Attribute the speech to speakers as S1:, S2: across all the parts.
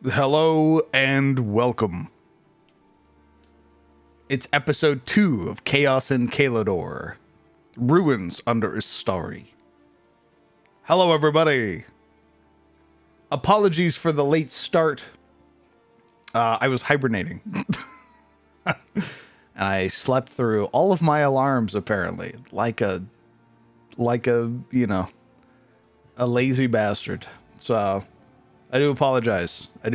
S1: Hello and welcome. It's episode 2 of Chaos in Caledor. Ruins under Estari. Hello everybody. Apologies for the late start. I was hibernating. And I slept through all of my alarms apparently. Like a, a lazy bastard. So, I do apologize. Her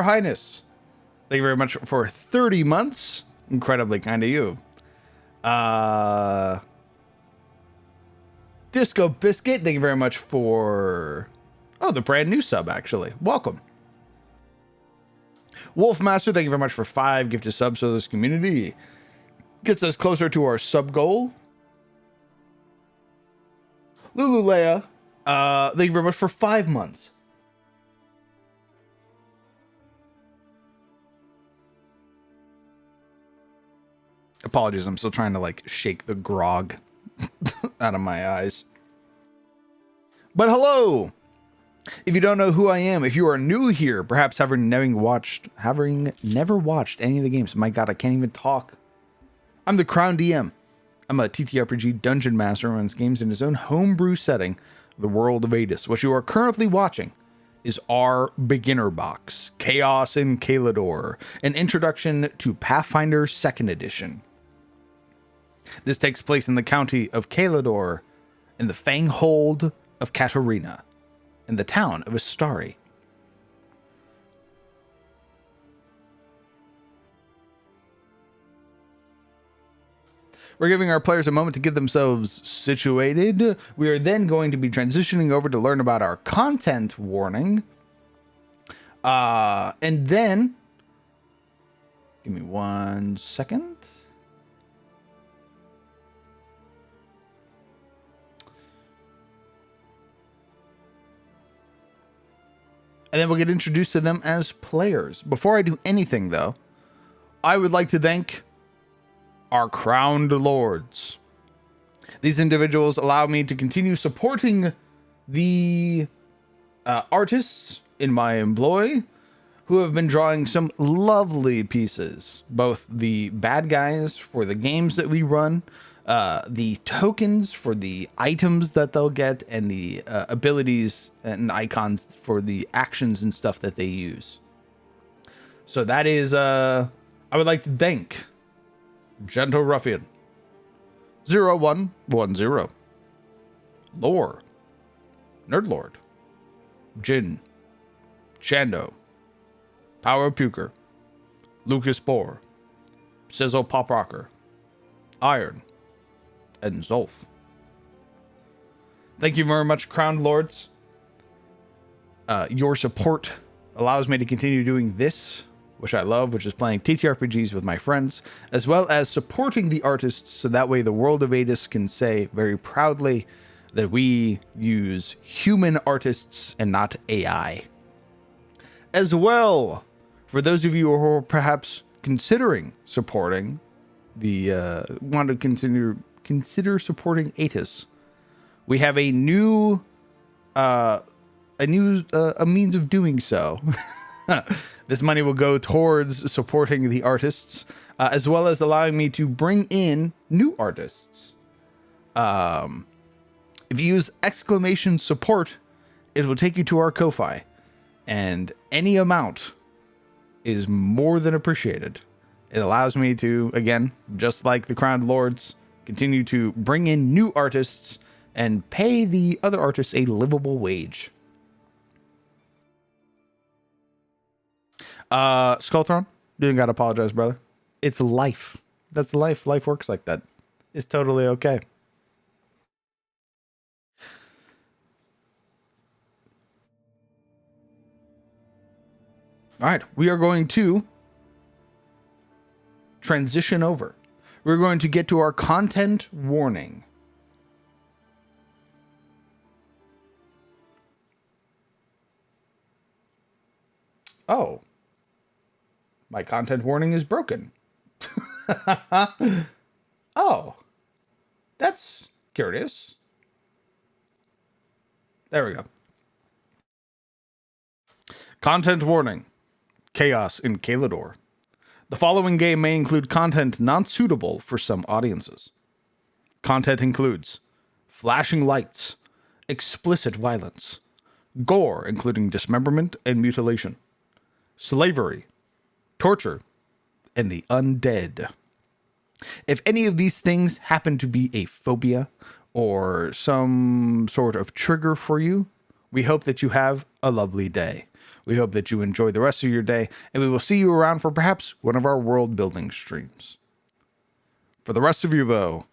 S1: Highness, thank you very much for 30 months. Incredibly kind of you. Disco Biscuit, thank you very much for... Oh, the brand new sub, actually. Welcome. Wolfmaster, thank you very much for 5 gifted subs to this community. Gets us closer to our sub goal. Lululea, thank you very much for 5 months. Apologies, I'm still trying to, like, shake the grog out of my eyes. But hello! If you don't know who I am, if you are new here, perhaps having never watched any of the games. My god, I can't even talk. I'm the Crown DM. I'm a TTRPG dungeon master who runs games in his own homebrew setting, the World of Attes. What you are currently watching is our beginner box, Chaos in Caledor, an introduction to Pathfinder 2nd Edition. This takes place in the county of Caledor, in the Fanghold of Katarina, in the town of Estari. We're giving our players a moment to get themselves situated. We are then going to be transitioning over to learn about our content warning. And then, give me 1 second. And then we'll get introduced to them as players. Before I do anything, though, I would like to thank our crowned lords. These individuals allow me to continue supporting the artists in my employ who have been drawing some lovely pieces. Both the bad guys for the games that we run, the tokens for the items that they'll get, and the abilities and icons for the actions and stuff that they use. So that is, I would like to thank Gentle Ruffian, 0110, Lore, Nerdlord, Jin, Chando, Power Puker, Lucas Bohr, Sizzle Pop Rocker, Iron, and Zolf. Thank you very much, Crowned Lords. Your support allows me to continue doing this, which I love, which is playing TTRPGs with my friends, as well as supporting the artists, so that way the World of Attes can say very proudly that we use human artists and not AI. As well, for those of you who are perhaps considering supporting the, want to consider supporting Attes, we have a new means of doing so. This money will go towards supporting the artists, as well as allowing me to bring in new artists. If you use exclamation support, it will take you to our Ko-Fi, and any amount is more than appreciated. It allows me to, again, just like the Crowned Lords, continue to bring in new artists and pay the other artists a livable wage. Skulltron, you gotta apologize, brother. It's life. That's life. Life works like that. It's totally okay. All right, we are going to transition over. We're going to get to our content warning. Oh. My content warning is broken. Oh. That's curious. There we go. Content warning. Chaos in Caledor. The following game may include content not suitable for some audiences. Content includes flashing lights, explicit violence, gore including dismemberment and mutilation, slavery, torture, and the undead. If any of these things happen to be a phobia or some sort of trigger for you, we hope that you have a lovely day. We hope that you enjoy the rest of your day, and we will see you around for perhaps one of our world building streams. For the rest of you, though,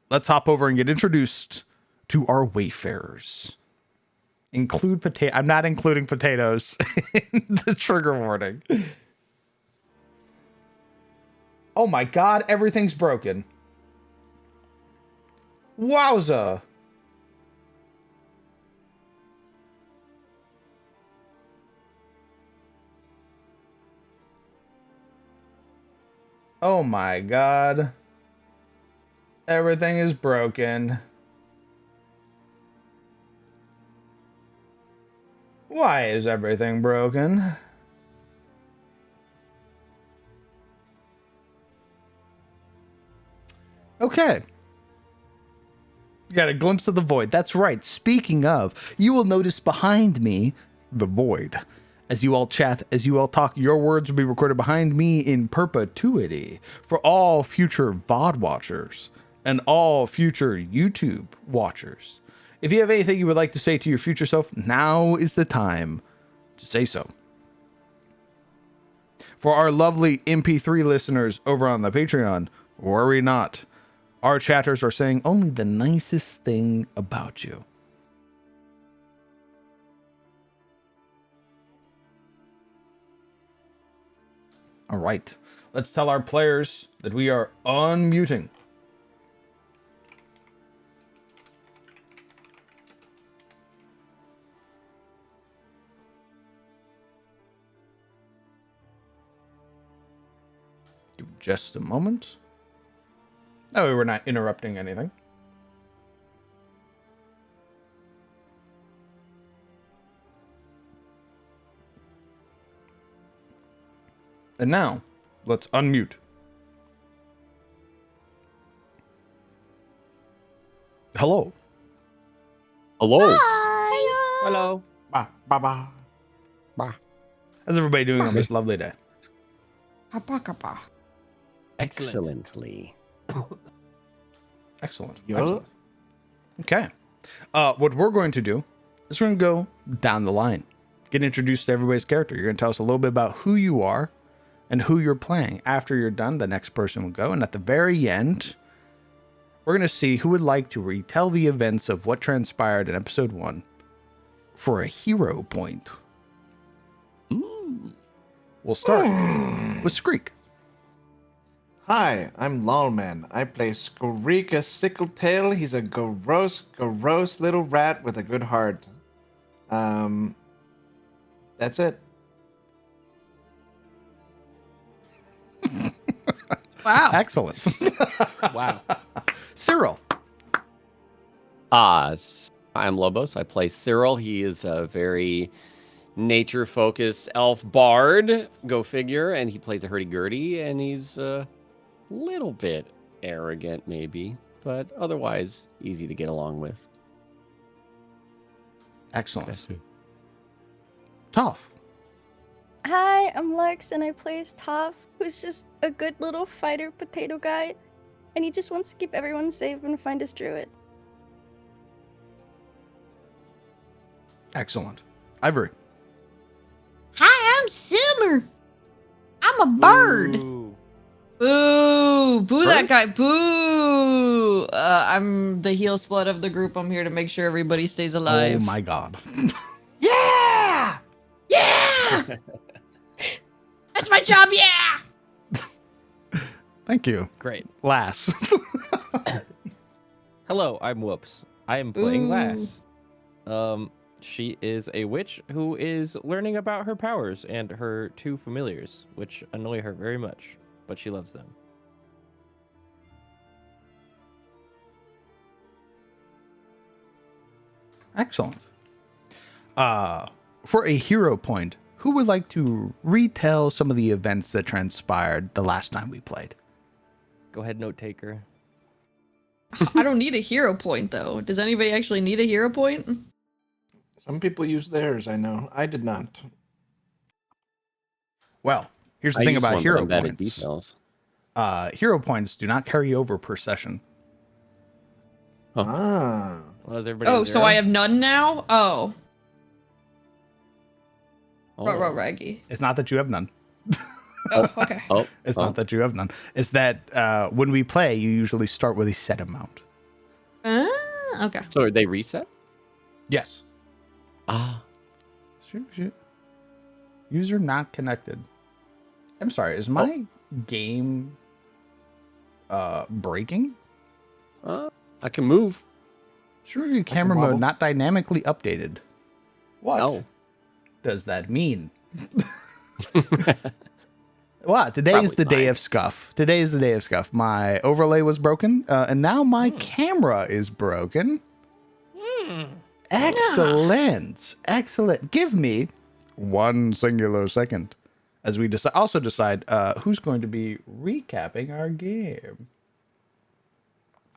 S1: let's hop over and get introduced to our Wayfarers. Include potato. I'm not including potatoes in the trigger warning. Oh my god, everything's broken. Wowza. Oh my god. Everything is broken. Why is everything broken? Okay. You got a glimpse of the void. That's right. Speaking of, you will notice behind me the void. As you all chat, as you all talk, your words will be recorded behind me in perpetuity for all future VOD watchers and all future YouTube watchers. If you have anything you would like to say to your future self, now is the time to say so. For our lovely MP3 listeners over on the Patreon, worry not. Our chatters are saying only the nicest thing about you. All right, let's tell our players that we are unmuting. Give just a moment. That way we're not interrupting anything. And now, let's unmute. Hello.
S2: Hello.
S3: Hi.
S4: Hello.
S2: Ba, ba, ba. Ba.
S1: How's everybody doing on this lovely day?
S2: Excellently.
S1: Excellent.
S2: Yeah.
S1: Excellent. Okay. What we're going to do is we're going to go down the line. Get introduced to everybody's character. You're going to tell us a little bit about who you are and who you're playing. After you're done, the next person will go. And at the very end, we're going to see who would like to retell the events of what transpired in episode 1 for a hero point. We'll start with Skreek.
S3: Hi, I'm Lawman. I play Skreek, a Sickletail. He's a gross little rat with a good heart. That's it.
S4: Wow.
S1: Excellent.
S4: Wow.
S1: Cyril.
S2: I'm Lobos. I play Cyril. He is a very nature-focused elf bard. Go figure. And he plays a hurdy-gurdy, and he's a little bit arrogant, maybe, but otherwise easy to get along with.
S1: Excellent.
S2: That's it.
S1: Toph.
S5: Hi, I'm Lex, and I play as Toph, who's just a good little fighter potato guy, and he just wants to keep everyone safe and find his druid.
S1: Excellent. Ivory.
S4: Hi, I'm Simmer. I'm a bird.
S6: Ooh.
S4: Boo! Boo that
S1: Bird?
S4: guy! Boo! I'm the heel slut of the group. I'm here to make sure everybody stays alive.
S1: Oh my god.
S3: Yeah!
S4: Yeah! That's my job. Yeah.
S1: Thank you.
S6: Great.
S1: Lass.
S6: Hello, I'm Whoops. I am playing
S4: Ooh.
S6: Lass. She is a witch who is learning about her powers and her two familiars, which annoy her very much, but she loves them.
S1: Excellent. For a hero point, who would like to retell some of the events that transpired the last time we played?
S6: Go ahead, note taker.
S4: I don't need a hero point though. Does anybody actually need a hero point?
S3: Some people use theirs, I know. I did not.
S1: Well, here's the
S2: I
S1: thing
S2: used
S1: about
S2: one, but
S1: hero
S2: I'm bad at
S1: points.
S2: details.
S1: Hero points do not carry over per session.
S2: Huh.
S3: Ah.
S6: Well, is everybody
S4: Oh,
S6: at
S4: so
S6: zero?
S4: I have none now? Oh.
S2: Oh.
S4: Raggy.
S1: It's not that you have none.
S4: Oh, okay.
S2: Oh,
S1: It's
S2: oh.
S1: not that you have none. It's that when we play, you usually start with a set amount.
S4: Okay.
S2: So are they reset?
S1: Yes.
S2: Ah.
S1: Shoot. User not connected. I'm sorry. Is my game breaking?
S2: I can move.
S1: Sure, your camera
S3: wobble.
S1: mode not dynamically updated. What
S2: Oh.
S1: does that mean? Well, today is
S2: Probably
S1: the day
S2: fine.
S1: of scuff. Today is the day of scuff. My overlay was broken, and now my camera is broken. Excellent. Excellent. Give me 1 singular second as we also decide who's going to be recapping our game.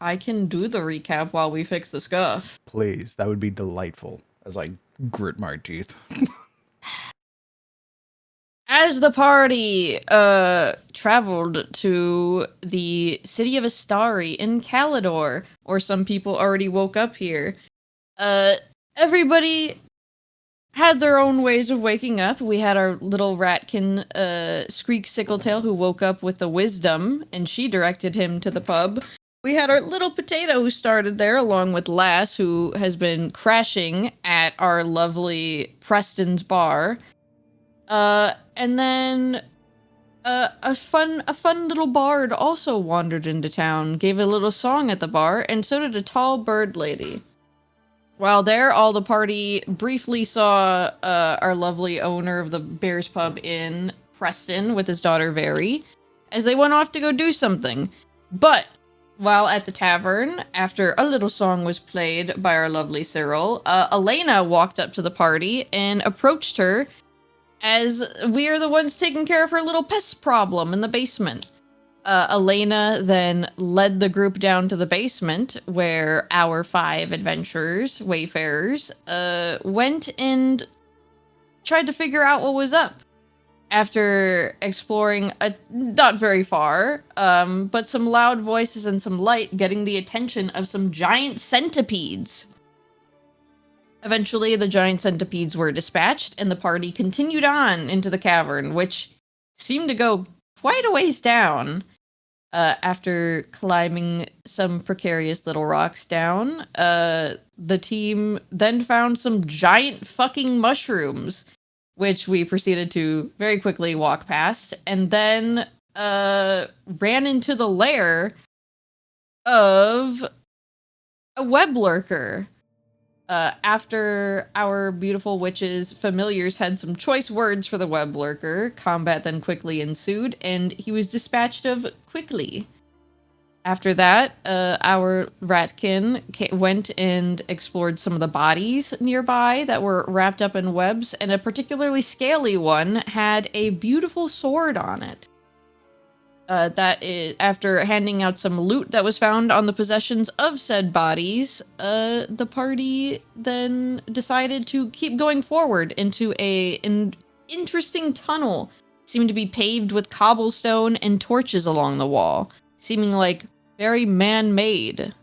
S4: I can do the recap while we fix the scuff.
S1: Please, that would be delightful as I grit my teeth.
S4: As the party traveled to the city of Estari in Caledor, or some people already woke up here, everybody had their own ways of waking up. We had our little ratkin, Screek Sickletail, who woke up with the wisdom, and she directed him to the pub. We had our little potato who started there, along with Lass, who has been crashing at our lovely Preston's bar. And then a fun little bard also wandered into town, gave a little song at the bar, and so did a tall bird lady. While there, all the party briefly saw our lovely owner of the Bears Pub in Preston with his daughter Very, as they went off to go do something. But while at the tavern, after a little song was played by our lovely Cyril, Elena walked up to the party and approached her, as we are the ones taking care of her little pest problem in the basement. Elena then led the group down to the basement, where our 5 adventurers, Wayfarers, went and tried to figure out what was up. After exploring not very far, but some loud voices and some light getting the attention of some giant centipedes. Eventually, the giant centipedes were dispatched, and the party continued on into the cavern, which seemed to go quite a ways down. After climbing some precarious little rocks down, the team then found some giant fucking mushrooms, which we proceeded to very quickly walk past, and then ran into the lair of a web lurker. After our beautiful witch's familiars had some choice words for the web lurker, combat then quickly ensued, and he was dispatched of quickly. After that, our ratkin went and explored some of the bodies nearby that were wrapped up in webs, and a particularly scaly one had a beautiful sword on it. That is, after handing out some loot that was found on the possessions of said bodies, the party then decided to keep going forward into an interesting tunnel, seemed to be paved with cobblestone and torches along the wall, seeming like very man-made.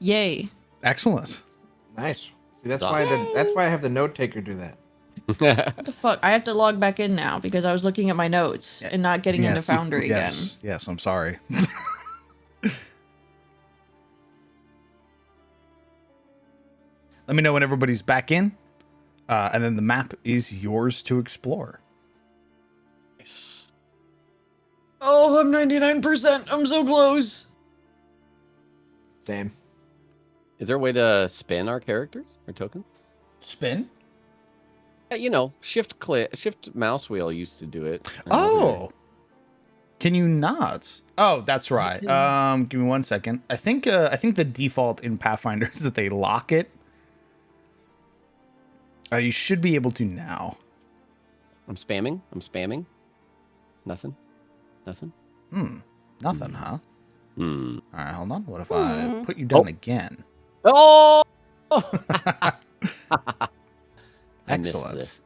S4: Yay.
S1: Excellent.
S3: Nice. See, that's
S2: Yay.
S3: why I have the note taker do that.
S4: What the fuck? I have to log back in now because I was looking at my notes and not getting into Foundry again.
S1: Yes, I'm sorry. Let me know when everybody's back in, and then the map is yours to explore.
S4: Oh, I'm 99%. I'm so close.
S3: Same.
S2: Is there a way to spin our characters or tokens?
S1: Spin?
S2: You know, shift mouse wheel used to do it.
S1: Oh. Can you not? Oh, that's right. Give me 1 second. I think the default in Pathfinder is that they lock it. You should be able to now.
S2: I'm spamming. Nothing.
S1: Nothing, huh?
S2: Hmm.
S1: All right, hold on. What if I put you down again?
S2: Oh! I missed
S1: Excellent.
S2: this.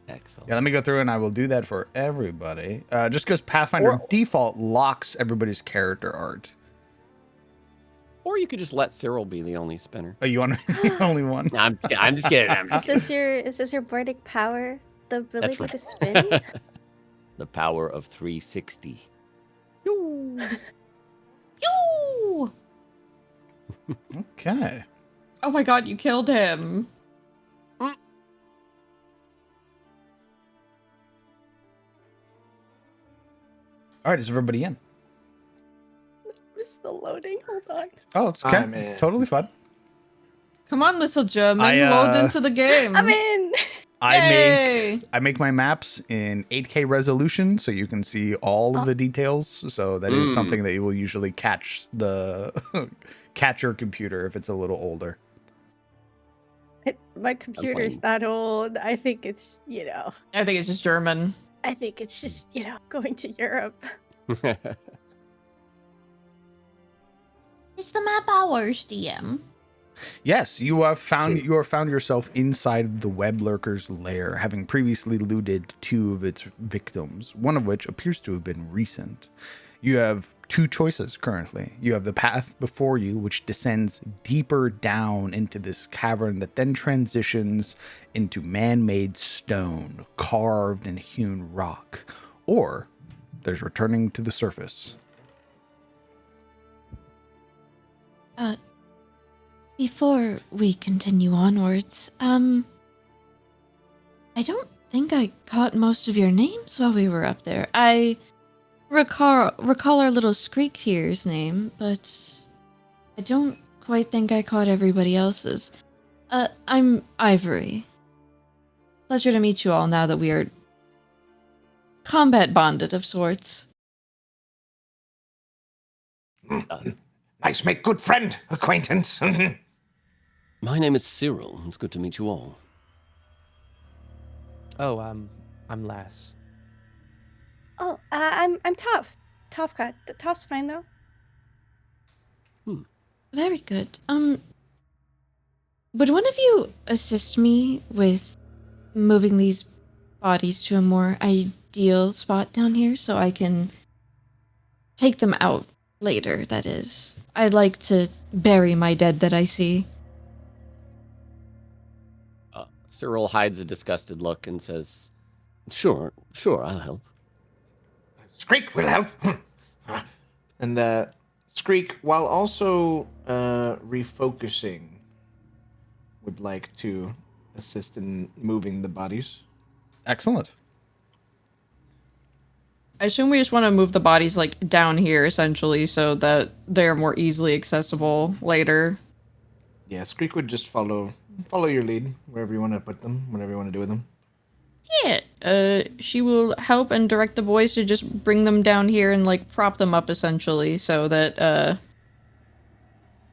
S2: Excellent.
S1: Yeah, let me go through and I will do that for everybody. Just because Pathfinder default locks everybody's character art.
S2: Or you could just let Cyril be the only spinner.
S1: Oh, you want to be the only one?
S2: No, I'm just kidding.
S5: Is this your bardic power? The ability
S2: right.
S5: to spin?
S2: The power of 360.
S4: Yoo!
S1: Okay.
S4: Oh my god, you killed him.
S1: All right, is everybody in?
S5: I'm still loading. Hold on.
S1: Oh, it's okay.
S3: I'm in.
S1: It's totally fun.
S4: Come on, little German,
S1: I,
S4: load into the game.
S5: I'm in.
S4: Yay!
S1: I make my maps in 8K resolution, so you can see all of the details. So that is something that you will usually catch your computer if it's a little older.
S5: My computer's not old. I think it's,
S4: I think it's just German.
S5: I think it's just, going to Europe.
S4: It's the map hours, DM.
S1: Yes, you have found yourself inside the web lurker's lair, having previously looted 2 of its victims, one of which appears to have been recent. You have 2 choices currently. You have the path before you, which descends deeper down into this cavern that then transitions into man-made stone, carved and hewn rock. Or there's returning to the surface.
S4: Before we continue onwards, I don't think I caught most of your names while we were up there. I recall our little Skreek here's name, but I don't quite think I caught everybody else's. I'm Ivory. Pleasure to meet you all now that we are combat bonded of sorts.
S3: Nice, make good friend, acquaintance.
S2: My name is Cyril. It's good to meet you all.
S6: Oh, I'm Lass.
S5: Oh, I'm Toph. Toph's fine though.
S4: Very good. Would one of you assist me with moving these bodies to a more ideal spot down here so I can take them out later, that is? I'd like to bury my dead that I see.
S2: Cyril hides a disgusted look and says, Sure, I'll help.
S3: Skreek will help. And Skreek, while also refocusing, would like to assist in moving the bodies.
S1: Excellent.
S4: I assume we just want to move the bodies like down here essentially so that they're more easily accessible later.
S3: Yeah, Skreek would just follow your lead wherever you want to put them, whatever you want to do with them.
S4: Yeah, she will help and direct the boys to just bring them down here and like prop them up essentially so that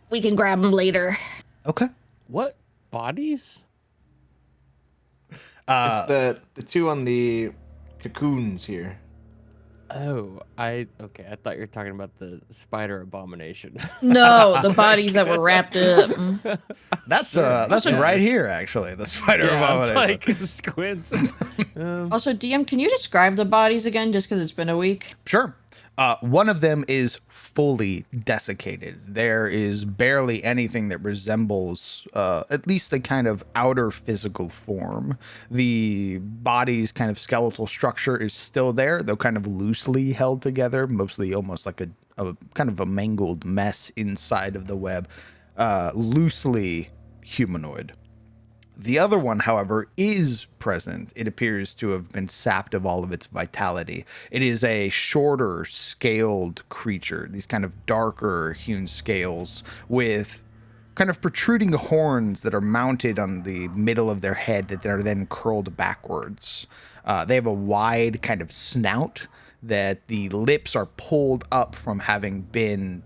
S4: we can grab them later.
S1: Okay.
S6: What? Bodies?
S3: It's the 2 on the cocoons here.
S6: Oh, I thought you were talking about the spider abomination.
S4: No, the bodies that were wrapped up.
S1: That's right here actually. The spider abomination.
S6: It's like squids.
S4: Also, DM, can you describe the bodies again just because it's been a week?
S1: Sure. One of them is fully desiccated. There is barely anything that resembles at least a kind of outer physical form. The body's kind of skeletal structure is still there, though kind of loosely held together, mostly almost like a kind of a mangled mess inside of the web, loosely humanoid. The other one, however, is present. It appears to have been sapped of all of its vitality. It is a shorter, scaled creature, these kind of darker hewn scales with kind of protruding horns that are mounted on the middle of their head that are then curled backwards. They have a wide kind of snout that the lips are pulled up from having been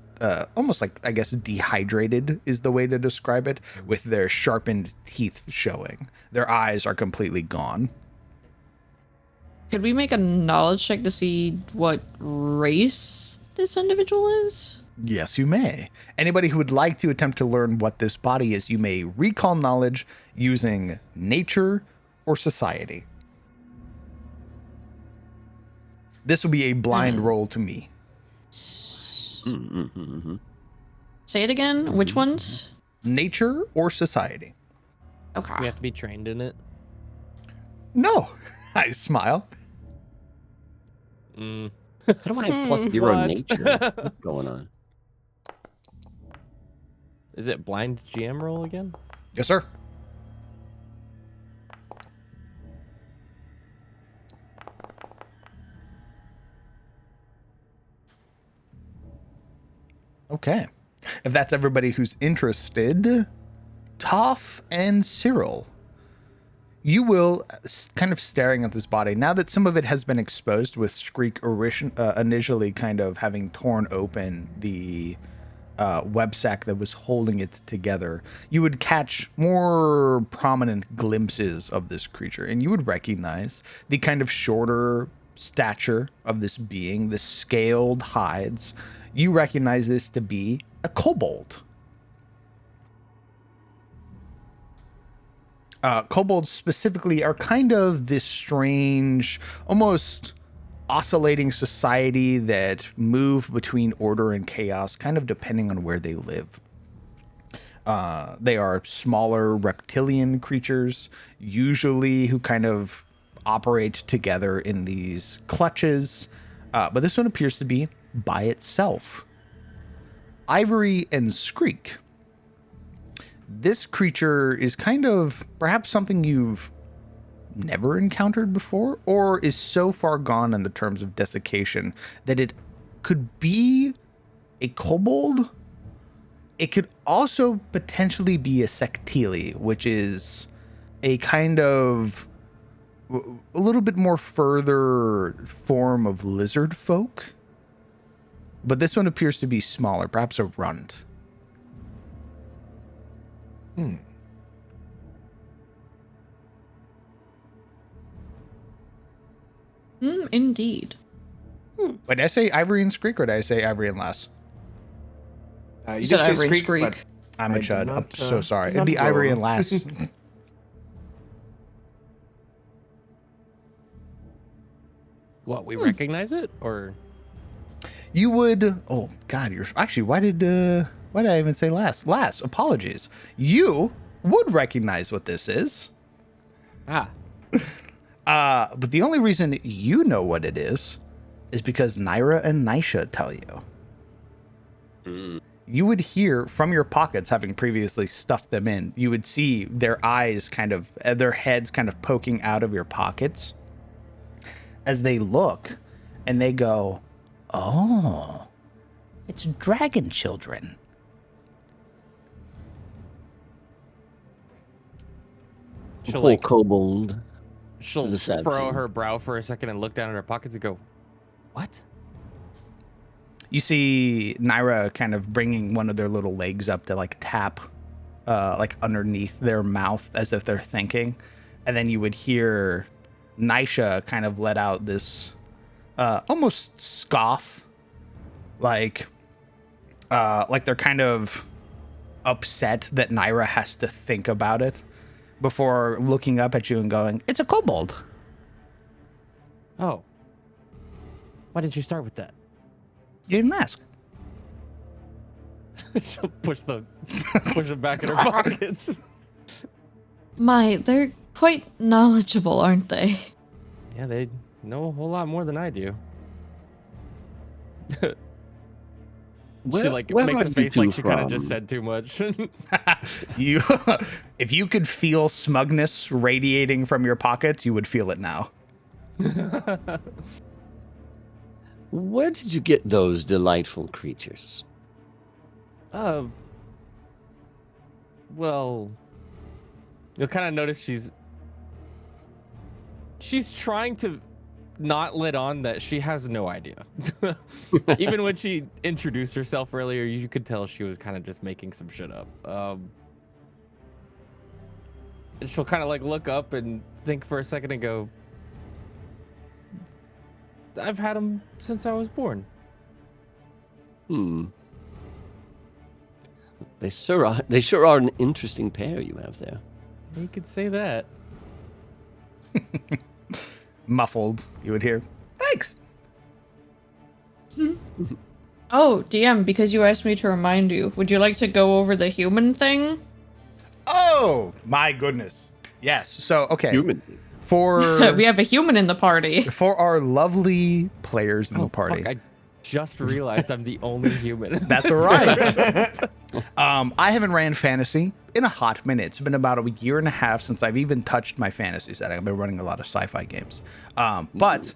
S1: almost like, I guess, dehydrated is the way to describe it, with their sharpened teeth showing. Their eyes are completely gone.
S4: Could we make a knowledge check to see what race this individual is?
S1: Yes, you may. Anybody who would like to attempt to learn what this body is, you may recall knowledge using nature or society. This will be a blind roll to me.
S4: Say it again. Which ones?
S1: Nature or society?
S4: Okay.
S6: We have to be trained in it.
S1: No. I smile.
S6: Mm.
S2: How do I have plus 0
S6: What?
S2: nature? What's going on?
S6: Is it blind GM roll again?
S1: Yes, sir. Okay. If that's everybody who's interested, Toph and Cyril, you will, kind of staring at this body, now that some of it has been exposed with Skreek initially kind of having torn open the web sack that was holding it together, you would catch more prominent glimpses of this creature, and you would recognize the kind of shorter stature of this being, the scaled hides. You recognize this to be a kobold. Kobolds specifically are kind of this strange, almost oscillating society that move between order and chaos, kind of depending on where they live. They are smaller reptilian creatures, usually who kind of operate together in these clutches, but this one appears to be by itself. Ivory and Skreek. This creature is kind of perhaps something you've never encountered before, or is so far gone in the terms of desiccation that it could be a kobold. It could also potentially be a sectili, which is a kind of a little bit more further form of lizard folk. But this one appears to be smaller, perhaps a runt.
S4: Indeed.
S1: Wait, did I say Ivory and Skreek, or did I say Ivory and Lass?
S3: You
S4: said
S3: did say
S4: Ivory and
S3: Skreek,
S4: Skreek.
S3: but
S1: I'm a
S3: I did
S1: chud. I'm
S3: not,
S1: so sorry.
S3: not
S1: It'd be Ivory and
S3: roll.
S1: Lass.
S6: What, we recognize it? Or
S1: You would. Oh God, you're actually. Why did I even say Lass? Lass. Apologies. You would recognize what this is. But the only reason you know what it is because Naira and Nisha tell you. You would hear from your pockets, having previously stuffed them in, you would see their eyes kind of, their heads kind of poking out of your pockets as they look, and they go, "Oh, it's dragon children."
S6: she'll
S2: Poor
S6: like
S2: kobold.
S6: she'll
S2: This is a sad
S6: furrow
S2: scene.
S6: her brow for a second and look down at her pockets and go, "What?"
S1: You see Naira kind of bringing one of their little legs up to like tap like underneath their mouth as if they're thinking. And then you would hear Nisha kind of let out this almost scoff, like they're kind of upset that Naira has to think about it, before looking up at you and going, "It's a kobold."
S6: Oh. Why didn't you start with that?
S1: You didn't ask.
S6: She'll push it back in her pockets.
S4: They're quite knowledgeable, aren't they?
S6: Yeah, they know a whole lot more than I do. She like
S2: where
S6: makes
S2: are
S6: a
S2: you
S6: face
S2: two
S6: like she kind of just
S2: from?
S6: said too much.
S1: You, if you could feel smugness radiating from your pockets, you would feel it now.
S2: Where did you get those delightful creatures?
S6: Well, you'll kind of notice she's trying to not lit on that she has no idea. Even when she introduced herself earlier, you could tell she was kind of just making some shit up. She'll kind of like look up and think for a second and go, I've had him since I was born.
S2: They sure are an interesting pair you have there.
S6: You could say that.
S1: Muffled, you would hear, thanks.
S4: Oh, DM, because you asked me to remind you, would you like to go over the human thing?
S1: Oh, my goodness. Yes. So, okay.
S2: Human.
S1: For
S4: We have a human in the party.
S1: for our lovely players in the party.
S6: Fuck, I just realized I'm the only human.
S1: That's all right. I haven't ran fantasy in a hot minute. It's been about a year and a half since I've even touched my fantasy setting. I've been running a lot of sci-fi games. But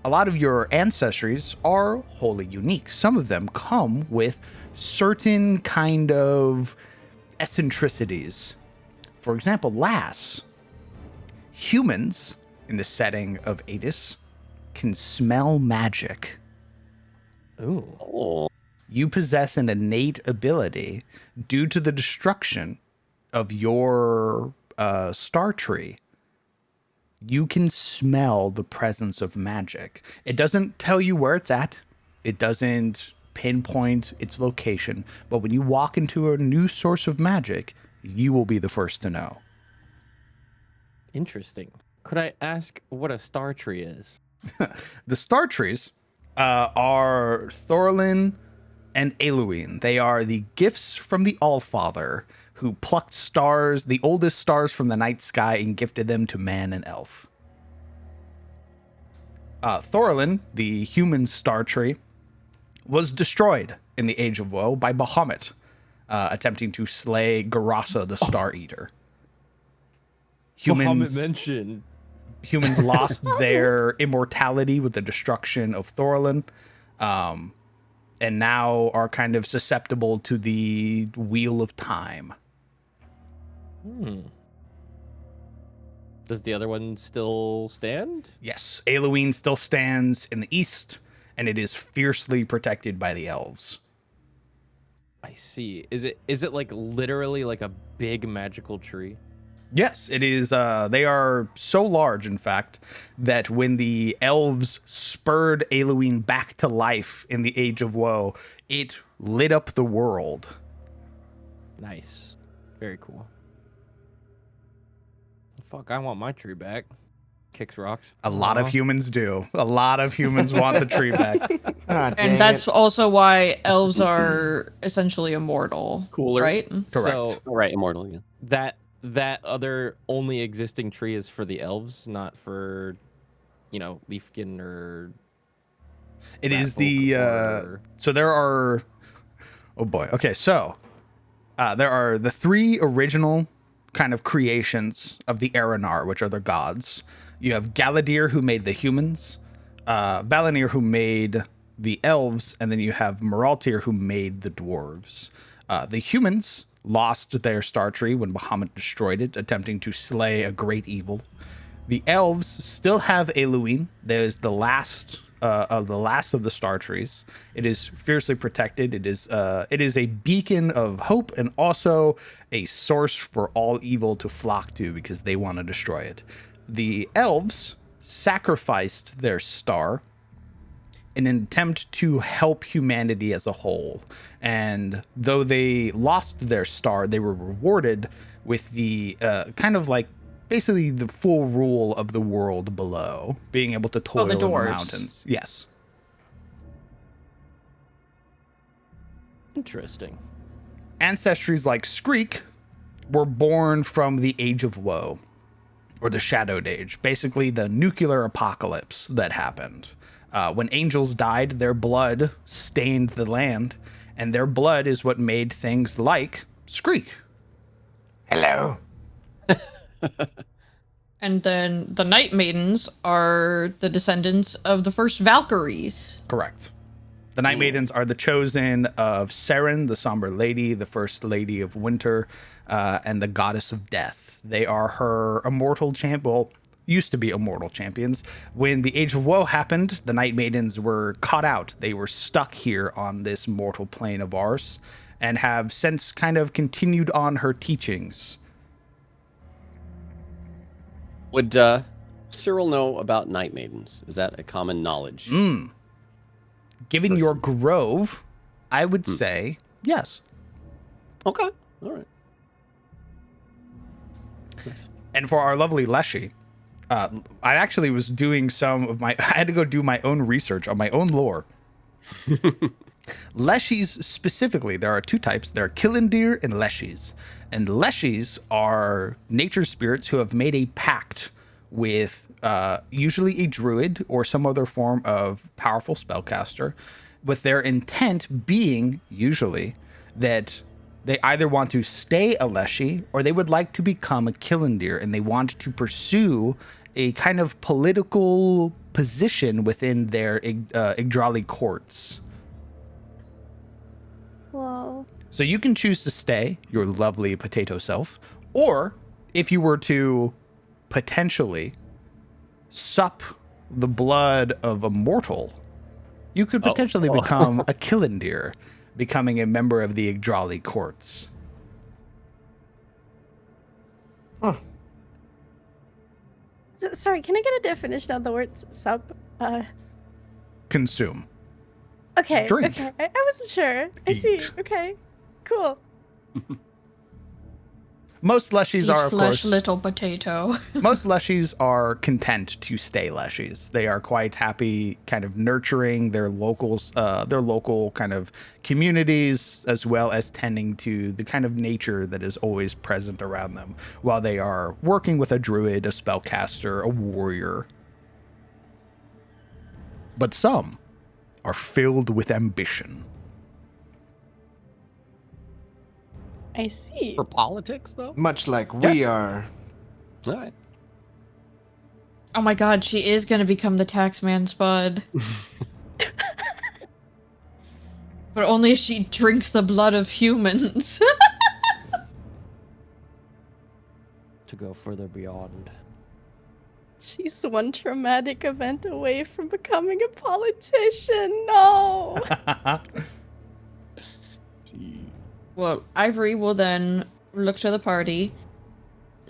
S1: a lot of your ancestries are wholly unique. Some of them come with certain kind of eccentricities. For example, Lass, humans in the setting of Attes can smell magic.
S6: Ooh.
S2: Oh.
S1: You possess an innate ability due to the destruction of your star tree. You can smell the presence of magic. It doesn't tell you where it's at. It doesn't pinpoint its location. But when you walk into a new source of magic, you will be the first to know.
S6: Interesting. Could I ask what a star tree is?
S1: The star trees are Thorlin and Eluine. They are the gifts from the Allfather, who plucked stars, the oldest stars from the night sky, and gifted them to man and elf. Thorlin, the human star tree, was destroyed in the Age of Woe by Bahamut, attempting to slay Garasa, the Star Eater.
S6: Mentioned.
S1: Humans lost their immortality with the destruction of Thorlin, and now are kind of susceptible to the Wheel of Time.
S6: Does the other one still stand?
S1: Yes, Eluine still stands in the east, and it is fiercely protected by the elves.
S6: I see. Is it like literally like a big magical tree?
S1: Yes, it is. They are so large, in fact, that when the elves spurred Eluine back to life in the Age of Woe, it lit up the world.
S6: Nice. Very cool. Fuck, I want my tree back. Kicks rocks.
S1: A lot of humans do. A lot of humans want the tree back.
S3: Ah, dang
S4: And that's
S3: it.
S4: also why elves are essentially immortal.
S2: Cooler.
S4: Right?
S1: Correct.
S6: So
S2: All right, immortal. Yeah.
S6: that other only existing tree is for the elves, not for, Leafkin or.
S1: It is
S6: Ratfolk
S1: the
S6: or-
S1: so there are. Oh boy. Okay, so there are the three original kind of creations of the Aranar, which are their gods. You have Caledor, who made the humans, Valinir, who made the elves, and then you have Moraltir, who made the dwarves. The humans lost their star tree when Bahamut destroyed it, attempting to slay a great evil. The elves still have Eluine. There's the last of the star trees. It is fiercely protected. It is a beacon of hope and also a source for all evil to flock to because they want to destroy it. The elves sacrificed their star in an attempt to help humanity as a whole. And though they lost their star, they were rewarded with the kind of like basically the full rule of the world below, being able to toil
S4: the
S1: in the
S4: dwarves.
S1: mountains. Yes.
S6: Interesting.
S1: Ancestries like Skreek were born from the Age of Woe, or the Shadowed Age, basically the nuclear apocalypse that happened. When angels died, their blood stained the land, and their blood is what made things like Skreek.
S3: Hello.
S4: And then the Night Maidens are the descendants of the first Valkyries.
S1: Correct. The Night Maidens are the chosen of Seren, the Somber Lady, the First Lady of Winter, and the Goddess of Death. They are her immortal champion. Well, used to be immortal champions. When the Age of Woe happened, the Night Maidens were caught out. They were stuck here on this mortal plane of ours and have since kind of continued on her teachings.
S2: Would Cyril know about Night Maidens? Is that a common knowledge?
S1: Given your grove, I would say yes.
S2: Okay. All right. Nice.
S1: And for our lovely Leshy, I actually was doing I had to go do my own research on my own lore. Leshies specifically, there are two types. There are Caledor and Leshies. And Leshies are nature spirits who have made a pact with usually a druid or some other form of powerful spellcaster, with their intent being usually that they either want to stay a Leshy or they would like to become a Caledor, and they want to pursue a kind of political position within their Yggdrali courts.
S5: Whoa.
S1: So you can choose to stay your lovely potato self, or if you were to potentially sup the blood of a mortal, you could potentially become a Caledor, becoming a member of the Yggdrali courts.
S3: Huh.
S5: Sorry, can I get a definition of the word sub?
S1: Consume.
S5: Okay.
S1: Drink.
S5: Okay. I wasn't sure. I see.
S1: Eat.
S5: Okay. Cool.
S1: Most Leshies
S4: Eat
S1: are, of
S4: flesh,
S1: course,
S4: little potato.
S1: most Leshies are content to stay Leshies. They are quite happy kind of nurturing their local kind of communities, as well as tending to the kind of nature that is always present around them while they are working with a druid, a spellcaster, a warrior. But some are filled with ambition.
S5: I see.
S2: For politics, though?
S3: Much like we
S1: Yes.
S3: are.
S2: All right.
S4: Oh my god, she is gonna become the taxman Spud. But only if she drinks the blood of humans.
S6: To go further beyond.
S5: She's one traumatic event away from becoming a politician. No.
S2: Gee.
S4: Well, Ivory will then look to the party.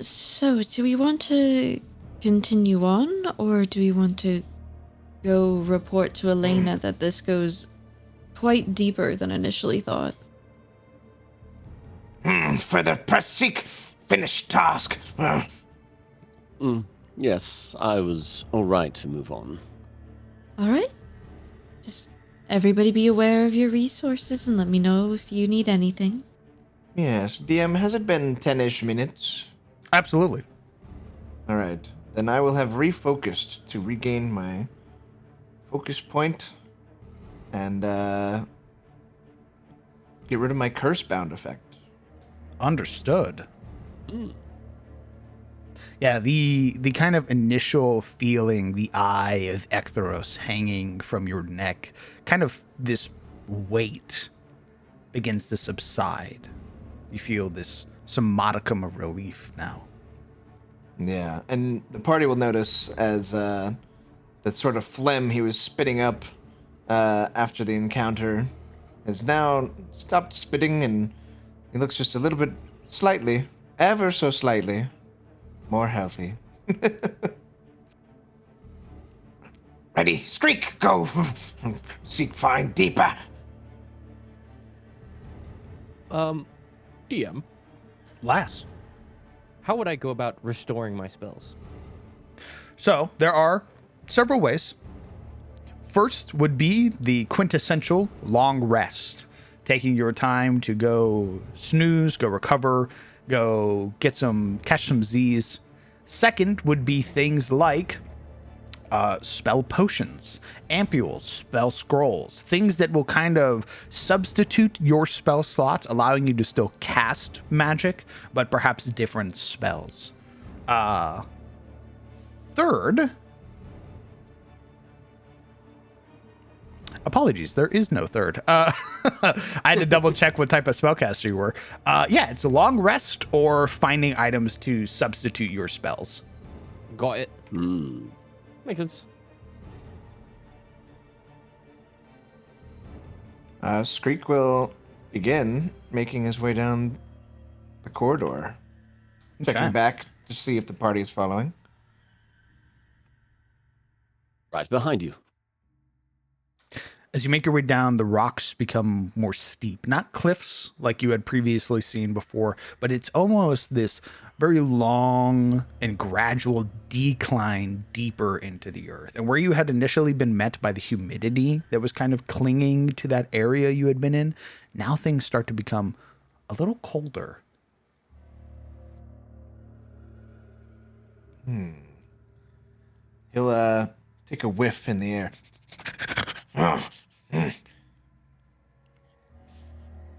S4: So, do we want to continue on, or do we want to go report to Elena that this goes quite deeper than initially thought?
S3: Further seek finish task.
S2: Yes, I was all right to move on.
S4: Alright. Just everybody be aware of your resources and let me know if you need anything.
S3: Yes, DM, has it been 10-ish minutes?
S1: Absolutely.
S3: All right, then I will have refocused to regain my focus point and get rid of my curse-bound effect.
S1: Understood. Yeah, the kind of initial feeling, the eye of Ektheros hanging from your neck, kind of this weight begins to subside. You feel some modicum of relief now.
S3: Yeah, and the party will notice as that sort of phlegm he was spitting up after the encounter has now stopped spitting, and he looks just a little bit, slightly, ever so slightly, more healthy. Ready, streak, go! Seek, find, deeper!
S6: DM,
S1: Lass.
S6: how would I go about restoring my spells?
S1: So there are several ways. First would be the quintessential long rest, taking your time to go snooze, go recover, go catch some Z's. Second would be things like spell potions, ampules, spell scrolls, things that will kind of substitute your spell slots, allowing you to still cast magic, but perhaps different spells. Third, apologies, there is no third. I had to double check what type of spellcaster you were. It's a long rest or finding items to substitute your spells.
S6: Got it.
S2: Hmm.
S6: Makes sense.
S3: Skreek will begin making his way down the corridor, checking
S1: Okay.
S3: back to see if the party is following.
S2: Right behind you.
S1: As you make your way down, the rocks become more steep. Not cliffs like you had previously seen before, but it's almost this very long and gradual decline deeper into the earth. And where you had initially been met by the humidity that was kind of clinging to that area you had been in, now things start to become a little colder.
S3: He'll take a whiff in the air.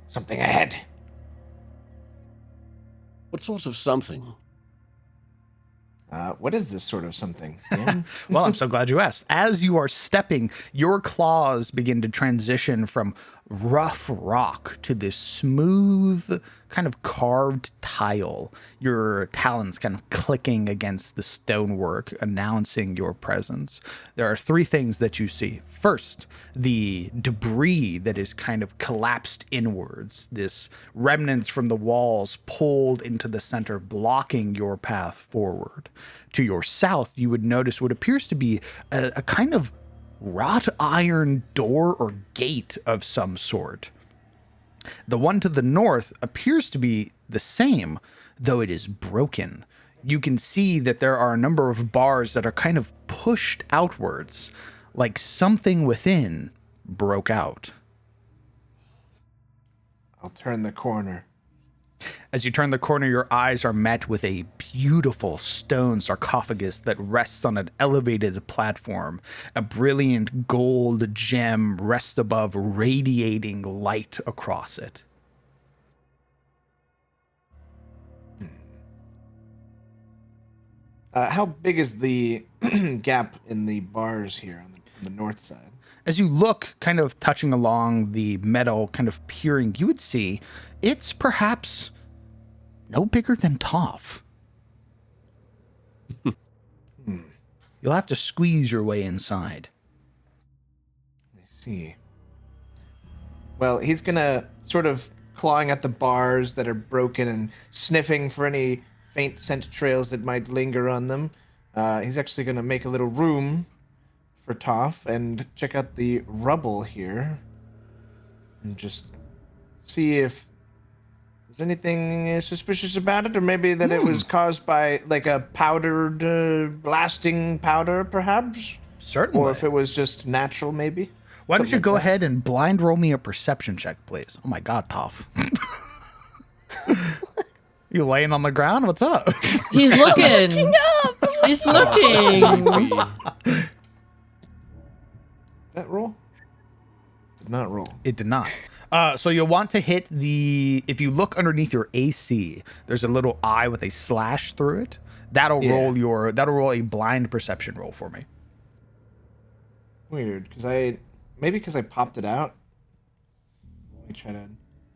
S3: Something ahead.
S2: What sort of something?
S3: What is this sort of something? Ian?
S1: Well, I'm so glad you asked. As you are stepping, your claws begin to transition from rough rock to this smooth, kind of carved tile. Your talons kind of clicking against the stonework, announcing your presence. There are three things that you see. First, the debris that is kind of collapsed inwards, this remnants from the walls pulled into the center, blocking your path forward. To your south, you would notice what appears to be a kind of wrought iron door or gate of some sort. The one to the north appears to be the same, though it is broken. You can see that there are a number of bars that are kind of pushed outwards, like something within broke out.
S3: I'll turn the corner.
S1: As you turn the corner, your eyes are met with a beautiful stone sarcophagus that rests on an elevated platform. A brilliant gold gem rests above, radiating light across it.
S3: How big is the gap in the bars here on the north side?
S1: As you look, kind of touching along the metal, kind of peering, you would see it's perhaps no bigger than Toph. You'll have to squeeze your way inside.
S3: I see. Well, he's gonna sort of clawing at the bars that are broken and sniffing for any faint scent trails that might linger on them. He's actually gonna make a little room for Toph and check out the rubble here and just see if there's anything suspicious about it, or maybe that it was caused by like a powdered blasting powder perhaps,
S1: Certainly.
S3: or if it was just natural maybe.
S1: Why don't you
S3: something
S1: go
S3: like that.
S1: ahead and blind roll me a perception check, please? Oh my god, Toph. You laying on the ground? What's up?
S4: He's looking. He's looking.
S3: That roll did not roll.
S1: It did not. So you'll want to hit if you look underneath your AC, there's a little eye with a slash through it. That'll roll a blind perception roll for me.
S3: Weird, because I popped it out. Let me try to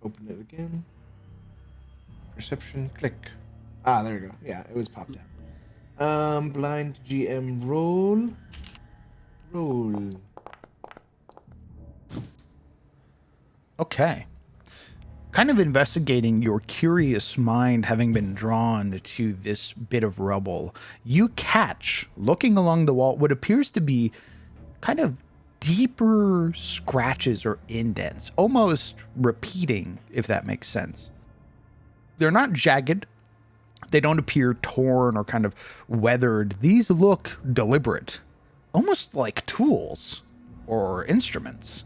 S3: open it again. Perception, click. Ah, there we go. Yeah, it was popped out. Blind GM roll.
S1: Okay. Kind of investigating, your curious mind having been drawn to this bit of rubble, you catch, looking along the wall, what appears to be kind of deeper scratches or indents, almost repeating, if that makes sense. They're not jagged. They don't appear torn or kind of weathered. These look deliberate, almost like tools or instruments.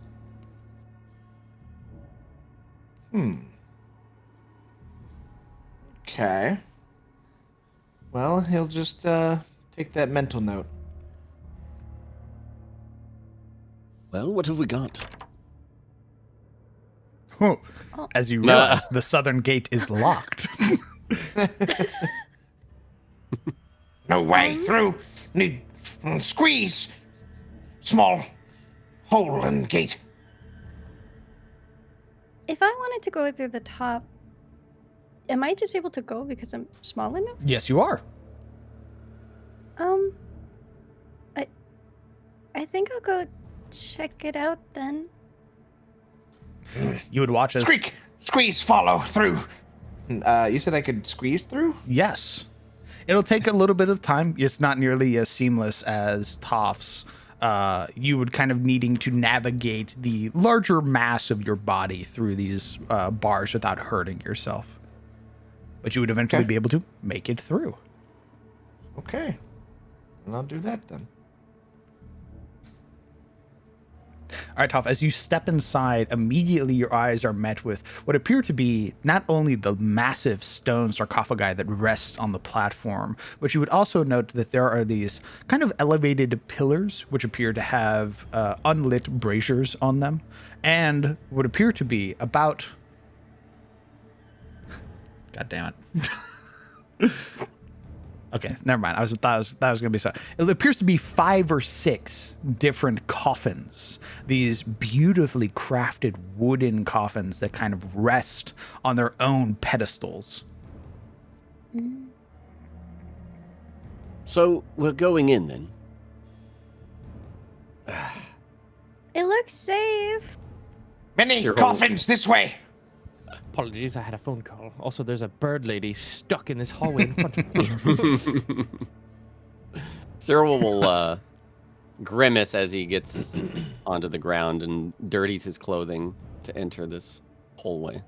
S3: Okay. Well, he'll just take that mental note.
S2: Well, what have we got?
S1: Oh, as you realize, the southern gate is locked.
S3: No way through. Need squeeze. Small hole and gate.
S5: If I wanted to go through the top, am I just able to go because I'm small enough?
S1: Yes, you are.
S5: think I'll go check it out then.
S1: You would watch as...
S3: Squeak! Squeeze, follow through. You said I could squeeze through?
S1: Yes. It'll take a little bit of time. It's not nearly as seamless as Toph's. You would kind of needing to navigate the larger mass of your body through these bars without hurting yourself. But you would eventually be able to make it through.
S3: Okay. And I'll do that then.
S1: All right, Toph, as you step inside, immediately your eyes are met with what appear to be not only the massive stone sarcophagi that rests on the platform, but you would also note that there are these kind of elevated pillars which appear to have unlit braziers on them, and would appear to be about... God damn it. Okay, never mind. That was gonna be so. It appears to be 5 or 6 different coffins. These beautifully crafted wooden coffins that kind of rest on their own pedestals.
S2: So we're going in then.
S5: It looks safe.
S3: Many
S2: Cyril-
S3: coffins this way.
S6: Apologies, I had a phone call. Also, there's a bird lady stuck in this hallway in front of me.
S2: Cyril will grimace as he gets onto the ground and dirties his clothing to enter this hallway.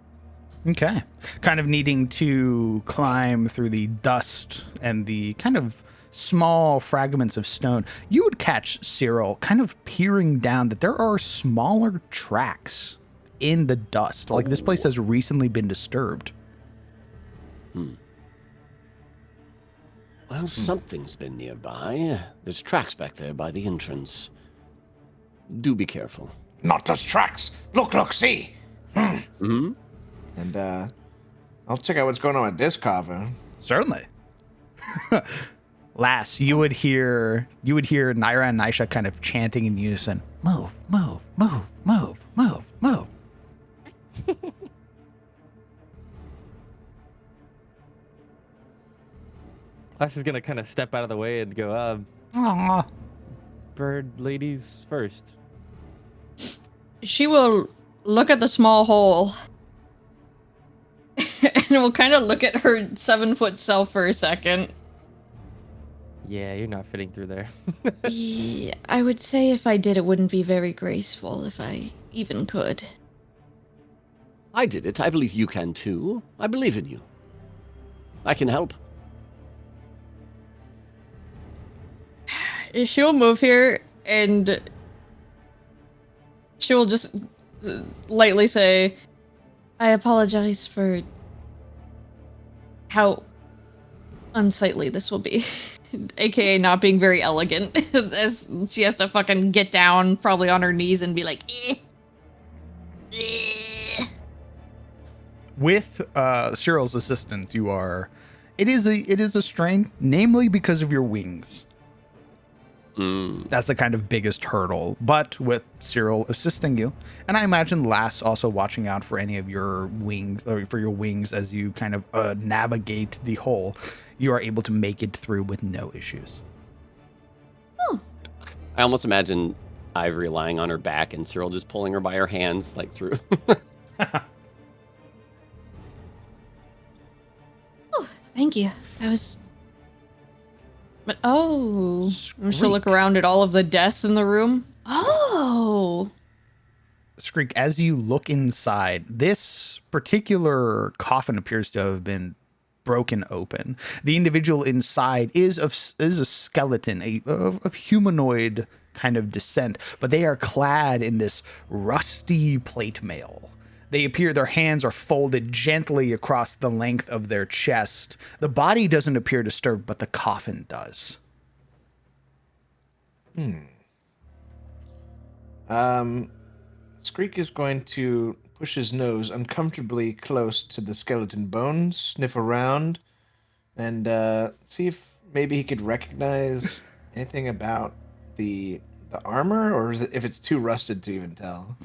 S1: Okay. Kind of needing to climb through the dust and the kind of small fragments of stone. You would catch Cyril kind of peering down that there are smaller tracks in the dust. Like this place has recently been disturbed.
S2: Well, something's been nearby. There's tracks back there by the entrance. Do be careful.
S3: Not those tracks. Look, see.
S2: Hmm?
S3: And I'll check out what's going on with this coffin.
S1: Certainly. Lass, you would hear Naira and Nisha kind of chanting in unison. Move, move, move, move, move, move.
S6: Lass is gonna kind of step out of the way and go,
S1: Aw.
S6: bird ladies first.
S4: She will look at the small hole and will kind of look at her 7-foot self for a second.
S6: Yeah, you're not fitting through there.
S4: Yeah, I would say if I did, it wouldn't be very graceful if I even could.
S2: I did it. I believe you can too. I believe in you. I can help.
S4: She'll move here and she'll just lightly say, I apologize for how unsightly this will be. AKA not being very elegant. As she has to fucking get down probably on her knees and be like, eh. Eh.
S1: With Cyril's assistance, it is a strain, namely because of your wings. That's the kind of biggest hurdle. But with Cyril assisting you, and I imagine Lass also watching out for any of your wings, or for your wings as you kind of navigate the hole, you are able to make it through with no issues.
S2: I almost imagine Ivory lying on her back and Cyril just pulling her by her hands like through.
S4: Oh, thank you. That was... But, oh, she'll look
S1: Skreek.
S4: around at all of the death in the room. Oh,
S1: Skreek, as you look inside, this particular coffin appears to have been broken open. The individual inside is a skeleton, of humanoid kind of descent, but they are clad in this rusty plate mail. They appear, their hands are folded gently across the length of their chest. The body doesn't appear disturbed, but the coffin does.
S3: Skreek is going to push his nose uncomfortably close to the skeleton bones, sniff around, and see if maybe he could recognize anything about the armor, or is it, if it's too rusted to even tell.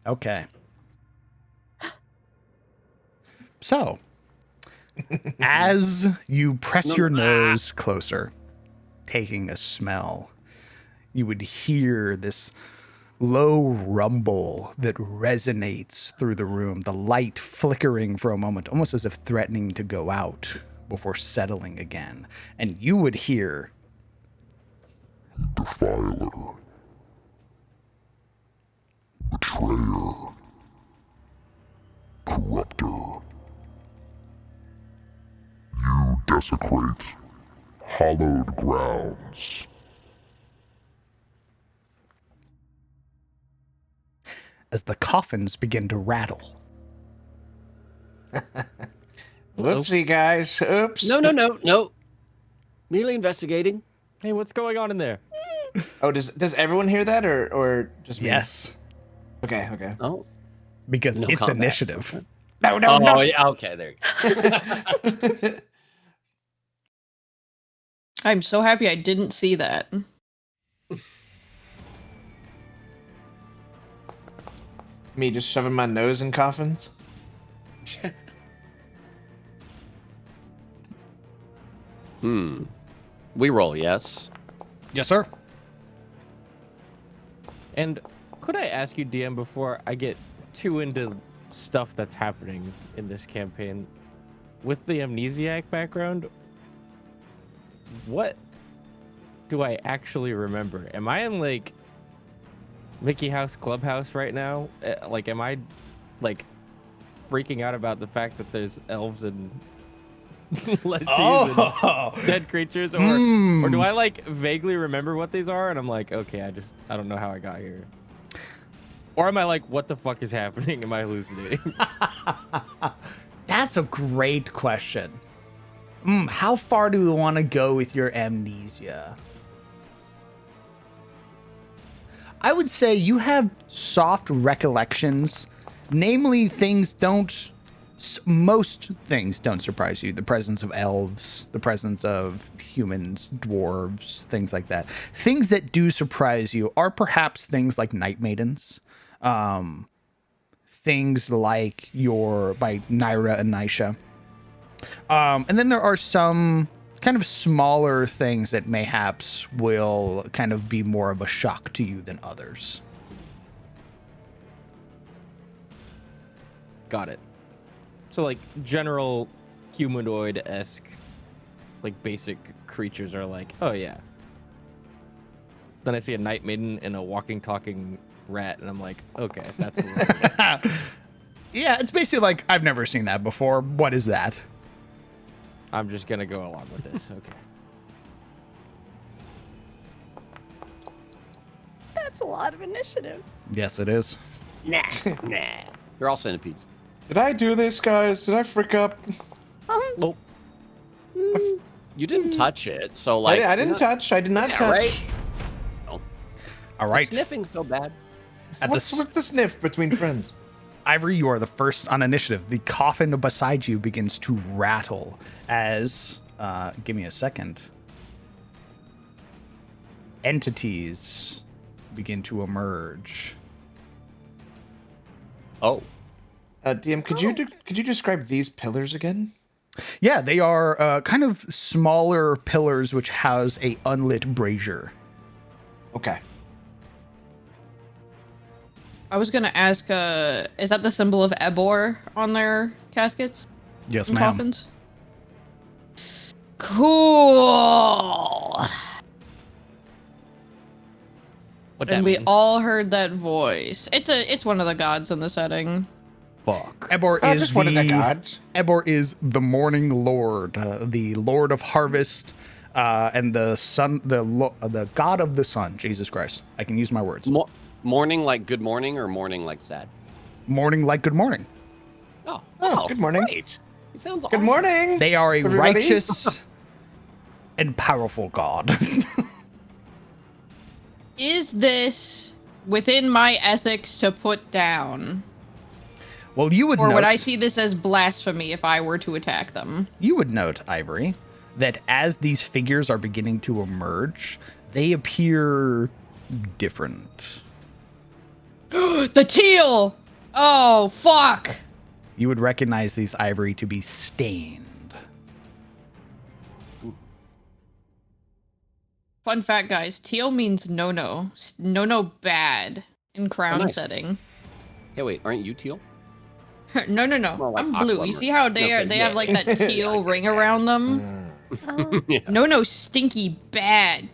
S1: Okay. So, as you press your nose closer, taking a smell, You would hear this low rumble that resonates through the room, the light flickering for a moment, almost as if threatening to go out before settling again. And you would hear,
S7: Defiler, betrayer, corrupter. You desecrate hallowed grounds.
S1: as the coffins begin to rattle.
S3: Whoopsie, guys. Oops.
S2: No. Merely investigating.
S6: Hey, what's going on in there?
S3: Oh, does everyone hear that, or just me?
S1: Yes,
S3: Okay.
S2: Oh.
S1: because
S2: No
S1: it's
S2: combat.
S1: initiative.
S3: No.
S2: Oh, yeah. Okay, there you go.
S4: I'm so happy I didn't see that.
S3: Me just shoving my nose in coffins.
S2: We roll, yes.
S1: Yes, sir.
S6: And could I ask you, DM, before I get too into stuff that's happening in this campaign, with the amnesiac background, what do I actually remember? Am I in like Mickey House Clubhouse right now? Like, am I like freaking out about the fact that there's elves and leshies and dead creatures, or do I like vaguely remember what these are and I'm like, okay, I don't know how I got here? Or am I like, what the fuck is happening? Am I hallucinating?
S1: That's a great question. How far do we want to go with your amnesia? I would say you have soft recollections. Namely, most things don't surprise you. The presence of elves, the presence of humans, dwarves, things like that. Things that do surprise you are perhaps things like night maidens. Things like by Naira and Nisha. And then there are some kind of smaller things that mayhaps will kind of be more of a shock to you than others.
S6: Got it. So like general humanoid-esque, like basic creatures are like, oh yeah. Then I see a night maiden and a walking, talking rat, and I'm like, okay, that's a little
S1: Yeah, it's basically like, I've never seen that before. What is that?
S6: I'm just gonna go along with this. Okay.
S5: That's a lot of initiative.
S1: Yes, it is.
S2: Nah. They're all centipedes.
S3: Did I do this, guys? Did I freak up?
S6: Nope.
S2: You didn't touch it, so like
S3: I didn't touch. I did not
S2: Yeah,
S3: touch.
S2: right?
S1: All right.
S2: Sniffing so bad.
S3: What's with the sniff between friends?
S1: Ivory, you are the first on initiative. The coffin beside you begins to rattle as, give me a second, entities begin to emerge.
S2: Oh.
S3: DM, could you describe these pillars again?
S1: Yeah, they are kind of smaller pillars which house a unlit brazier.
S3: Okay.
S4: I was gonna ask, is that the symbol of Ebor on their caskets?
S1: Yes,
S4: and
S1: ma'am.
S4: coffins? Cool.
S6: What
S4: And
S6: that
S4: we
S6: means.
S4: all heard that voice. It's one of the gods in the setting.
S1: Fuck. Ebor
S3: I
S1: is
S3: just wanted the gods.
S1: Ebor is the morning lord, the lord of harvest, and the sun, the god of the sun. Jesus Christ, I can use my words.
S2: Morning like good morning or morning like sad?
S1: Morning like good morning.
S2: Oh,
S3: good morning.
S2: Great. He sounds
S3: Good
S2: awesome.
S3: morning.
S1: They are a
S3: Everybody?
S1: righteous and powerful god.
S4: Is this within my ethics to put down?
S1: Well, you would
S4: Or
S1: note,
S4: would I see this as blasphemy if I were to attack them?
S1: You would note, Ivory, that as these figures are beginning to emerge, they appear different.
S4: The teal! Oh, fuck!
S1: You would recognize these, Ivory, to be stained.
S4: Fun fact, guys. Teal means no-no. No-no bad in crown
S2: nice.
S4: setting.
S2: Hey, wait, aren't you teal?
S4: No.
S2: More like
S4: I'm blue. You
S2: aquamarine.
S4: see how they
S2: Okay,
S4: they
S2: yeah.
S4: have like that teal ring around them?
S5: Oh,
S2: Yeah.
S4: No, stinky, bad,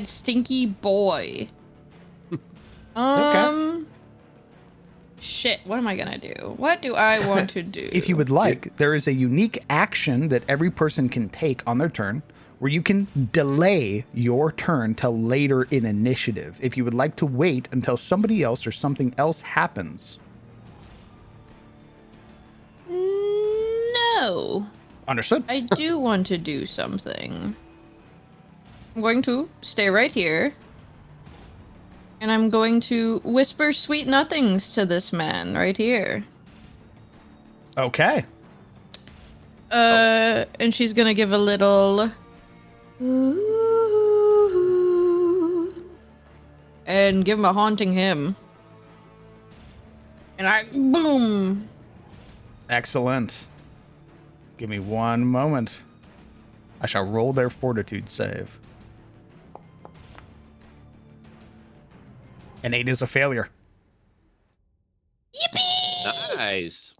S4: stinky boy. Shit, what am I gonna do? What do I want to do?
S1: If you would like, there is a unique action that every person can take on their turn where you can delay your turn till later in initiative. If you would like to wait until somebody else or something else happens.
S4: No.
S1: Understood?
S4: I do want to do something. I'm going to stay right here. And I'm going to whisper sweet nothings to this man right here.
S1: Okay.
S4: And she's gonna give a little... Ooh, and give him a haunting hymn. And I... Boom!
S1: Excellent. Give me one moment. I shall roll their fortitude save. An 8 is a failure.
S4: Yippee!
S2: Nice.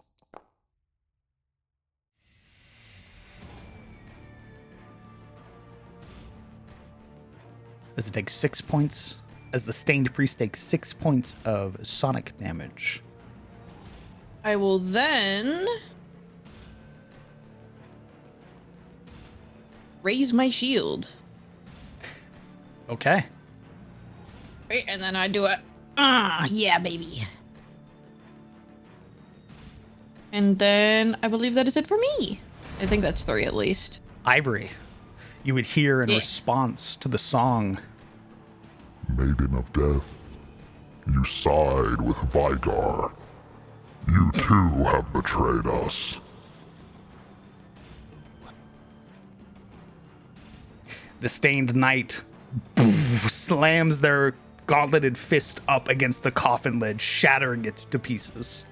S1: As it takes 6 points. As the Stained Priest takes 6 points of sonic damage.
S4: I will then... raise my shield.
S1: Okay.
S4: Right, and then I do it. Yeah, baby. And then I believe that is it for me. I think that's 3 at least.
S1: Ivory, you would hear in
S4: Yeah.
S1: response to the song.
S7: Maiden of Death, you side with Vigar. You too have betrayed us.
S1: The Stained Knight slams their gauntleted fist up against the coffin lid, shattering it to pieces.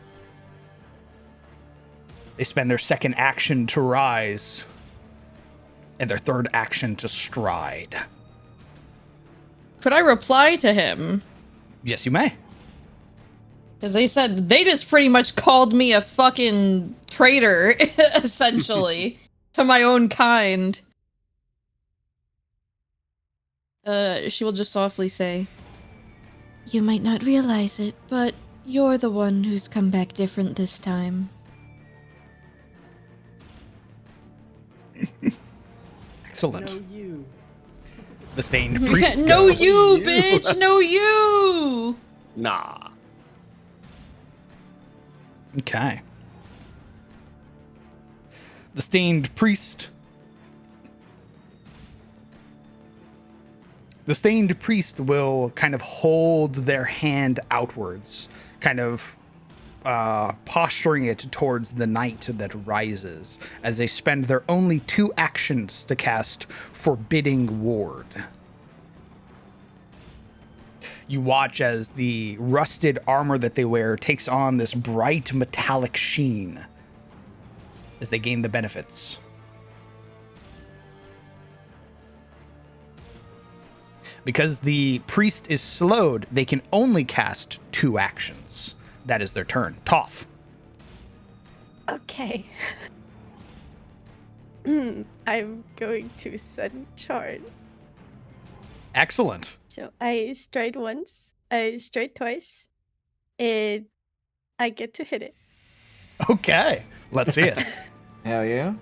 S1: They spend their second action to rise, and their third action to stride.
S4: Could I reply to him?
S1: Yes, you may.
S4: Because they said they just pretty much called me a fucking traitor, essentially, to my own kind. She will just softly say, "You might not realize it, but you're the one who's come back different this time."
S1: Excellent.
S6: No, you.
S1: The Stained Priest
S4: No,
S1: goes.
S4: you, bitch! No, you!
S2: Nah.
S1: Okay. The Stained Priest. The Stained Priest will kind of hold their hand outwards, kind of posturing it towards the night that rises, as they spend their only 2 actions to cast Forbidding Ward. You watch as the rusted armor that they wear takes on this bright metallic sheen as they gain the benefits. Because the priest is slowed, they can only cast 2 actions. That is their turn. Toph.
S5: Okay. I'm going to sudden charge.
S1: Excellent.
S5: So I stride once, I stride twice, and I get to hit it.
S1: Okay. Let's see it.
S3: Hell yeah.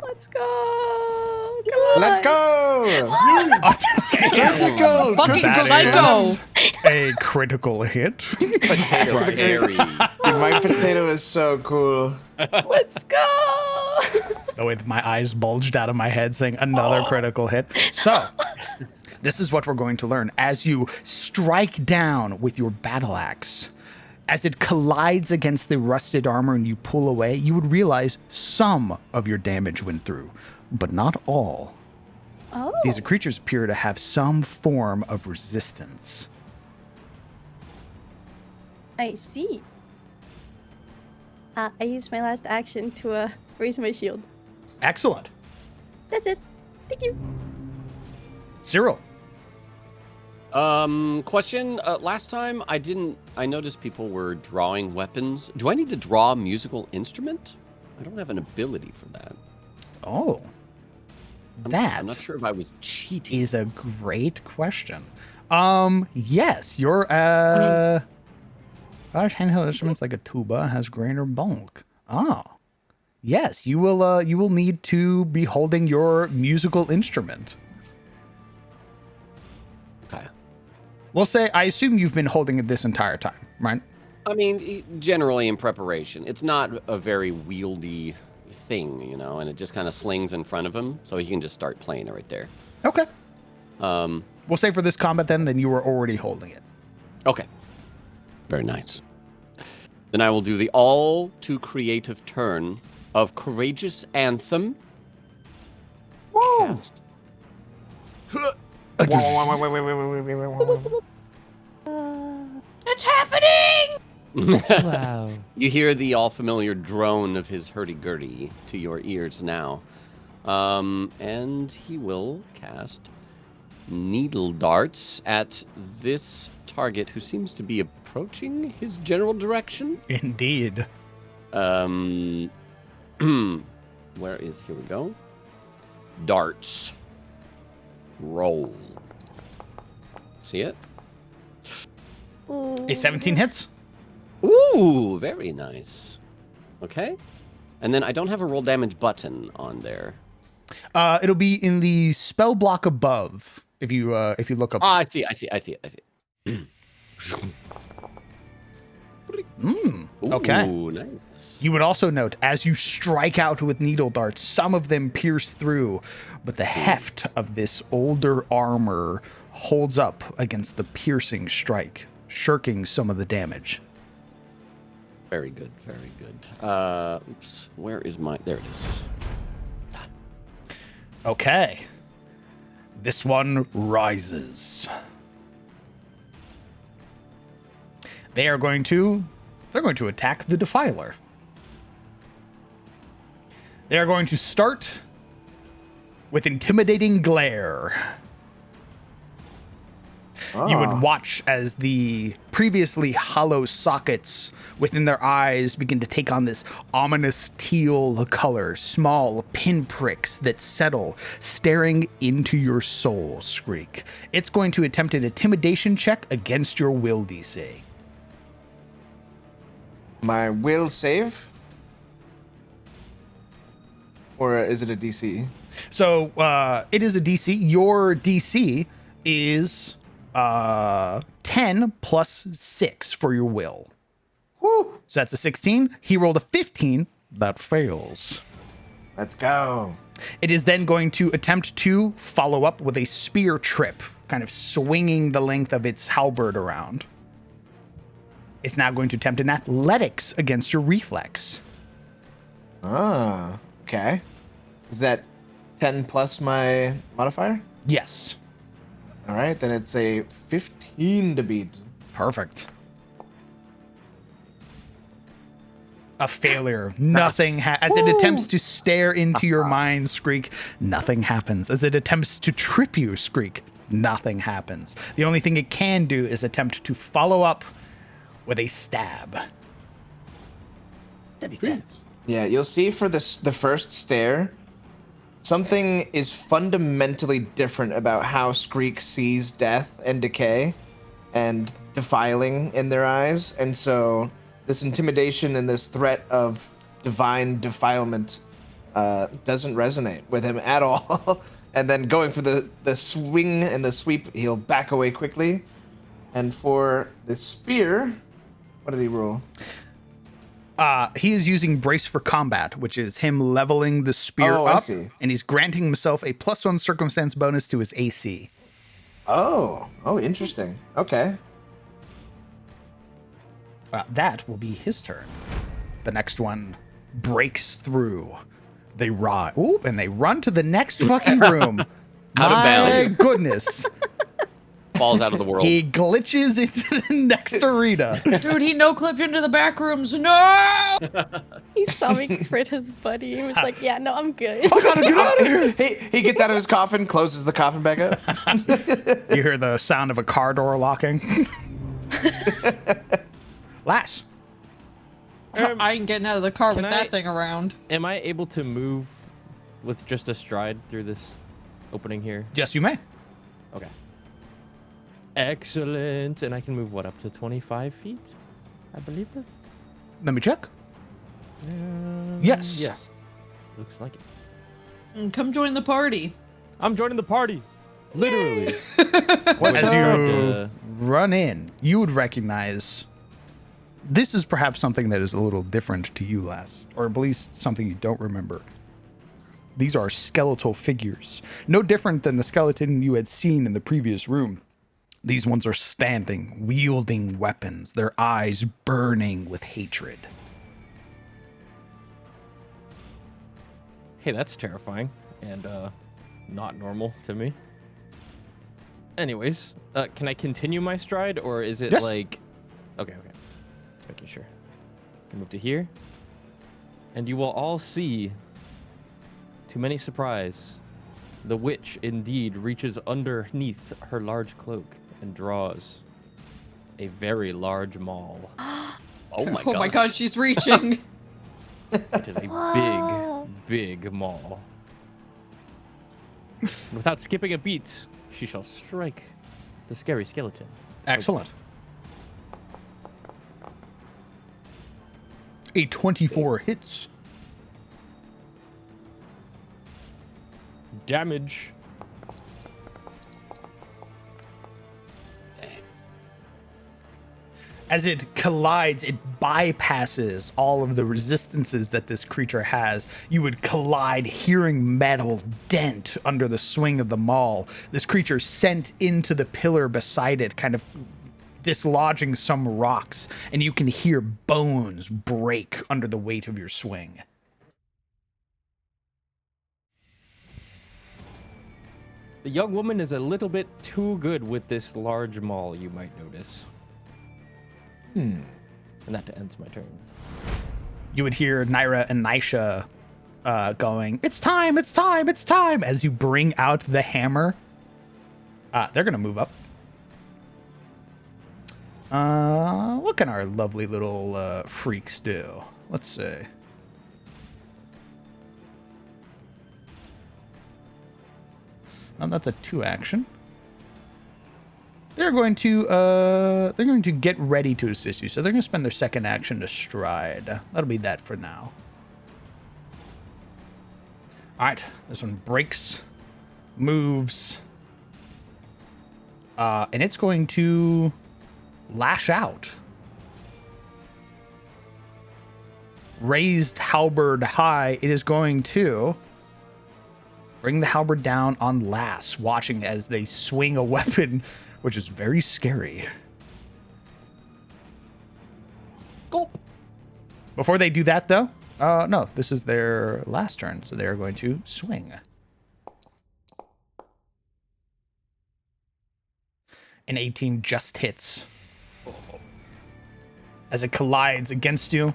S5: Let's go! Come on!
S3: Let's go! Critical!
S4: Fucking
S1: That
S4: psycho!
S1: is a critical hit.
S2: Potato Harry.
S3: Dude, my potato is so cool.
S5: Let's go!
S1: Oh, with my eyes bulged out of my head saying another critical hit. So, this is what we're going to learn. As you strike down with your battle axe, as it collides against the rusted armor and you pull away, you would realize some of your damage went through, but not all.
S5: Oh.
S1: These creatures appear to have some form of resistance.
S5: I see. I used my last action to raise my shield.
S1: Excellent.
S5: That's it. Thank you.
S1: Cyril.
S2: Question. Last time I noticed people were drawing weapons. Do I need to draw a musical instrument? I don't have an ability for that.
S1: Oh.
S2: I'm not sure if I was cheating.
S1: Is a great question. Yes, your large handheld instruments like a tuba has greater bulk. Oh. Yes, you will need to be holding your musical instrument.
S2: Okay.
S1: We'll say I assume you've been holding it this entire time, right?
S2: I mean, generally in preparation. It's not a very wieldy thing, you know, and it just kind of slings in front of him, so he can just start playing it right there.
S1: Okay. We'll say for this combat then you were already holding it.
S2: Okay. Very nice. Then I will do the all too creative turn of Courageous Anthem.
S3: Woo!
S2: Cast.
S4: It's happening!
S6: Wow.
S2: You hear the all familiar drone of his hurdy-gurdy to your ears now. And he will cast needle darts at this target who seems to be approaching his general direction.
S1: Indeed.
S2: Where is, here we go. Darts. Roll. See it?
S1: A 17 hits?
S2: Ooh, very nice. Okay. And then I don't have a roll damage button on there.
S1: It'll be in the spell block above if you look up.
S2: Ah, I see it.
S1: Okay.
S2: Ooh, nice.
S1: You would also note, as you strike out with needle darts, some of them pierce through, but the heft of this older armor holds up against the piercing strike, shirking some of the damage.
S2: Very good, very good. Oops, where is my... There it is. Done.
S1: Okay. This one rises. They're going to attack the Defiler. They are going to start with Intimidating Glare. You would watch as the previously hollow sockets within their eyes begin to take on this ominous teal color, small pinpricks that settle, staring into your soul, Skreek. It's going to attempt an intimidation check against your will DC.
S3: My will save? Or is it a DC?
S1: So it is a DC. Your DC is 10 plus 6 for your will.
S3: Woo!
S1: So that's a 16. He rolled a 15. That fails.
S3: Let's go.
S1: It is then going to attempt to follow up with a spear trip, kind of swinging the length of its halberd around. It's now going to attempt an athletics against your reflex.
S3: Ah, okay. Is that 10 plus my modifier?
S1: Yes.
S3: All right, then it's a 15 to beat.
S1: Perfect. A failure. Nothing as it attempts to stare into your mind, Skreek, nothing happens. As it attempts to trip you, Skreek, nothing happens. The only thing it can do is attempt to follow up with a stab.
S3: Yeah, you'll see for the first stare, something is fundamentally different about how Skreek sees death and decay and defiling in their eyes. And so this intimidation and this threat of divine defilement doesn't resonate with him at all. And then going for the swing and the sweep, he'll back away quickly. And for the spear, what did he roll?
S1: He is using Brace for Combat, which is him leveling the spear
S3: I
S1: up,
S3: see.
S1: and he's granting himself a +1 circumstance bonus to his AC.
S3: Oh, interesting. Okay.
S1: That will be his turn. The next one breaks through. They run. Ooh, and they run to the next fucking room.
S2: Out of
S1: My
S2: bounds.
S1: goodness.
S2: falls out of the world.
S1: He glitches into the next arena.
S4: Dude, he no-clipped into the back rooms. No!
S5: He saw me crit his buddy. He was like, yeah, no, I'm good.
S1: I gotta get out of here.
S3: He gets out of his coffin, closes the coffin back up.
S1: You hear the sound of a car door locking. Lass.
S4: I ain't getting out of the car with
S6: Can
S4: that
S6: I-
S4: thing around.
S6: Am I able to move with just a stride through this opening here?
S1: Yes, you may.
S6: Okay. Excellent. And I can move, what, up to 25 feet? I believe that's...
S1: Let me check. Yes.
S6: Yes. Looks like it.
S4: Come join the party.
S6: I'm joining the party. Literally.
S1: As you
S6: Uh,
S1: run in, you would recognize this is perhaps something that is a little different to you, Lass, or at least something you don't remember. These are skeletal figures, no different than the skeleton you had seen in the previous room. These ones are standing, wielding weapons, their eyes burning with hatred.
S6: Hey, that's terrifying and not normal to me. Anyways, can I continue my stride, or is it
S1: Yes.
S6: like... Okay. Making sure. Can move to here. And you will all see, to many surprise, the witch indeed reaches underneath her large cloak and draws a very large maul.
S2: Oh my
S4: Oh my god, she's reaching.
S6: Which is a
S5: Wow.
S6: big maul. Without skipping a beat, she shall strike the scary skeleton.
S1: Excellent. A 24 hits.
S6: Damage.
S1: As it collides, it bypasses all of the resistances that this creature has. You would collide, hearing metal dent under the swing of the maul. This creature sent into the pillar beside it, kind of dislodging some rocks, and you can hear bones break under the weight of your swing.
S6: The young woman is a little bit too good with this large maul, you might notice. And that ends my turn.
S1: You would hear Naira and Nisha going, "It's time, it's time, it's time," as you bring out the hammer. They're going to move up. What can our lovely little freaks do? Let's see. That's a 2 action. They're going to get ready to assist you. So they're going to spend their second action to stride. That'll be that for now. All right, this one breaks, moves, and it's going to lash out. Raised halberd high, it is going to bring the halberd down on Lass, watching as they swing a weapon, which is very scary.
S6: Gulp.
S1: Before they do that, though, no, this is their last turn, so they are going to swing. An 18 just hits. As it collides against you,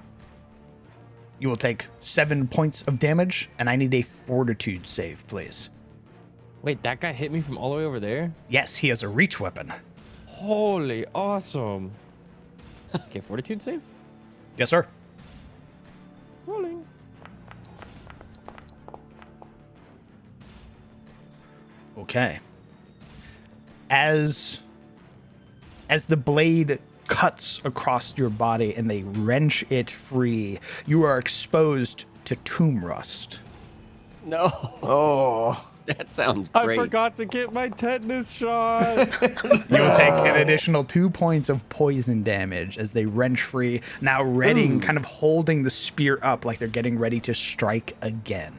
S1: you will take 7 points of damage, and I need a fortitude save, please.
S6: Wait, that guy hit me from all the way over there?
S1: Yes, he has a reach weapon.
S6: Holy awesome. Okay, fortitude save?
S1: Yes, sir.
S6: Rolling.
S1: Okay. As the blade cuts across your body and they wrench it free, you are exposed to tomb rust.
S2: No,
S3: Oh.
S2: that sounds
S6: I
S2: great.
S6: forgot to get my tetanus shot.
S1: You will take an additional 2 points of poison damage as they wrench free, now readying, kind of holding the spear up like they're getting ready to strike again.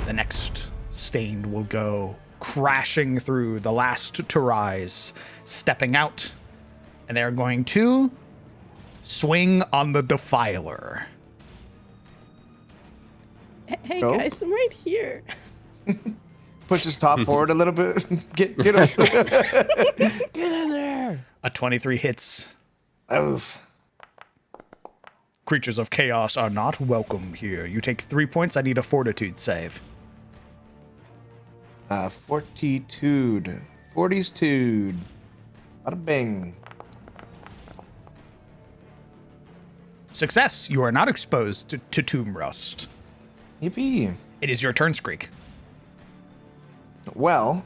S1: The next stained will go crashing through, the last to rise, stepping out, and they're going to swing on the Defiler.
S5: Hey
S3: Go.
S5: guys, I'm right here.
S3: pushes Top forward a little bit. Get over.
S6: Get in there.
S1: A 23 hits.
S3: Oof.
S1: Creatures of chaos are not welcome here. You take 3 points. I need a fortitude save.
S3: Fortitude. 40'stude. Bada bing.
S1: Success. You are not exposed to tomb rust.
S3: Yippee.
S1: It is your turn, Skreek.
S3: Well,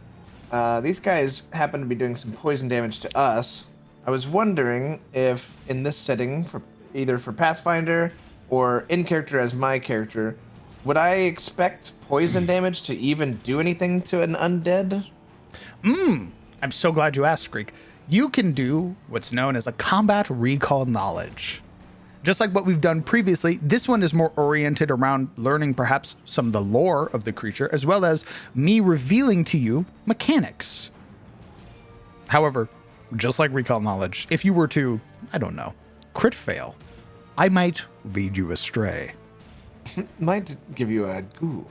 S3: these guys happen to be doing some poison damage to us. I was wondering if in this setting, either for Pathfinder or in character as my character, would I expect poison damage to even do anything to an undead?
S1: I'm so glad you asked, Skreek. You can do what's known as a combat recall knowledge. Just like what we've done previously, this one is more oriented around learning perhaps some of the lore of the creature, as well as me revealing to you mechanics. However, just like recall knowledge, if you were to, I don't know, crit fail, I might lead you astray.
S3: Might give you a goof.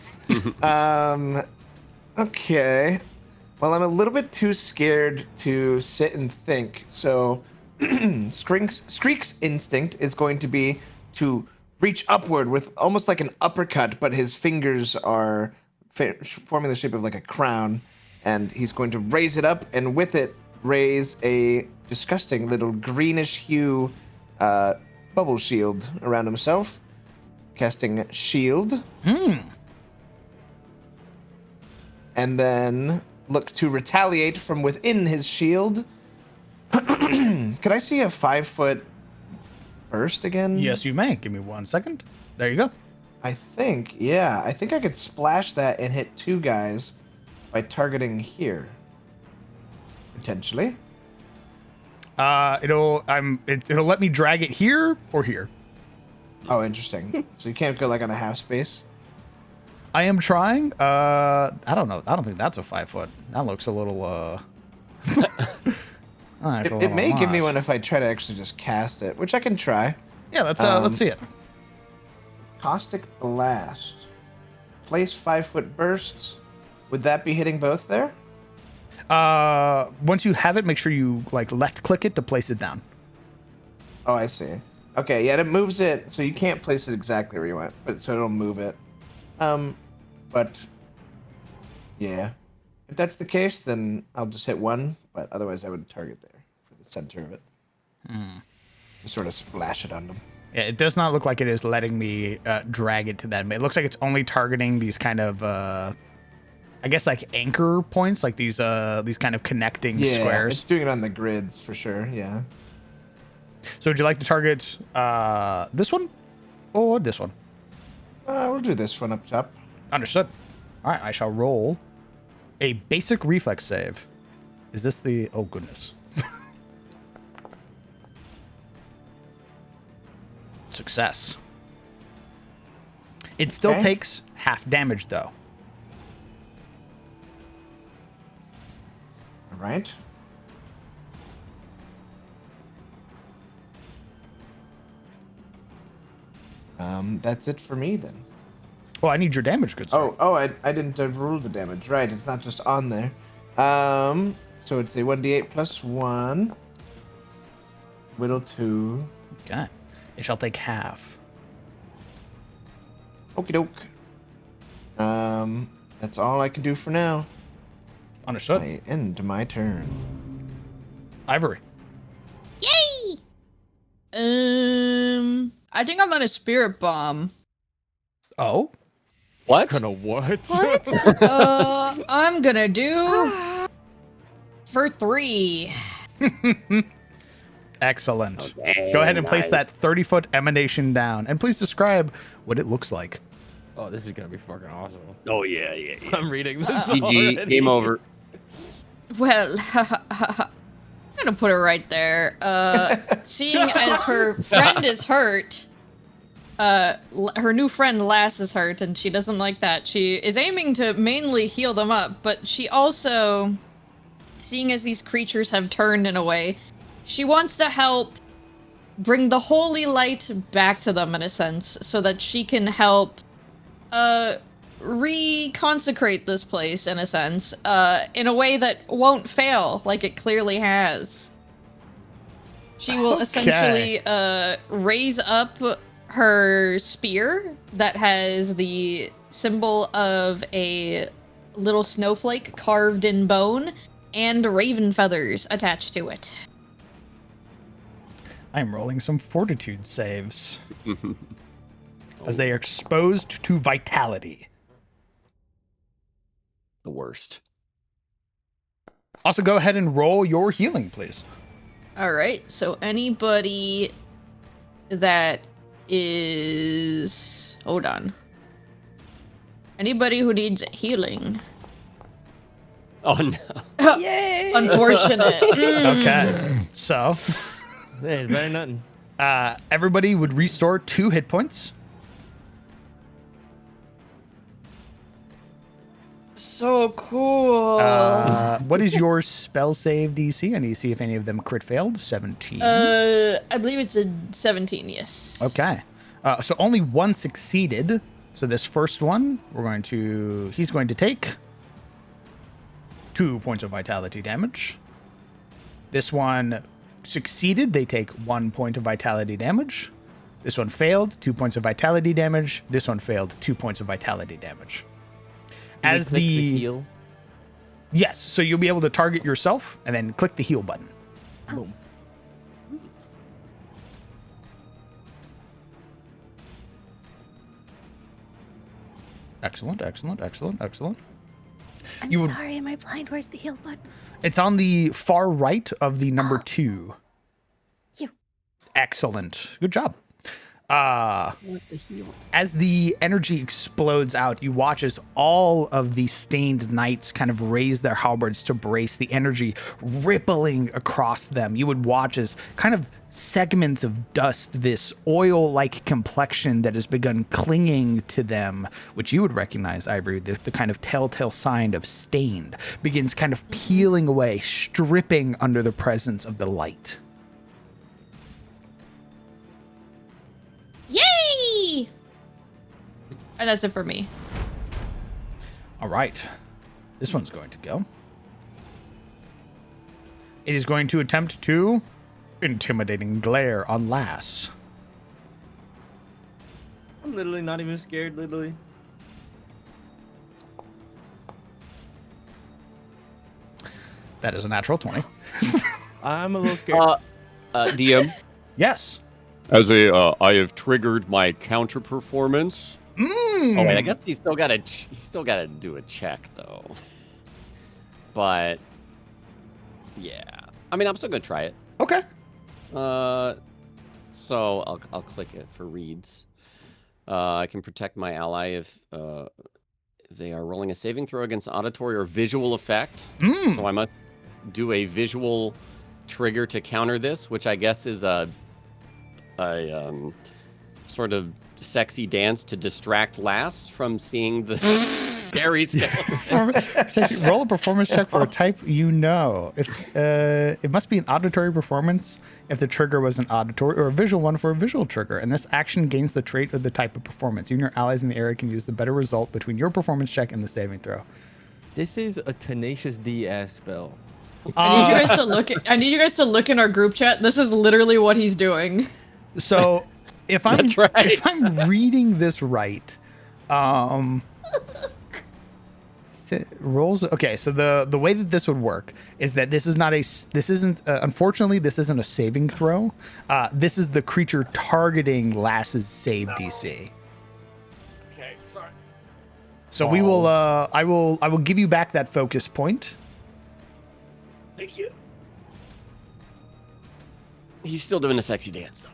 S3: Okay. Well, I'm a little bit too scared to sit and think, so Skreek's instinct is going to be to reach upward with almost like an uppercut, but his fingers are forming the shape of like a crown, and he's going to raise it up, and with it, raise a disgusting little greenish hue bubble shield around himself. Casting shield. And then look to retaliate from within his shield. Could I see a 5-foot burst again?
S1: Yes, you may. Give me 1 second. There you go.
S3: I think I could splash that and hit 2 guys by targeting here. Potentially.
S1: It'll let me drag it here or here.
S3: Oh, interesting. So you can't go like on a half space?
S1: I am trying. I don't know. I don't think that's a 5-foot. That looks a little
S3: It may give me one if I try to actually just cast it, which I can try.
S1: Yeah, let's see it.
S3: Caustic Blast. Place 5-foot bursts. Would that be hitting both there?
S1: Once you have it, make sure you like left click it to place it down.
S3: Oh, I see. Okay, yeah, it moves it, so you can't place it exactly where you want, but so it'll move it. But yeah, if that's the case, then I'll just hit 1. But otherwise, I would target there for the center of it. Just sort of splash it on them.
S1: Yeah, it does not look like it is letting me drag it to that. It looks like it's only targeting these kind of, I guess, like anchor points, like these kind of connecting squares.
S3: It's doing it on the grids for sure. Yeah.
S1: So would you like to target this one or this one?
S3: We'll do this one up top.
S1: Understood. All right, I shall roll a basic reflex save. Is this the... Oh, goodness. Success. It still takes half damage, though.
S3: All right. That's it for me then.
S1: Oh, I need your damage, good sir.
S3: I didn't rule the damage. Right, it's not just on there. So it's a 1d8 plus 1. Whittle 2.
S1: Okay. It shall take half.
S3: Okie doke. That's all I can do for now.
S1: Understood.
S3: I end my turn.
S1: Ivory.
S4: Yay! I think I'm gonna spirit bomb.
S1: Oh?
S2: What?
S6: Gonna what?
S4: I'm gonna do for 3.
S1: Excellent.
S2: Okay,
S1: Go ahead and place
S2: nice.
S1: that 30-foot emanation down, and please describe what it looks like.
S6: Oh, this is gonna be fucking awesome.
S2: Oh yeah.
S6: I'm reading this.
S2: GG.
S6: already.
S2: Game over.
S4: Well, I'm gonna put her right there. Seeing as her friend is hurt, her new friend Lass is hurt, and she doesn't like that. She is aiming to mainly heal them up, but she also, seeing as these creatures have turned in a way, she wants to help bring the holy light back to them in a sense, so that she can help reconsecrate this place in a sense, in a way that won't fail, like it clearly has. She will essentially raise up her spear that has the symbol of a little snowflake carved in bone and raven feathers attached to it.
S1: I'm rolling some fortitude saves as they are exposed to vitality.
S2: The worst.
S1: Also, go ahead and roll your healing, please.
S4: All right, so anybody that is... Hold on. Anybody who needs healing.
S2: Oh, no.
S5: Yay!
S4: Unfortunate.
S1: Okay, so
S6: Hey, it's better than nothing.
S1: everybody would restore 2 hit points.
S4: So cool.
S1: What is your spell save DC? I need to see if any of them crit failed. 17.
S4: I believe it's a 17, yes.
S1: Okay. So only one succeeded. So this first one, he's going to take 2 points of vitality damage. This one succeeded. They take 1 point of vitality damage. This one failed. 2 points of vitality damage. This one failed. 2 points of vitality damage.
S6: Can you
S1: As
S6: click the heal?
S1: Yes, so you'll be able to target yourself and then click the heal button.
S6: Boom.
S1: Excellent, excellent, excellent, excellent.
S5: I'm
S1: You would-
S5: sorry, am I blind? Where's the heal button?
S1: It's on the far right of the number 2.
S5: You.
S1: Excellent. Good job. As the energy explodes out, you watch as all of the stained knights kind of raise their halberds to brace, the energy rippling across them. You would watch as kind of segments of dust, this oil-like complexion that has begun clinging to them, which you would recognize, Ivory, the kind of telltale sign of stained, begins kind of peeling away, stripping under the presence of the light.
S4: Yay! And that's it for me.
S1: All right. This one's going to go. It is going to attempt to intimidating glare on Lass.
S6: I'm literally not even scared, literally.
S1: That is a natural 20.
S6: I'm a little scared.
S2: DM,
S1: Yes.
S2: as I have triggered my counter performance.
S1: Mm.
S2: Oh wait, I guess he's still got to do a check though. But yeah, I mean, I'm still gonna try it.
S1: Okay.
S2: So I'll click it for reads. I can protect my ally if they are rolling a saving throw against auditory or visual effect.
S1: Mm.
S2: So I must do a visual trigger to counter this, which I guess is a sort of sexy dance to distract Lass from seeing the scary skeleton.
S1: Roll a performance check for a type you know. If it must be an auditory performance if the trigger was an auditory, or a visual one for a visual trigger. And this action gains the trait of the type of performance. You and your allies in the area can use the better result between your performance check and the saving throw.
S6: This is a tenacious DS spell.
S4: I need you guys to look. I need you guys to look in our group chat. This is literally what he's doing.
S1: So if I'm
S2: That's right.
S1: if I'm reading this right, rolls. Okay, so the way that this would work is that this isn't unfortunately this isn't a saving throw. This is the creature targeting Lass's save DC.
S2: Okay, sorry.
S1: So we will I will give you back that focus point.
S2: Thank you. He's still doing a sexy dance though.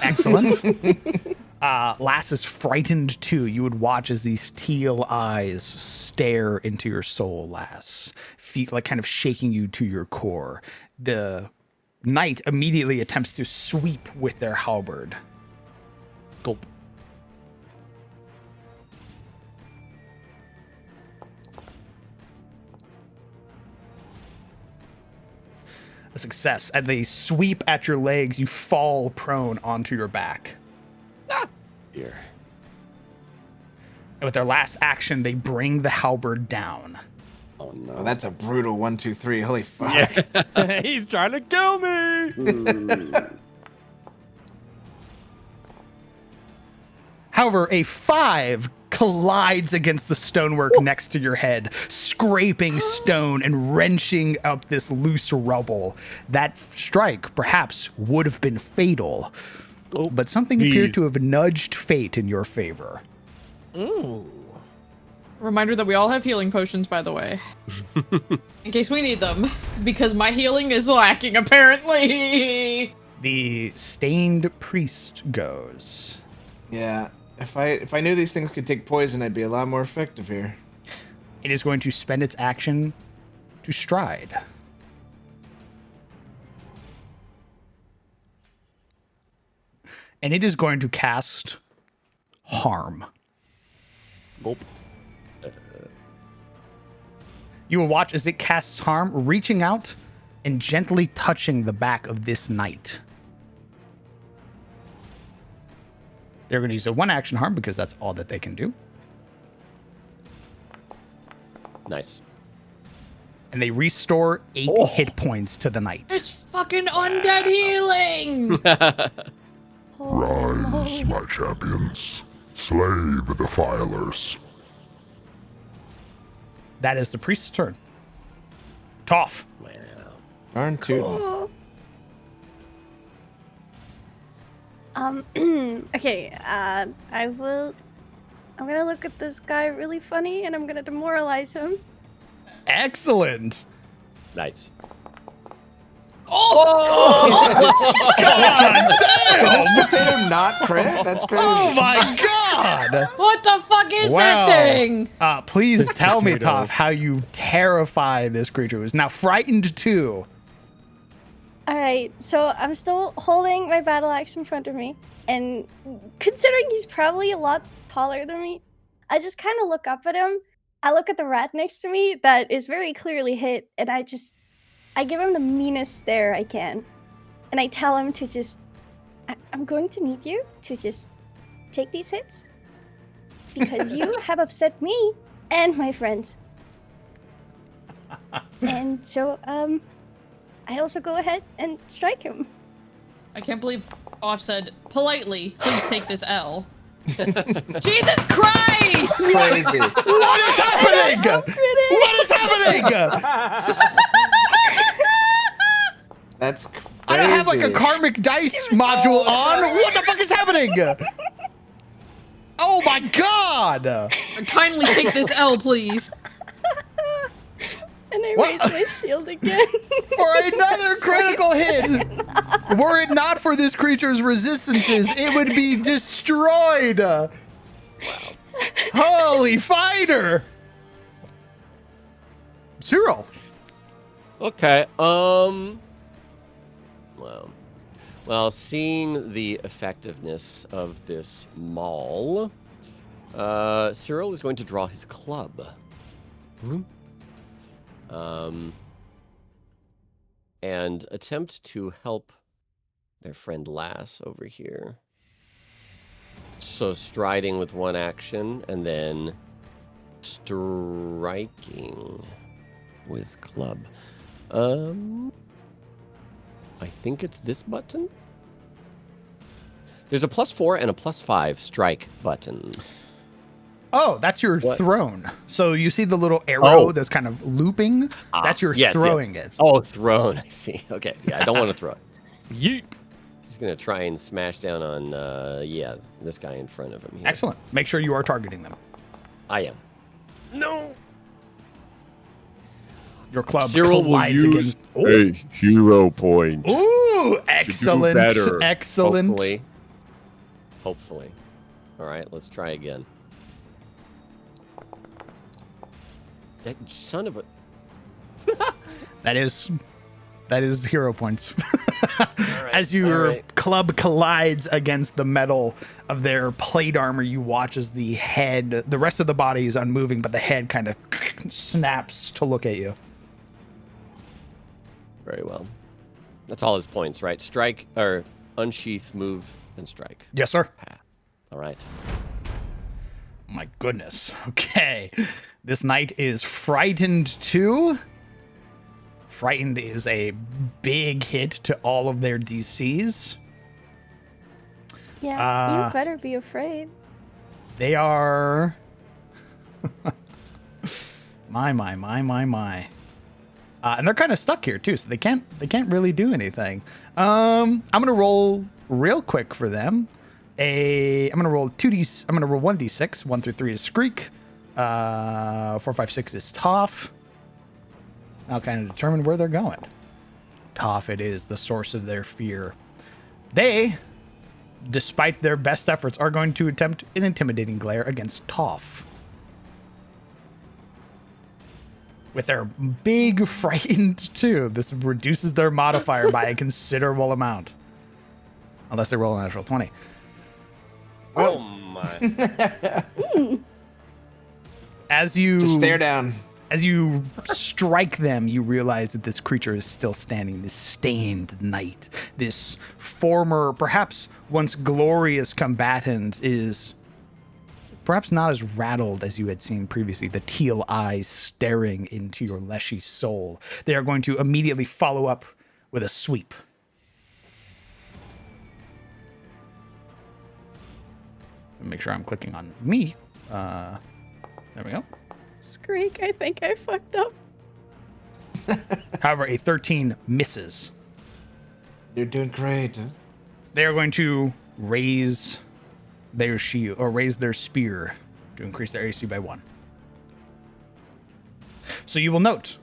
S1: Excellent. Lass is frightened too. You would watch as these teal eyes stare into your soul, Lass. Feet like kind of shaking you to your core. The knight immediately attempts to sweep with their halberd.
S6: Gulp.
S1: A success. As they sweep at your legs, you fall prone onto your back.
S2: Here.
S1: And with their last action, they bring the halberd down.
S2: Oh no.
S3: Oh, that's a brutal 1, 2, 3. Holy fuck.
S6: He's trying to kill me.
S1: However, a 5 collides against the stonework next to your head, scraping stone and wrenching up this loose rubble. That strike perhaps would have been fatal, but something appeared to have nudged fate in your favor.
S6: Ooh.
S4: Reminder that we all have healing potions, by the way. In case we need them. Because my healing is lacking, apparently.
S1: The stained priest goes.
S3: Yeah. If I knew these things could take poison, I'd be a lot more effective here.
S1: It is going to spend its action to stride. And it is going to cast harm.
S6: Nope.
S1: You will watch as it casts harm, reaching out and gently touching the back of this knight. They're going to use a 1 action harm because that's all that they can do.
S2: Nice.
S1: And they restore 8 hit points to the knight.
S4: It's fucking undead healing!
S7: Rise, my champions. Slay the defilers.
S1: That is the priest's turn. Toph.
S2: Wow.
S3: Darn tootin'.
S5: Cool. Okay, I'm gonna look at this guy really funny and I'm gonna demoralize him.
S1: Excellent.
S2: Nice.
S1: God
S3: Did
S1: damn!
S3: this potato not crit? That's crazy.
S1: Oh my god!
S4: What the fuck is that thing?
S1: Please tell me,
S6: Potato.
S1: Toph, how you terrify this creature who is now frightened too.
S5: Alright, so I'm still holding my battle axe in front of me, and considering he's probably a lot taller than me, I just kind of look up at him. I look at the rat next to me that is very clearly hit, and I give him the meanest stare I can. And I tell him to just, I'm going to need you to just take these hits, because you have upset me and my friends. And so, I also go ahead and strike him.
S4: I can't believe Off said politely, please take this L. Jesus Christ!
S3: Crazy.
S1: What is happening? What is happening?
S3: That's crazy.
S1: I don't have like a karmic dice module on. What the fuck is happening? Oh my god!
S4: Kindly take this L, please.
S5: And I
S1: What?
S5: raise my shield again.
S1: For another critical hit! Were it not for this creature's resistances, it would be destroyed! Wow. Holy fighter! Cyril.
S2: Okay. Well, seeing the effectiveness of this maul, Cyril is going to draw his club. And attempt to help their friend Lass over here. So striding with 1 action and then striking with club. I think it's this button. There's a +4 and a +5 strike button.
S1: Oh, that's your
S2: What?
S1: throne. So you see the little arrow
S2: Oh.
S1: that's kind of looping? That's your
S2: yes,
S1: throwing it.
S2: Oh, thrown. I see. Okay. Yeah, I don't want to throw it.
S6: Yeet.
S2: He's going to try and smash down on, this guy in front of him here.
S1: Excellent. Make sure you are targeting them.
S2: I am. No.
S1: Your club
S2: Cyril will
S1: collides
S2: use
S1: against. Oh.
S2: a hero point.
S1: Ooh, excellent. Excellent.
S2: Hopefully. All right, let's try again. That son of a...
S1: That is hero points.
S2: right,
S1: As your
S2: all right.
S1: club collides against the metal of their plate armor, you watch as the head, the rest of the body is unmoving, but the head kind of snaps to look at you.
S2: Very well. That's all his points, right? Strike, or unsheath, move, and strike.
S1: Yes, sir.
S2: All right.
S1: My goodness. Okay. This knight is frightened too. Frightened is a big hit to all of their DCs.
S5: Yeah, you better be afraid.
S1: They are my. And they're kind of stuck here too, so they can't really do anything. I'm gonna roll real quick for them. I'm gonna roll 1d6. 1 through 3 is Skreek. 4, 5, 6 is Toph. I'll kind of determine where they're going. Toph it is, the source of their fear. They, despite their best efforts, are going to attempt an intimidating glare against Toph. With their big frightened too. This reduces their modifier by a considerable amount. Unless they roll a natural 20.
S2: Oh my.
S1: As you
S3: Just stare down.
S1: As you strike them, you realize that this creature is still standing, this stained knight. This former, perhaps once glorious combatant is perhaps not as rattled as you had seen previously, the teal eyes staring into your leshy soul. They are going to immediately follow up with a sweep. Make sure I'm clicking on me. There we go.
S5: Skreek, I think I fucked up.
S1: However, a 13 misses.
S3: You're doing great.
S1: They are going to raise their shield or raise their spear to increase their AC by 1. So you will note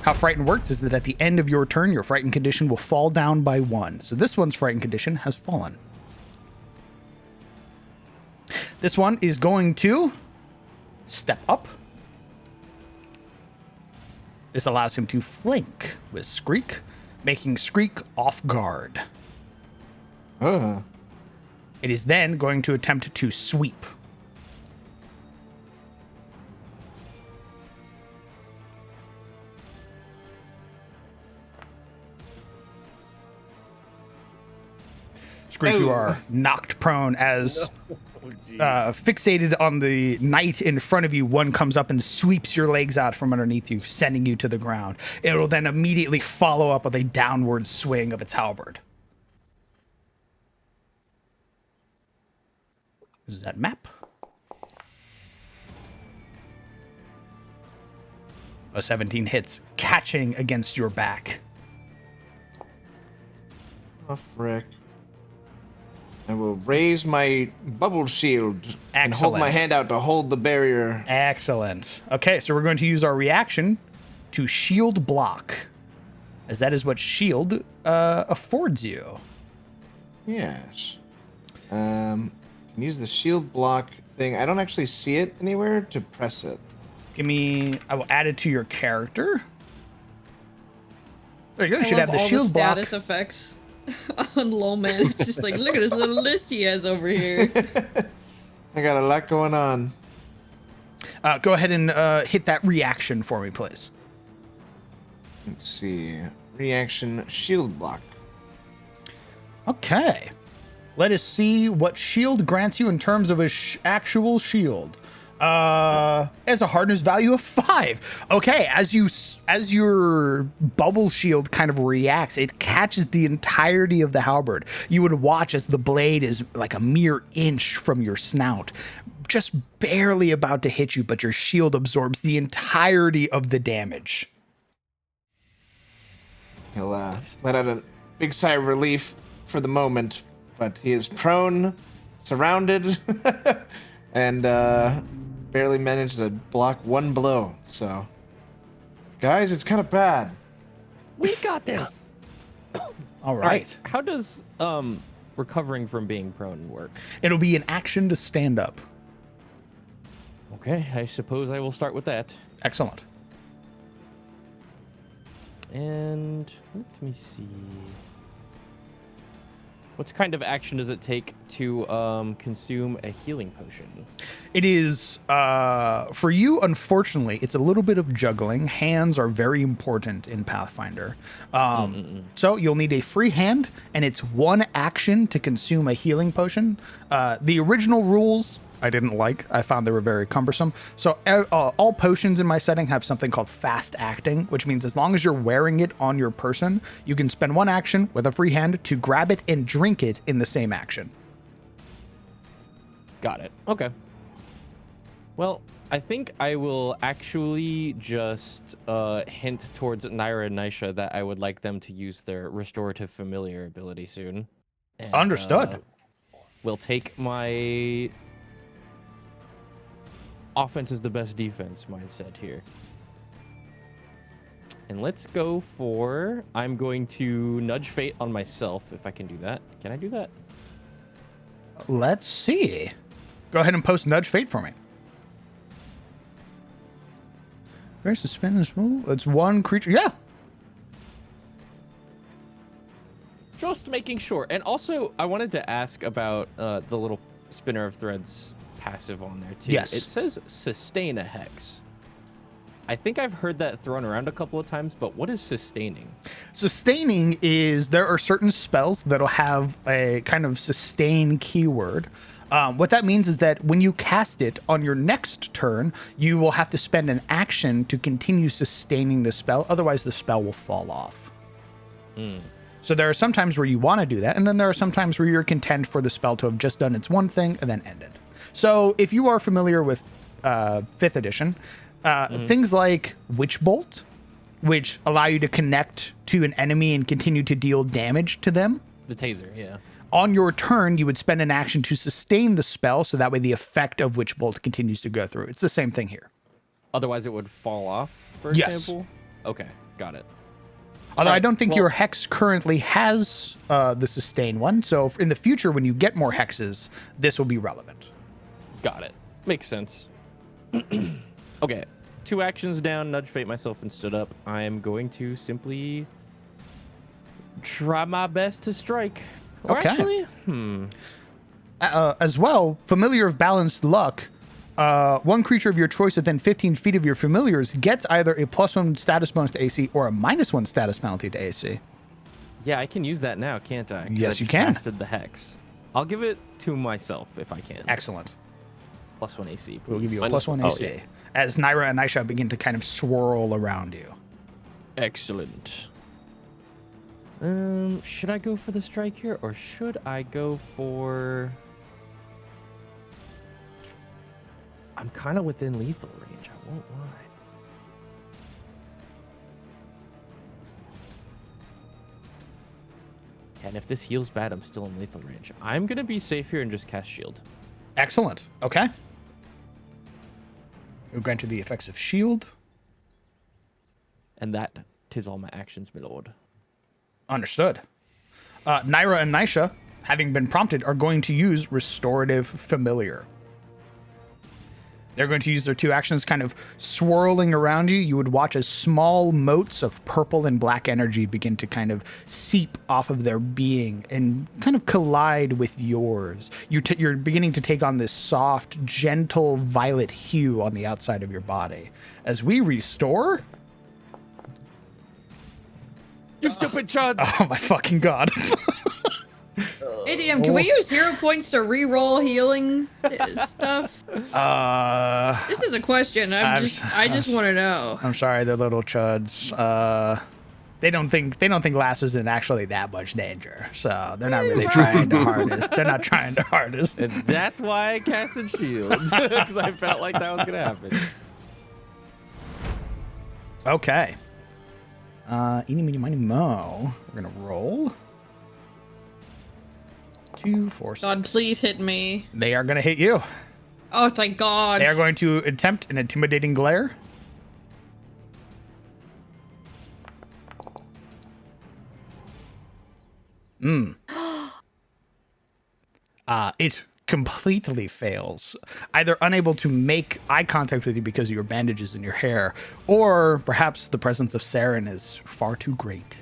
S1: how frightened works is that at the end of your turn, your frightened condition will fall down by 1. So this one's frightened condition has fallen. This one is going to step up. This allows him to flank with Skreek, making Skreek off guard. It is then going to attempt to sweep. Skreek, you are knocked prone as fixated on the knight in front of you. One comes up and sweeps your legs out from underneath you, sending you to the ground. It will then immediately follow up with a downward swing of its halberd. This is that map. A 17 hits, catching against your back.
S3: Oh, frick. I will raise my bubble shield and hold my hand out to hold the barrier.
S1: Excellent. Okay, so we're going to use our reaction to shield block, as that is what shield affords you.
S3: Yes. Can use the shield block thing. I don't actually see it anywhere to press it.
S1: I will add it to your character. There you go. You should
S4: I
S1: have
S4: love
S1: the
S4: all
S1: shield
S4: the
S1: block.
S4: status effects on Lowman. It's just like, look at this little list he has over here.
S3: I got a lot going on.
S1: Go ahead and hit that reaction for me, please.
S3: Let's see. Reaction shield block.
S1: Okay. Let us see what shield grants you in terms of a actual shield. As a hardness value of 5. Okay, as your bubble shield kind of reacts, it catches the entirety of the halberd. You would watch as the blade is like a mere inch from your snout, just barely about to hit you, but your shield absorbs the entirety of the damage.
S3: He'll let out a big sigh of relief for the moment, but he is prone, surrounded, and barely managed to block one blow. So, guys, it's kind of bad.
S6: We got this.
S1: All right.
S6: How does recovering from being prone work?
S1: It'll be an action to stand up.
S6: Okay, I suppose I will start with that.
S1: Excellent.
S6: And let me see. What kind of action does it take to consume a healing potion?
S1: It is, for you, unfortunately, it's a little bit of juggling. Hands are very important in Pathfinder. So you'll need a free hand, and it's one action to consume a healing potion. The original rules I didn't like. I found they were very cumbersome. So all potions in my setting have something called fast acting, which means as long as you're wearing it on your person, you can spend one action with a free hand to grab it and drink it in the same action.
S6: Got it. Okay. Well, I think I will actually just hint towards Naira and Nisha that I would like them to use their restorative familiar ability soon. And,
S1: Understood.
S6: We'll take my offense is the best defense mindset here. And let's go for, I'm going to nudge fate on myself if I can do that. Can I do that?
S1: Let's see. Go ahead and post nudge fate for me. Where's the spin this move? It's one creature. Yeah.
S6: Just making sure. And also, I wanted to ask about the little spinner of threads passive on there too.
S1: Yes.
S6: It says sustain a hex. I think I've heard that thrown around a couple of times, but what is sustaining?
S1: Sustaining is there are certain spells that'll have a kind of sustain keyword. What that means is that when you cast it on your next turn, you will have to spend an action to continue sustaining the spell. Otherwise, the spell will fall off. So there are some times where you want to do that, and then there are some times where you're content for the spell to have just done its one thing and then ended. So if you are familiar with 5th edition, things like Witch Bolt, which allow you to connect to an enemy and continue to deal damage to them.
S6: The taser, yeah.
S1: On your turn, you would spend an action to sustain the spell, so that way the effect of Witch Bolt continues to go through. It's the same thing here.
S6: Otherwise, it would fall off, for
S1: Yes.
S6: example? Okay, got it.
S1: Although
S6: All
S1: I
S6: right,
S1: don't think
S6: well-
S1: your hex currently has the sustain one, so in the future, when you get more hexes, this will be relevant.
S6: Got it. Makes sense. Okay, 2 actions down, nudge fate myself and stood up. I am going to simply try my best to strike. Or
S1: Okay.
S6: actually,
S1: As well, Familiar of Balanced Luck, one creature of your choice within 15 feet of your familiars gets either a +1 status bonus to AC or a -1 status penalty to AC.
S6: yeah, I can use that now, can't I? 'Cause
S1: Yes,
S6: I
S1: you
S6: just
S1: can.
S6: casted the hex. I'll give it to myself if I can.
S1: Excellent.
S6: +1 AC, please.
S1: We'll give you a
S2: Minus
S1: +1
S2: one.
S1: AC.
S2: Oh, yeah.
S1: As Naira and Nisha begin to kind of swirl around you.
S6: Excellent. Should I go for the strike here, or should I go for... I'm kind of within lethal range, I won't lie. And if this heals bad, I'm still in lethal range. I'm going to be safe here and just cast shield.
S1: Excellent. Okay. We'll grant you the effects of shield.
S6: And that tis all my actions, my lord.
S1: Understood. Naira and Nisha, having been prompted, are going to use Restorative Familiar. They're going to use their 2 actions kind of swirling around you. You would watch as small motes of purple and black energy begin to kind of seep off of their being and kind of collide with yours. You're beginning to take on this soft, gentle violet hue on the outside of your body. As we restore...
S6: You stupid chud!
S1: Oh my fucking god.
S4: Hey DM, can we use hero points to re-roll healing stuff? This is a question. I just want to know.
S1: I'm sorry, they're little chuds. They don't think Lass is in actually that much danger, so they're not really trying their hardest. They're not trying their hardest.
S6: And that's why I casted shield, because I felt like that was going to happen.
S1: Okay. Eeny, meeny, miny, mo. We're gonna roll. 2, 4, 6.
S4: God, please hit me.
S1: They are gonna hit you.
S4: Oh, thank God.
S1: They are going to attempt an intimidating glare. It completely fails. Either unable to make eye contact with you because of your bandages in your hair, or perhaps the presence of Saren is far too great.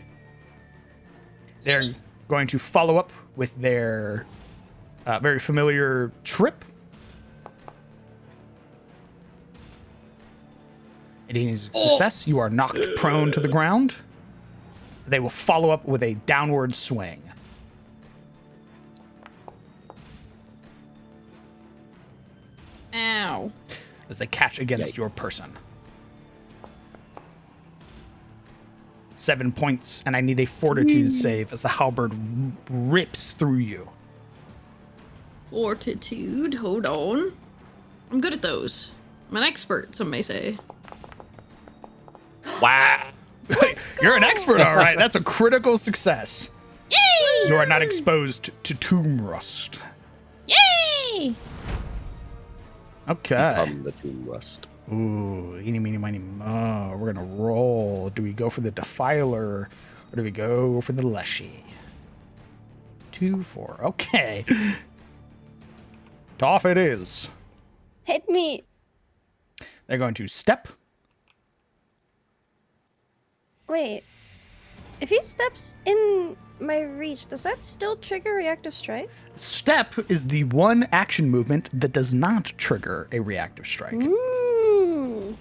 S1: They're going to follow up with their very familiar trip. It is a success. You are knocked prone to the ground. They will follow up with a downward swing.
S4: Ow.
S1: as they catch against
S2: Yikes.
S1: your person. 7 points, and I need a fortitude save as the halberd rips through you.
S4: Fortitude. Hold on. I'm good at those. I'm an expert, some may say.
S2: Wow.
S1: You're an expert, all right. That's a critical success.
S4: Yay!
S1: You are not exposed to tomb rust.
S4: Yay!
S1: Okay.
S2: Become the tomb rust.
S1: Ooh, eeny, meeny, miny, mo. We're gonna roll. Do we go for the Defiler, or do we go for the Leshy? 2, 4. Okay. Off it is.
S5: Hit me.
S1: They're going to step.
S5: Wait. If he steps in my reach, does that still trigger reactive strike?
S1: Step is the one action movement that does not trigger a reactive strike.
S5: Mmm.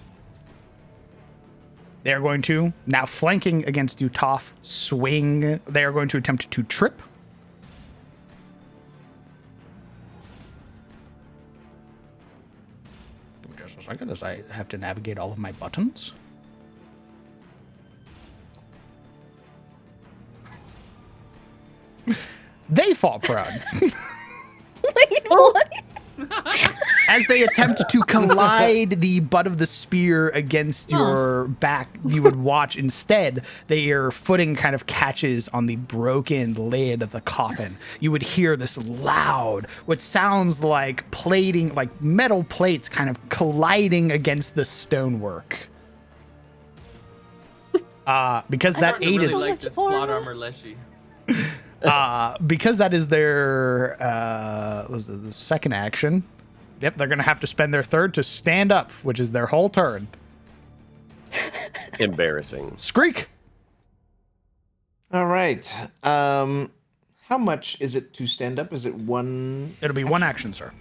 S1: They are going to, now flanking against you, Toph, swing. They are going to attempt to trip. Give me just a second as I have to navigate all of my buttons. They fall prone.
S5: Wait, what?
S1: As they attempt to collide the butt of the spear against your back, you would watch instead their footing kind of catches on the broken lid of the coffin. You would hear this loud, what sounds like plating, like metal plates kind of colliding against the stonework. Because that
S5: don't
S1: aid
S5: really
S1: is
S5: so
S6: like
S5: much
S6: this
S5: horror.
S6: plot armor Leshy.
S1: because that is their was the second action. Yep, they're gonna have to spend their third to stand up, which is their whole turn.
S2: Embarrassing.
S1: Skreek.
S3: All right. How much is it to stand up? Is it one?
S1: It'll be one action, sir.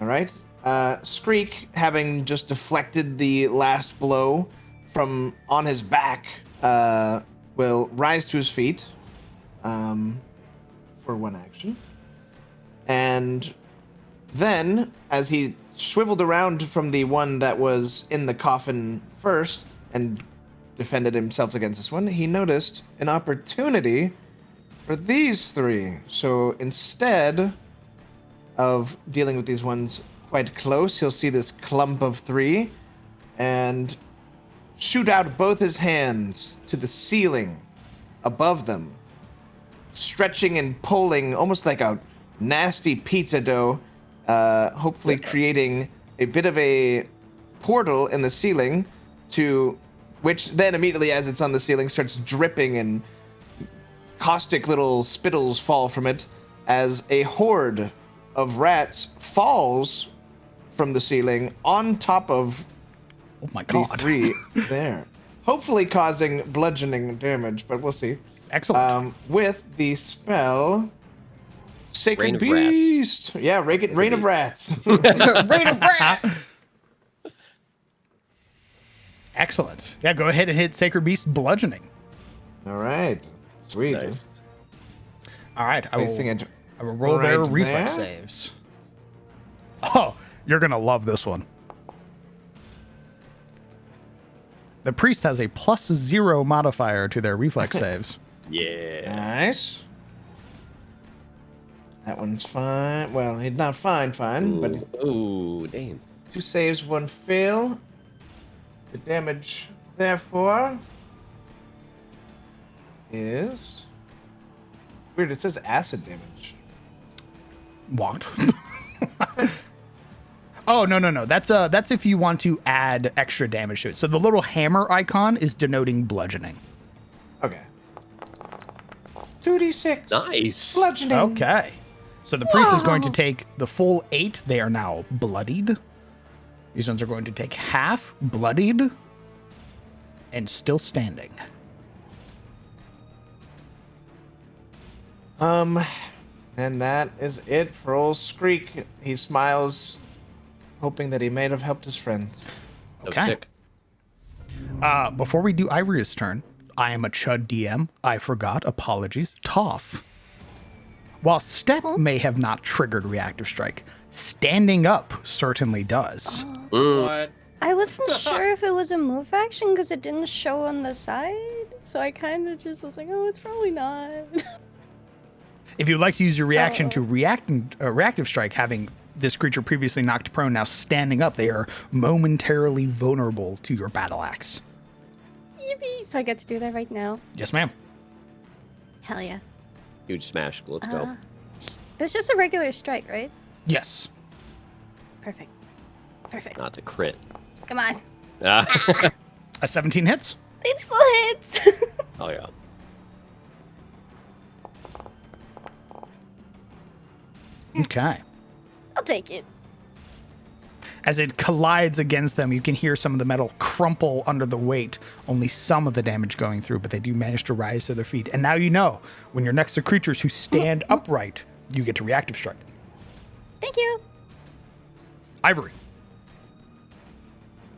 S3: All right. Skreek, having just deflected the last blow from on his back, will rise to his feet for one action. And then, as he swiveled around from the one that was in the coffin first and defended himself against this one, he noticed an opportunity for these three. So instead of dealing with these ones quite close, he'll see this clump of three and shoot out both his hands to the ceiling above them, stretching and pulling almost like a nasty pizza dough, hopefully creating a bit of a portal in the ceiling, to which then immediately as it's on the ceiling starts dripping and caustic little spittles fall from it as a horde of rats falls from the ceiling on top of
S1: Oh my
S3: the
S1: god.
S3: three there, hopefully causing bludgeoning damage, but we'll see.
S1: Excellent.
S3: With the spell Sacred
S2: Rain of Rats.
S3: Beast. Yeah, Rain of Rats.
S4: Rain of rat.
S1: Excellent. Yeah, go ahead and hit Sacred Beast bludgeoning.
S3: All right. Sweet.
S2: Nice.
S1: All right, I
S3: Placing
S1: will,
S3: it
S1: I will roll their
S3: right
S1: reflex
S3: there.
S1: saves. Oh, you're gonna love this one. The priest has a +0 modifier to their reflex saves.
S2: Yeah.
S3: Nice. That one's fine. Well, he's not fine, but
S2: Ooh, damn.
S3: 2 saves, 1 fail. The damage, therefore, is weird. It says acid damage.
S1: What? Oh, no. That's if you want to add extra damage to it. So the little hammer icon is denoting bludgeoning.
S3: Okay. 2d6.
S2: Nice.
S3: Bludgeoning.
S1: Okay. So the priest is going to take the full 8. They are now bloodied. These ones are going to take half bloodied and still standing.
S3: And that is it for old Skreek. He smiles, hoping that he may have helped his friends.
S1: Okay.
S2: Sick.
S1: Before we do Ivria's turn, I am a Chud DM. I forgot. Apologies. Toph. While step may have not triggered reactive strike, standing up certainly does.
S2: Mm.
S5: I wasn't sure if it was a move action because it didn't show on the side. So I kind of just was like, oh, it's probably not.
S1: If you'd like to use your reaction
S5: So-
S1: to reactive strike, having this creature previously knocked prone, now standing up, they are momentarily vulnerable to your battle axe.
S5: Yippee! So I get to do that right now.
S1: Yes, ma'am.
S5: Hell yeah.
S2: Huge smash. Let's go.
S5: It was just a regular strike, right?
S1: Yes.
S5: Perfect. Perfect.
S2: Not to crit.
S5: Come on.
S2: Ah.
S1: A 17 hits.
S5: It still hits.
S2: Oh yeah.
S1: Okay.
S5: I'll take it.
S1: As it collides against them, you can hear some of the metal crumple under the weight, only some of the damage going through, but they do manage to rise to their feet. And now you know, when you're next to creatures who stand upright, you get to reactive strike.
S5: Thank you.
S1: Ivory.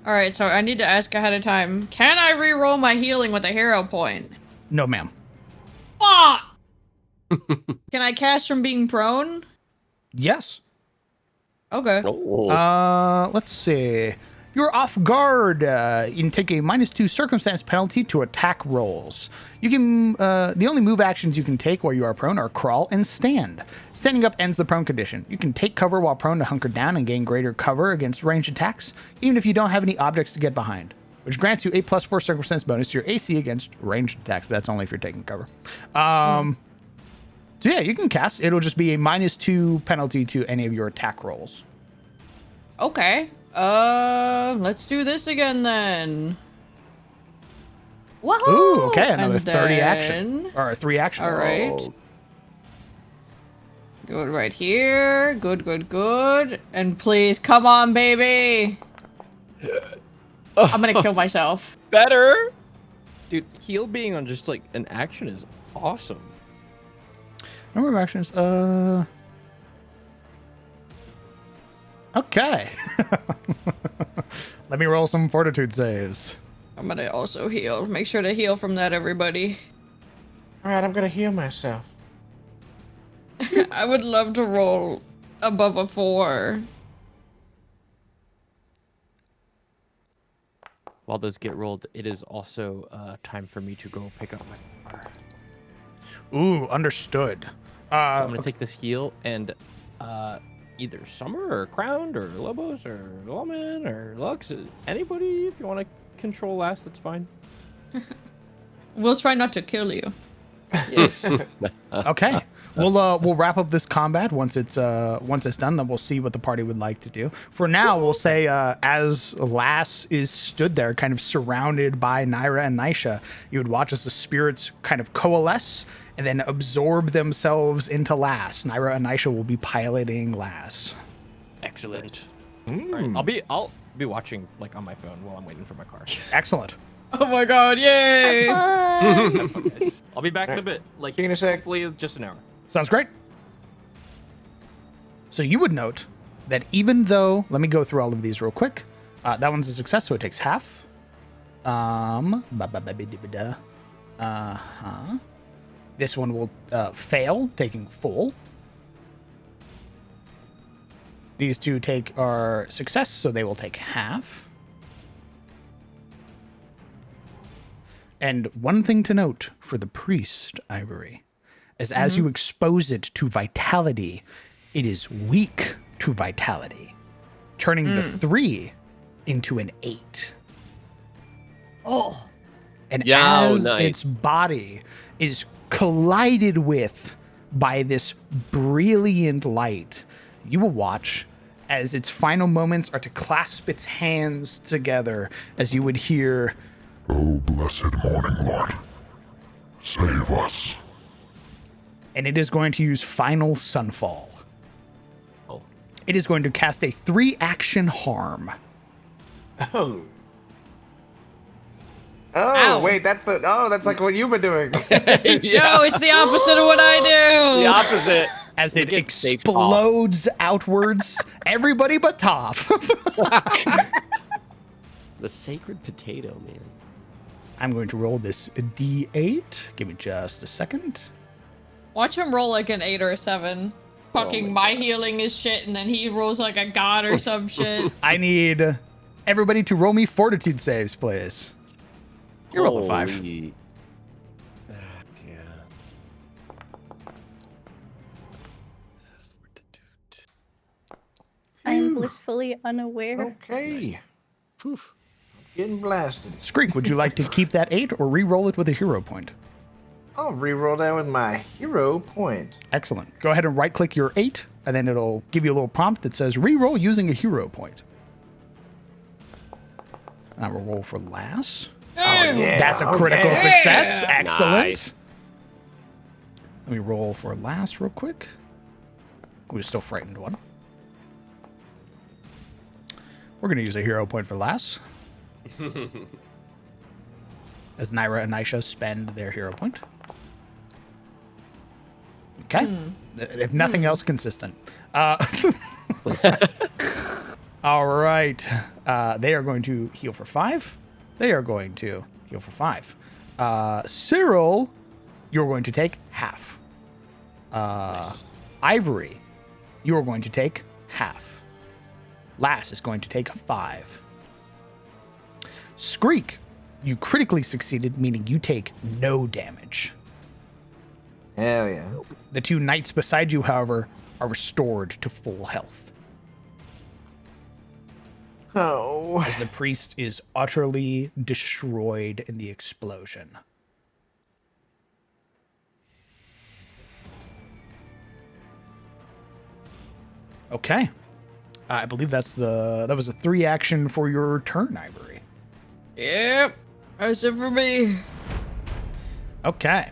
S4: All right, so I need to ask ahead of time. Can I re-roll my healing with a hero point?
S1: No, ma'am.
S4: Ah! Can I cast from being prone?
S1: Yes.
S4: Okay.
S2: Oh.
S1: Let's see. You're off guard. You can take a -2 circumstance penalty to attack rolls. You can, the only move actions you can take while you are prone are crawl and stand. Standing up ends the prone condition. You can take cover while prone to hunker down and gain greater cover against ranged attacks, even if you don't have any objects to get behind, which grants you a +4 circumstance bonus to your AC against ranged attacks, but that's only if you're taking cover. So yeah, you can cast. It'll just be a -2 penalty to any of your attack rolls.
S4: Okay. Let's do this again then. Woohoo!
S1: Ooh, okay, another
S4: And
S1: 30 action.
S4: then-
S1: Or 3 action.
S4: All right.
S2: Oh.
S4: Good right here. Good, good, good. And please, come on, baby. I'm gonna kill myself.
S2: Better.
S6: Dude, heal being on just like an action is awesome.
S1: Number of actions. Okay. Let me roll some fortitude saves.
S4: I'm gonna also heal. Make sure to heal from that, everybody.
S3: All right, I'm gonna heal myself.
S4: I would love to roll above a 4.
S6: While those get rolled, it is also time for me to go pick up my car.
S1: Ooh, understood.
S6: So I'm gonna take this heal and either Summer or Crowned or Lobos or Lawman or Lux, anybody, if you want to control last, that's fine.
S4: We'll try not to kill you.
S1: Okay. We'll wrap up this combat once it's done. Then we'll see what the party would like to do. For now, we'll say as Lass is stood there, kind of surrounded by Naira and Nisha, you would watch as the spirits kind of coalesce and then absorb themselves into Lass. Naira and Nisha will be piloting Lass.
S6: Excellent. All right, I'll be watching like on my phone while I'm waiting for my car.
S1: Excellent.
S4: Oh my god, yay!
S6: Have fun, guys. I'll be back in a bit. Like
S3: See you in a sec.
S6: hopefully just an hour.
S1: Sounds great. So you would note that even though, let me go through all of these real quick. That one's a success, so it takes half. This one will fail, taking full. These two are success, so they will take half. And one thing to note for the priest, Ivory, is as you expose it to vitality, it is weak to vitality, turning the 3 into an 8.
S4: Oh.
S1: And
S2: Yeah,
S1: as
S2: nice.
S1: its body is collided with by this brilliant light, you will watch as its final moments are to clasp its hands together as you would hear,
S7: O blessed morning, Lord, save us.
S1: and it is going to use Final Sunfall.
S2: Oh.
S1: It is going to cast a 3-action harm.
S3: Oh.
S4: Ow.
S3: Oh, wait, that's like what you've been doing.
S4: No, it's the opposite of what I do.
S2: The opposite.
S1: As it
S2: Get safe
S1: explodes outwards, everybody but Toph.
S2: The sacred potato, man.
S1: I'm going to roll this D8. Give me just a second.
S4: Watch him roll like an 8 or a 7. Fucking my healing is shit, and then he rolls like a god or some shit.
S1: I need everybody to roll me fortitude saves, please. You rolled a 5.
S2: Holy- yeah.
S5: I'm blissfully unaware.
S3: Okay.
S2: Whew.
S3: Getting blasted.
S1: Skreek, would you like to keep that 8 or re-roll it with a hero point?
S3: I'll re-roll that with my hero point.
S1: Excellent. Go ahead and right-click your 8, and then it'll give you a little prompt that says re-roll using a hero point. I will roll for Lass.
S3: Oh, yeah.
S1: That's a
S3: Oh,
S1: critical
S3: yeah.
S1: success. Excellent.
S2: Nice.
S1: Let me roll for Lass real quick. Who's still frightened one. We're going to use a hero point for Lass. As Naira and Aisha spend their hero point. Okay. If nothing else, consistent. All right. They are going to heal for 5. They are going to heal for 5. Cyril, you're going to take half.
S2: Nice.
S1: Ivory, you're going to take half. Lass is going to take 5. Skreek, you critically succeeded, meaning you take no damage.
S3: Hell yeah.
S1: The 2 knights beside you, however, are restored to full health.
S3: Oh.
S1: As the priest is utterly destroyed in the explosion. Okay. I believe that was a 3 action for your turn, Ivory.
S4: Yep. That's it for me.
S1: Okay.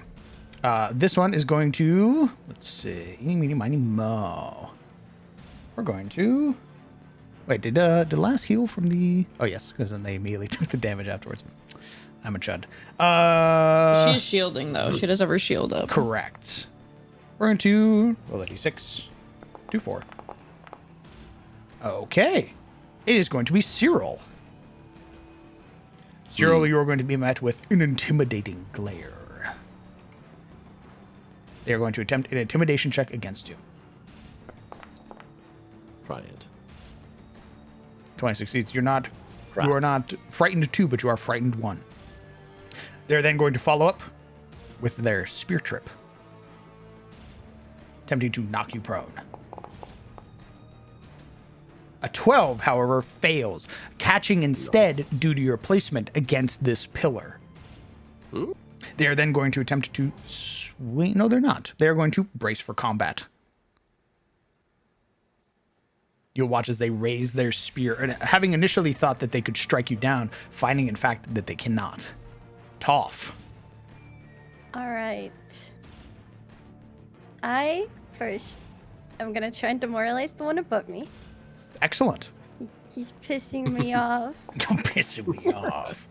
S1: This one is going to, let's see, eeny, meeny, miny, mo. We're going to, wait, did Lass heal from the, oh yes, because then they immediately took the damage afterwards. I'm a chud.
S4: She's shielding, though. She does have her shield up.
S1: Correct. We're going to roll a d6. 2, 4. Okay. It is going to be Cyril. Cyril, you're going to be met with an intimidating glare. They are going to attempt an intimidation check against you.
S2: Try it.
S1: 20 succeeds. You are
S2: Crap.
S1: not frightened 2, but you are frightened 1. They're then going to follow up with their spear trip, attempting to knock you prone. A 12, however, fails, catching instead due to your placement against this pillar.
S2: Ooh.
S1: They are then going to attempt to swing. No, they're not. They are going to brace for combat. You'll watch as they raise their spear, and having initially thought that they could strike you down, finding in fact that they cannot. Toph.
S5: All right. I first am gonna try and demoralize the one above me.
S1: Excellent.
S5: He's pissing me off.
S1: You're pissing me off.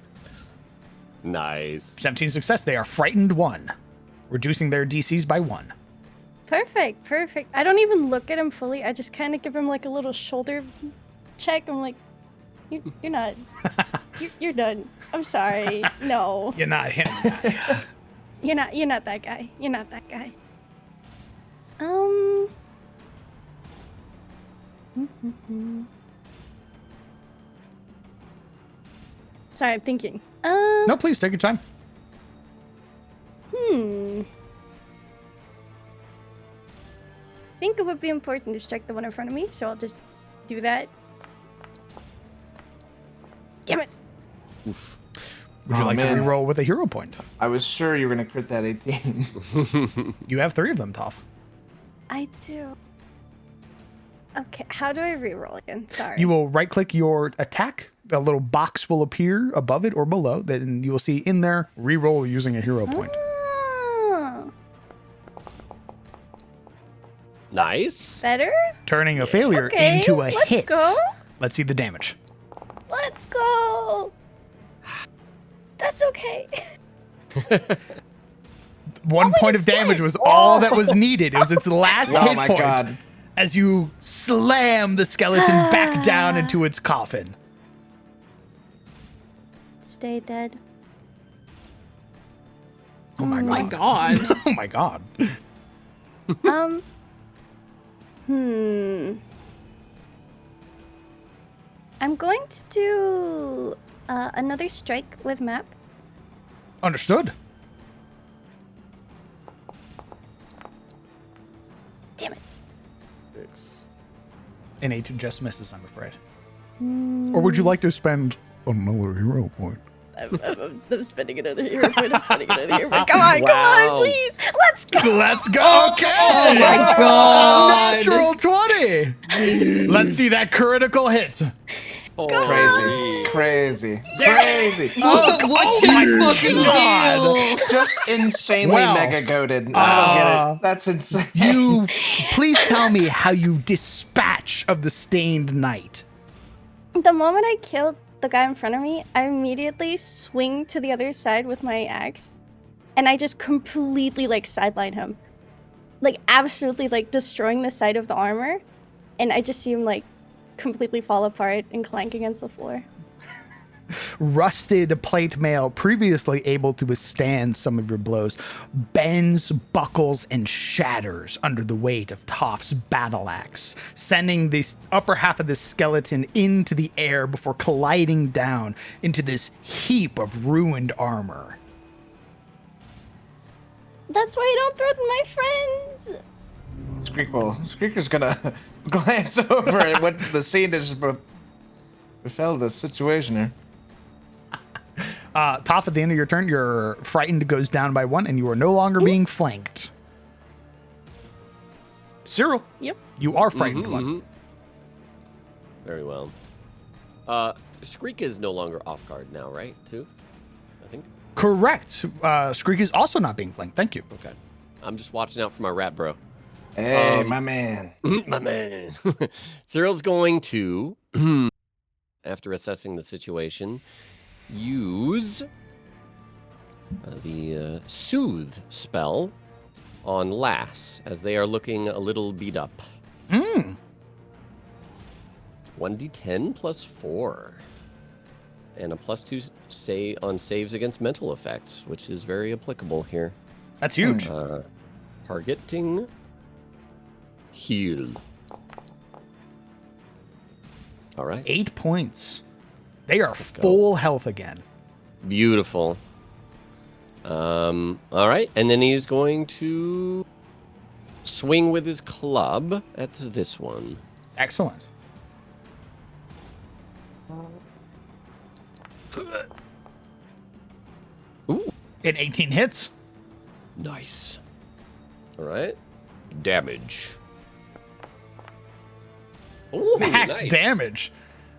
S2: Nice.
S1: 17 success. They are frightened 1, reducing their DCs by 1.
S5: Perfect, perfect. I don't even look at him fully. I just kind of give him like a little shoulder check. I'm like, you're not. You're done. I'm sorry. No.
S1: You're not him.
S5: You're not that guy. You're not that guy. Sorry, I'm thinking.
S1: No, please take your time.
S5: I think it would be important to strike the one in front of me, so I'll just do that. Damn it.
S2: Oof.
S1: Would you
S3: Oh,
S1: like
S3: man.
S1: to reroll with a hero point?
S3: I was sure you were going to crit that 18.
S1: You have 3 of them, Toph.
S5: I do. Okay, how do I reroll again? Sorry.
S1: You will right-click your attack. A little box will appear above it or below. Then you will see in there, reroll using a hero point.
S5: Oh,
S2: Nice.
S5: better?
S1: Turning a failure
S5: Okay,
S1: into a
S5: let's
S1: hit.
S5: go.
S1: Let's see the damage.
S5: Let's go. That's okay.
S1: 1
S5: my
S1: point of
S5: God,
S1: damage
S5: stop.
S1: was all that was needed. It was its last
S3: Oh
S1: hit
S3: my
S1: point.
S3: god.
S1: As you slam the skeleton back down into its coffin.
S5: Stay dead.
S1: Oh my
S4: Oh my
S1: god.
S4: god.
S1: Oh my god.
S5: I'm going to do another strike with map.
S1: Understood.
S5: Damn it.
S2: 6.
S1: An 8 just misses, I'm afraid. Or would you like to spend another hero point?
S5: I'm spending another hero point. I'm spending another hero point. Come on,
S2: Wow.
S5: please. Let's go.
S1: Let's go. Okay.
S4: Oh my god.
S1: Natural 20. Let's see that critical hit.
S3: Crazy.
S4: What's his fucking
S1: God.
S4: deal?
S3: Just insanely
S1: Well,
S3: mega goaded. I don't get it. That's insane.
S1: You please tell me how you dispatch of the stained knight.
S5: The moment I killed the guy in front of me, I immediately swing to the other side with my axe, and I just completely like sideline him, like absolutely like destroying the side of the armor, and I just see him like completely fall apart and clank against the floor.
S1: Rusted plate mail, previously able to withstand some of your blows, bends, buckles, and shatters under the weight of Toph's battle axe, sending the upper half of the skeleton into the air before colliding down into this heap of ruined armor.
S5: That's why I don't threaten my friends.
S3: Screaker's gonna glance over at what the scene has befell the situation here.
S1: Toph, at the end of your turn, your frightened goes down by 1, and you are no longer being flanked. Cyril.
S5: Yep.
S1: You are frightened one.
S2: Very well. Skreek is no longer off guard now, right? Too, I think.
S1: Correct. Skreek is also not being flanked. Thank you.
S2: Okay. I'm just watching out for my rat bro.
S3: Hey, my man.
S2: My man. Cyril's going to, after assessing the situation, use the Soothe spell on Lass, as they are looking a little beat up. 1d10 plus 4. And a plus 2 on saves against mental effects, which is very applicable here.
S1: That's huge.
S2: Targeting heal. All right.
S1: 8 points. They are
S2: Let's go.
S1: full health again.
S2: Beautiful. All right, and then he's going to swing with his club at this one.
S1: Excellent.
S2: Ooh,
S1: It 18 hits.
S2: nice. All right, damage. Ooh,
S1: Max
S2: nice.
S1: damage.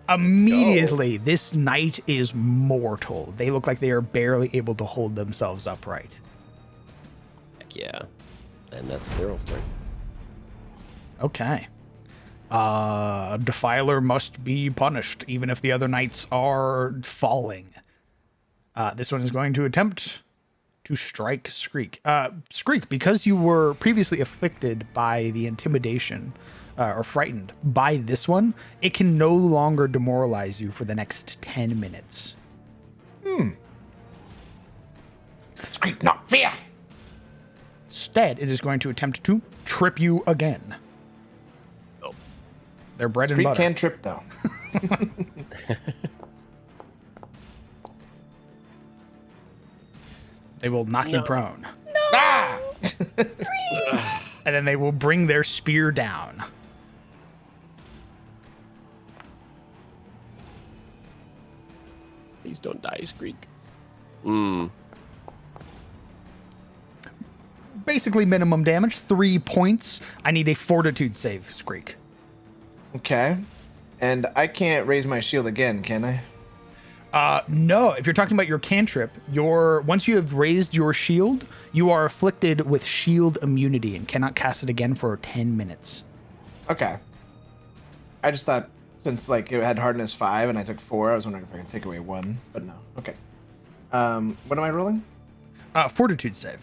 S1: Immediately, this knight is mortal. They look like they are barely able to hold themselves upright.
S2: Heck yeah, and that's Cyril's turn.
S1: Okay. Defiler must be punished, even if the other knights are falling. This one is going to attempt to strike Skreek. Skreek, because you were previously afflicted by the intimidation, or frightened by this one, it can no longer demoralize you for the next 10 minutes.
S3: Screek, not fear.
S1: Instead, it is going to attempt to trip you again.
S2: Oh.
S1: They're bread and
S3: Screek
S1: butter.
S3: can trip though.
S1: They will knock you prone.
S3: Ah!
S1: And then they will bring their spear down.
S2: Please don't die, Skreek.
S1: Basically minimum damage, 3 points. I need a fortitude save, Skreek.
S3: Okay. And I can't raise my shield again, can I?
S1: No, if you're talking about your cantrip, once you have raised your shield, you are afflicted with shield immunity and cannot cast it again for 10 minutes.
S3: Okay. I just thought since like it had hardness 5 and I took 4, I was wondering if I could take away 1, but no. Okay. What am I rolling?
S1: Fortitude save.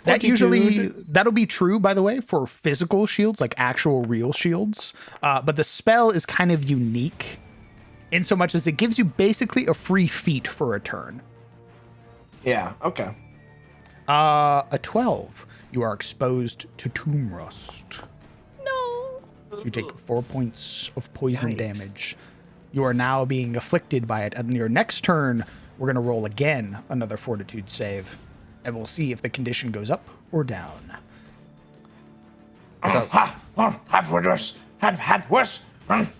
S1: That usually, that'll be true, by the way, for physical shields, like actual real shields. But the spell is kind of unique in so much as it gives you basically a free feat for a turn.
S3: Yeah, okay.
S1: A 12. You are exposed to tomb rust.
S5: No.
S1: You take 4 points of poison
S2: Yikes.
S1: damage. You are now being afflicted by it. And your next turn, we're going to roll again another fortitude save. And we'll see if the condition goes up or down.
S3: Have worse. Have worse. And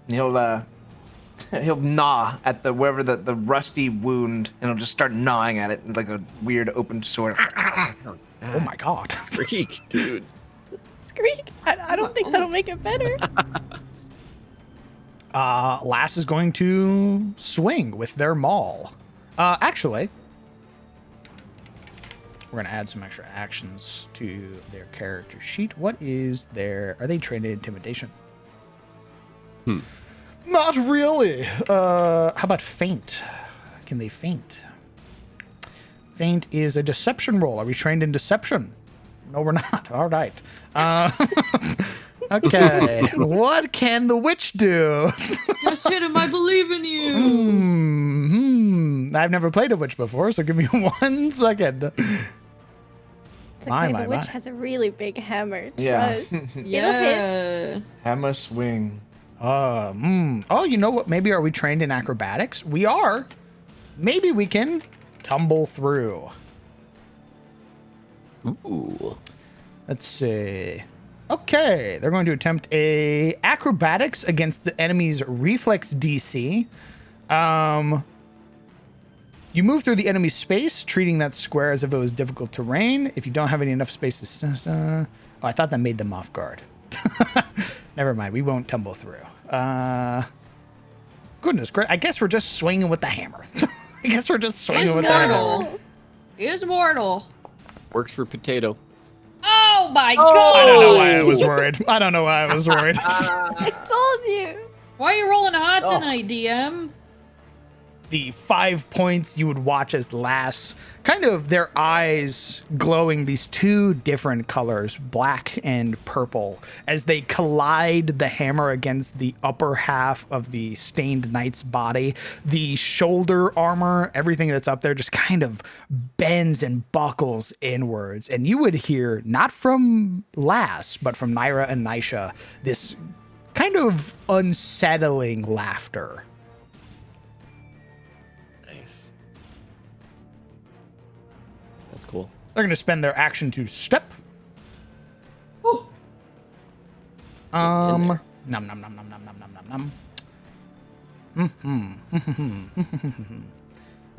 S3: he'll gnaw at the wherever the rusty wound, and he'll just start gnawing at it like a weird open sword.
S1: Oh my god.
S2: Freak, dude.
S5: Squeak. I don't think that'll make it better.
S1: Lass is going to swing with their maul. Actually, we're going to add some extra actions to their character sheet. What is their... Are they trained in intimidation? Not really. How about feint? Can they feint? Feint is a deception roll. Are we trained in deception? No, we're not. All right. Okay. What can the witch do?
S4: Just hit him. I believe in you.
S1: I've never played a witch before, so give me 1 second.
S5: It's okay, the witch has a really big hammer. Trust. It'll hit.
S4: Yeah.
S3: Hammer swing.
S1: Oh, you know what? Maybe are we trained in acrobatics? We are. Maybe we can tumble through.
S2: Ooh.
S1: Let's see. Okay, they're going to attempt a acrobatics against the enemy's reflex DC. You move through the enemy's space, treating that square as if it was difficult terrain. If you don't have enough space to... oh, I thought that made them off guard. Never mind, we won't tumble through. Goodness, great. I guess we're just swinging with the hammer. I guess we're just swinging with the hammer.
S4: Is mortal.
S2: Works for potato.
S4: Oh my god!
S1: I don't know why I was worried.
S5: I told you.
S4: Why are you rolling hot tonight, DM?
S1: The 5 points you would watch as Lass, kind of their eyes glowing these two different colors, black and purple, as they collide the hammer against the upper half of the stained knight's body. The shoulder armor, everything that's up there just kind of bends and buckles inwards. And you would hear, not from Lass, but from Naira and Nisha, this kind of unsettling laughter.
S2: Nice. That's cool.
S1: They're going to spend their action to step.
S4: Ooh.
S1: Nom nom nom nom nom nom nom nom.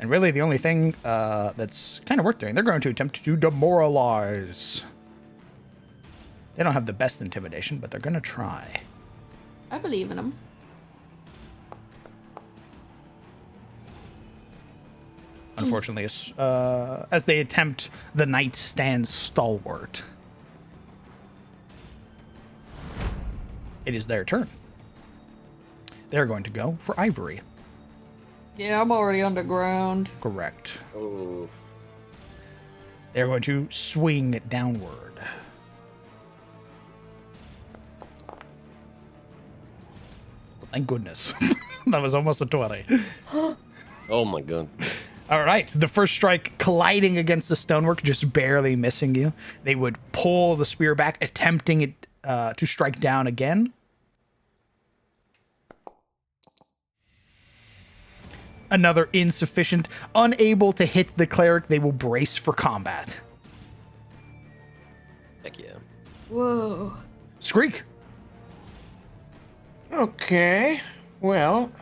S1: And really the only thing that's kind of worth doing, they're going to attempt to demoralize. They don't have the best intimidation, but they're going to try.
S4: I believe in him.
S1: Unfortunately, as they attempt, the knight stands stalwart. It is their turn. They're going to go for Ivory.
S4: Yeah, I'm already underground.
S1: Correct.
S2: Oof.
S1: They're going to swing downward. Thank goodness. That was almost a 20.
S2: Oh my god.
S1: All right. The first strike colliding against the stonework, just barely missing you. They would pull the spear back, attempting it to strike down again. Another insufficient. Unable to hit the cleric, they will brace for combat.
S2: Heck yeah.
S4: Whoa.
S1: Skreek.
S3: Okay. Well.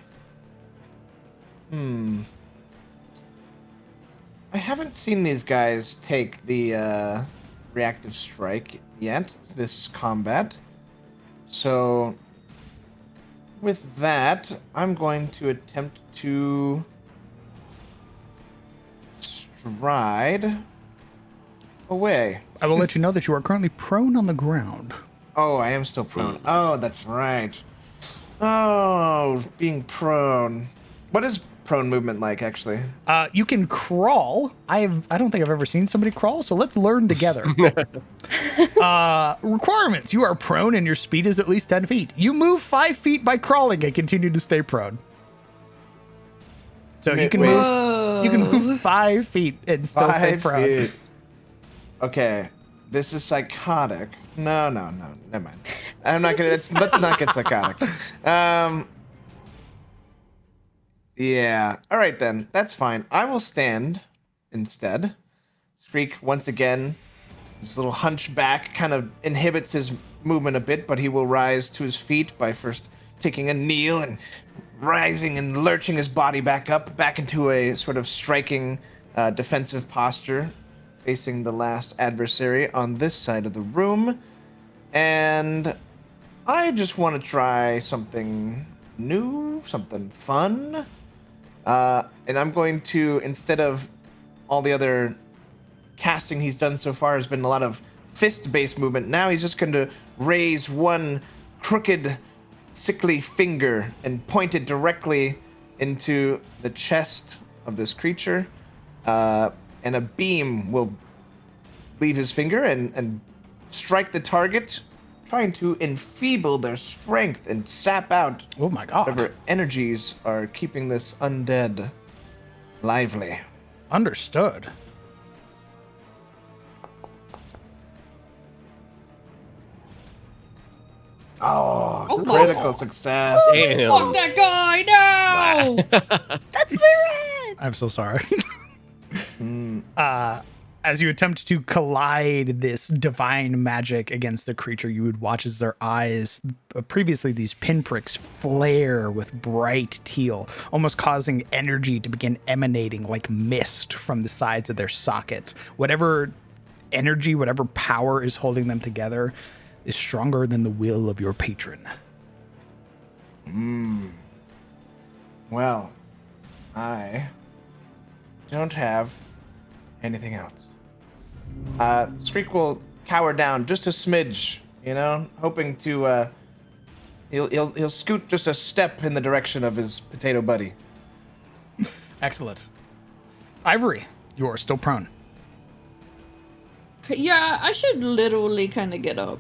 S3: I haven't seen these guys take the reactive strike yet, this combat. So, with that, I'm going to attempt to stride away.
S1: I will let you know that you are currently prone on the ground.
S3: Oh, I am still prone. Oh, that's right. Oh, being prone. What is prone movement like, actually?
S1: You can crawl. I don't think I've ever seen somebody crawl, so let's learn together. Requirements. You are prone and your speed is at least 10 feet. You move 5 feet by crawling and continue to stay prone. So you can
S3: Wait.
S1: move. You can move 5 feet and still stay
S3: 5
S1: prone.
S3: feet. Okay, this is psychotic. No, never mind. I'm not gonna. Let's not get psychotic. Yeah. All right then. That's fine. I will stand instead. Screek once again. His little hunchback kind of inhibits his movement a bit, but he will rise to his feet by first taking a kneel and rising and lurching his body back into a sort of striking defensive posture, facing the last adversary on this side of the room. And I just want to try something new, something fun. And I'm going to, instead of all the other casting he's done so far has been a lot of fist-based movement, now he's just going to raise one crooked, sickly finger and point it directly into the chest of this creature. And a beam will leave his finger and strike the target, trying to enfeeble their strength and sap out
S1: Oh my god.
S3: whatever energies are keeping this undead lively.
S1: Understood.
S3: Oh, critical success.
S2: Damn.
S4: Fuck that guy! No!
S5: That's my rat!
S1: I'm so sorry. As you attempt to collide this divine magic against the creature, you would watch as their eyes, previously these pinpricks, flare with bright teal, almost causing energy to begin emanating like mist from the sides of their socket. Whatever energy, whatever power is holding them together is stronger than the will of your patron.
S3: Well, I don't have anything else. Screek will cower down just a smidge, hoping to. He'll scoot just a step in the direction of his potato buddy.
S1: Excellent. Ivory, you are still prone.
S4: Yeah, I should literally kind of get up.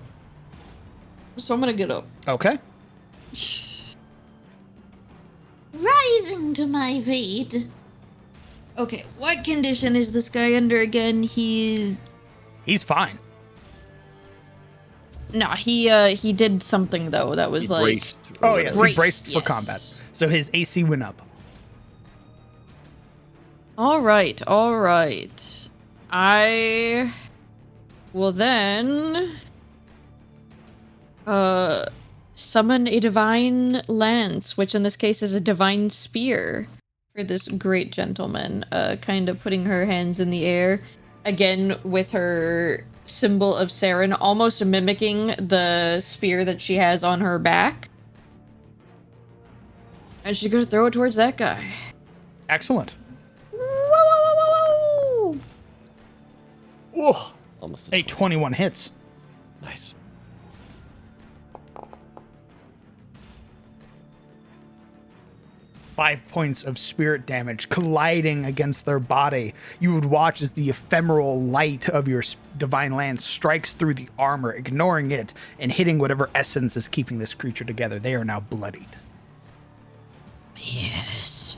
S4: So I'm gonna get up.
S1: Okay.
S4: Rising to my feet. Okay, what condition is this guy under again? He's
S1: fine.
S4: no, he did something though that was
S2: He
S4: like
S2: braced
S1: Oh
S2: or
S1: yes,
S2: whatever.
S1: he braced for
S4: yes.
S1: combat. So his AC went up.
S4: all right. I will then summon a divine lance, which in this case is a divine spear for this great gentleman, kind of putting her hands in the air again with her symbol of Saren, almost mimicking the spear that she has on her back. And she's gonna throw it towards that guy.
S1: Excellent.
S4: Whoa, whoa, whoa, whoa, whoa.
S2: Ooh, almost
S1: A 21 hits.
S2: nice.
S1: 5 points of spirit damage colliding against their body. You would watch as the ephemeral light of your divine lance strikes through the armor, ignoring it and hitting whatever essence is keeping this creature together. They are now bloodied.
S4: Yes.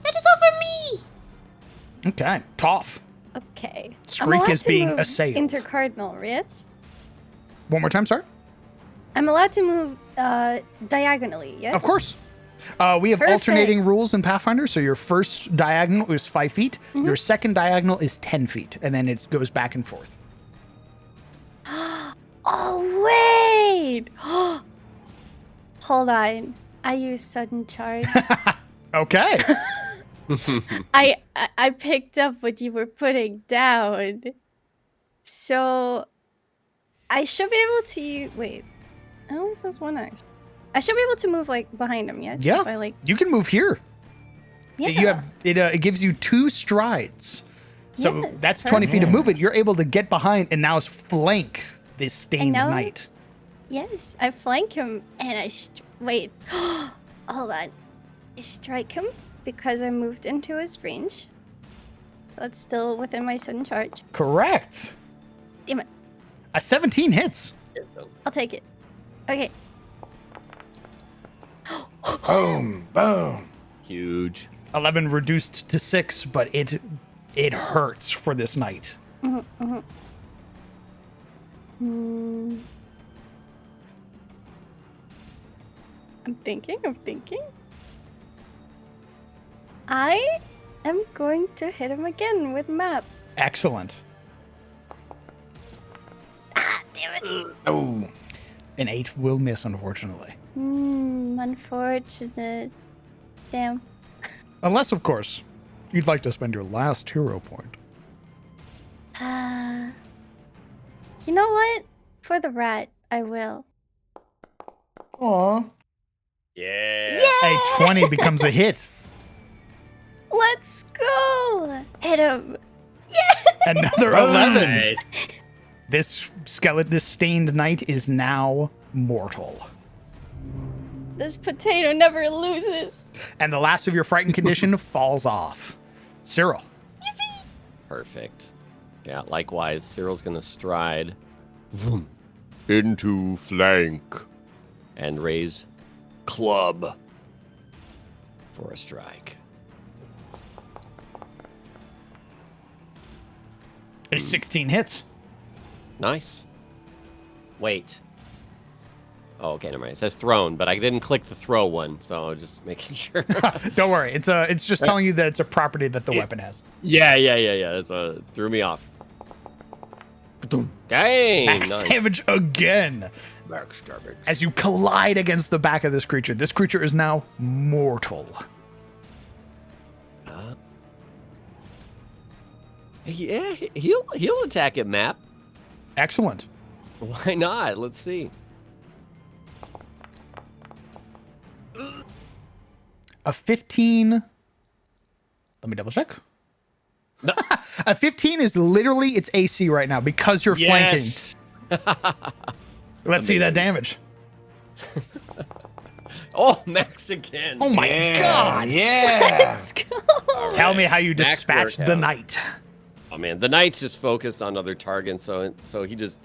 S4: That is all for me.
S1: Okay. Toph.
S5: Okay. I'm
S1: Screek
S5: allowed
S1: is
S5: to
S1: being
S5: move
S1: assailed.
S5: Intercardinal, yes?
S1: One more time, sorry?
S5: I'm allowed to move diagonally, yes?
S1: Of course. We have
S5: Perfect.
S1: alternating rules in Pathfinder. So your first diagonal is 5 feet.
S5: Mm-hmm.
S1: Your second diagonal is 10 feet. And then it goes back and forth.
S5: Oh, wait! Hold on. I use sudden charge.
S1: Okay.
S5: I picked up what you were putting down. So I should be able to wait. It only says one action. I should be able to move like behind him, yes?
S1: Yeah.
S5: If I, like,
S1: You can move here.
S5: yeah.
S1: You have it gives you 2 strides. So
S5: Yes,
S1: that's 20 feet of
S3: perfect.
S1: movement. You're able to get behind and now flank this stained
S5: now-
S1: knight.
S5: Yes, I flank him and I wait. Hold on. I strike him because I moved into his range. So it's still within my sudden charge.
S1: Correct.
S5: Damn it.
S1: A 17 hits.
S5: I'll take it. Okay.
S3: Boom, boom.
S2: Huge.
S1: 11 reduced to 6, but it hurts for this knight.
S5: Hmm. I'm thinking. I am going to hit him again with map.
S1: Excellent.
S3: Oh.
S1: An 8 will miss, unfortunately.
S5: Unfortunate. Damn.
S1: Unless, of course, you'd like to spend your last hero point.
S5: You know what? For the rat, I will.
S3: Aw.
S2: Yeah.
S1: A 20 becomes a hit.
S5: Let's go! Hit him!
S1: Another 11.
S2: Right.
S1: This stained knight is now mortal.
S5: This potato never loses.
S1: And the last of your frightened condition falls off. Cyril.
S2: Perfect. Yeah, likewise, Cyril's gonna stride vroom, into flank and raise club for a strike.
S1: A 16 hits.
S2: Nice. Wait. Oh, okay, never mind. It says thrown, but I didn't click the throw one, so just making sure.
S1: Don't worry. It's just telling you that it's a property that the weapon has.
S2: Yeah. That's threw me off. Dang!
S1: Max
S2: nice.
S1: damage again.
S2: Max damage.
S1: As you collide against the back of this creature. This creature is now mortal.
S2: Yeah, he'll attack it, Map.
S1: Excellent.
S2: Why not? Let's see.
S1: A 15. Let me double check.
S2: No.
S1: A 15 is literally its AC right now because you're flanking. Let's see that damage.
S2: Oh, Max again.
S1: Oh my god.
S3: Yeah.
S5: Let's go!
S2: All
S1: Tell
S2: right.
S1: me how you
S2: Max
S1: dispatch the
S2: workout.
S1: knight.
S2: Oh man, the knight's just focused on other targets, so he just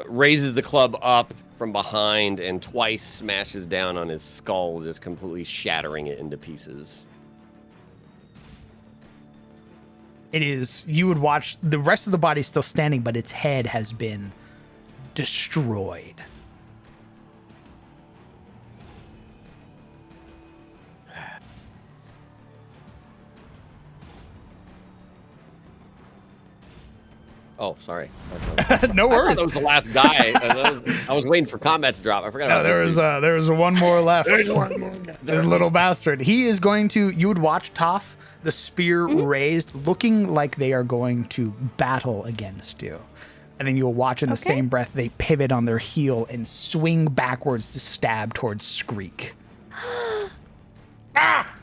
S2: raises the club up from behind and twice smashes down on his skull, just completely shattering it into pieces.
S1: It is, you would watch the rest of the body still standing, but its head has been destroyed.
S2: Oh, sorry.
S1: No
S2: I thought
S1: worries.
S2: that was the last guy. I was waiting for combat to drop. I forgot
S1: No,
S2: about this.
S1: there was one more left.
S2: There's one more.
S1: This little bastard. He is going to, you would watch Toph, the spear raised, looking like they are going to battle against you. And then you'll watch in the same breath, they pivot on their heel and swing backwards to stab towards Skreek. Ah!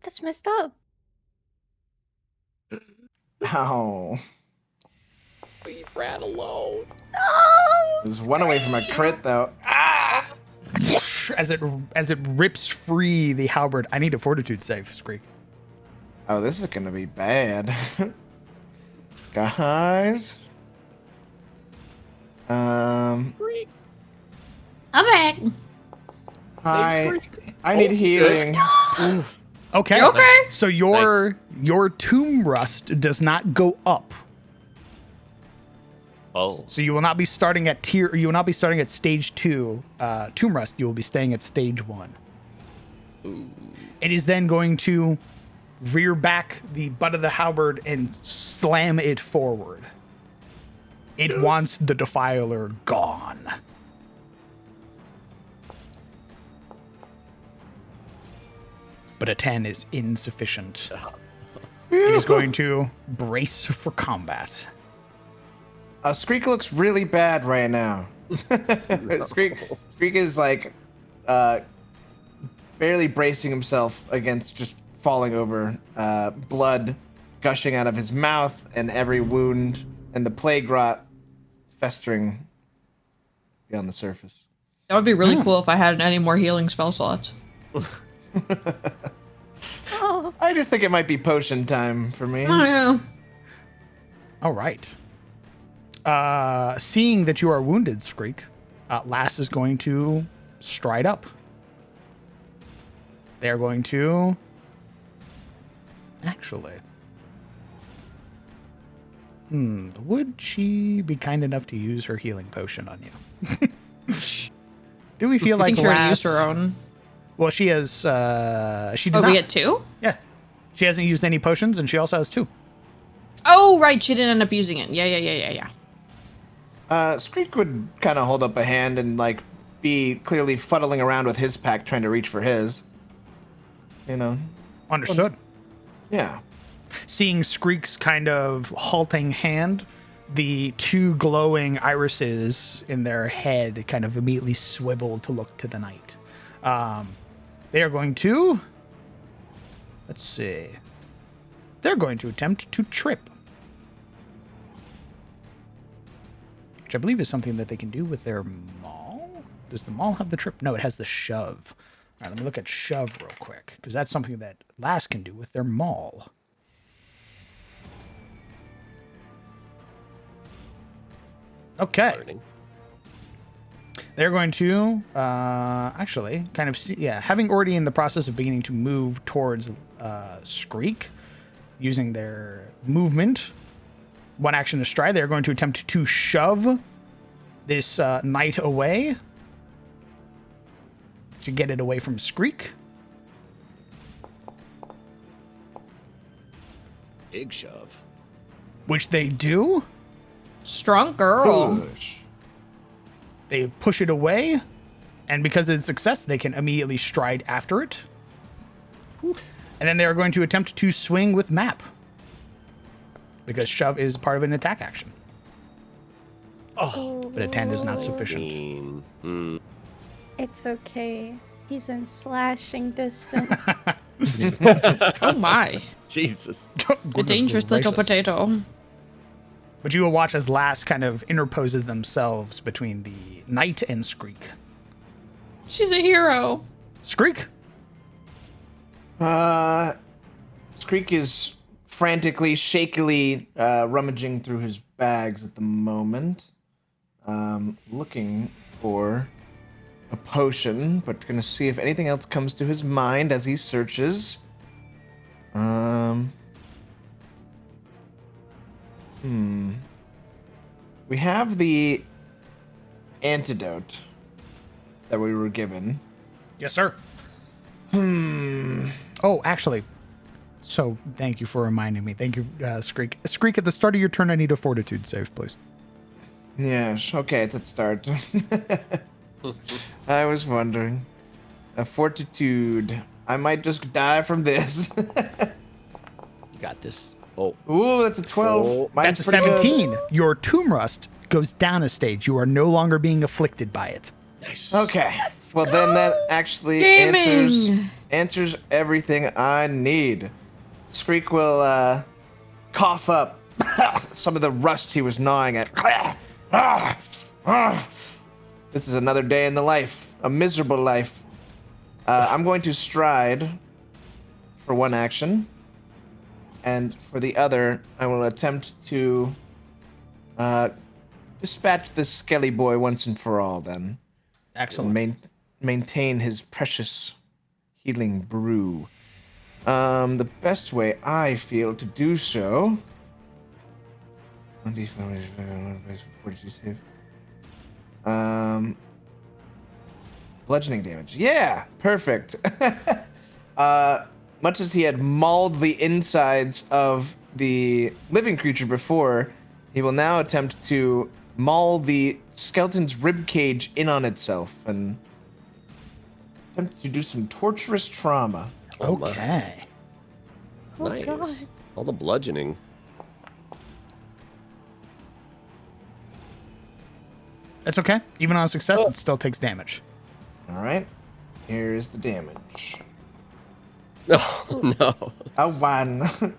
S5: That's messed up.
S3: Ow.
S2: Leave Rat alone.
S3: There's one away from a crit, though. Ah!
S1: As it rips free the halberd. I need a fortitude save, Skreek.
S3: Oh, this is gonna be bad. Guys.
S4: I'm back.
S3: I need healing.
S1: Okay.
S4: You okay?
S1: So your tomb rust does not go up.
S2: Oh.
S1: So you will not be starting at stage 2 tomb rust. You will be staying at stage 1.
S2: Ooh.
S1: It is then going to rear back the butt of the halberd and slam it forward. It wants the defiler gone. But a 10 is insufficient. It is going to brace for combat.
S3: Skreek looks really bad right now. Skreek is like barely bracing himself against just falling over, blood gushing out of his mouth and every wound and the plague rot festering beyond the surface.
S4: That would be really cool if I had any more healing spell slots.
S5: Oh,
S3: I just think it might be potion time for me.
S4: Oh, yeah.
S1: All right. Seeing that you are wounded, Skreek, Lass is going to stride up. They are going to... Actually,
S8: Would she be kind enough to use her healing potion on you? Do we feel
S4: I
S8: like
S4: think she already
S8: last...
S4: used her own.
S8: Well, she has. She did
S4: Oh,
S8: not.
S4: we get 2?
S8: Yeah, she hasn't used any potions, and she also has 2.
S4: Oh, right. She didn't end up using it. Yeah.
S3: Screek would kind of hold up a hand and like be clearly fuddling around with his pack, trying to reach for his. You know.
S8: Understood.
S3: Yeah.
S8: Seeing Screek's kind of halting hand, the 2 glowing irises in their head kind of immediately swivel to look to the night. They are going to... Let's see. They're going to attempt to trip. Which I believe is something that they can do with their maul. Does the maul have the trip? No, it has the shove. All right, let me look at shove real quick, because that's something that Lass can do with their maul. Okay.
S2: Learning.
S8: They're going to actually kind of see, having already in the process of beginning to move towards Screek, using their movement, 1 action to stride, they're going to attempt to shove this knight away to get it away from Screek.
S2: Big shove.
S8: Which they do.
S4: Strong girl.
S3: Push.
S8: They push it away, and because it's a success, they can immediately stride after it. And then they are going to attempt to swing with map, because shove is part of an attack action.
S5: Oh,
S8: But a 10 is not sufficient.
S5: it's okay. He's in slashing distance.
S4: Oh my.
S2: Jesus.
S4: A
S8: Goodness
S4: dangerous little
S8: gracious.
S4: potato.
S8: But you will watch as Lass kind of interposes themselves between the knight and Screek.
S4: She's a hero.
S8: Screek?
S3: Screek is frantically, shakily rummaging through his bags at the moment, looking for a potion, but gonna see if anything else comes to his mind as he searches. We have the antidote that we were given.
S8: Yes, sir. Oh, actually, so thank you for reminding me. Thank you, Screek. Screek, at the start of your turn, I need a fortitude save, please.
S3: Yes, okay, let's start. I was wondering. A fortitude. I might just die from this.
S2: You got this. Oh.
S3: Ooh, that's a 12.
S2: Oh,
S3: Mine's
S8: That's a
S3: pretty good.
S8: 17. Your tomb rust goes down a stage. You are no longer being afflicted by it.
S2: Nice.
S3: Okay. Well, then that actually
S4: Gaming.
S3: answers everything I need. Screek will cough up some of the rust he was gnawing at. This is another day in the life. A miserable life. I'm going to stride for 1 action. And for the other, I will attempt to dispatch this skelly boy once and for all, then.
S8: Excellent.
S3: And maintain his precious healing brew. The best way I feel to do so... bludgeoning damage. Yeah, perfect. Much as he had mauled the insides of the living creature before, he will now attempt to maul the skeleton's rib cage in on itself and attempt to do some torturous trauma.
S2: Oh, my.
S8: Okay.
S5: Oh,
S2: Nice.
S5: God.
S2: All the bludgeoning.
S8: That's okay. Even on a success, it still takes damage.
S3: All right, here's the damage.
S2: Oh, no.
S3: A 1.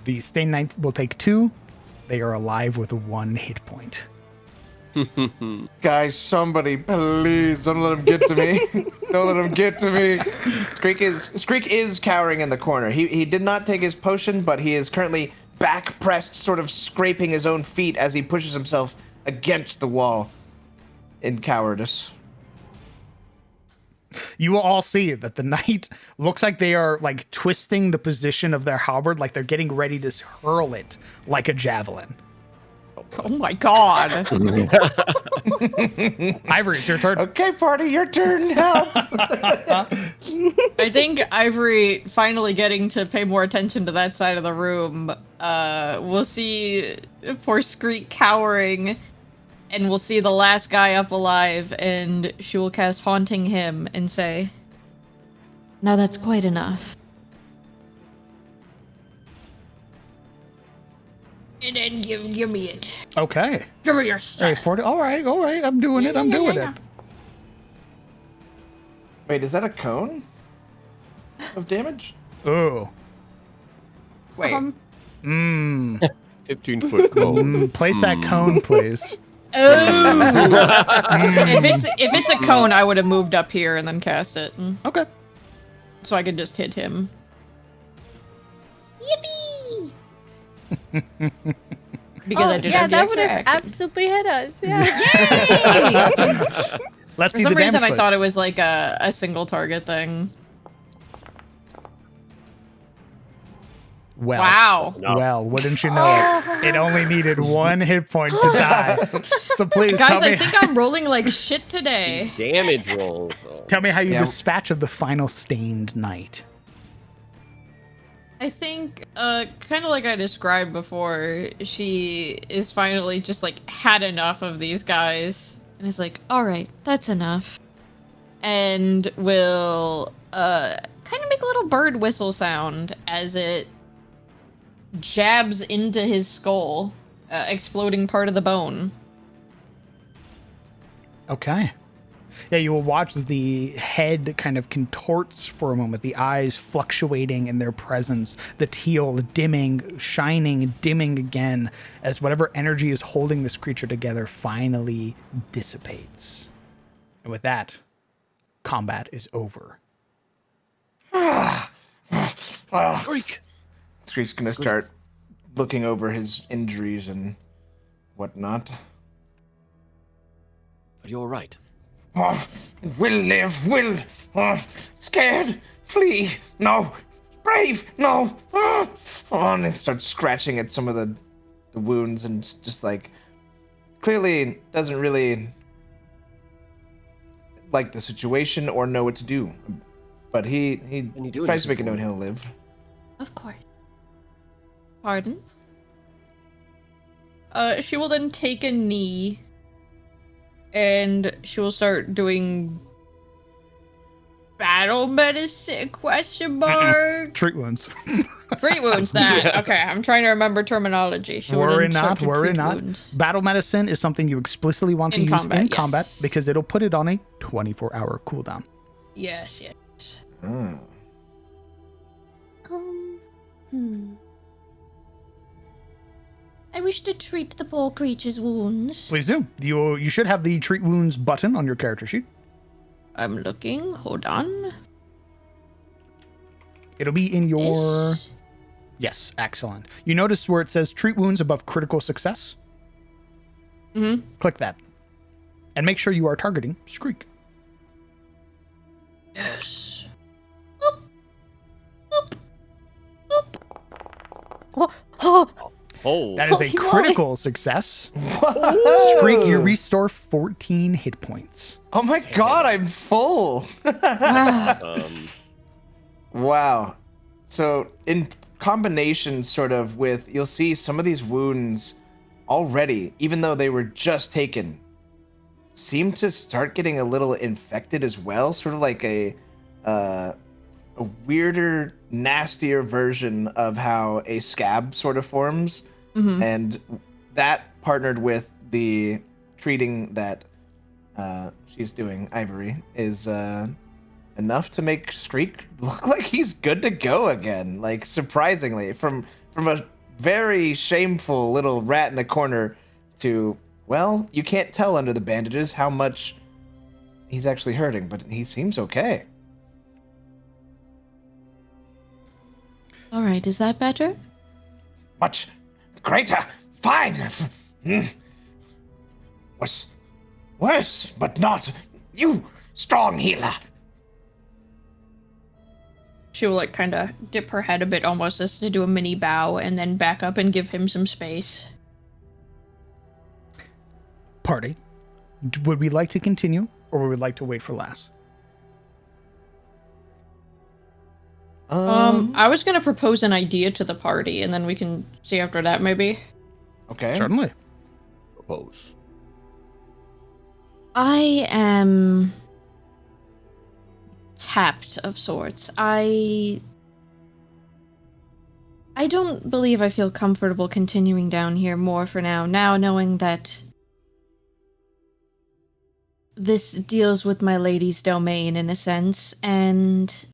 S8: The Stain Knight will take 2. They are alive with 1 hit point.
S3: Guys, somebody, please don't let him get to me. Don't let him get to me. Screek is cowering in the corner. He did not take his potion, but he is currently back pressed, sort of scraping his own feet as he pushes himself against the wall in cowardice.
S8: You will all see that the knight looks like they are like twisting the position of their halberd, like they're getting ready to hurl it like a javelin.
S4: Oh my god.
S8: Ivory, it's your turn.
S3: Okay, party, your turn. Help.
S4: I think Ivory finally getting to pay more attention to that side of the room. We'll see poor Screek cowering, and we'll see the last guy up alive, and she will cast Haunting Him and say, "Now that's quite enough." And then give me it.
S8: Okay.
S4: Give me your
S8: Hey,
S4: stuff.
S8: 40. All right. I'm doing it. I'm doing it.
S3: Wait, is that a cone of damage?
S8: Ooh.
S4: Wait.
S2: 15-foot cone.
S8: Place that cone, please.
S4: If it's a cone, I would have moved up here and then cast it,
S8: Okay.
S4: so I could just hit him. Yippee! Because I did
S5: yeah,
S4: have the
S5: that would have
S4: extra action.
S5: absolutely hit us. Yeah.
S8: Let's
S4: For
S8: see
S4: some
S8: the damage.
S4: reason, I
S8: please.
S4: thought it was like a single target thing.
S8: Well.
S4: Wow.
S2: No.
S8: Well, wouldn't you know it? It only needed 1 hit point to die. So please
S4: Guys,
S8: tell me.
S4: I think I'm rolling like shit today.
S2: Damage rolls. Oh.
S8: Tell me how you
S3: Yeah.
S8: dispatch of the final stained knight.
S4: I think, kind of like I described before, she is finally just like had enough of these guys and is like, all right, that's enough. And will, kind of make a little bird whistle sound as it jabs into his skull, exploding part of the bone.
S8: Okay. Yeah, you will watch as the head kind of contorts for a moment, the eyes fluctuating in their presence, the teal dimming, shining, dimming again, as whatever energy is holding this creature together finally dissipates. And with that, combat is over.
S3: Screek. Screek's gonna start looking over his injuries and whatnot.
S2: Are you all right?
S3: Will live, will. Scared, flee, no. Brave, no. And it starts scratching at some of the wounds and just like clearly doesn't really like the situation or know what to do. But he
S2: you do
S3: tries to make
S2: anything
S3: it known
S2: for
S3: he'll live.
S4: Of course. Pardon? She will then take a knee and she will start doing battle medicine, question mark?
S8: Treat wounds.
S4: Treat wounds, that. Okay, I'm trying to remember terminology. She will
S8: Worry
S4: then start
S8: not,
S4: to
S8: worry
S4: treat
S8: not.
S4: wounds.
S8: Battle medicine is something you explicitly want to
S4: In
S8: use
S4: combat,
S8: in combat
S4: yes.
S8: because it'll put it on a 24-hour cooldown.
S4: Yes, yes.
S3: Oh.
S4: I wish to treat the poor creature's wounds.
S8: Please do. You should have the treat wounds button on your character sheet.
S4: I'm looking. Hold on.
S8: It'll be in your...
S4: Yes.
S8: Yes, excellent. You notice where it says treat wounds above critical success?
S4: Mm-hmm.
S8: Click that. And make sure you are targeting Screek.
S4: Yes.
S2: Oh.
S8: That is a
S5: Holy moly.
S8: critical success. Screek, you restore 14 hit points.
S3: Oh my god, I'm full. Wow. So in combination sort of with, you'll see some of these wounds already, even though they were just taken, seem to start getting a little infected as well. Sort of like a weirder, nastier version of how a scab sort of forms.
S4: Mm-hmm.
S3: And that partnered with the treating that she's doing, Ivory, is enough to make Screek look like he's good to go again. Like, surprisingly, from a very shameful little rat in a corner to, well, you can't tell under the bandages how much he's actually hurting, but he seems okay.
S4: All right, is that better?
S3: Much greater. Fine. Worse, but not you, strong healer.
S4: She will like kind of dip her head a bit, almost as to do a mini bow, and then back up and give him some space.
S8: Party, would we like to continue, or would we like to wait for last?
S4: I was gonna propose an idea to the party, and then we can see after that, maybe.
S3: Okay.
S8: Certainly.
S2: Propose.
S4: I am tapped of sorts. I don't believe I feel comfortable continuing down here more for now, knowing that this deals with my lady's domain in a sense, and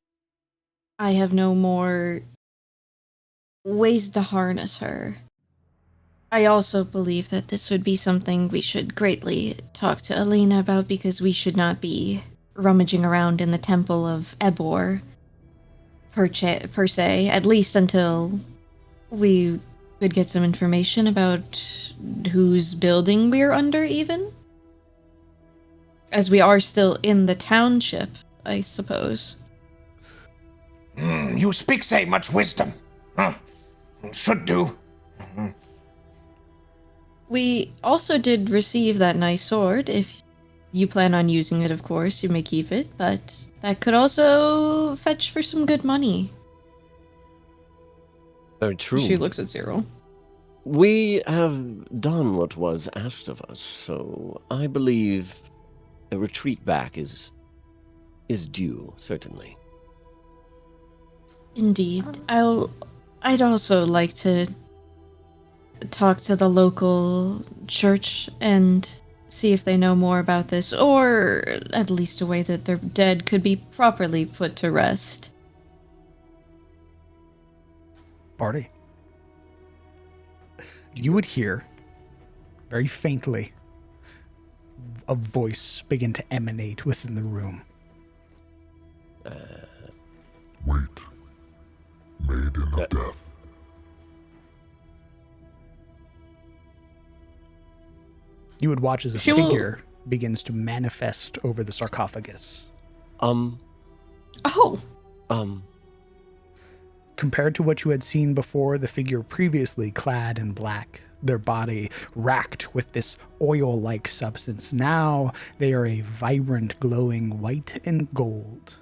S4: I have no more ways to harness her. I also believe that this would be something we should greatly talk to Alina about, because we should not be rummaging around in the temple of Ebor per se, at least until we could get some information about whose building we're under, even. As we are still in the township, I suppose.
S3: You speak say much wisdom. Huh? Should do.
S4: We also did receive that nice sword. If you plan on using it, of course, you may keep it, but that could also fetch for some good money.
S2: Very true.
S4: She looks at Cyril.
S2: We have done what was asked of us, so I believe a retreat back is due, certainly.
S4: Indeed. I'd also like to talk to the local church and see if they know more about this, or at least a way that their dead could be properly put to rest.
S8: Party. You would hear, very faintly, a voice begin to emanate within the room.
S7: Wait. Maiden of Death.
S8: You would watch as a
S4: She will-
S8: figure begins to manifest over the sarcophagus.
S4: Oh!
S8: Compared to what you had seen before, the figure previously clad in black, their body racked with this oil-like substance, now they are a vibrant, glowing white and gold.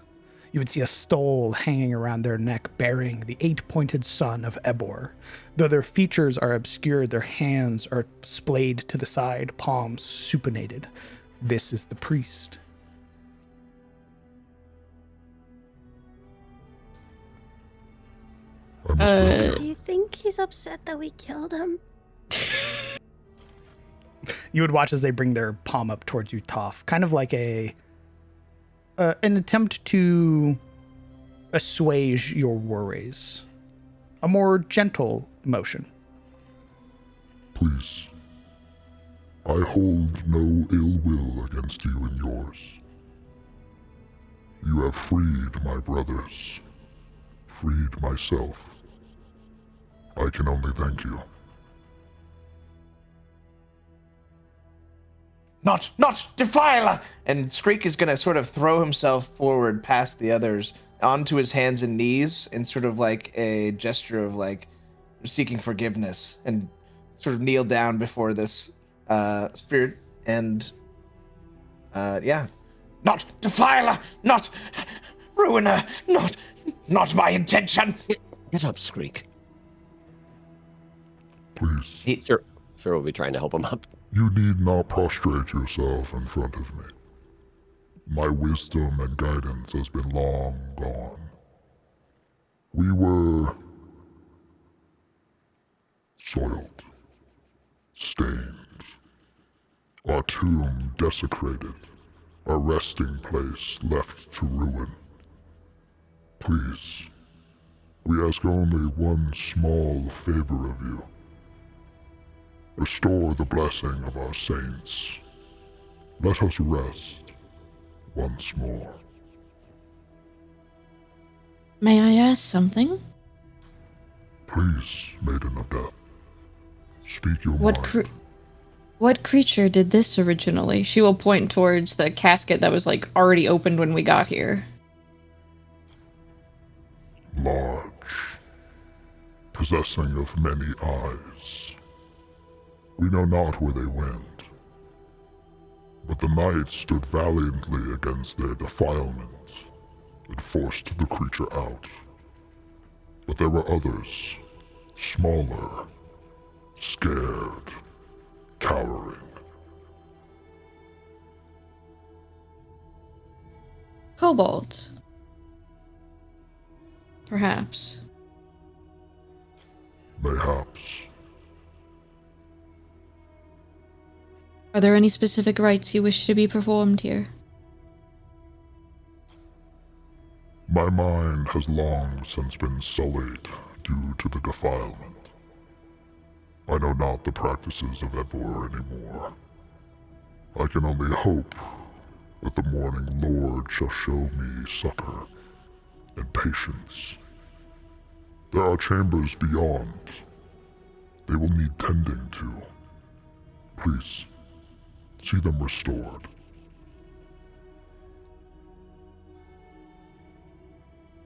S8: You would see a stole hanging around their neck bearing the 8-pointed sun of Ebor. Though their features are obscured, their hands are splayed to the side, palms supinated. This is the priest.
S7: I must look
S5: Do you think he's upset that we killed him?
S8: You would watch as they bring their palm up towards you, Toph, kind of like an attempt to assuage your worries. A more gentle motion.
S7: Please. I hold no ill will against you and yours. You have freed my brothers, freed myself. I can only thank you.
S3: Not defiler! And Skreek is gonna sort of throw himself forward past the others onto his hands and knees in sort of like a gesture of like seeking forgiveness, and sort of kneel down before this spirit and yeah. Not defiler! Not ruiner! Not my intention!
S2: Get up, Skreek.
S7: Please.
S2: Sir will be trying to help him up.
S7: You need not prostrate yourself in front of me. My wisdom and guidance has been long gone. We were soiled, stained, our tomb desecrated, our resting place left to ruin. Please, we ask only one small favor of you. Restore the blessing of our saints. Let us rest once more.
S4: May I ask something?
S7: Please, Maiden of Death, speak your mind.
S4: What creature did this originally? She will point towards the casket that was like already opened when we got here.
S7: large, possessing of many eyes. We know not where they went, but the knight stood valiantly against their defilement and forced the creature out. But there were others, smaller, scared, cowering.
S4: Kobolds. Perhaps.
S7: Mayhaps.
S4: Are there any specific rites you wish to be performed here?
S7: My mind has long since been sullied due to the defilement. I know not the practices of Ebor anymore. I can only hope that the morning Lord shall show me succor and patience. There are chambers beyond. They will need tending to. Please, see them restored.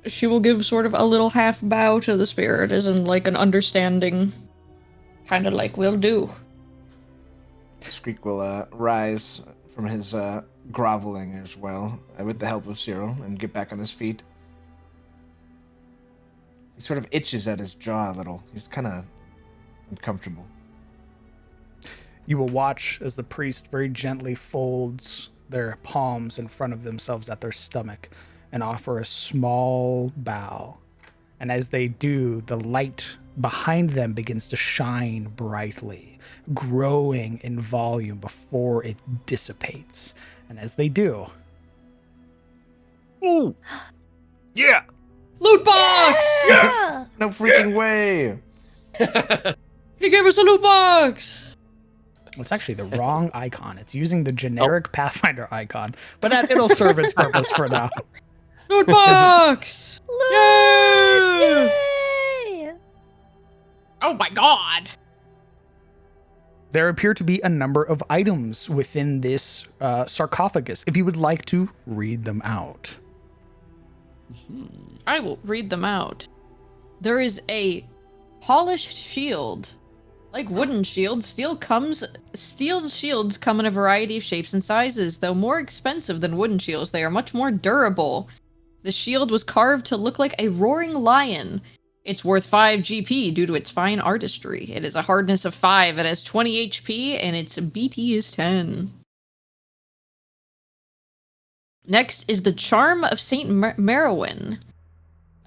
S4: She will give sort of a little half bow to the spirit, as in like an understanding, kind of like, will do.
S3: Skreek will rise from his groveling as well, with the help of Cyril, and get back on his feet. He sort of itches at his jaw a little. He's kind of uncomfortable.
S8: You will watch as the priest very gently folds their palms in front of themselves at their stomach and offer a small bow. And as they do, the light behind them begins to shine brightly, growing in volume before it dissipates. And as they do...
S2: Ooh! Yeah!
S4: Loot box!
S5: Yeah!
S3: No freaking way!
S4: He gave us a loot box!
S8: Well, it's actually the wrong icon. It's using the generic Pathfinder icon, but it'll serve its purpose for now.
S4: Loot box!
S5: Loot!
S4: Yay!
S5: Yay!
S4: Oh my god!
S8: There appear to be a number of items within this sarcophagus, if you would like to read them out.
S4: I will read them out. There is a polished shield. Like wooden shields, steel shields come in a variety of shapes and sizes. Though more expensive than wooden shields, they are much more durable. The shield was carved to look like a roaring lion. It's worth 5 GP due to its fine artistry. It has a hardness of 5, it has 20 HP, and its BT is 10. Next is the Charm of Saint Merowyn.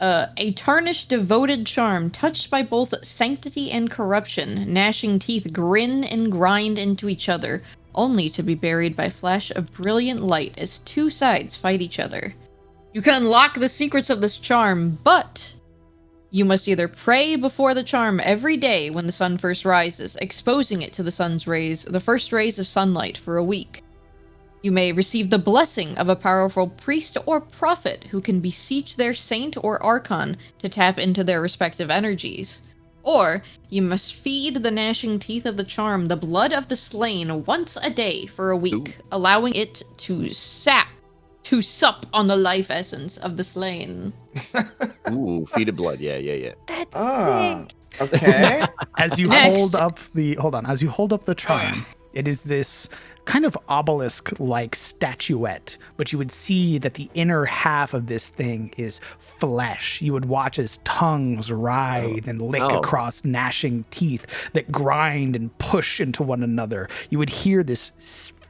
S4: A tarnished, devoted charm, touched by both sanctity and corruption. Gnashing teeth grin and grind into each other, only to be buried by flash of brilliant light as two sides fight each other. You can unlock the secrets of this charm, but you must either pray before the charm every day when the sun first rises, exposing it to the sun's rays, the first rays of sunlight, for a week. You may receive the blessing of a powerful priest or prophet who can beseech their saint or archon to tap into their respective energies. Or, you must feed the gnashing teeth of the charm the blood of the slain once a day for a week, allowing it to sup on the life essence of the slain.
S2: Ooh, feed of blood. Yeah.
S5: That's sick.
S3: Okay.
S8: As you
S4: Next.
S8: hold up the charm, it is this kind of obelisk-like statuette, but you would see that the inner half of this thing is flesh. You would watch as tongues writhe and lick across gnashing teeth that grind and push into one another. You would hear this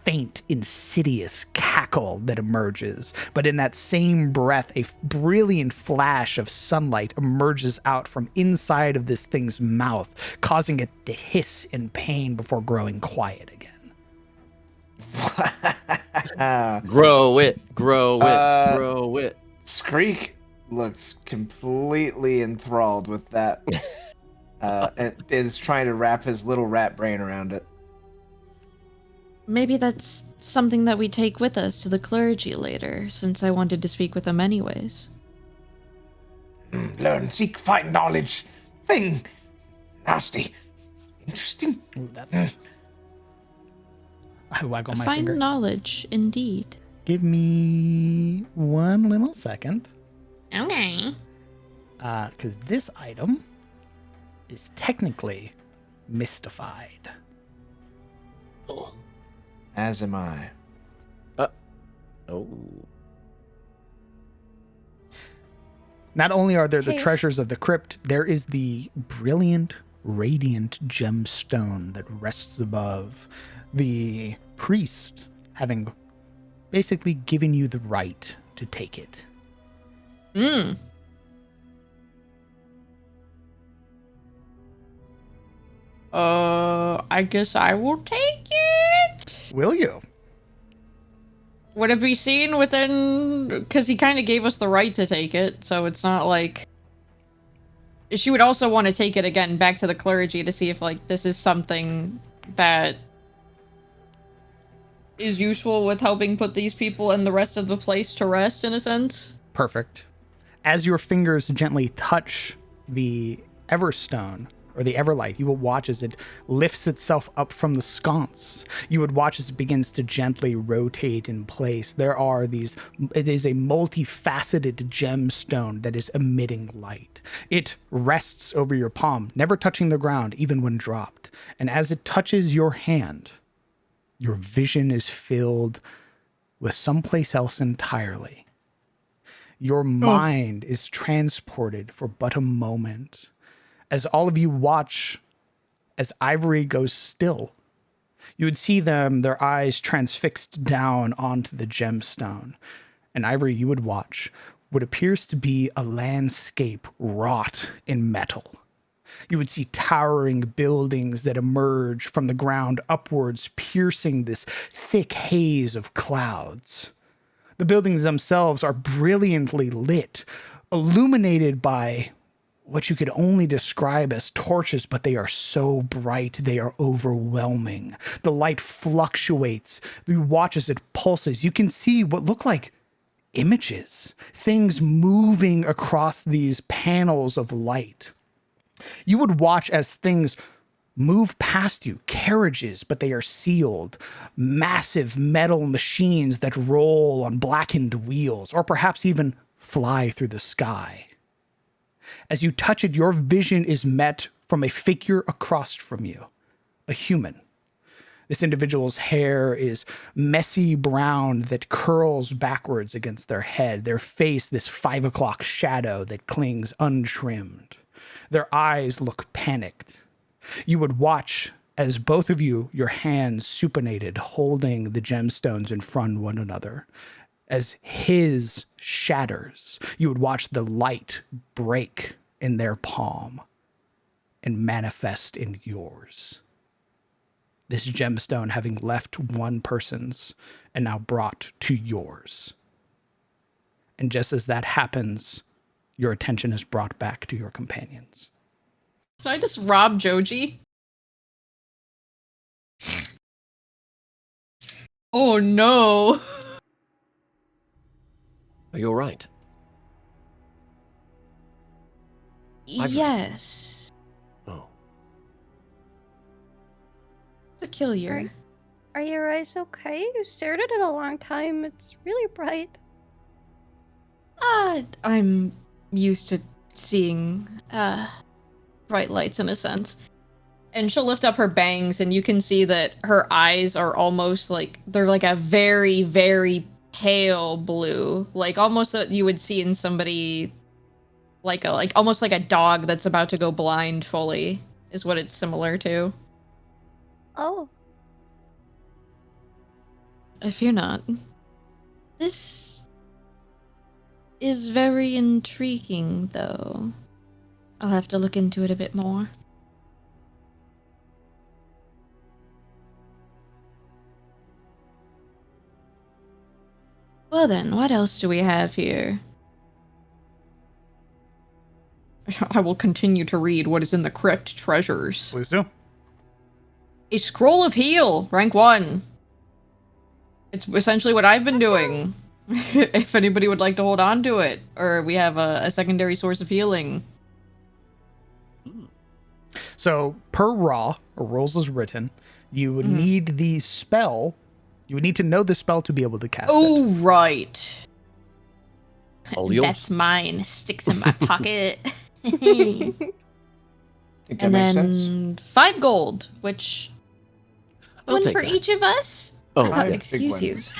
S8: faint, insidious cackle that emerges, but in that same breath, a brilliant flash of sunlight emerges out from inside of this thing's mouth, causing it to hiss in pain before growing quiet again.
S2: Grow it. Grow it.
S3: Skreek looks completely enthralled with that, and is trying to wrap his little rat brain around it.
S4: Maybe that's something that we take with us to the clergy later, since I wanted to speak with them anyways.
S3: Learn, seek, find knowledge. Thing. Nasty. Interesting.
S8: Ooh, that's... I waggle my
S4: Find
S8: finger.
S4: knowledge, indeed.
S8: Give me one little second.
S4: Okay.
S8: Because this item is technically mystified.
S2: Oh.
S3: As am I.
S2: Oh.
S8: Not only are there the
S5: Hey.
S8: treasures of the crypt, there is the brilliant, radiant gemstone that rests above, the priest having basically given you the right to take it.
S4: Hmm. I guess I will take it.
S8: Will you?
S4: Would it be seen within? Because he kind of gave us the right to take it, so it's not like. She would also want to take it again back to the clergy to see if like this is something that is useful with helping put these people and the rest of the place to rest, in a sense.
S8: Perfect. As your fingers gently touch the Everstone, or the Everlight, you will watch as it lifts itself up from the sconce. You would watch as it begins to gently rotate in place. It is a multifaceted gemstone that is emitting light. It rests over your palm, never touching the ground, even when dropped. And as it touches your hand, your vision is filled with someplace else entirely. Your mind is transported for but a moment. As all of you watch as Ivory goes still, you would see their eyes transfixed down onto the gemstone. And Ivory, you would watch what appears to be a landscape wrought in metal. You would see towering buildings that emerge from the ground upwards, piercing this thick haze of clouds. The buildings themselves are brilliantly lit, illuminated by what you could only describe as torches, but they are so bright, they are overwhelming. The light fluctuates. You watch as it pulses. You can see what look like images, things moving across these panels of light. You would watch as things move past you, carriages, but they are sealed, massive metal machines that roll on blackened wheels, or perhaps even fly through the sky. As you touch it, your vision is met from a figure across from you, a human. This individual's hair is messy brown that curls backwards against their head, their face this 5 o'clock shadow that clings untrimmed. Their eyes look panicked. You would watch as both of you, your hands supinated, holding the gemstones in front of one another. As his shatters, you would watch the light break in their palm and manifest in yours. This gemstone having left one person's and now brought to yours. And just as that happens, your attention is brought back to your companions.
S4: Can I just rob Joji? Oh no.
S2: Are you all right?
S4: Yes.
S2: Oh.
S4: Peculiar.
S5: Are your eyes okay? You stared at it a long time. It's really bright.
S4: I'm used to seeing bright lights in a sense. And she'll lift up her bangs and you can see that her eyes are almost like they're like a very, very pale blue. Like almost that you would see in somebody like almost like a dog that's about to go blind fully is what it's similar to.
S5: Oh.
S4: If you're not. This is very intriguing, though. I'll have to look into it a bit more. Well then, what else do we have here? I will continue to read what is in the crypt treasures.
S8: Please do.
S4: A scroll of heal, rank 1. It's essentially what I've been doing. If anybody would like to hold on to it, or we have a secondary source of healing.
S8: So per raw, or rules as written, you would need the spell. You would need to know the spell to be able to cast it.
S4: Oh, right.
S2: All yours.
S4: That's mine. Sticks in my pocket.
S3: Think that
S4: And
S3: makes
S4: then
S3: sense?
S4: 5 gold, which
S2: I'll
S4: one
S2: take
S4: for
S2: that.
S4: each of us?
S2: Oh,
S3: Five big
S4: excuse you.
S3: ones.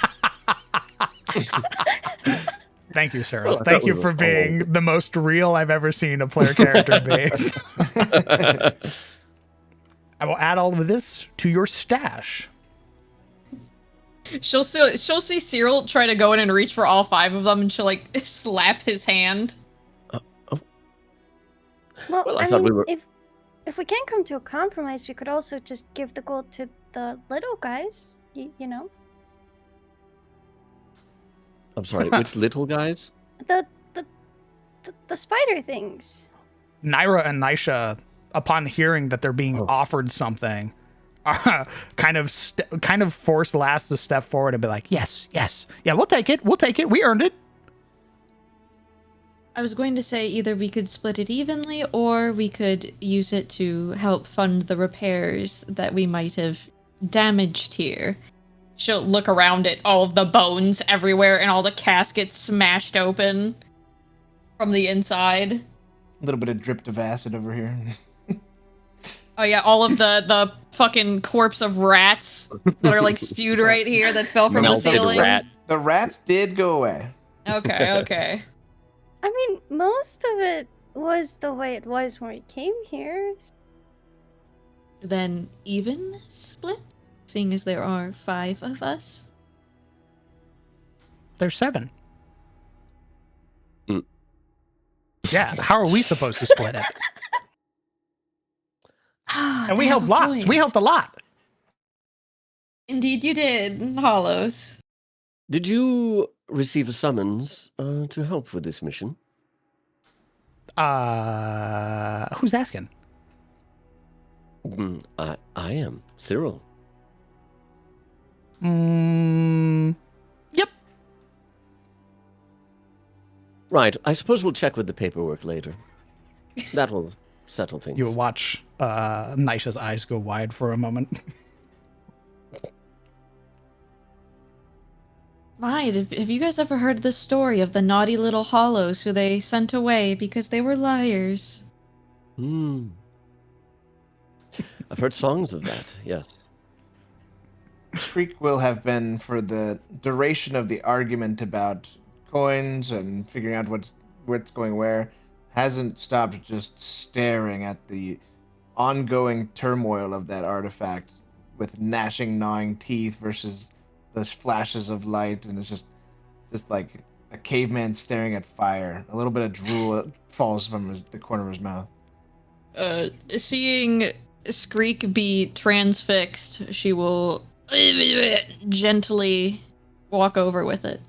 S8: Thank you, Cyril.
S2: Well,
S8: Thank you
S2: that
S8: for
S2: was
S8: being the most real I've ever seen a player character be. I will add all of this to your stash.
S4: She'll see Cyril try to go in and reach for all 5 of them, and she'll like slap his hand.
S5: Well,
S2: Well, I
S5: I
S2: thought
S5: mean,
S2: we were-
S5: if we can't come to a compromise, we could also just give the gold to the little guys. You know,
S2: I'm sorry, which little guys?
S5: the spider things.
S8: Naira and Nisha, upon hearing that they're being
S2: Oh.
S8: offered something, kind of force Lass to step forward and be like, yes, yeah, we'll take it, we earned it.
S4: I was going to say either we could split it evenly, or we could use it to help fund the repairs that we might have damaged here. She'll look around at all of the bones everywhere and all the caskets smashed open from the inside.
S3: A little bit of dripped of acid over here.
S4: Oh yeah, all of the fucking corpse of rats that are like spewed right here that fell from the
S2: Melted
S4: ceiling.
S2: rat.
S3: The rats did go away.
S4: Okay.
S5: I mean, most of it was the way it was when we came here.
S4: Then even split, seeing as there are 5 of us.
S8: There's 7.
S2: Mm.
S8: Yeah, how are we supposed to split it? And we helped lots. We helped a lot.
S4: Indeed, you did, Hollows.
S2: Did you receive a summons to help with this mission?
S8: Who's asking?
S2: I am Cyril.
S8: Yep.
S2: Right. I suppose we'll check with the paperwork later. That will settle things.
S8: You watch Nisha's eyes go wide for a moment.
S4: Right, have you guys ever heard the story of the naughty little Hollows who they sent away because they were liars?
S2: I've heard songs of that. Yes.
S3: Creek will have been for the duration of the argument about coins and figuring out what's going where, hasn't stopped just staring at the ongoing turmoil of that artifact with gnashing, gnawing teeth versus the flashes of light, and it's just like a caveman staring at fire. A little bit of drool falls from the corner of his mouth.
S4: Seeing Skreek be transfixed, she will gently walk over with it.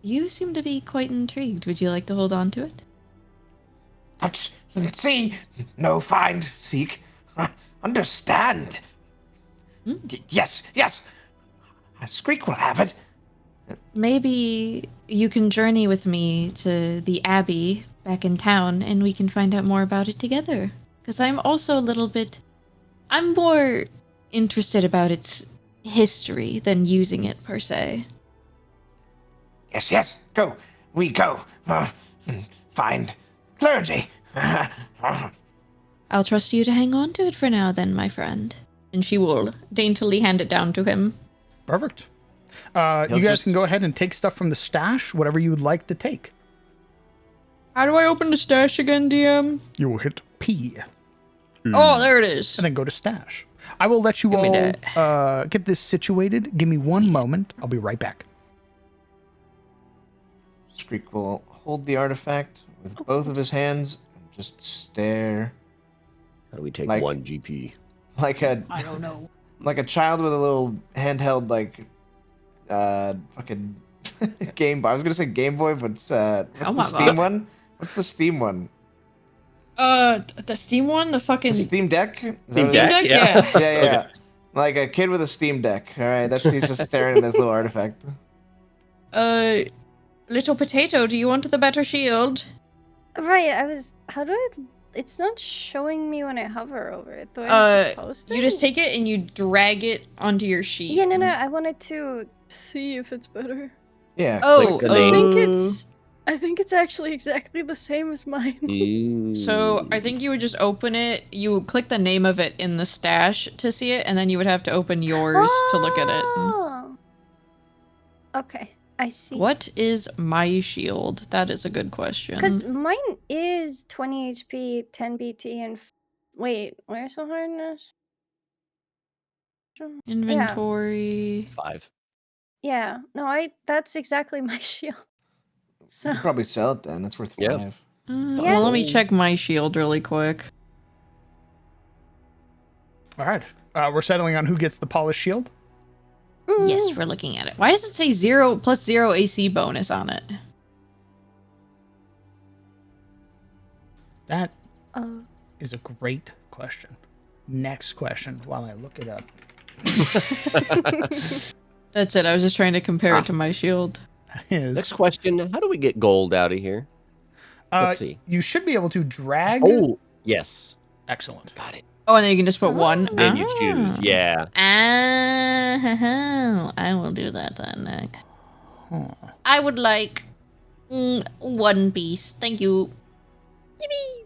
S4: You seem to be quite intrigued. Would you like to hold on to it?
S3: Touch, see, no find, seek, understand. Yes. Skreek will have it.
S4: Maybe you can journey with me to the Abbey back in town and we can find out more about it together. Because I'm also a little bit... I'm more interested about its history than using it per se.
S3: Yes, go. We go. Find clergy.
S4: I'll trust you to hang on to it for now then, my friend. And she will daintily hand it down to him.
S8: Perfect. You guys can go ahead and take stuff from the stash, whatever you would like to take.
S4: How do I open the stash again, DM?
S8: You will hit P
S4: Oh, there it is.
S8: and then go to stash. I will let you
S4: Give me
S8: all get this situated. Give me one moment. I'll be right back.
S3: Skreek will hold the artifact with both of his hands and just stare
S2: How do we take
S3: Like-
S2: 1 GP?
S3: like a
S4: I don't know.
S3: like a child with a little handheld fucking Game Boy. I was gonna say Game Boy, but what's
S4: Oh
S3: the
S4: my
S3: Steam
S4: God.
S3: one? What's the Steam one?
S4: The Steam one? The fucking...
S3: Steam Deck? Is that
S2: Steam
S3: what it
S2: Deck?
S3: is?
S4: Yeah.
S3: Yeah. Like a kid with a Steam Deck. All right, he's just staring at this little artifact.
S4: Little potato, do you want the better shield?
S5: Right, how do I... It's not showing me when I hover over it. Do I have to post it?
S4: You just take it and you drag it onto your sheet.
S5: Yeah, no, I wanted to see if it's better.
S3: Yeah.
S4: Oh,
S2: Click the name.
S5: I think it's actually exactly the same as mine.
S4: So I think you would just open it. You would click the name of it in the stash to see it, and then you would have to open yours to look at it.
S5: Oh. Okay, I see.
S4: What is my shield? That is a good question.
S5: Because mine is 20 HP, 10 BT, and wait, where's the hardness?
S4: Inventory.
S2: 5.
S5: Yeah, no, that's exactly my shield. So
S3: You could probably sell it then. It's worth
S2: Yeah.
S3: 5.
S4: Well, let me check my shield really quick.
S8: All right. We're settling on who gets the polished shield.
S4: Yes, we're looking at it. Why does it say 0 plus 0 AC bonus on it?
S8: That is a great question. Next question while I look it up.
S4: That's it. I was just trying to compare it to my shield.
S2: Next question. How do we get gold out of here? Let's see.
S8: You should be able to drag.
S2: Oh, yes.
S8: Excellent.
S2: Got it.
S4: Oh, and then you can just put one.
S2: Then you choose. Yeah.
S4: I will do that then next. I would like one piece. Thank you. Yippee!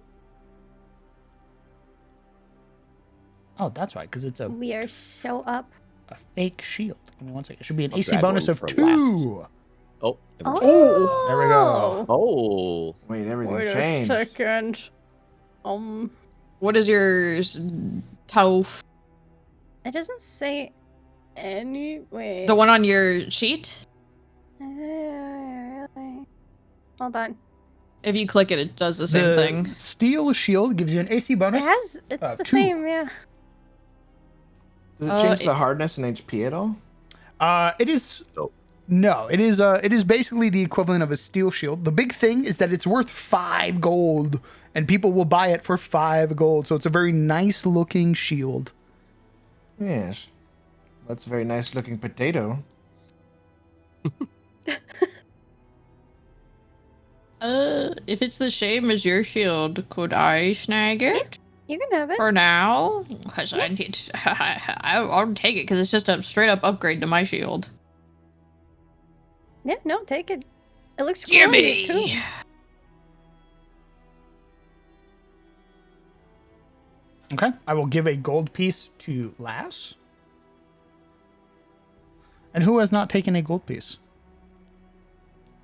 S8: Oh, that's right, because it's a
S5: we are so up.
S8: fake shield. Give me one second. It should be an
S2: I'll
S8: AC
S2: grab
S8: bonus
S2: one
S8: of
S2: for
S8: 2.
S2: last. Oh.
S5: Oh,
S8: There we go.
S2: Oh.
S3: Wait, everything
S5: Wait
S3: changed.
S5: a second.
S4: What is yours, Tauf?
S5: It doesn't say any. Wait.
S4: The one on your sheet?
S5: Really? Hold on.
S4: If you click it, it does the same thing.
S8: Steel shield gives you an AC bonus.
S5: It's the
S8: 2.
S5: same, yeah.
S3: Does it change the hardness and HP at all?
S8: It is.
S2: Nope.
S8: No, it is. It is basically the equivalent of a steel shield. The big thing is that it's worth 5 gold, and people will buy it for 5 gold. So it's a very nice looking shield.
S3: Yes. That's a very nice looking potato.
S4: If it's the same as your shield, could I snag it?
S5: You can have it.
S4: For now? Because I need I'll take it because it's just a straight up upgrade to my shield.
S5: Yeah, no, take it. It looks cool on you, too.
S4: Gimme!
S8: Okay, I will give a gold piece to Lass. And who has not taken a gold piece?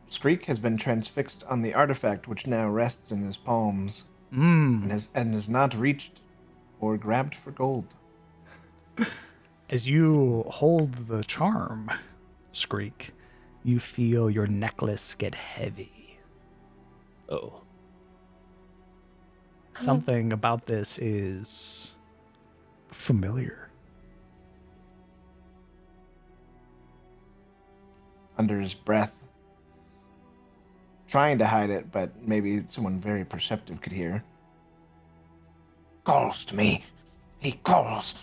S3: Skreek has been transfixed on the artifact which now rests in his palms and has not reached or grabbed for gold.
S8: As you hold the charm, Skreek, you feel your necklace get heavy.
S2: Oh.
S8: Something about this is familiar.
S3: Under his breath, trying to hide it, but maybe someone very perceptive could hear. Calls to me. He calls.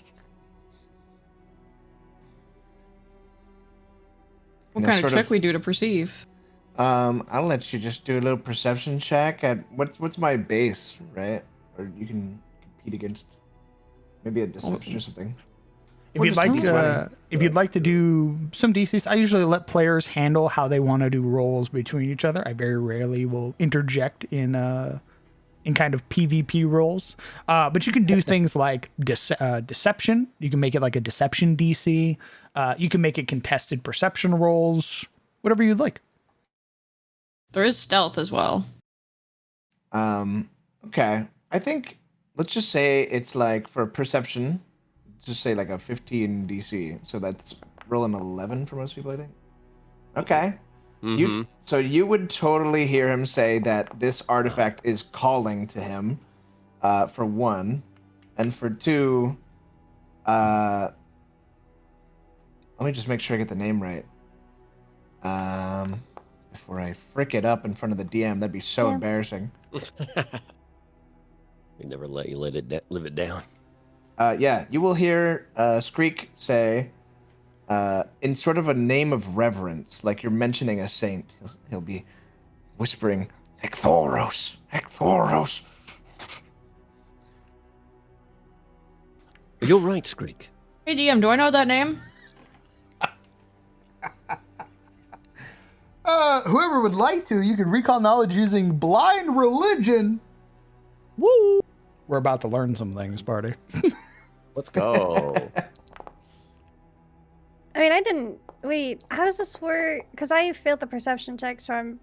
S4: What
S3: You know,
S4: kind of
S3: sort
S4: trick we do to perceive?
S3: I'll let you just do a little perception check at what's my base, right? Or you can compete against maybe a deception or something.
S8: If
S3: Or
S8: you'd
S3: just
S8: like,
S3: D20.
S8: if you'd like to do some DCs, I usually let players handle how they want to do rolls between each other. I very rarely will interject in kind of PvP rolls. But you can do things like deception. You can make it like a deception DC. You can make it contested perception rolls. Whatever you'd like.
S4: There is stealth as well.
S3: Okay. I think let's just say it's like for perception, just say like a 15 DC. So that's rolling 11 for most people, I think. Okay. So you would totally hear him say that this artifact is calling to him, for 1, and for 2, let me just make sure I get the name right. Before I frick it up in front of the DM, that'd be so embarrassing.
S2: We never let you live it down.
S3: Yeah, you will hear Skreek say, in sort of a name of reverence, like you're mentioning a saint. He'll be whispering, Ekthoros, Ekthoros.
S2: You're right, Skreek.
S4: Hey DM, do I know that name?
S8: whoever would like to, you can recall knowledge using blind religion. Woo! We're about to learn some things, party.
S2: Let's go.
S5: I mean, I didn't. Wait, how does this work? Because I failed the perception check, so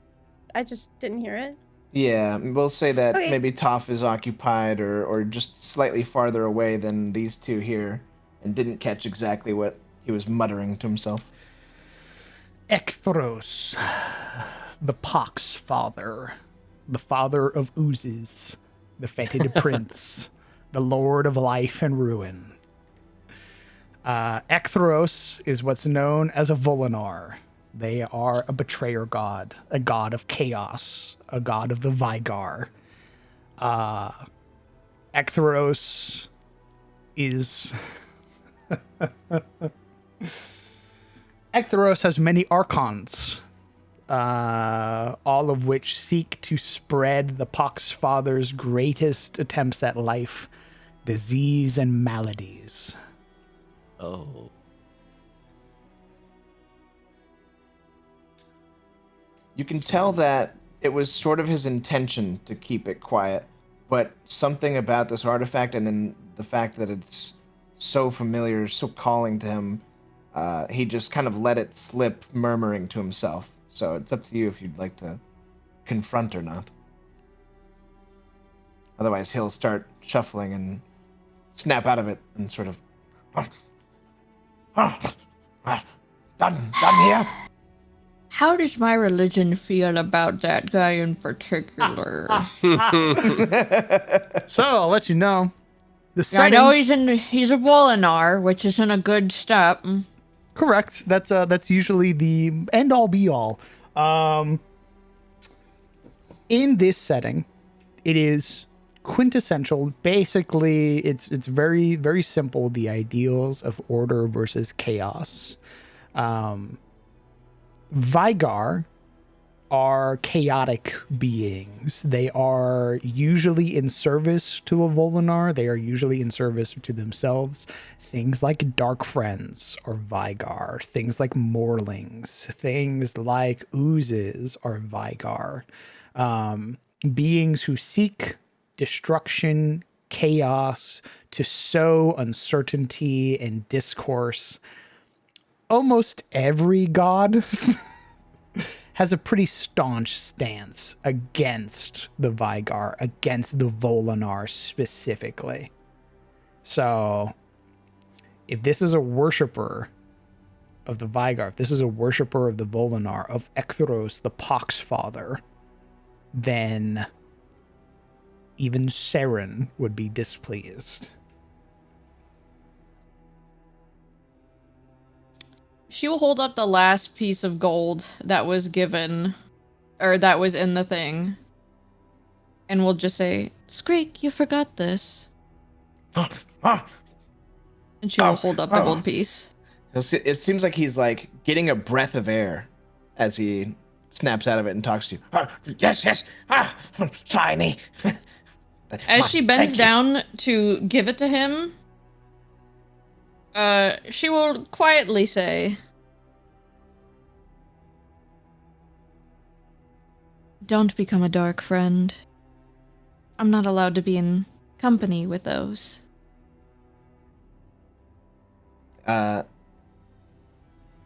S5: I just didn't hear it.
S3: Yeah, we'll say that
S5: Okay.
S3: maybe Toph is occupied or just slightly farther away than these two here and didn't catch exactly what he was muttering to himself.
S8: Ekthros, the pox father, the father of oozes, the fetid prince, the lord of life and ruin. Ekthros is what's known as a Volinar. They are a betrayer god, a god of chaos, a god of the Vygar. Ekthros is... Ekthros has many archons, all of which seek to spread the Pox Father's greatest attempts at life, disease and maladies.
S2: Oh.
S3: You can tell that it was sort of his intention to keep it quiet, but something about this artifact and then the fact that it's so familiar, so calling to him, he just kind of let it slip, murmuring to himself. So it's up to you if you'd like to confront or not. Otherwise, he'll start shuffling and snap out of it and sort of... Done here?
S4: How does my religion feel about that guy in particular?
S8: So I'll let you know. The
S4: I
S8: setting,
S4: know he's a Volinar, which isn't a good step.
S8: correct. That's usually the end all be all. In this setting, it is quintessential. Basically, it's very, very simple. The ideals of order versus chaos. Vygar are chaotic beings. They are usually in service to a Volinar. They are usually in service to themselves. Things like Dark Friends are Vygar. Things like Morlings. Things like Oozes are Vygar. Beings who seek destruction, chaos, to sow uncertainty and discourse. Almost every god has a pretty staunch stance against the Vygar, against the Volinar specifically. So, if this is a worshiper of the Vygar, if this is a worshiper of the Volinar, of Ekthros, the Pox Father, then even Seren would be displeased.
S4: She will hold up the last piece of gold that was given, or that was in the thing, and we'll just say, "Skreek, you forgot this." And she will hold up the gold piece.
S3: It seems like he's like getting a breath of air as he snaps out of it and talks to you. Yes. Shiny.
S4: As she bends down to give it to him, she will quietly say, "Don't become a dark friend. I'm not allowed to be in company with those."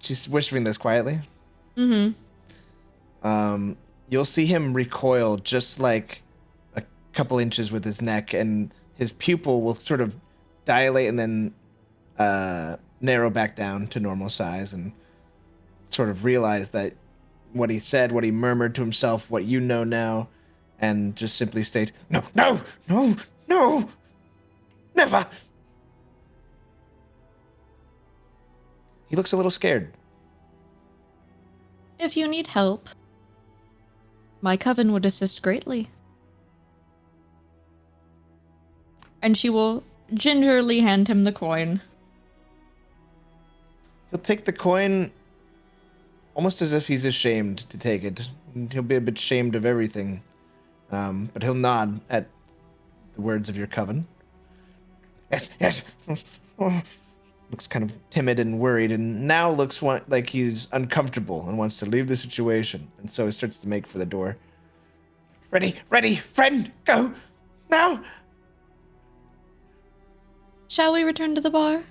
S3: She's whispering this quietly.
S4: Mm-hmm.
S3: You'll see him recoil just like a couple inches with his neck, and his pupil will sort of dilate and then narrow back down to normal size, and sort of realize that what he said, what he murmured to himself, what you know now, and just simply state, no, never. He looks a little scared.
S4: If you need help, my coven would assist greatly. And she will gingerly hand him the coin.
S3: He'll take the coin almost as if he's ashamed to take it. He'll be a bit ashamed of everything. But he'll nod at the words of your coven. Yes. looks kind of timid and worried, and now looks like he's uncomfortable and wants to leave the situation, and so he starts to make for the door. Ready, friend, go now.
S4: Shall we return to the bar?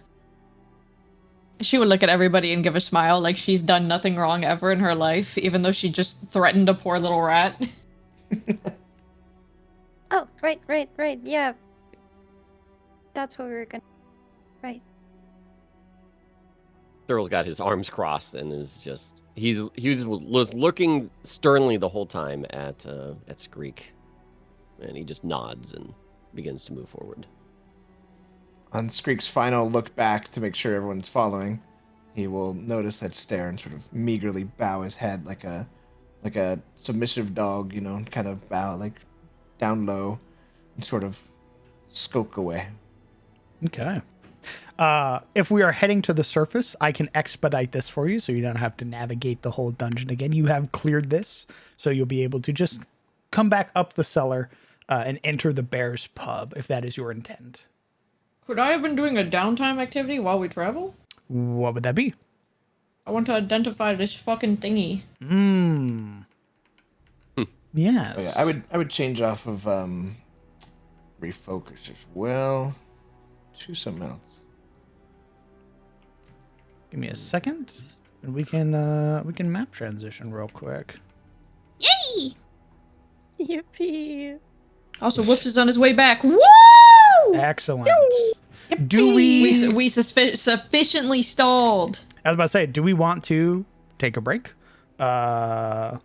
S4: She would look at everybody and give a smile like she's done nothing wrong ever in her life, even though she just threatened a poor little rat.
S5: Oh, right. Yeah. That's what we were gonna. Right.
S2: Cyril got his arms crossed and is just he was looking sternly the whole time at Skreek, and he just nods and begins to move forward.
S3: On Skreek's final look back to make sure everyone's following, he will notice that stare and sort of meagerly bow his head like a submissive dog, kind of bow like down low and sort of skulk away.
S8: Okay. If we are heading to the surface, I can expedite this for you so you don't have to navigate the whole dungeon again. You have cleared this, so you'll be able to just come back up the cellar and enter the Bear's Pub, if that is your intent.
S4: Could I have been doing a downtime activity while we travel?
S8: What would that be?
S4: I want to identify this fucking thingy.
S8: Yes.
S3: Oh, yeah, I would change off of refocus as well to something else.
S8: Give me a second, and we can map transition real quick.
S4: Yay!
S5: Yippee.
S4: Also, Whoops is on his way back. Woo!
S8: Excellent. Do we
S4: sufficiently stalled?
S8: I was about to say, do we want to take a break? Get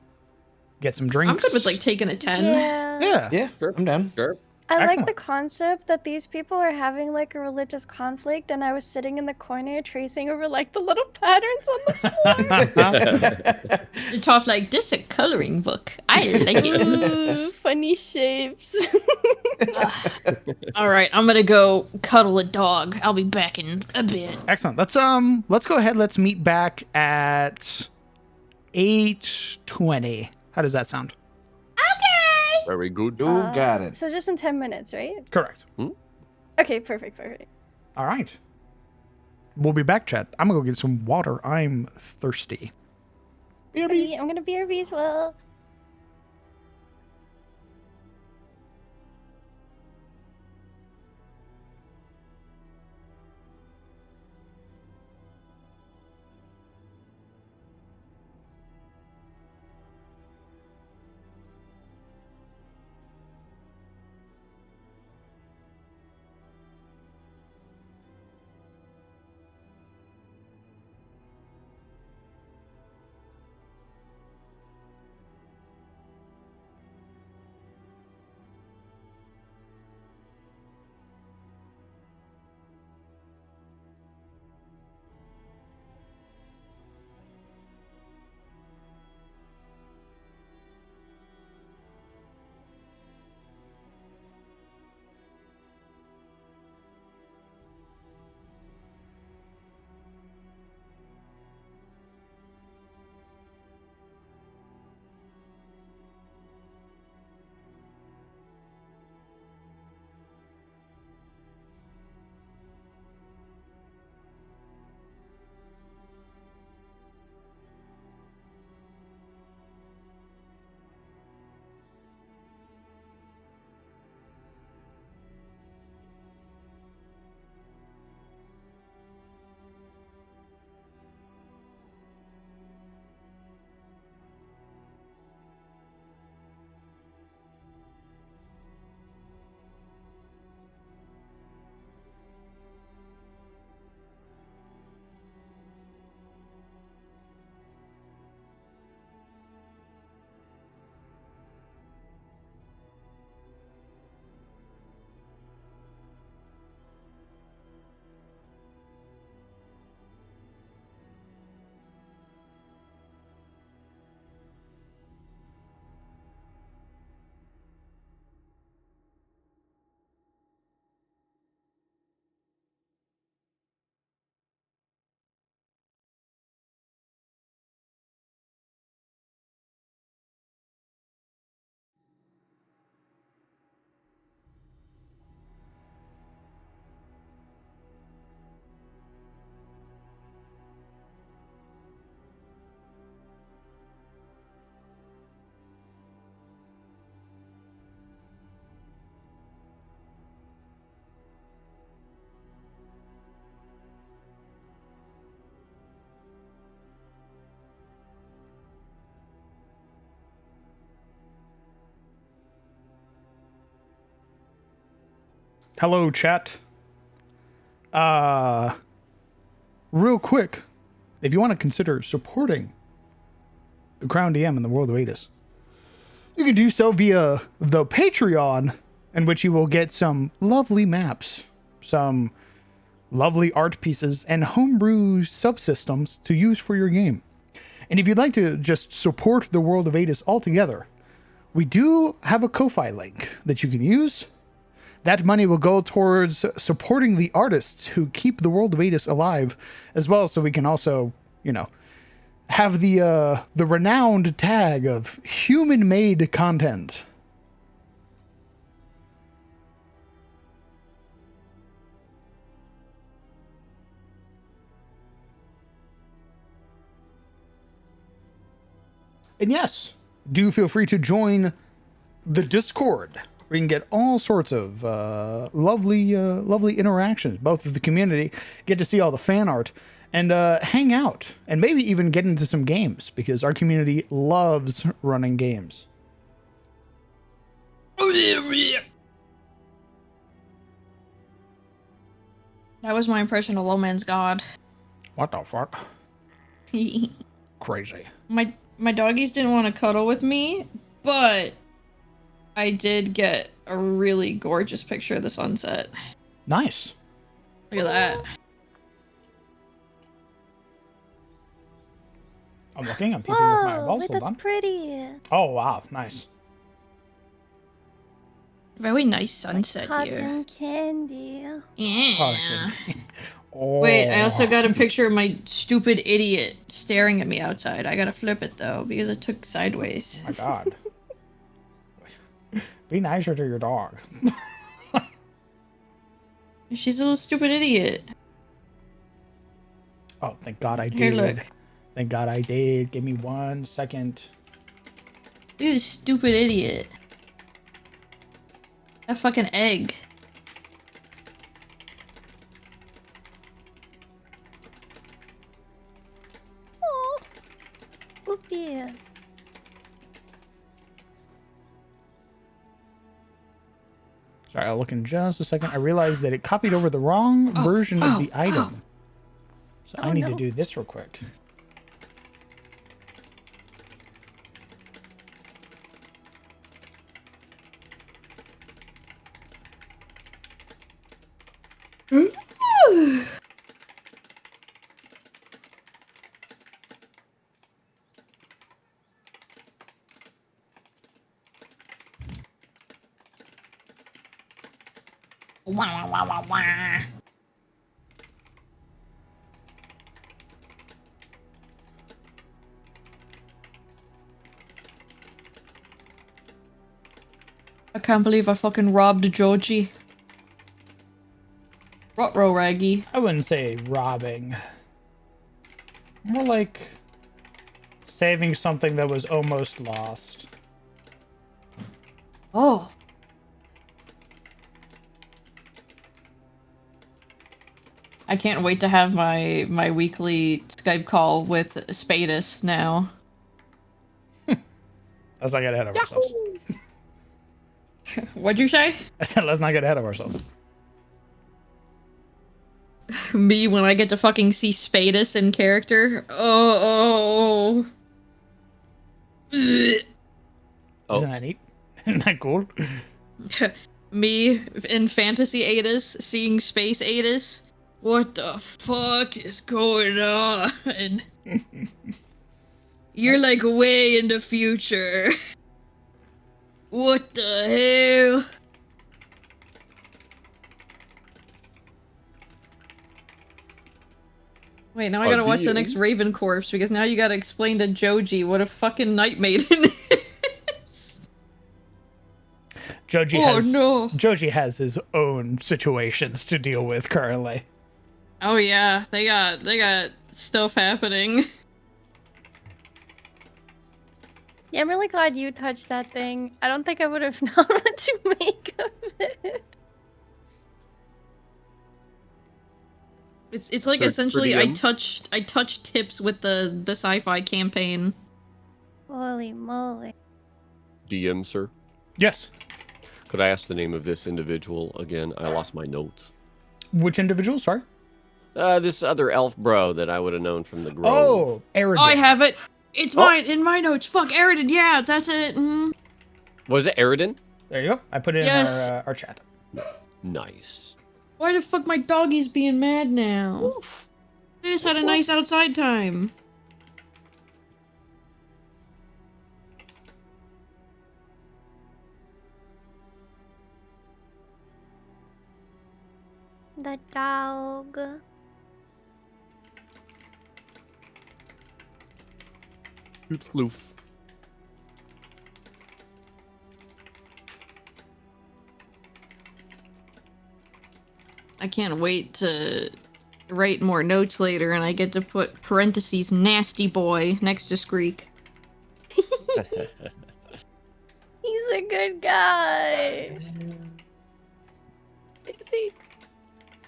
S8: some drinks?
S4: I'm good with like taking a 10.
S8: Yeah.
S3: Yeah,
S2: Sure.
S3: I'm down.
S2: Sure.
S5: I like
S8: Excellent.
S5: the concept that these people are having like a religious conflict, and I was sitting in the corner tracing over like the little patterns on the floor.
S4: It's off like this is a coloring book. I like it.
S5: Ooh, funny shapes.
S4: All right, I'm gonna go cuddle a dog. I'll be back in a bit.
S8: Excellent. Let's go ahead. Let's meet back at 8:20. How does that sound?
S2: Very good.
S3: You got it.
S5: So just in 10 minutes, right?
S8: Correct.
S5: Okay, perfect.
S8: All right. We'll be back, chat. I'm gonna go get some water. I'm thirsty.
S5: Okay, I'm gonna BRB as well.
S8: Hello, chat. Real quick, if you want to consider supporting the Crown DM in the World of Attes, you can do so via the Patreon, in which you will get some lovely maps, some lovely art pieces, and homebrew subsystems to use for your game. And if you'd like to just support the World of Attes altogether, we do have a Ko-Fi link that you can use. That money will go towards supporting the artists who keep the World of Attes alive, as well, so we can also, you know, have the renowned tag of human-made content. And yes, do feel free to join the Discord, where you can get all sorts of lovely interactions, both with the community, get to see all the fan art, and hang out, and maybe even get into some games, because our community loves running games.
S4: That was my impression of Low Man's God.
S8: What the fuck? Crazy.
S4: My doggies didn't want to cuddle with me, but I did get a really gorgeous picture of the sunset.
S8: Nice.
S4: Look at that.
S8: I'm looking. I'm peeping with my
S5: Whoa,
S8: eyeballs.
S5: wait,
S8: Hold
S5: that's
S8: on.
S5: pretty.
S8: Oh, wow. Nice.
S4: Very nice sunset here.
S5: Cotton candy.
S4: Yeah.
S8: Oh.
S4: Wait, I also got a picture of my stupid idiot staring at me outside. I gotta flip it though, because it took sideways.
S8: Oh my god. Be nicer to your dog.
S4: She's a little stupid idiot.
S8: Oh, thank God I did.
S4: Here, look.
S8: Thank God I did. Give me 1 second.
S4: Look at this stupid idiot. That fucking egg.
S5: Oh, whoopee.
S8: Sorry, I'll look in just a second. I realized that it copied over the wrong version of the item. So I need to do this real quick.
S4: Wah, wah, wah, wah, wah. I can't believe I fucking robbed Georgie. Ruh-roh, Raggy.
S8: I wouldn't say robbing. More like saving something that was almost lost.
S4: Oh. I can't wait to have my weekly Skype call with Spadus now.
S8: Let's not get ahead of ourselves.
S4: What'd you say?
S8: I said let's not get ahead of ourselves.
S4: Me when I get to fucking see Spadus in character. Oh.
S8: Isn't that neat? Isn't that cool?
S4: Me in Fantasy Attes seeing Space Attes. What the fuck is going on? You're like way in the future. What the hell? Wait, now I gotta watch the next Raven Corpse, because now you gotta explain to Joji what a fucking Night Maiden is.
S8: Joji has his own situations to deal with currently.
S4: Oh yeah, they got stuff happening.
S5: Yeah, I'm really glad you touched that thing. I don't think I would have known what to make of it.
S4: It's like
S2: So
S4: essentially
S2: for
S4: I
S2: DM?
S4: touched tips with the sci-fi campaign.
S5: Holy moly.
S2: DM, sir.
S8: Yes.
S2: Could I ask the name of this individual again? I lost my notes.
S8: Which individual? Sorry.
S2: This other elf bro that I would have known from the grove.
S8: Oh, Eric.
S4: I have it. It's
S8: Oh.
S4: mine in my notes. Fuck, Eridan. Yeah, that's it.
S2: Was it Eridan?
S8: There you go. I put it
S4: Yes.
S8: in our chat.
S2: Nice.
S4: Why the fuck my doggy's being mad now? They just had a nice outside time.
S5: The dog.
S2: Toot floof.
S4: I can't wait to write more notes later and I get to put parentheses nasty boy next to Skreek.
S5: He's a good guy.
S2: Is he?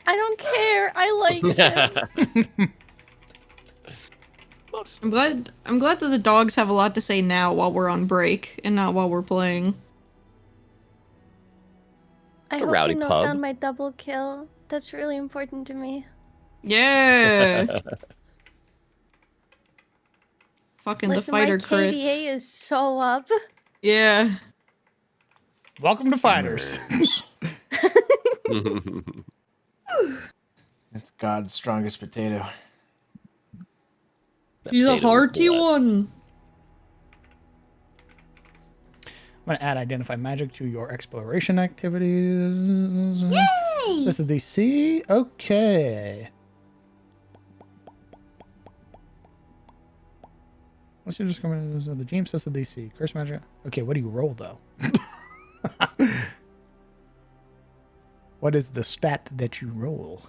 S5: I don't care. I like him.
S4: I'm glad that the dogs have a lot to say now while we're on break and not while we're playing.
S5: I
S2: a
S5: hope
S2: rowdy
S5: you note
S2: pub.
S5: down my double kill. That's really important to me.
S4: Yeah. Fucking
S5: Listen,
S4: the fighter
S5: my
S4: crits.
S5: KDA is so up.
S4: Yeah.
S8: Welcome to Fighters.
S3: It's God's strongest potato.
S4: He's a hearty one.
S8: I'm going to add Identify Magic to your exploration activities. Yay! This is DC. Okay. Let's just come in. The James says the DC. Curse Magic. Okay, what do you roll, though? What is the stat that you roll?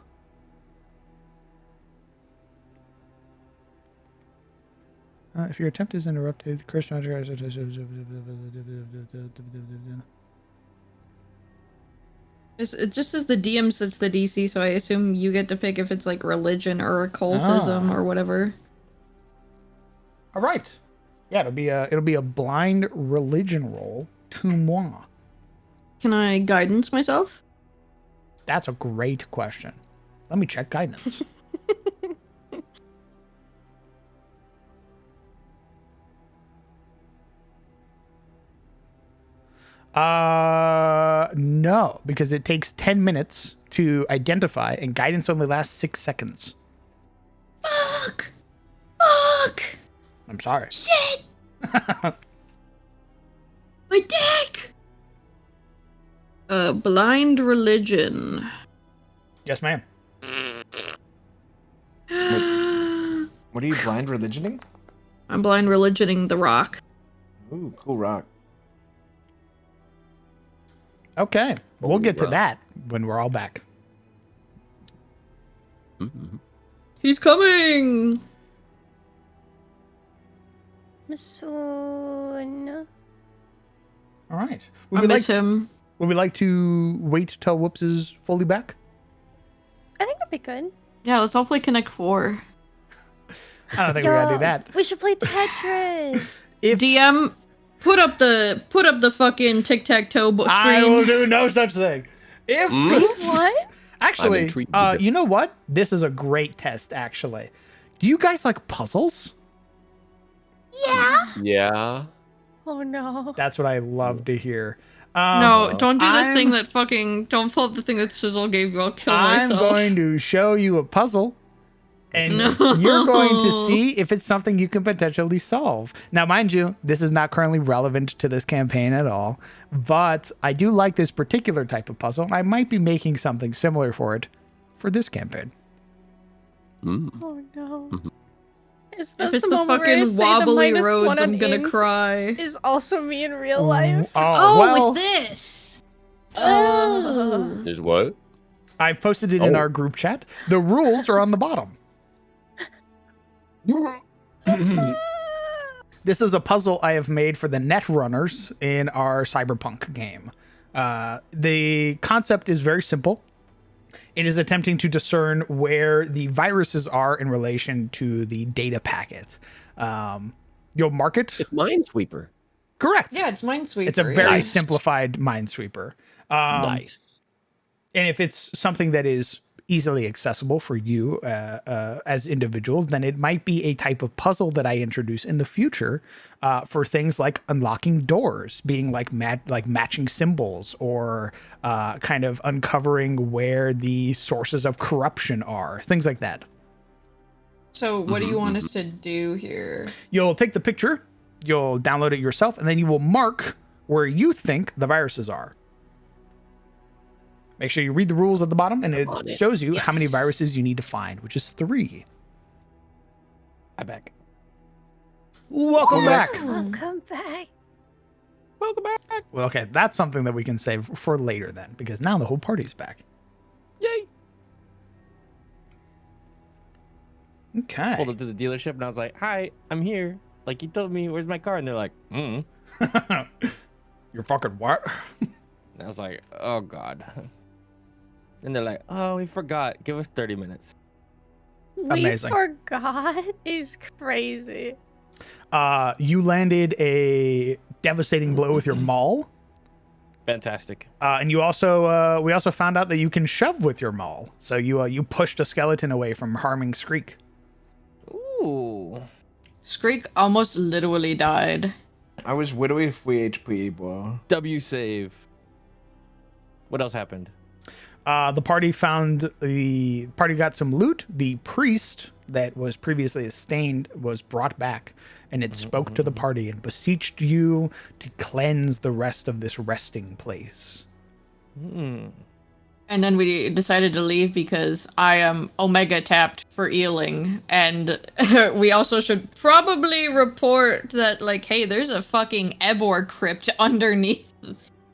S8: If your attempt is interrupted, curse magic.
S4: It just says the DM sets the DC, so I assume you get to pick if it's like religion or occultism or whatever.
S8: All right. Yeah, it'll be a blind religion roll. To moi.
S4: Can I guidance myself?
S8: That's a great question. Let me check guidance. No, because it takes 10 minutes to identify, and guidance only lasts 6 seconds.
S4: Fuck!
S8: I'm sorry.
S4: Shit! My dick! Blind religion.
S8: Yes, ma'am.
S3: What are you blind religioning?
S4: I'm blind religioning the rock.
S3: Ooh, cool rock.
S8: Okay, we'll get to that when we're all back.
S4: He's coming!
S5: Soon.
S8: All right.
S4: I miss him.
S8: Would we like to wait till Whoops is fully back?
S5: I think that'd be good.
S4: Yeah, let's all play Connect 4.
S8: I don't think we gotta do that.
S5: We should play Tetris.
S8: If
S4: DM, put up the fucking tic-tac-toe screen.
S8: I will do no such thing. If
S5: What?
S8: actually,
S2: I'm intrigued with it.
S8: you know what? This is a great test. Actually, do you guys like puzzles?
S5: Yeah.
S2: Yeah.
S5: Oh no.
S8: That's what I love to hear.
S4: No, don't do the
S8: I'm-
S4: thing that fucking... Don't pull up the thing that Sizzle gave you. I'll kill
S8: I'm
S4: myself.
S8: going to show you a puzzle, and
S4: No.
S8: you're going to see if it's something you can potentially solve. Now, mind you, this is not currently relevant to this campaign at all, but I do like this particular type of puzzle, and I might be making something similar for it for this campaign.
S5: Oh no. Is
S4: If
S5: this
S4: it's
S5: the
S4: the
S5: moment where I
S4: fucking
S5: say the
S4: wobbly
S5: -1
S4: roads,
S5: on
S4: I'm gonna
S5: int
S4: cry.
S5: Is also me in real life.
S8: Oh, well,
S4: it's this!
S5: Oh.
S2: Is what?
S8: I've posted it in
S2: Oh.
S8: our group chat. The rules are on the bottom. This is a puzzle I have made for the Netrunners in our Cyberpunk game. The concept is very simple. It is attempting to discern where the viruses are in relation to the data packet. You'll mark it.
S2: It's Minesweeper.
S8: Correct.
S4: Yeah, it's Minesweeper.
S8: It's a
S4: yeah.
S8: very
S2: Nice.
S8: simplified Minesweeper.
S2: Nice.
S8: And if it's something that is easily accessible for you as individuals, then it might be a type of puzzle that I introduce in the future for things like unlocking doors, being like matching symbols, or kind of uncovering where the sources of corruption are, things like that.
S4: So what do you want us to do here?
S8: You'll take the picture, you'll download it yourself, and then you will mark where you think the viruses are. Make sure you read the rules at the bottom, and it shows you how many
S4: Yes.
S8: viruses you need to find, which is 3.
S6: I'm back.
S8: Welcome back.
S5: Welcome back.
S6: Welcome back.
S8: Well, okay, that's something that we can save for later then, because now the whole party's back.
S6: Yay.
S8: Okay.
S6: Pulled up to the dealership and I was like, "Hi, I'm here. Like you told me, where's my car?" And they're like, "Hmm."
S8: You're fucking what?
S6: And I was like, "Oh God." And they're like, "Oh, we forgot. Give us 30 minutes."
S8: Amazing.
S5: We forgot is crazy.
S8: You landed a devastating blow with your maul.
S6: Fantastic.
S8: And you also, we also found out that you can shove with your maul. So you pushed a skeleton away from harming Skreek.
S6: Ooh.
S4: Skreek almost literally died.
S3: I was widowy free HP, bro.
S6: W save. What else happened?
S8: The party got some loot. The priest that was previously stained was brought back, and it spoke to the party and beseeched you to cleanse the rest of this resting place.
S6: Hmm.
S4: And then we decided to leave because I am Omega tapped for Eeling. And we also should probably report that, like, hey, there's a fucking Ebor crypt underneath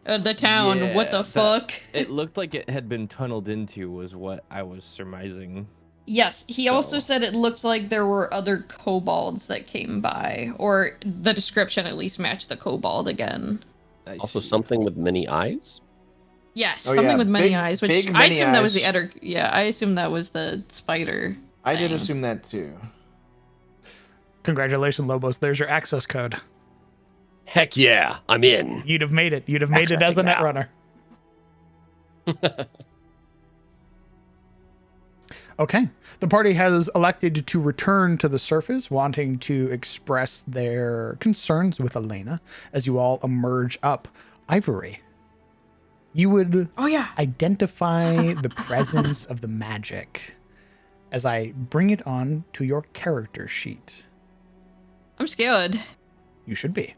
S4: the town. What the fuck?
S6: It looked like it had been tunneled into, was what I was surmising.
S4: Yes, he also
S6: So-
S4: said it looked like there were other kobolds that came by. Or the description at least matched the kobold again.
S6: I
S2: Also,
S6: see.
S2: something with many eyes.
S4: Yes,
S3: Oh,
S4: something
S3: yeah,
S4: with many
S3: big-
S4: eyes, which
S3: big
S4: I
S3: many
S4: assume that was the
S3: eyes.
S4: Eder. Yeah, I assume that was the spider.
S3: I did
S4: thing.
S3: assume that too.
S8: Congratulations, Lobos. There's your access code.
S2: Heck yeah, I'm in.
S8: You'd have made it. You'd have made it as a
S2: Accessing
S8: netrunner. Okay. The party has elected to return to the surface, wanting to express their concerns with Elena as you all emerge up. Ivory, you would
S4: Oh yeah.
S8: identify the presence of the magic as I bring it on to your character sheet.
S4: I'm scared.
S8: You should be.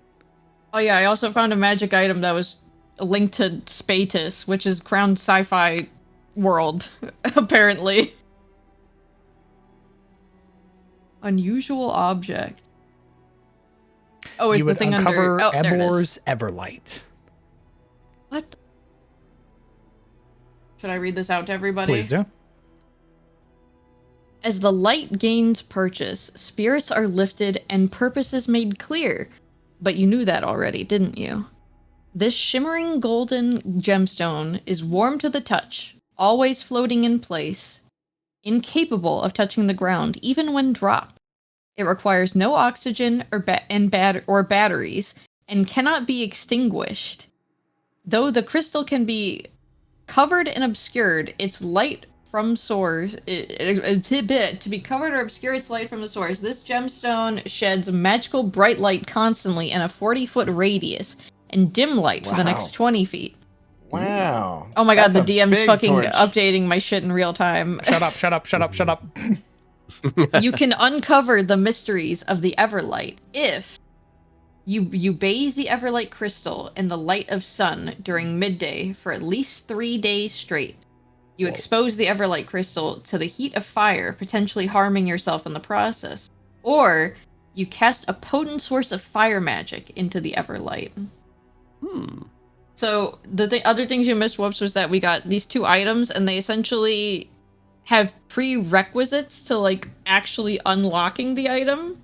S4: Oh yeah, I also found a magic item that was linked to Spatus, which is Crown Sci-Fi World, apparently. Unusual object. Oh, is
S8: You
S4: the
S8: would
S4: thing
S8: uncover
S4: under? Oh, there it is.
S8: Ebor's Everlight.
S4: What? Should I read this out to everybody?
S8: Please do.
S4: As the light gains purchase, spirits are lifted and purpose is made clear. But you knew that already, didn't you? This shimmering golden gemstone is warm to the touch, always floating in place, incapable of touching the ground even when dropped. It requires no oxygen or batteries and cannot be extinguished. Though the crystal can be covered and obscured, its light from source to be covered or obscure its light from the source. This gemstone sheds magical bright light constantly in a 40-foot radius and dim light for the next 20 feet.
S3: Wow.
S4: Oh my god,
S3: That's
S4: the
S3: a
S4: DM's
S3: big
S4: fucking
S3: torch.
S4: updating my shit in real time.
S8: Shut up, shut up, shut up, shut up.
S4: You can uncover the mysteries of the Everlight if you bathe the Everlight crystal in the light of sun during midday for at least 3 days straight. You expose the Everlight crystal to the heat of fire, potentially harming yourself in the process. Or you cast a potent source of fire magic into the Everlight. So the other things you missed, Whoops, was that we got these 2 items, and they essentially have prerequisites to like actually unlocking the item.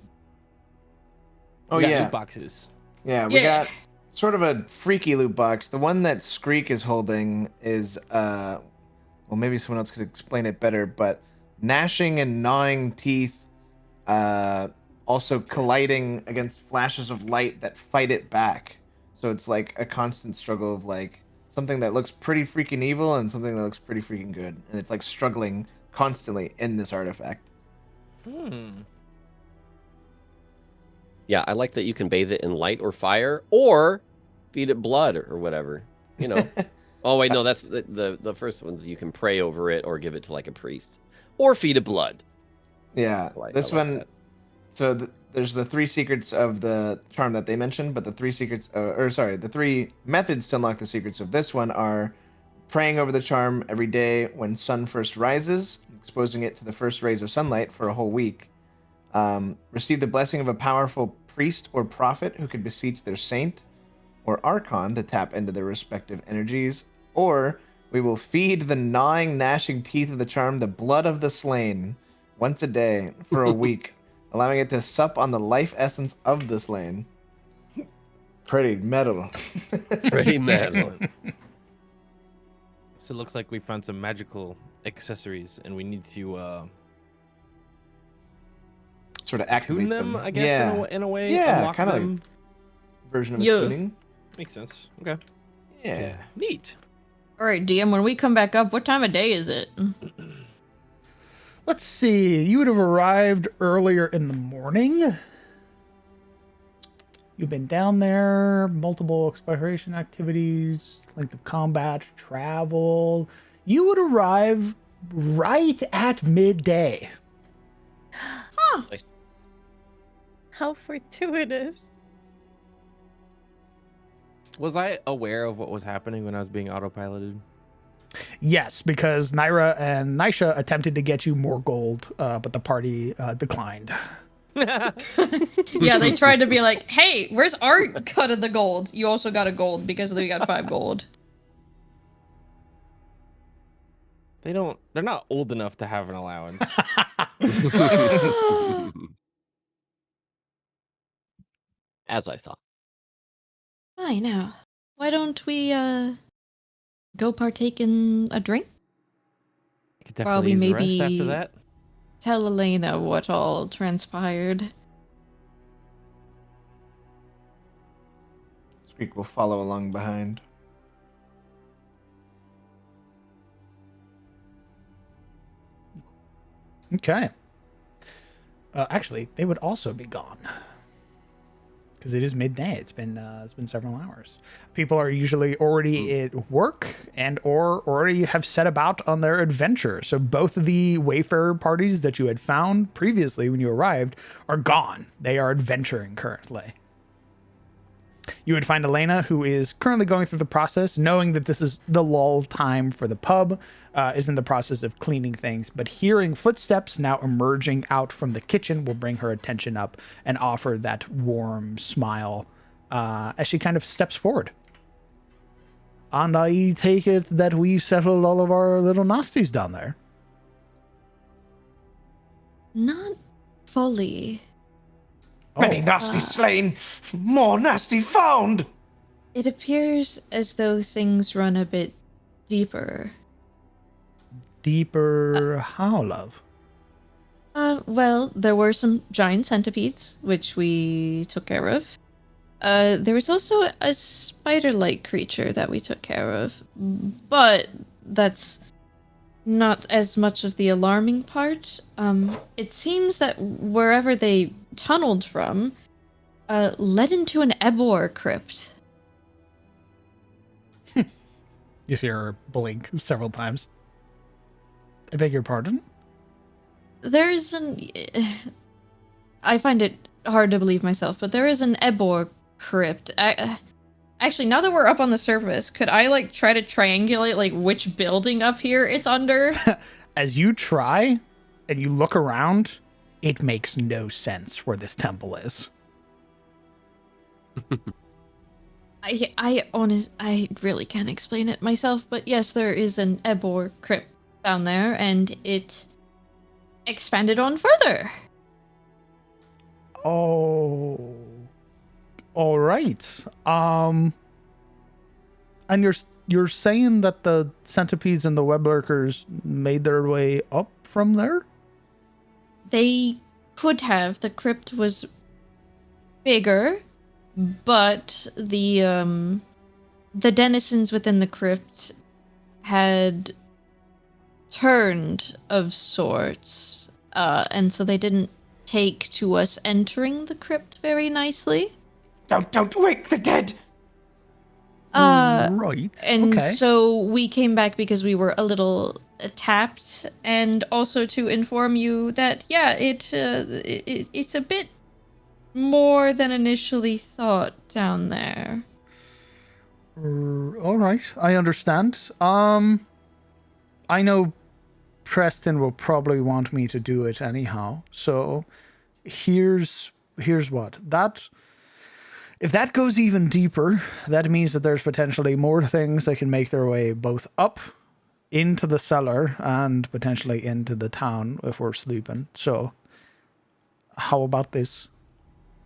S3: Oh
S6: We got
S3: yeah.
S6: loot boxes.
S3: Yeah, we got sort of a freaky loot box. The one that Skreek is holding is well, maybe someone else could explain it better, but gnashing and gnawing teeth, also colliding against flashes of light that fight it back. So it's like a constant struggle of like something that looks pretty freaking evil and something that looks pretty freaking good. And it's like struggling constantly in this artifact.
S2: Yeah, I like that you can bathe it in light or fire, or feed it blood or whatever. You know. Oh wait, no, that's the first ones. You can pray over it or give it to like a priest, or feed it blood.
S3: Yeah, this one.
S2: That.
S3: So there's the 3 secrets of the charm that they mentioned, but the 3 secrets, the 3 methods to unlock the secrets of this one are praying over the charm every day when sun first rises, exposing it to the first rays of sunlight for a whole week. Receive the blessing of a powerful priest or prophet who could beseech their saint or archon to tap into their respective energies, or we will feed the gnawing, gnashing teeth of the charm the blood of the slain once a day for a week, allowing it to sup on the life essence of the slain. Pretty metal.
S2: Pretty metal.
S6: So it looks like we found some magical accessories, and we need to
S3: sort of activate
S6: tune them, I guess,
S3: Yeah.
S6: in a way.
S3: Yeah,
S6: unlock
S3: kind of
S6: them.
S3: like version of
S4: Yeah.
S3: tuning.
S6: Makes sense. Okay.
S3: Yeah.
S6: Neat.
S4: All right, DM, when we come back up, what time of day is it?
S8: Let's see. You would have arrived earlier in the morning. You've been down there, multiple exploration activities, length of combat, travel. You would arrive right at midday.
S2: Nice.
S5: How fortuitous.
S6: Was I aware of what was happening when I was being autopiloted?
S8: Yes, because Naira and Nisha attempted to get you more gold, but the party declined.
S4: Yeah, they tried to be like, hey, where's our cut of the gold? You also got a gold because we got 5 gold.
S6: They're not old enough to have an allowance.
S2: As I thought.
S4: I know. Why don't we go partake in a drink?
S6: Could definitely
S4: Probably
S6: use a
S4: maybe
S6: rest after that.
S4: tell Elena what all transpired.
S3: Squeak will follow along behind.
S8: Okay. Actually, they would also be gone because it is midday. It's been several hours. People are usually already at work or already have set about on their adventure. So both of the Wayfarer parties that you had found previously when you arrived are gone. They are adventuring currently. You would find Elena, who is currently going through the process, knowing that this is the lull time for the pub, is in the process of cleaning things, but hearing footsteps now emerging out from the kitchen will bring her attention up and offer that warm smile as she kind of steps forward. And I take it that we've settled all of our little nasties down there.
S4: Not fully.
S3: Many nasty slain, more nasty found.
S4: It appears as though things run a bit deeper.
S8: Deeper how, love?
S4: Well, there were some giant centipedes, which we took care of. There was also a spider-like creature that we took care of. But that's not as much of the alarming part. It seems that wherever they tunneled from, led into an Ebor crypt.
S8: You see her blink several times. I beg your pardon?
S4: There's I find it hard to believe myself, but there is an Ebor crypt. Actually, now that we're up on the surface, could I, like, try to triangulate, like, which building up here it's under?
S8: As you try and you look around, it makes no sense where this temple is.
S4: I really can't explain it myself, but yes, there is an Ebor crypt down there, and it expanded on further.
S8: Oh, all right. And you're saying that the centipedes and the web lurkers made their way up from there?
S4: They could have. The crypt was bigger, but the denizens within the crypt had turned of sorts, and so they didn't take to us entering the crypt very nicely.
S3: Don't wake the dead.
S8: Right.
S4: And
S8: okay.
S4: so we came back because we were a little tapped, and also to inform you that it's a bit more than initially thought down there.
S8: All right, I understand. I know Preston will probably want me to do it anyhow. So here's what. If that goes even deeper, that means that there's potentially more things that can make their way both up into the cellar and potentially into the town if we're sleeping. So how about this?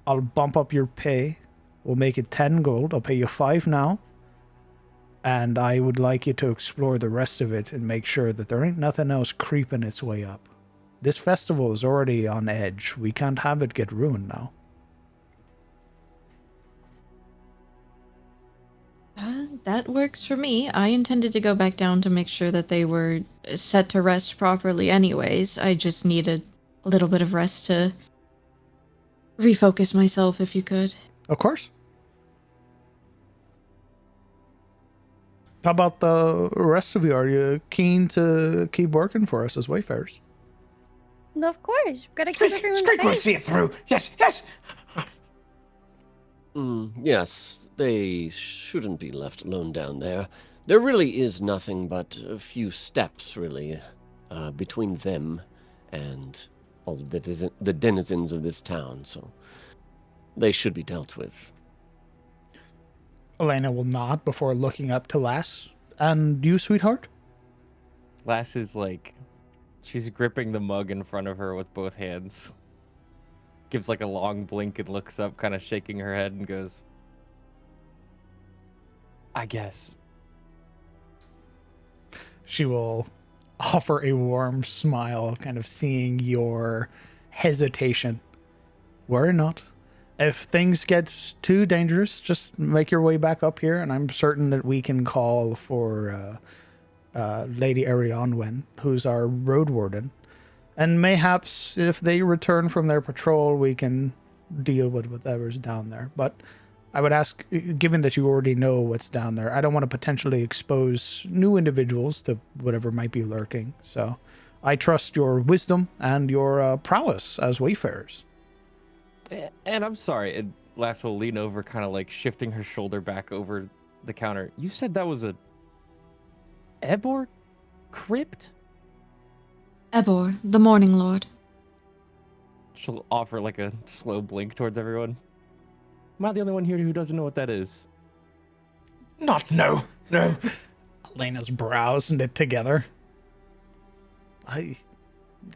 S8: I'll bump up your pay. We'll make it 10 gold. I'll pay you 5 now. And I would like you to explore the rest of it and make sure that there ain't nothing else creeping its way up. This festival is already on edge. We can't have it get ruined now.
S4: That works for me. I intended to go back down to make sure that they were set to rest properly anyways. I just needed a little bit of rest to refocus myself, if you could.
S8: Of course. How about the rest of you? Are you keen to keep working for us as Wayfarers?
S5: No, of course. Gotta keep everyone
S3: Scrape will
S5: safe.
S3: see it through. Yes, yes.
S2: Yes, they shouldn't be left alone down there. There really is nothing but a few steps, really, between them and all the denizens of this town, so they should be dealt with.
S8: Elena will nod before looking up to Lass. And you, sweetheart?
S6: Lass is like, she's gripping the mug in front of her with both hands. Gives like a long blink and looks up, kind of shaking her head and goes, I guess.
S8: She will offer a warm smile, kind of seeing your hesitation. Worry not. If things get too dangerous, just make your way back up here, and I'm certain that we can call for Lady Arianwen, who's our road warden. And mayhaps if they return from their patrol, we can deal with whatever's down there. But I would ask, given that you already know what's down there, I don't want to potentially expose new individuals to whatever might be lurking. So I trust your wisdom and your prowess as Wayfarers.
S6: And I'm sorry, and Lass will lean over, kind of like shifting her shoulder back over the counter. You said that was a Ebor crypt?
S4: Ebor, the Morning Lord.
S6: She'll offer like a slow blink towards everyone. Am I the only one here who doesn't know what that is?
S3: No.
S8: Elena's brows knit together.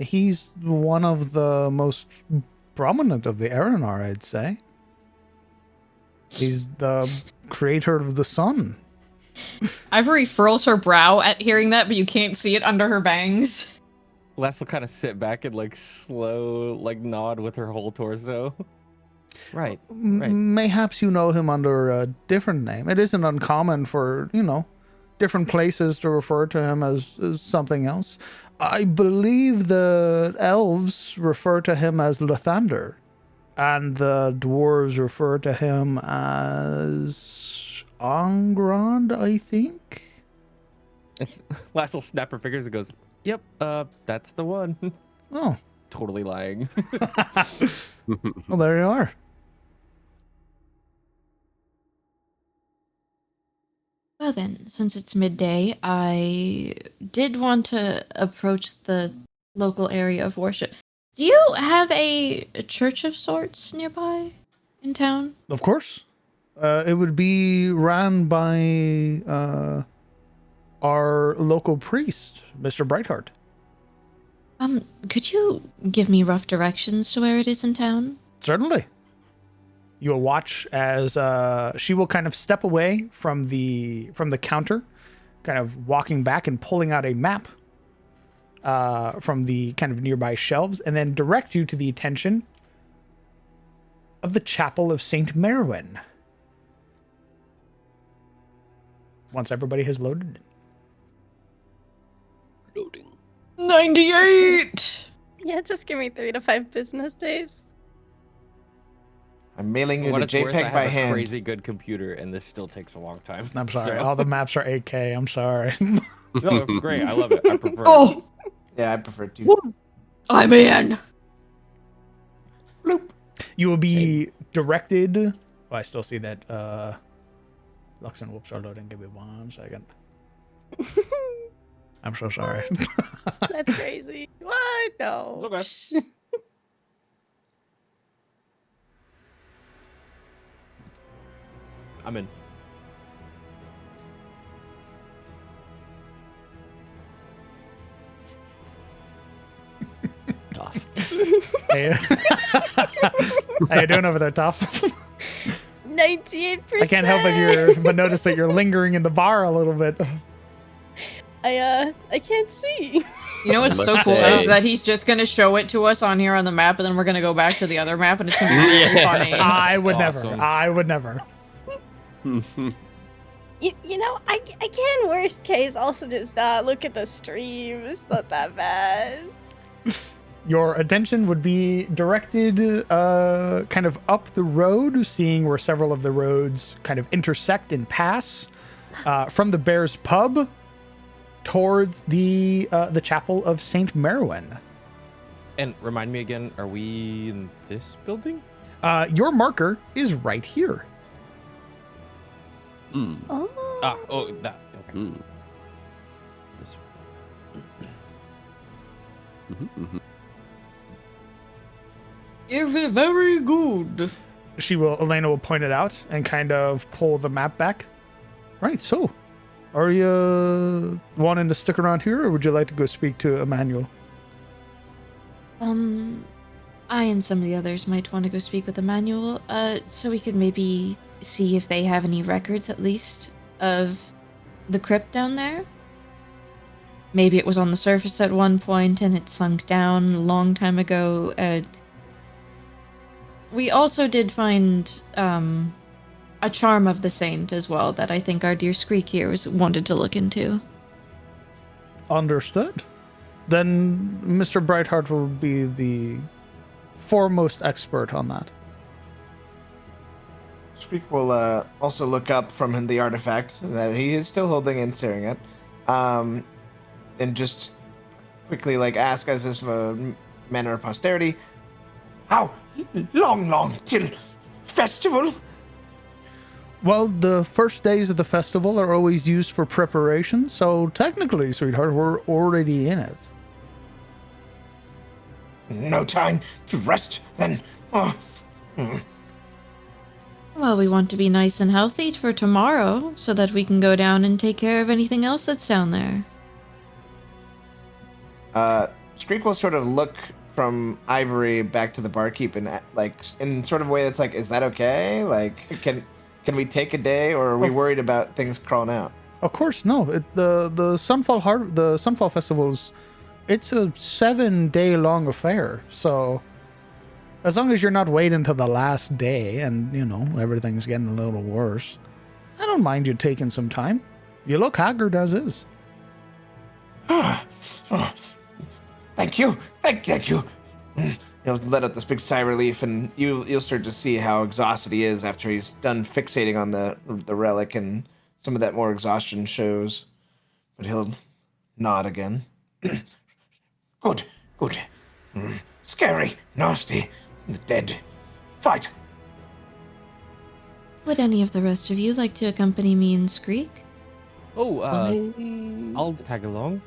S8: He's one of the most prominent of the Aranar, I'd say. He's the creator of the sun.
S4: Ivory furls her brow at hearing that, but you can't see it under her bangs.
S6: Lass will kind of sit back and like slow, like nod with her whole torso. Right.
S8: Mayhaps you know him under a different name. It isn't uncommon for, different places to refer to him as something else. I believe the elves refer to him as Lathander, and the dwarves refer to him as Angrand, I think.
S6: Lass will snap her fingers and goes, "Yep, that's the one."
S8: Oh.
S6: Totally lying.
S8: Well, there you are.
S4: Well then, since it's midday, I did want to approach the local area of worship. Do you have a church of sorts nearby in town?
S8: Of course. It would be ran by our local priest, Mr. Brightheart.
S4: Could you give me rough directions to where it is in town?
S8: Certainly. You will watch as she will kind of step away from the counter, kind of walking back and pulling out a map. from the kind of nearby shelves and then direct you to the attention of the Chapel of St. Merwin. Once everybody has loaded.
S2: Loading.
S4: 98!
S5: Yeah, just give me 3 to 5 business days.
S3: I'm mailing
S6: For
S3: you
S6: what
S3: the
S6: it's worth, I
S3: JPEG
S6: have
S3: by
S6: a
S3: hand.
S6: crazy good computer, and this still takes a long time.
S8: I'm sorry.
S6: So-
S8: All the maps are 8K. I'm sorry.
S6: No, it's great. I love it. I prefer it.
S4: Oh,
S3: Yeah, I prefer to.
S4: I'm in.
S3: Bloop.
S8: You will be directed. Oh, I still see that. Lux and Whoops are loading. Give me 1 second. I'm so sorry.
S5: That's crazy. What? No.
S6: It's okay. I'm in.
S2: Tough.
S8: Hey. How you doing over there, Tough?
S5: 98%.
S8: I can't help but notice that you're lingering in the bar a little bit.
S5: I can't see.
S4: You know what's
S2: Must
S4: so cool
S2: say-
S4: is that he's just gonna show it to us on here on the map, and then we're gonna go back to the other map, and it's gonna be really
S2: Yeah.
S4: funny.
S8: I would
S6: Awesome.
S8: never. I would never.
S5: You know, I can worst case also just look at the stream. It's not that bad.
S8: Your attention would be directed kind of up the road, seeing where several of the roads kind of intersect and pass from the Bear's Pub towards the Chapel of St. Merwin.
S6: And remind me again, are we in this building?
S8: Your marker is right here.
S2: Mm.
S5: Oh.
S6: Oh, that. Okay.
S2: Mm.
S6: This.
S4: You're very good.
S8: Elena will point it out and kind of pull the map back. Right, so are you wanting to stick around here, or would you like to go speak to Emmanuel?
S4: I and some of the others might want to go speak with Emmanuel, so we could maybe see if they have any records, at least, of the crypt down there. Maybe it was on the surface at one point and it sunk down a long time ago. We also did find a charm of the saint as well that I think our dear Screek here wanted to look into.
S8: Understood. Then Mr. Brightheart will be the foremost expert on that.
S3: Squeak will also look up from the artifact that he is still holding and staring at, and just quickly ask as if a manner of posterity, how long till festival?
S8: Well, the first days of the festival are always used for preparation, so technically, sweetheart, we're already in it.
S3: No time to rest, then. Oh.
S4: Well, we want to be nice and healthy for tomorrow so that we can go down and take care of anything else that's down there.
S3: Screek will sort of look from Ivory back to the barkeep and in sort of a way that's is that okay? Can we take a day, or are we worried about things crawling out?
S8: Of course, no. The Sunfall Festival's it's a 7-day long affair, so as long as you're not waiting till the last day and everything's getting a little worse, I don't mind you taking some time. You look haggard as is.
S3: Thank you. Thank you. He'll let out this big sigh of relief, and you'll start to see how exhausted he is after he's done fixating on the relic, and some of that more exhaustion shows. But he'll nod again. Good. Scary, nasty, the dead. Fight.
S4: Would any of the rest of you like to accompany me and Screek?
S6: Oh, I'll tag along.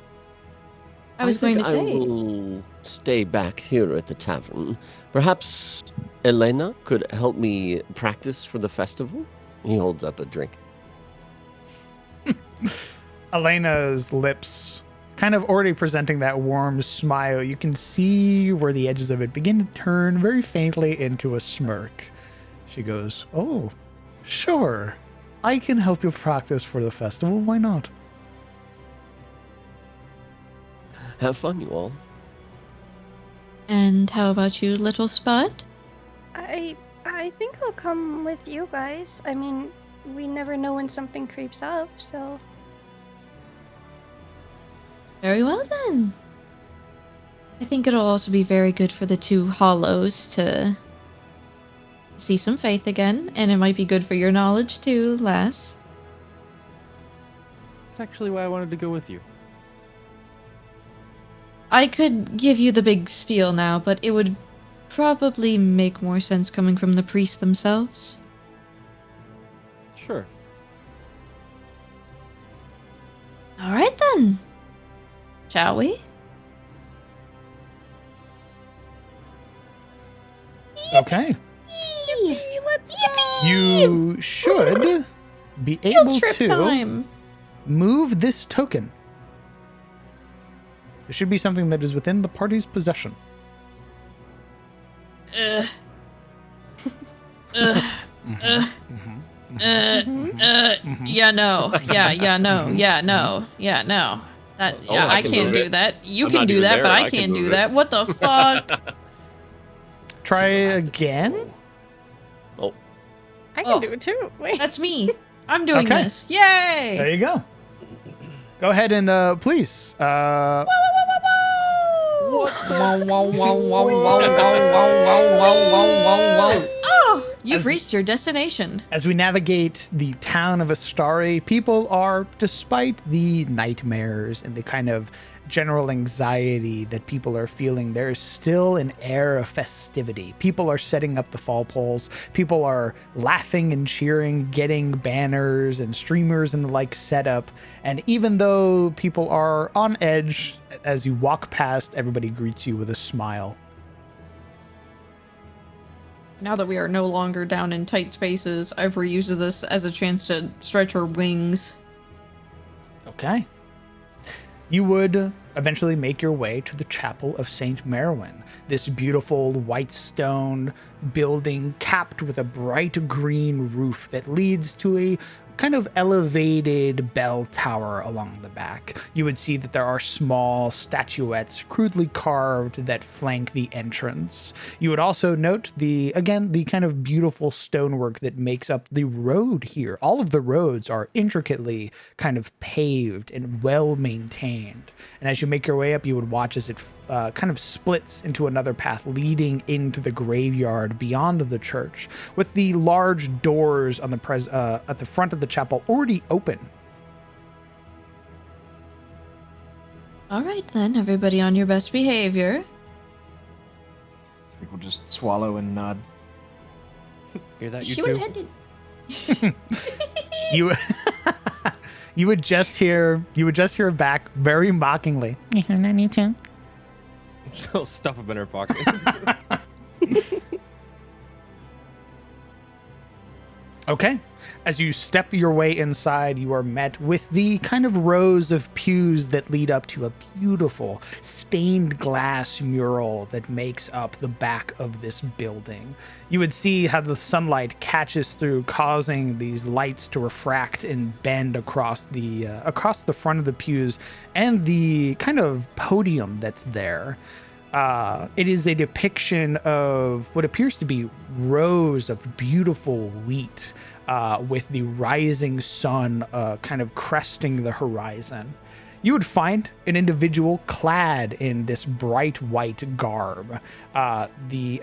S4: I was going to
S2: I
S4: say.
S2: will stay back here at the tavern. Perhaps Elena could help me practice for the festival? He holds up a drink.
S8: Elena's lips kind of already presenting that warm smile. You can see where the edges of it begin to turn very faintly into a smirk. She goes, "Oh, sure. I can help you practice for the festival. Why not?"
S2: Have fun, you all.
S4: And how about you, little Spud?
S5: I think I'll come with you guys. I mean, we never know when something creeps up, so.
S4: Very well then. I think it'll also be very good for the two hollows to see some faith again, and it might be good for your knowledge too, lass.
S6: That's actually why I wanted to go with you.
S4: I could give you the big spiel now, but it would probably make more sense coming from the priests themselves.
S6: Sure.
S4: All right then. Shall we?
S8: Okay.
S5: Let's go!
S8: You should be
S4: Field
S8: able
S4: trip
S8: to
S4: time.
S8: move this token. It should be something that is within the party's possession.
S4: Yeah, no. That,
S2: Oh,
S4: yeah,
S2: I
S4: I
S2: can
S4: can't
S2: move
S4: do
S2: it.
S4: that. You
S2: I'm
S4: can
S2: not
S4: do
S2: even
S4: that,
S2: there,
S4: but
S2: I
S4: I
S2: can
S4: can't do
S2: move it.
S4: that. What the fuck?
S8: Try
S2: Someone has to
S8: again.
S2: control. Oh,
S5: I can
S4: Oh.
S5: do it too. Wait.
S4: That's me. I'm doing
S8: Okay.
S4: this. Yay!
S8: There you go. Go ahead and please.
S4: Oh, you've
S8: As-
S4: reached your destination.
S8: As we navigate the town of Estari, people are, despite the nightmares and the kind of general anxiety that people are feeling, there is still an air of festivity. People are setting up the fall poles. People are laughing and cheering, getting banners and streamers and the like set up. And even though people are on edge, as you walk past, everybody greets you with a smile.
S4: Now that we are no longer down in tight spaces, I've reused this as a chance to stretch our wings.
S8: Okay. You would eventually make your way to the Chapel of St. Merwin, this beautiful white stone building capped with a bright green roof that leads to a kind of elevated bell tower along the back. You would see that there are small statuettes crudely carved that flank the entrance. You would also note the kind of beautiful stonework that makes up the road here. All of the roads are intricately kind of paved and well maintained. And as you make your way up, you would watch as it kind of splits into another path leading into the graveyard beyond the church, with the large doors on the at the front of the chapel already open.
S4: All right then, everybody on your best behavior.
S3: We'll just swallow and nod.
S6: Hear that, you
S4: She
S6: two?
S4: went headed.
S8: You you would just hear back very mockingly. You hear that, you too?
S6: She'll stuff them in her pocket.
S8: Okay. As you step your way inside, you are met with the kind of rows of pews that lead up to a beautiful stained glass mural that makes up the back of this building. You would see how the sunlight catches through, causing these lights to refract and bend across the front of the pews and the kind of podium that's there. It is a depiction of what appears to be rows of beautiful wheat, with the rising sun kind of cresting the horizon. You would find an individual clad in this bright white garb, a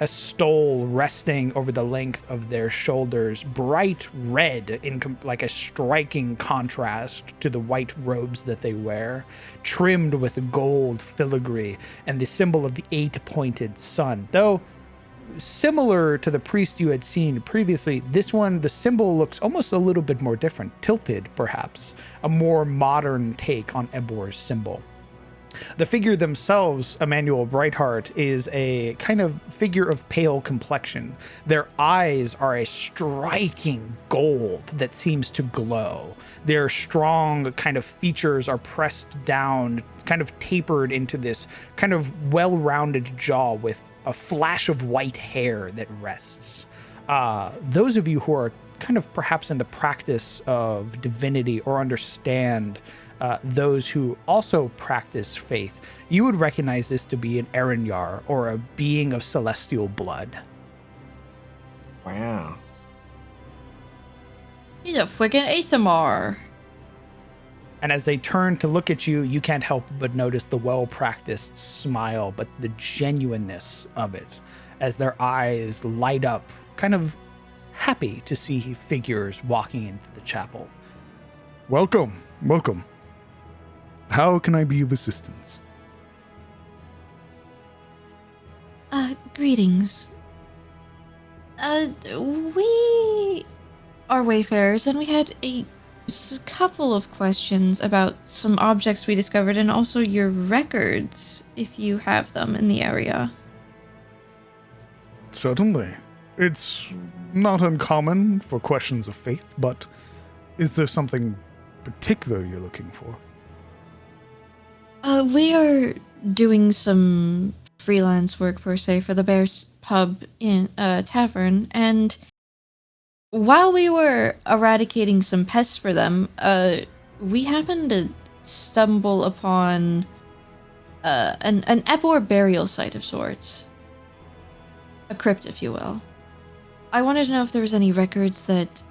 S8: stole resting over the length of their shoulders, bright red like a striking contrast to the white robes that they wear, trimmed with gold filigree and the symbol of the 8-pointed sun. Though similar to the priest you had seen previously, this one, the symbol looks almost a little bit more different, tilted perhaps, a more modern take on Ebor's symbol. The figure themselves, Emmanuel Brightheart, is a kind of figure of pale complexion. Their eyes are a striking gold that seems to glow. Their strong kind of features are pressed down, kind of tapered into this kind of well-rounded jaw with a flash of white hair that rests. Those of you who are kind of perhaps in the practice of divinity or understand those who also practice faith, you would recognize this to be an Erinyar, or a being of celestial blood.
S3: Wow.
S4: He's a freaking ASMR.
S8: And as they turn to look at you, you can't help but notice the well-practiced smile, but the genuineness of it, as their eyes light up, kind of happy to see figures walking into the chapel.
S7: Welcome, welcome. How can I be of assistance?
S4: Greetings. We are Wayfarers, and we had just a couple of questions about some objects we discovered, and also your records, if you have them in the area.
S7: Certainly. It's not uncommon for questions of faith, but is there something particular you're looking for?
S4: We are doing some freelance work, per se, for the Bear's Pub in Tavern, and while we were eradicating some pests for them, we happened to stumble upon an Epor burial site of sorts. A crypt, if you will. I wanted to know if there was any records that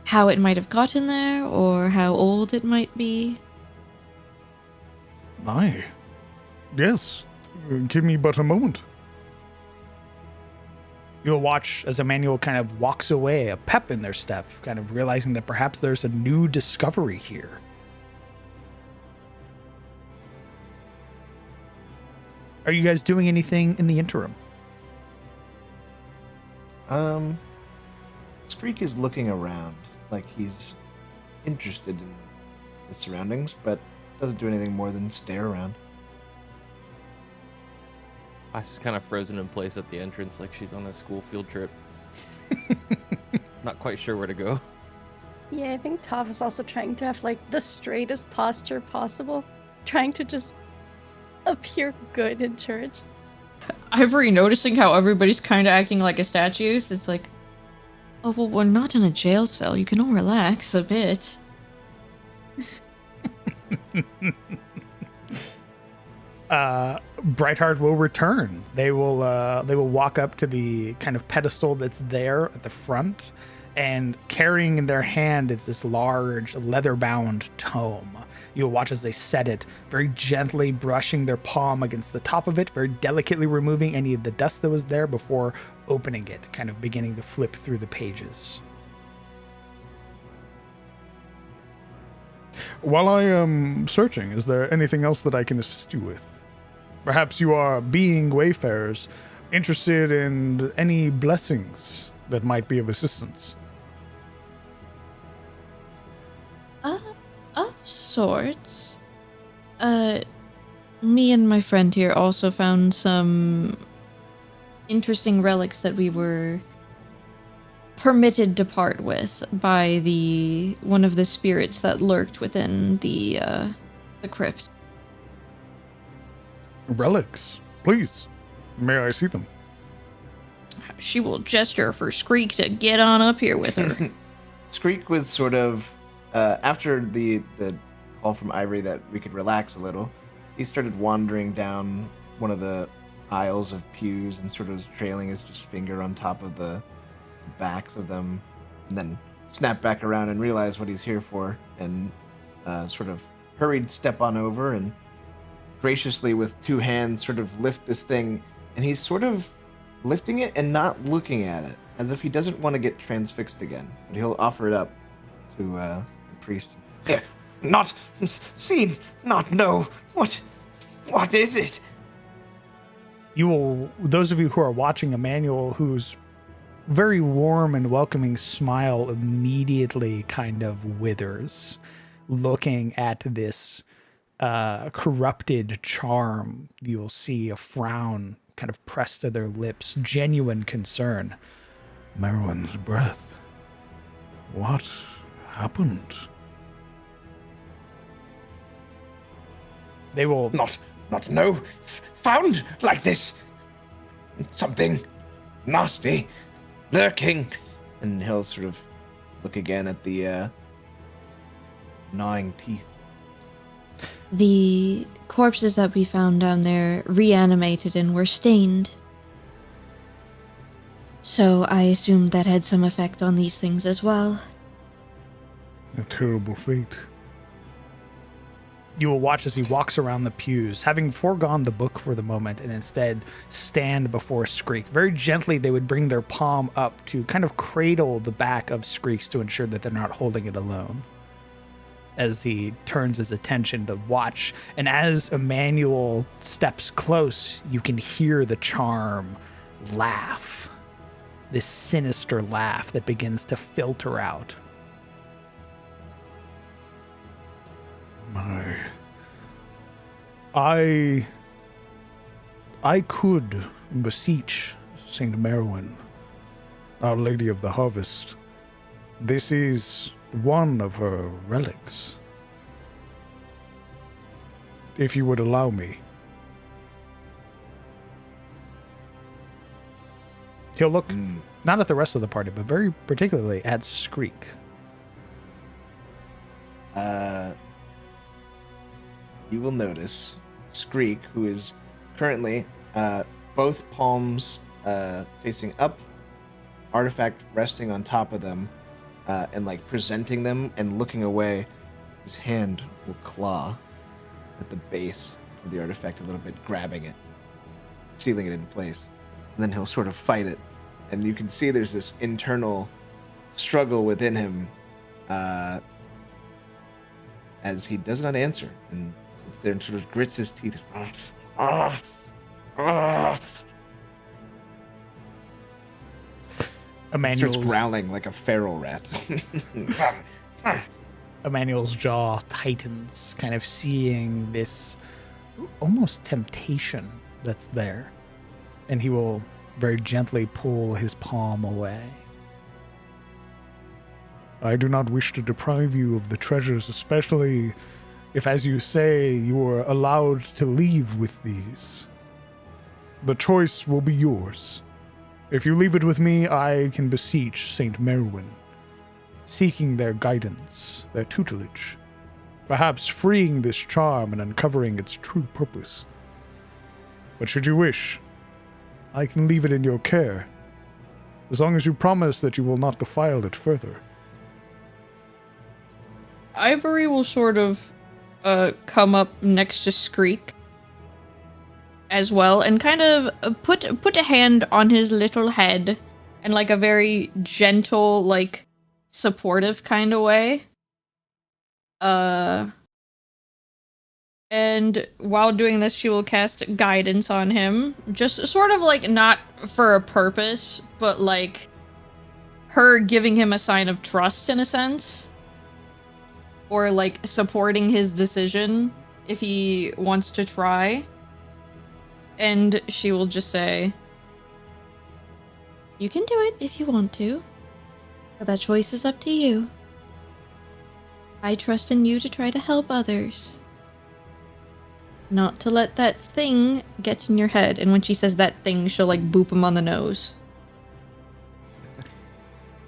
S4: how it might have gotten there, or how old it might be.
S7: Aye. Yes. Give me but a moment.
S8: You'll watch as Emmanuel kind of walks away, a pep in their step, kind of realizing that perhaps there's a new discovery here. Are you guys doing anything in the interim?
S3: Screek is looking around like he's interested in the surroundings, but doesn't do anything more than stare around.
S6: Ice is kind of frozen in place at the entrance, like she's on a school field trip. Not quite sure where to go.
S5: Yeah, I think Toph is also trying to have like the straightest posture possible, trying to just appear good in church.
S4: Ivory noticing how everybody's kind of acting like a statue, so it's like, oh, well, we're not in a jail cell. You can all relax a bit.
S8: Brightheart will return. They will walk up to the kind of pedestal that's there at the front, and carrying in their hand is this large leather-bound tome. You'll watch as they set it, very gently brushing their palm against the top of it, very delicately removing any of the dust that was there before opening it, kind of beginning to flip through the pages.
S7: While I am searching, is there anything else that I can assist you with? Perhaps you are, being Wayfarers, interested in any blessings that might be of assistance.
S4: Of sorts. Me and my friend here also found some interesting relics that we were permitted to part with by one of the spirits that lurked within the crypt.
S7: Relics, please. May I see them?
S4: She will gesture for Screek to get on up here with her.
S3: Screek was sort of after the call from Ivory that we could relax a little. He started wandering down one of the aisles of pews and sort of trailing his just finger on top of the backs of them, and then snapped back around and realized what he's here for, and sort of hurried step on over and graciously with two hands sort of lift this thing, and he's sort of lifting it and not looking at it, as if he doesn't want to get transfixed again, but he'll offer it up to the priest. Here, not seen, not know. What is it?
S8: You will, those of you who are watching Emmanuel, whose very warm and welcoming smile immediately kind of withers, looking at this corrupted charm. You'll see a frown kind of pressed to their lips, genuine concern.
S7: Merwin's breath. What happened?
S8: They will
S3: Not know. Found like this. Something nasty, lurking. And he'll sort of look again at the gnawing teeth.
S4: The corpses that we found down there reanimated and were stained. So I assumed that had some effect on these things as well.
S7: A terrible fate.
S8: You will watch as he walks around the pews, having foregone the book for the moment and instead stand before Skreek. Very gently, they would bring their palm up to kind of cradle the back of Skreek's to ensure that they're not holding it alone. As he turns his attention to watch, and as Emmanuel steps close, you can hear the charm laugh. This sinister laugh that begins to filter out.
S7: I could beseech Saint Merwin, Our Lady of the Harvest. This is one of her relics. If you would allow me.
S8: He'll look not at the rest of the party, but very particularly at Skreek.
S3: You will notice Skreek, who is currently both palms facing up, artifact resting on top of them, and like presenting them and looking away. His hand will claw at the base of the artifact a little bit, grabbing it, sealing it in place. And then he'll sort of fight it. And you can see there's this internal struggle within him as he does not answer. And sits there and sort of grits his teeth. Starts growling like a feral rat.
S8: Emmanuel's jaw tightens, kind of seeing this almost temptation that's there. And he will very gently pull his palm away.
S7: I do not wish to deprive you of the treasures, especially if, as you say, you are allowed to leave with these. The choice will be yours. If you leave it with me, I can beseech Saint Merwin, seeking their guidance, their tutelage, perhaps freeing this charm and uncovering its true purpose. But should you wish, I can leave it in your care, as long as you promise that you will not defile it further.
S4: Ivory will sort of come up next to Skreek as well and kind of put a hand on his little head in like a very gentle, like supportive kind of way. And while doing this, she will cast guidance on him. Just sort of like not for a purpose, but like her giving him a sign of trust in a sense. Or like supporting his decision if he wants to try. And she will just say, "You can do it if you want to, but that choice is up to you. I trust in you to try to help others. Not to let that thing get in your head." And when she says that thing, she'll like boop him on the nose.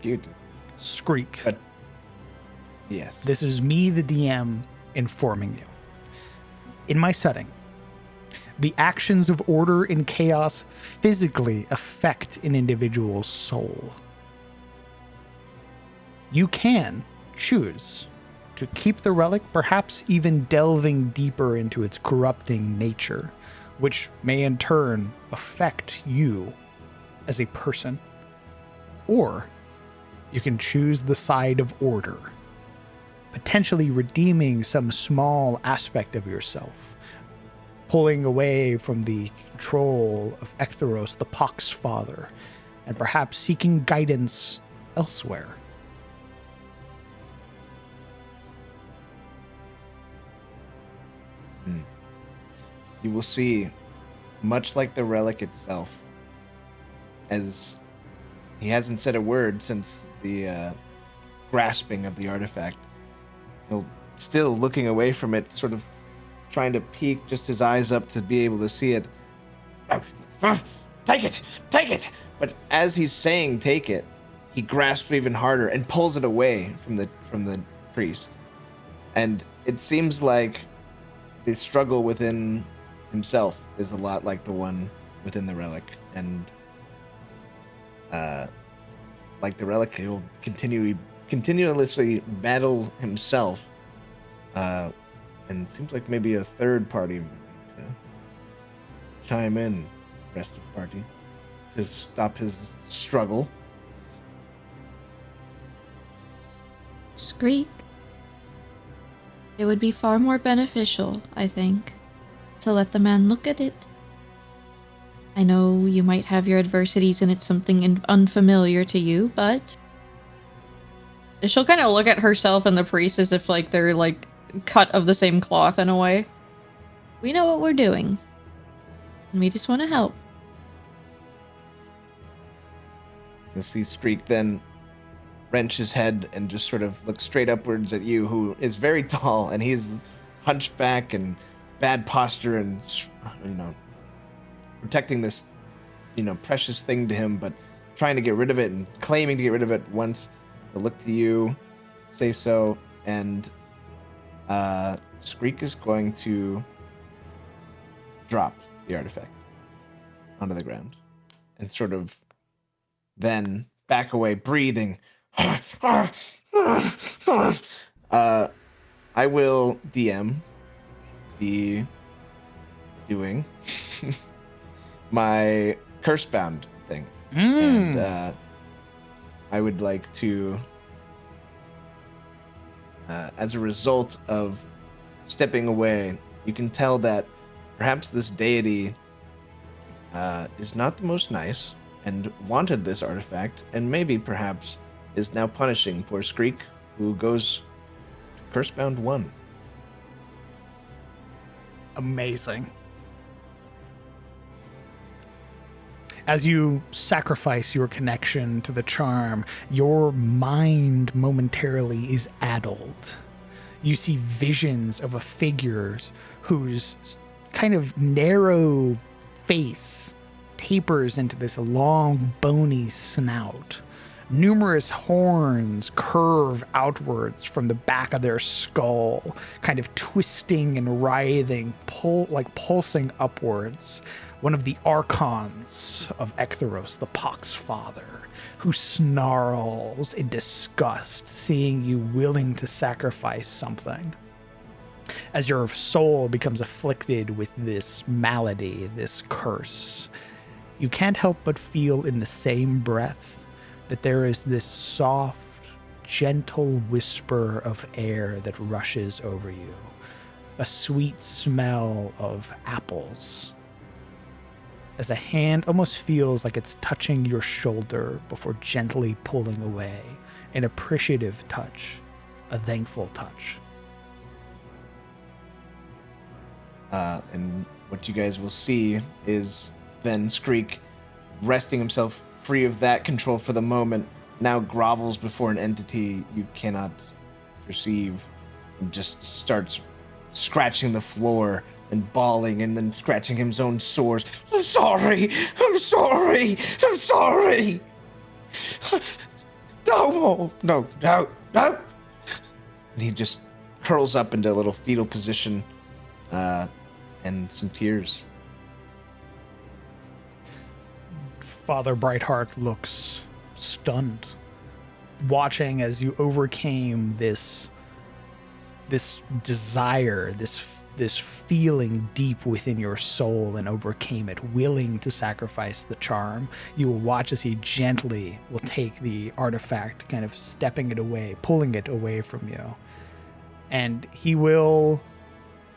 S3: Cute.
S8: Skreek.
S3: But yes.
S8: This is me, the DM, informing you. In my setting, the actions of order and chaos physically affect an individual's soul. You can choose to keep the relic, perhaps even delving deeper into its corrupting nature, which may in turn affect you as a person. Or you can choose the side of order, potentially redeeming some small aspect of yourself, pulling away from the control of Ektheros, the Pox Father, and perhaps seeking guidance elsewhere.
S3: You will see, much like the relic itself, as he hasn't said a word since the grasping of the artifact, he'll still looking away from it, sort of trying to peek just his eyes up to be able to see it. Take it! Take it! But as he's saying take it, he grasps even harder and pulls it away from the priest. And it seems like the struggle within himself is a lot like the one within the relic. And like the relic, he'll continuously battle himself. And it seems like maybe a third party might need to chime in, rest of the party, to stop his struggle.
S4: Screek. It would be far more beneficial, I think, to let the man look at it. I know you might have your adversities and it's something unfamiliar to you, but she'll kind of look at herself and the priest as if like they're like cut of the same cloth in a way. We know what we're doing, and we just want to help.
S3: You see Streak then wrench his head and just sort of look straight upwards at you, who is very tall, and he's hunchback and bad posture and, protecting this, precious thing to him, but trying to get rid of it and claiming to get rid of it once. He'll look to you, say so, and Screek is going to drop the artifact onto the ground and sort of then back away, breathing. I will DM be doing my curse-bound thing. And I would like to, as a result of stepping away, you can tell that perhaps this deity is not the most nice and wanted this artifact, and maybe perhaps is now punishing poor Screek, who goes to Cursebound 1.
S8: Amazing. As you sacrifice your connection to the charm, your mind momentarily is addled. You see visions of a figure whose kind of narrow face tapers into this long, bony snout. Numerous horns curve outwards from the back of their skull, kind of twisting and writhing, pulsing upwards. One of the archons of Ektheros, the Pox Father, who snarls in disgust, seeing you willing to sacrifice something. As your soul becomes afflicted with this malady, this curse, you can't help but feel in the same breath that there is this soft, gentle whisper of air that rushes over you. A sweet smell of apples. As a hand almost feels like it's touching your shoulder before gently pulling away. An appreciative touch. A thankful touch.
S3: And what you guys will see is then Screek, wresting himself free of that control for the moment, now grovels before an entity you cannot perceive and just starts scratching the floor and bawling and then scratching his own sores. I'm sorry! I'm sorry! I'm sorry! No! No! No! No! And he just curls up into a little fetal position and some tears.
S8: Father Brightheart looks stunned, watching as you overcame this desire, this feeling deep within your soul and overcame it, willing to sacrifice the charm. You will watch as he gently will take the artifact, kind of stepping it away, pulling it away from you. And he will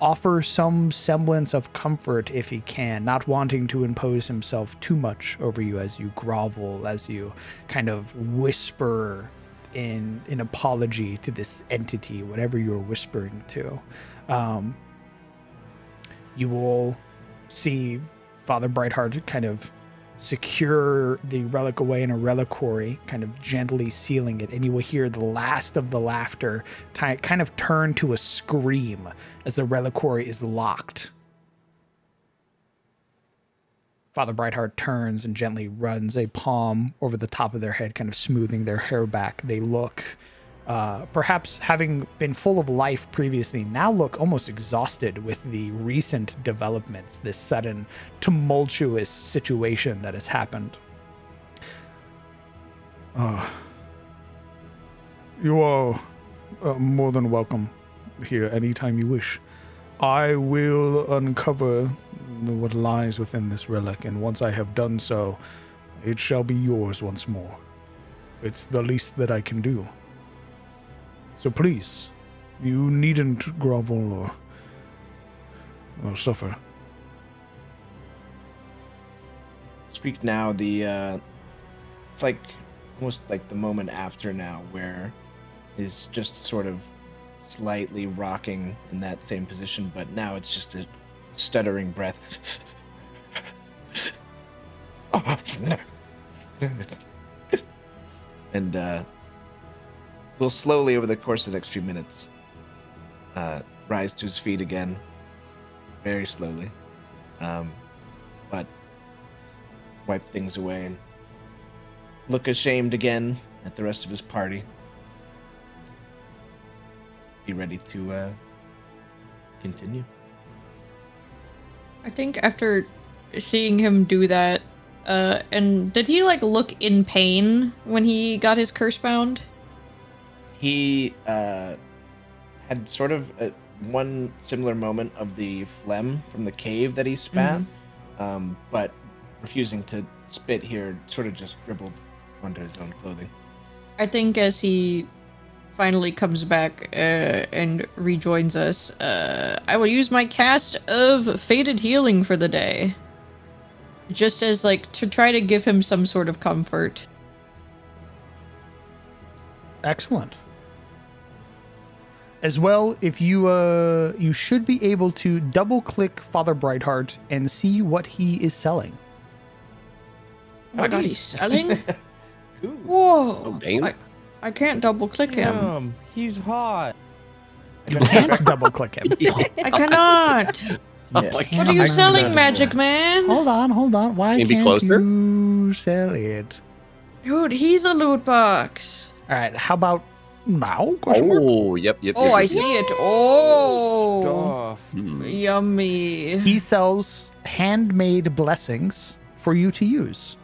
S8: offer some semblance of comfort if he can, not wanting to impose himself too much over you as you grovel, as you kind of whisper in apology to this entity, whatever you're whispering to. You will see Father Brightheart kind of secure the relic away in a reliquary, kind of gently sealing it, and you will hear the last of the laughter kind of turn to a scream as the reliquary is locked. Father Brightheart turns and gently runs a palm over the top of their head, kind of smoothing their hair back. They look perhaps having been full of life previously, now look almost exhausted with the recent developments, this sudden tumultuous situation that has happened. You are more than welcome here anytime you wish. I will uncover what lies within this relic, and once I have done so, it shall be yours once more. It's the least that I can do. So please, you needn't grovel or suffer.
S3: Speak now. It's like almost like the moment after now, where he's just sort of slightly rocking in that same position, but now it's just a stuttering breath. And will slowly, over the course of the next few minutes, rise to his feet again, very slowly, but wipe things away and look ashamed again at the rest of his party. Be ready to continue.
S4: I think after seeing him do that, and did he like look in pain when he got his curse bound?
S3: He had sort of one similar moment of the phlegm from the cave that he spat, but refusing to spit here, sort of just dribbled onto his own clothing.
S4: I think as he finally comes back and rejoins us, I will use my cast of Faded Healing for the day. Just as, like, to try to give him some sort of comfort.
S8: Excellent. As well, if you should be able to double-click Father Brightheart and see what he is selling.
S4: Oh my god, he's selling?
S3: Ooh.
S4: Whoa!
S2: Oh, damn.
S4: I can't double-click him.
S6: Damn, he's hot.
S8: You can't double-click him.
S4: I cannot!
S2: Oh
S3: Yeah.
S2: my
S8: What
S4: What
S2: God.
S4: are you
S8: I
S4: selling,
S3: cannot
S4: Magic
S3: as
S4: Man?
S8: Hold on. Why
S2: Can you be
S8: can't
S2: closer?
S8: you sell it?
S4: Dude, he's a loot box.
S8: All right, how about now? Question mark?
S2: Oh, yep.
S4: Oh, I see it. Oh!
S6: Stuff.
S2: Hmm.
S4: Yummy.
S8: He sells handmade blessings for you to use.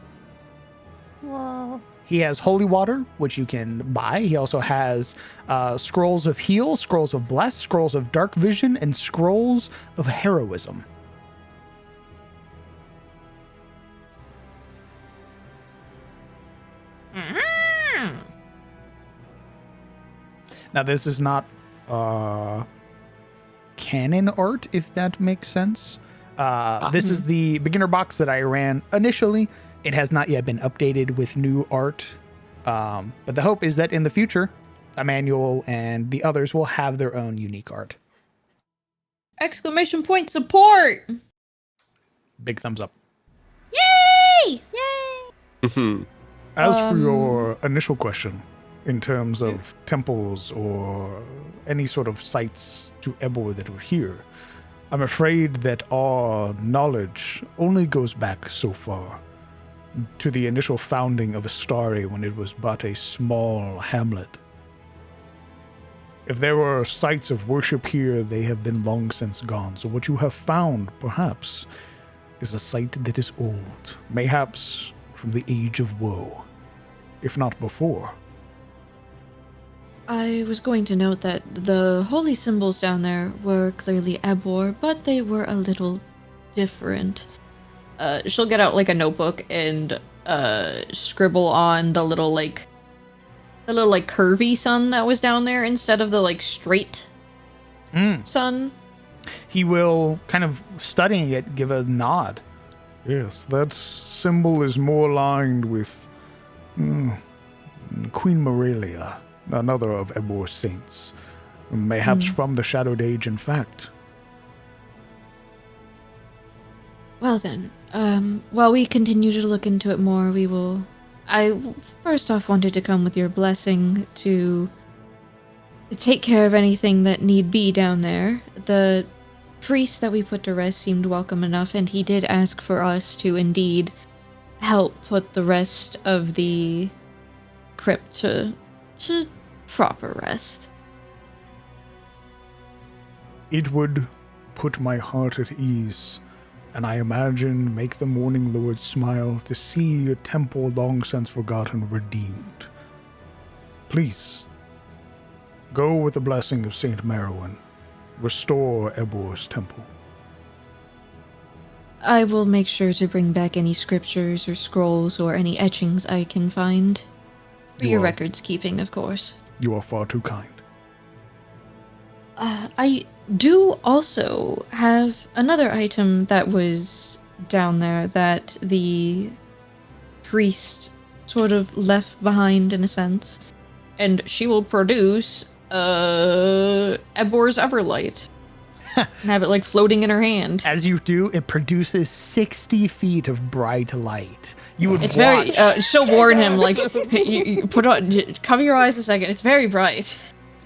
S5: Whoa.
S8: He has holy water, which you can buy. He also has scrolls of heal, scrolls of bless, scrolls of dark vision, and scrolls of heroism. Now, this is not canon art, if that makes sense. This is the beginner box that I ran initially. It has not yet been updated with new art. But the hope is that in the future, Emmanuel and the others will have their own unique art.
S4: Exclamation point support!
S8: Big thumbs up.
S4: Yay!
S5: Yay!
S8: As for your initial question, in terms of temples or any sort of sites to Ebor that were here, I'm afraid that our knowledge only goes back so far, to the initial founding of Estari when it was but a small hamlet. If there were sites of worship here, they have been long since gone. So what you have found, perhaps, is a site that is old, mayhaps from the Age of Woe, if not before.
S4: I was going to note that the holy symbols down there were clearly Ebor, but they were a little different. She'll get out like a notebook and scribble on the little curvy sun that was down there instead of the like straight sun.
S8: He will, kind of studying it, give a nod. Yes, that symbol is more aligned with Queen Morelia, another of Ebor's saints. Mayhaps from the Shadowed Age, in fact.
S4: Well then, while we continue to look into it more, I first off wanted to come with your blessing to take care of anything that need be down there. The priest that we put to rest seemed welcome enough, and he did ask for us to indeed help put the rest of the crypt to proper rest.
S8: It would put my heart at ease, and I imagine make the Morning Lord smile to see a temple long since forgotten redeemed. Please, go with the blessing of Saint Merowyn. Restore Ebor's temple.
S4: I will make sure to bring back any scriptures or scrolls or any etchings I can find. For your records keeping, of course.
S8: You are far too kind.
S4: I do also have another item that was down there that the priest sort of left behind in a sense. And she will produce Ebor's Everlight. And have it like floating in her hand.
S8: As you do, it produces 60 feet of bright light. You would
S4: It's
S8: watch.
S4: very. She'll warn him like, you put on, cover your eyes a second. It's very bright.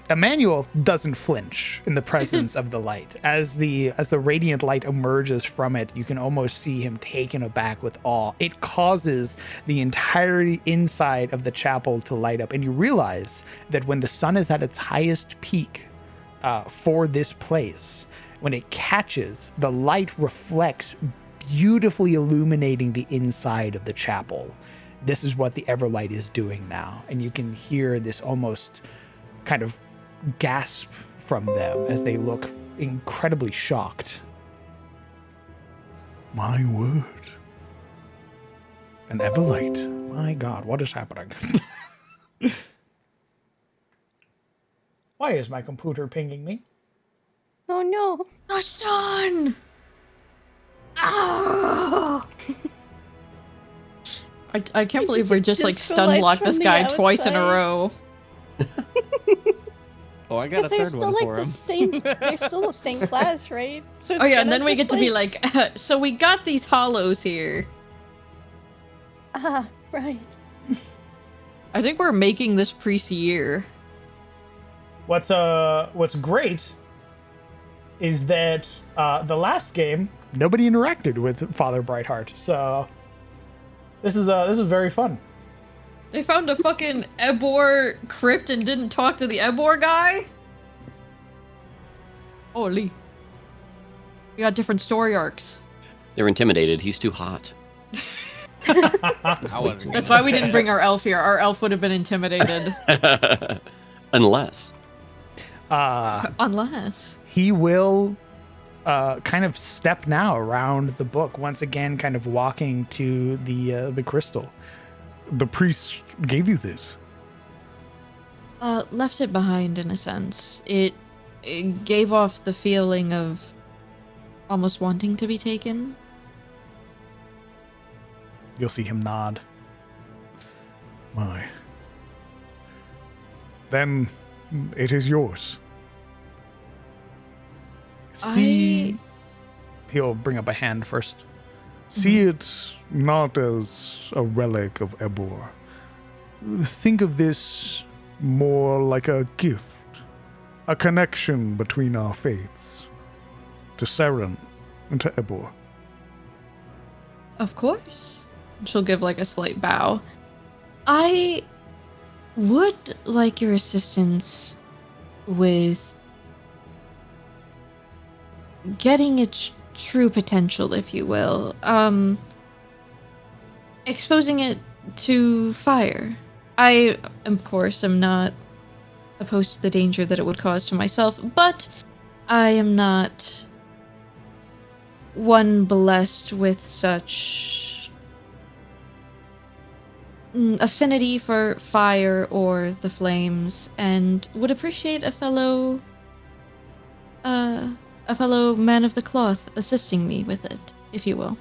S8: Emmanuel doesn't flinch in the presence of the light. As the radiant light emerges from it, you can almost see him taken aback with awe. It causes the entire inside of the chapel to light up, and you realize that when the sun is at its highest peak for this place, when it catches, the light reflects, beautifully illuminating the inside of the chapel. This is what the Everlight is doing now, and you can hear this almost kind of gasp from them as they look incredibly shocked. My word. An Everlight. My God, what is happening? Why is my computer pinging me?
S5: Oh no.
S4: My son! Ah! I can't believe we're just like
S5: disco
S4: stun
S5: lights
S4: locked this
S5: from the
S4: guy twice in a
S5: outside.
S4: row.
S6: Oh, I got a
S5: Because
S6: third
S5: they're
S6: one
S5: still like
S6: for
S5: the
S6: him.
S5: stained, they're still the stained glass, right? So it's
S4: Oh yeah, and
S5: gonna
S4: then we get
S5: just,
S4: to be like, so we got these hollows here.
S5: ah, right.
S4: I think we're making this priest year.
S8: What's great is that the last game nobody interacted with Father Brightheart, so this is very fun.
S4: They found a fucking Ebor crypt and didn't talk to the Ebor guy? Holy. We got different story arcs.
S2: They're intimidated. He's too hot.
S6: I wasn't
S4: That's
S6: gonna
S4: why we
S6: say
S4: didn't
S6: that.
S4: bring our elf here. Our elf would have been intimidated.
S2: Unless.
S4: Unless.
S8: He will kind of step now around the book, once again kind of walking to the crystal. The priest gave you this.
S4: Left it behind in a sense. It gave off the feeling of almost wanting to be taken.
S8: You'll see him nod. My. Then it is yours. See. He'll bring up a hand first. See it not as a relic of Ebor. Think of this more like a gift, a connection between our faiths, to Seren and to Ebor.
S4: Of course. She'll give like a slight bow. I would like your assistance with getting its true potential, if you will. Exposing it to fire. I, of course, am not opposed to the danger that it would cause to myself, but I am not one blessed with such affinity for fire or the flames, and would appreciate a fellow man of the cloth assisting me with it, if you will.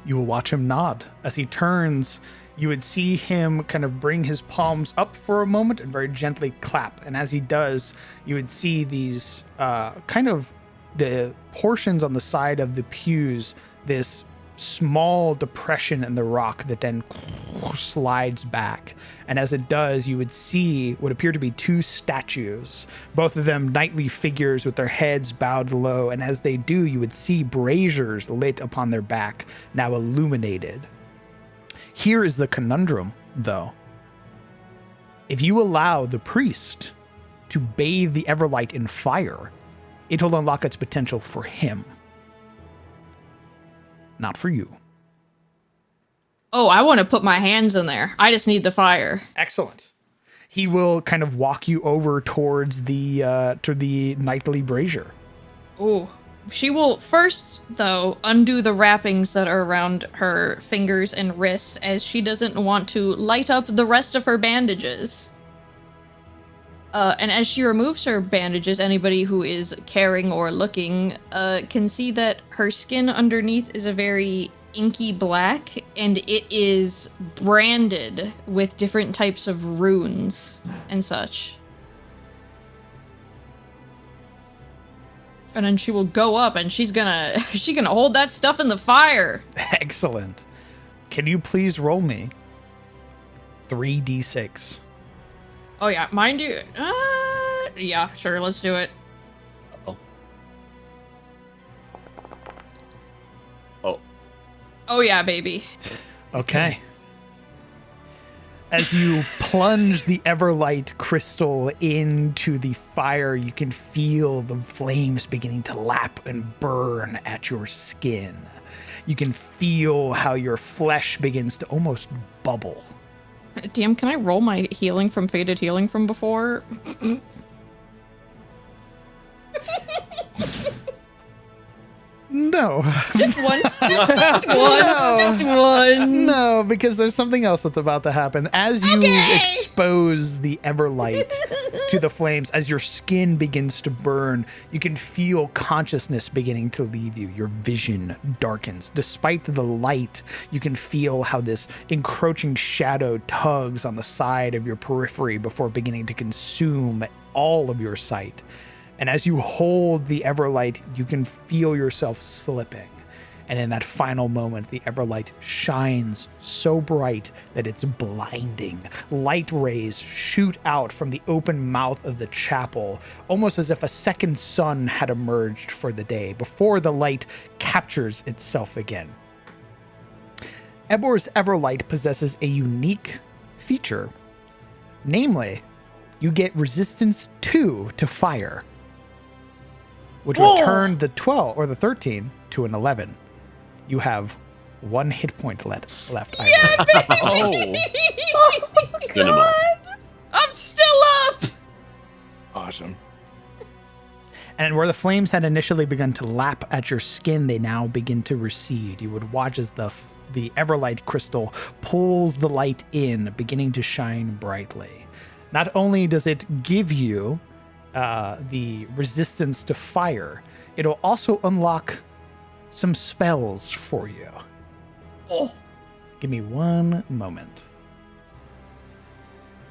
S8: You will watch him nod. As he turns, you would see him kind of bring his palms up for a moment and very gently clap. And as he does, you would see these kind of the portions on the side of the pews, this small depression in the rock that then slides back. And as it does, you would see what appear to be two statues, both of them knightly figures with their heads bowed low. And as they do, you would see braziers lit upon their back, now illuminated. Here is the conundrum, though. If you allow the priest to bathe the Everlight in fire, it'll unlock its potential for him, not for you.
S4: Oh, I want to put my hands in there. I just need the fire.
S8: Excellent. He will kind of walk you over towards the knightly brazier.
S4: Ooh. She will first, though, undo the wrappings that are around her fingers and wrists, as she doesn't want to light up the rest of her bandages. And as she removes her bandages, anybody who is caring or looking can see that her skin underneath is a very inky black, and it is branded with different types of runes and such. And then she will go up and she's gonna hold that stuff in the fire.
S8: Excellent. Can you please roll me 3d6?
S4: Oh yeah, mind you. Yeah, sure, let's do it.
S2: Oh. Oh.
S4: Oh yeah, baby.
S8: Okay. As you plunge the Everlight crystal into the fire, you can feel the flames beginning to lap and burn at your skin. You can feel how your flesh begins to almost bubble.
S4: DM, can I roll my healing from Faded Healing from before?
S8: No.
S4: Just once. Just one.
S8: No, because there's something else that's about to happen. As you expose the Everlight to the flames, as your skin begins to burn, you can feel consciousness beginning to leave you. Your vision darkens. Despite the light, you can feel how this encroaching shadow tugs on the side of your periphery before beginning to consume all of your sight. And as you hold the Everlight, you can feel yourself slipping. And in that final moment, the Everlight shines so bright that it's blinding. Light rays shoot out from the open mouth of the chapel, almost as if a second sun had emerged for the day, before the light captures itself again. Ebor's Everlight possesses a unique feature. Namely, you get resistance 2 to fire, which will turn the 12 or the 13 to an 11. You have 1 hit point left.
S4: Yeah, baby!
S2: Oh.
S5: God.
S4: I'm still up!
S3: Awesome.
S8: And where the flames had initially begun to lap at your skin, they now begin to recede. You would watch as the Everlight crystal pulls the light in, beginning to shine brightly. Not only does it give you the resistance to fire, it'll also unlock some spells for you.
S4: Oh,
S8: Give me 1 moment.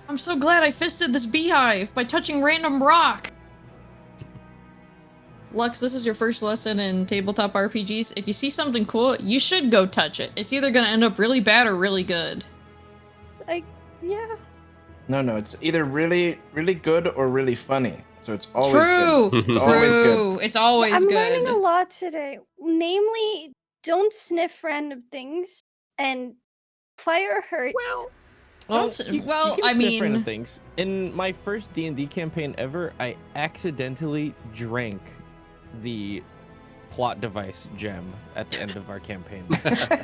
S4: I'm so glad I fisted this beehive by touching random rock. Lux, this is your first lesson in tabletop RPGs. If you see something cool, you should go touch it. It's either gonna end up really bad or really good.
S5: Yeah.
S3: No, it's either really, really good or really funny. So it's always
S4: True.
S3: good. It's always good.
S4: True. It's always
S5: I'm
S4: good.
S5: learning a lot today. Namely, don't sniff random things, and fire hurts.
S4: Well,
S6: you
S4: well,
S6: can
S4: I
S6: sniff random
S4: mean-
S6: things. In my first D&D campaign ever, I accidentally drank the plot device gem at the end of our campaign.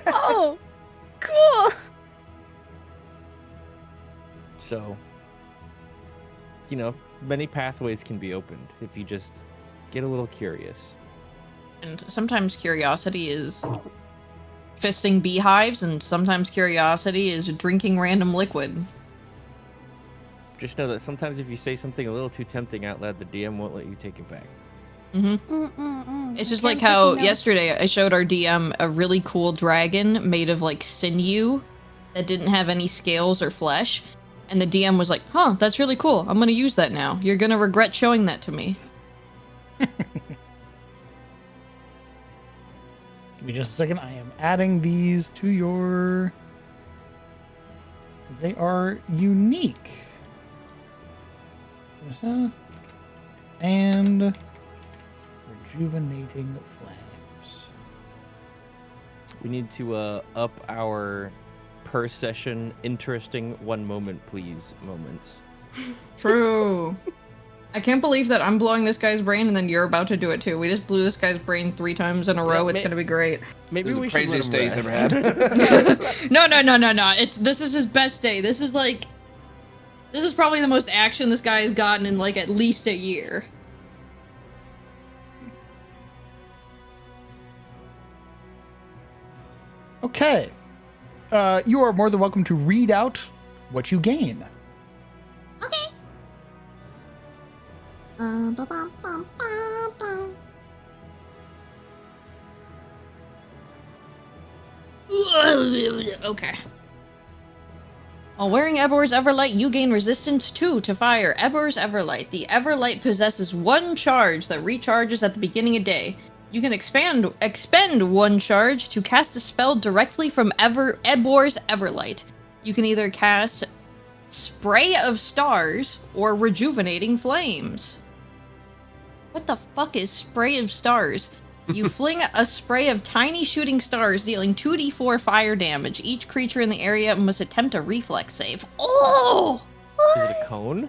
S5: Oh, cool.
S6: So, you know, many pathways can be opened if you just get a little curious.
S4: And sometimes curiosity is fisting beehives, and sometimes curiosity is drinking random liquid.
S6: Just know that sometimes if you say something a little too tempting out loud, the DM won't let you take it back.
S4: It's just like how yesterday I showed our DM a really cool dragon made of like sinew that didn't have any scales or flesh. And the DM was like, huh, that's really cool. I'm going to use that now. You're going to regret showing that to me.
S8: Give me just a second. I am adding these to your... because they are unique. And rejuvenating flames.
S6: We need to up our per session interesting one moment please moments.
S4: True. I can't believe that I'm blowing this guy's brain and then you're about to do it too. We just blew this guy's brain 3 times in a row. It's gonna be great.
S6: Maybe
S3: This is
S6: we
S3: the
S6: should let
S3: craziest
S6: him
S3: day he's
S6: rest.
S3: ever had.
S4: No. This is his best day. This is probably the most action this guy has gotten in like at least a year.
S8: Okay. You are more than welcome to read out what you gain.
S9: Okay. Ba-bum-bum-bum-bum.
S4: Okay. While wearing Ebor's Everlight, you gain resistance 2 to fire. Ebor's Everlight. The Everlight possesses 1 charge that recharges at the beginning of day. You can expend 1 charge to cast a spell directly from Ebor's Everlight. You can either cast Spray of Stars or Rejuvenating Flames. What the fuck is Spray of Stars? You fling a spray of tiny shooting stars, dealing 2d4 fire damage. Each creature in the area must attempt a reflex save. Oh!
S6: Is it a cone?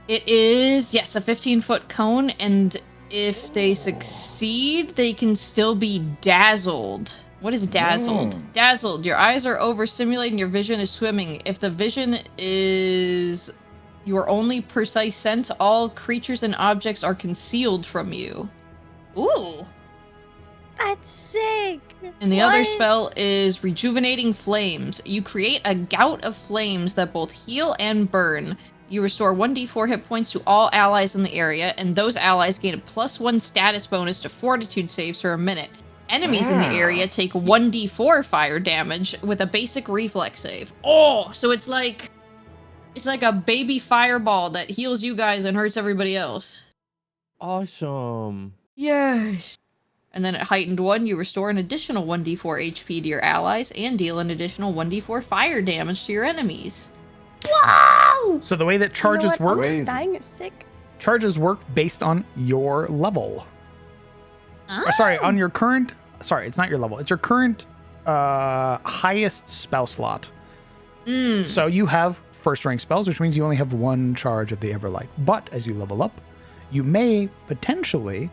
S4: It is, yes, a 15-foot cone, and if they succeed, they can still be dazzled. What is dazzled? Dazzled. Your eyes are overstimulated and your vision is swimming. If the vision is your only precise sense, all creatures and objects are concealed from you. Ooh.
S5: That's sick.
S4: And the other
S5: What?
S4: spell is Rejuvenating Flames. You create a gout of flames that both heal and burn. You restore 1d4 hit points to all allies in the area, and those allies gain a +1 status bonus to fortitude saves for a minute. Enemies in the area take 1d4 fire damage with a basic reflex save. Oh, so it's like a baby fireball that heals you guys and hurts everybody else.
S6: Awesome.
S4: Yes. And then at heightened 1, you restore an additional 1d4 HP to your allies and deal an additional 1d4 fire damage to your enemies.
S5: Wow.
S8: So the way that
S5: You know
S8: charges
S5: what?
S8: work,
S3: Crazy.
S5: Almost dying is sick.
S8: charges work based on your level. Sorry, on your current. Sorry, it's not your level. It's your current highest spell slot. So you have first rank spells, which means you only have 1 charge of the Everlight. But as you level up, you may potentially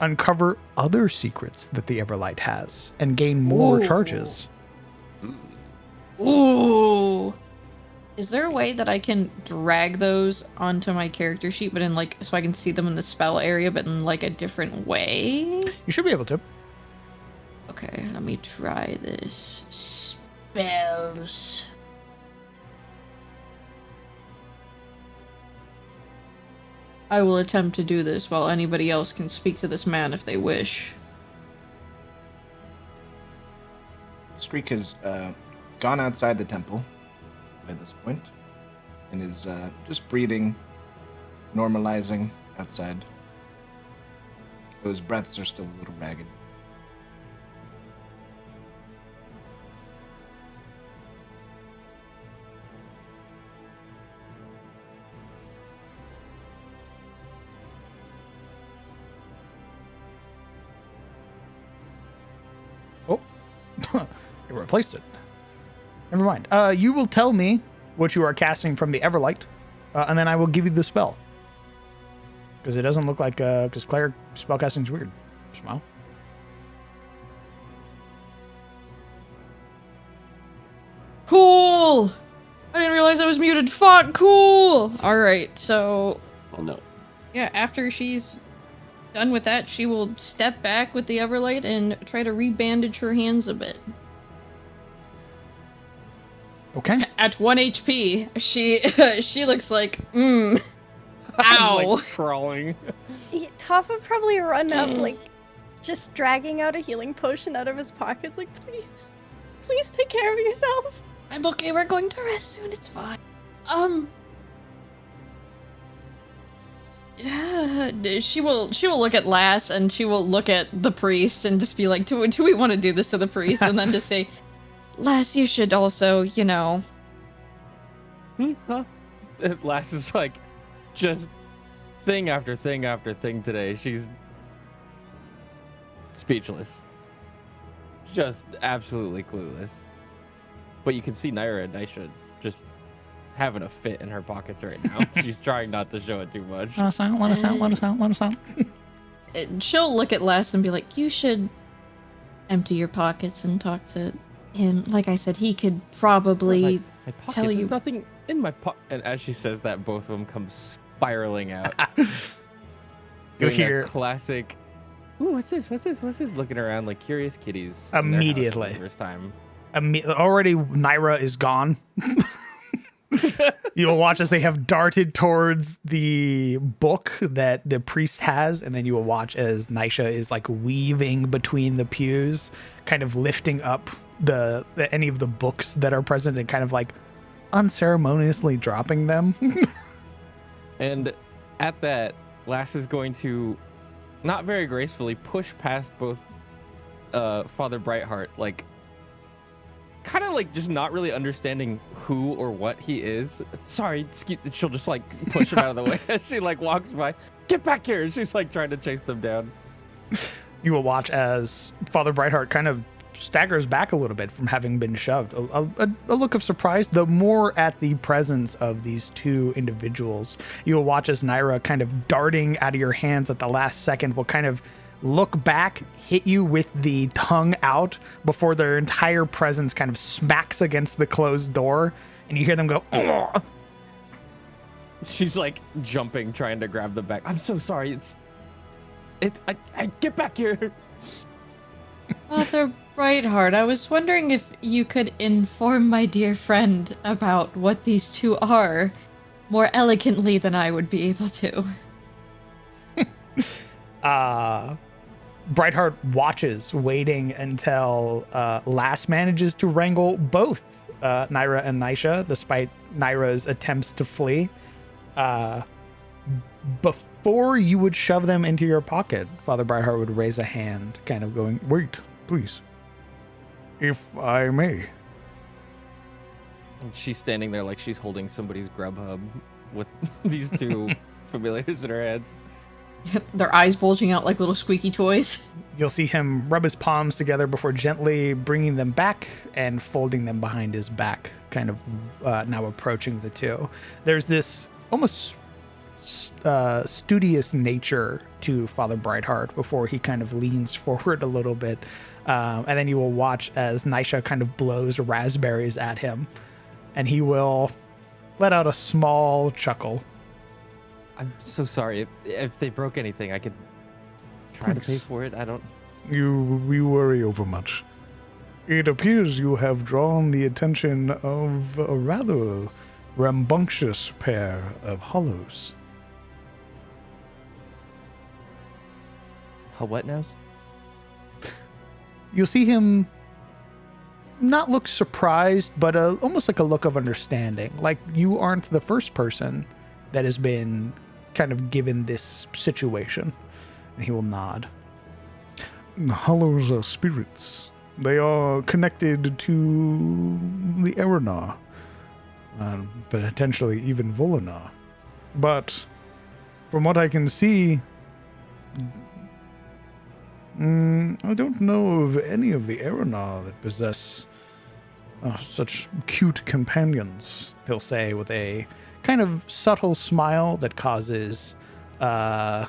S8: uncover other secrets that the Everlight has and gain more
S4: Ooh.
S8: charges.
S4: Ooh. Is there a way that I can drag those onto my character sheet, but in like, so I can see them in the spell area, but in like a different way?
S8: You should be able to.
S4: Okay, let me try this. Spells. I will attempt to do this while anybody else can speak to this man if they wish.
S3: Skreek has gone outside the temple by this point and is just breathing, normalizing outside. Those breaths are still a little ragged.
S8: Oh, it replaced it. Never mind. You will tell me what you are casting from the Everlight, and then I will give you the spell. Because it doesn't look like, because cleric spellcasting is weird. Smile.
S4: Cool! I didn't realize I was muted. Fuck, cool! Alright, so
S2: Oh no.
S4: yeah, after she's done with that, she will step back with the Everlight and try to rebandage her hands a bit.
S8: Okay.
S4: At 1 HP, she looks like,
S6: I'm,
S4: ow.
S6: like, crawling.
S5: Yeah, Toph would probably run up, like, just dragging out a healing potion out of his pockets, like, please take care of yourself.
S4: I'm okay, we're going to rest soon, it's fine. Yeah, she will look at Lass and she will look at the priest and just be like, do we want to do this to the priest? And then just say, Lass, you should also, you know.
S6: Huh? Lass is like, just thing after thing after thing today. She's speechless. Just absolutely clueless. But you can see Naira and Nisha just having a fit in her pockets right now. She's trying not to show it too much.
S8: Let us out, let us out, let us out, let us out.
S4: She'll look at Les and be like, you should empty your pockets and talk to him. Like I said, he could probably
S6: My pockets,
S4: tell you.
S6: there's nothing in my pocket. And as she says that, both of them come spiraling out.
S8: You'll
S6: Doing
S8: hear
S6: that classic, ooh, what's this? What's this? What's this? Looking around like curious kitties. in their house for
S8: Immediately.
S6: the first time.
S8: already Naira is gone. You'll watch as they have darted towards the book that the priest has, and then you will watch as Nisha is like weaving between the pews, kind of lifting up any of the books that are present and kind of like unceremoniously dropping them.
S6: And at that, Lass is going to, not very gracefully, push past both Father Brightheart, like, kind of like just not really understanding who or what he is. Sorry, she'll just like push him out of the way as she like walks by. Get back here! And she's like trying to chase them down.
S8: You will watch as Father Brightheart kind of staggers back a little bit from having been shoved. A look of surprise, though more at the presence of these two individuals. You will watch as Naira kind of darting out of your hands at the last second will kind of look back, hit you with the tongue out before their entire presence kind of smacks against the closed door, and you hear them go, "Ugh."
S6: She's like jumping, trying to grab the back. I'm so sorry. I get back here.
S4: Father Brightheart, I was wondering if you could inform my dear friend about what these two are more elegantly than I would be able to.
S8: Brightheart watches, waiting until Lass manages to wrangle both Naira and Nisha, despite Naira's attempts to flee. Before you would shove them into your pocket, Father Brightheart would raise a hand, kind of going, "Wait, please, if I may."
S6: And she's standing there like she's holding somebody's Grubhub with these two familiars in her hands.
S4: Their eyes bulging out like little squeaky toys.
S8: You'll see him rub his palms together before gently bringing them back and folding them behind his back, kind of now approaching the two. There's this almost studious nature to Father Brightheart before he kind of leans forward a little bit. And then you will watch as Nisha kind of blows raspberries at him, and he will let out a small chuckle.
S6: I'm so sorry. If they broke anything, I could try to pay for it. I don't...
S8: We worry overmuch. It appears you have drawn the attention of a rather rambunctious pair of hollows.
S6: A what now?
S8: You'll see him not look surprised, but almost like a look of understanding. Like you aren't the first person that has been kind of given this situation. And he will nod. Hollows are spirits. They are connected to the Eranar, potentially even Volinar. But from what I can see, I don't know of any of the Eranar that possess such cute companions, he'll say with a kind of subtle smile that causes Naira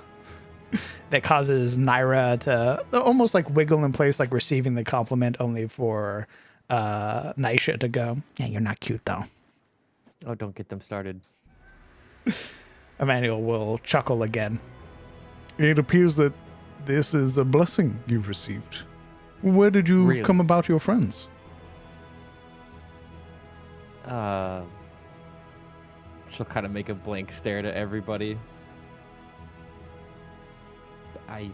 S8: to almost like wiggle in place, like receiving the compliment, only for Nisha to go, "Yeah, you're not cute though."
S6: Oh, don't get them started.
S8: Emmanuel will chuckle again. It appears that this is a blessing you've received. Where did you
S6: Really?
S8: come about your friends?
S6: She'll kind of make a blank stare to everybody. I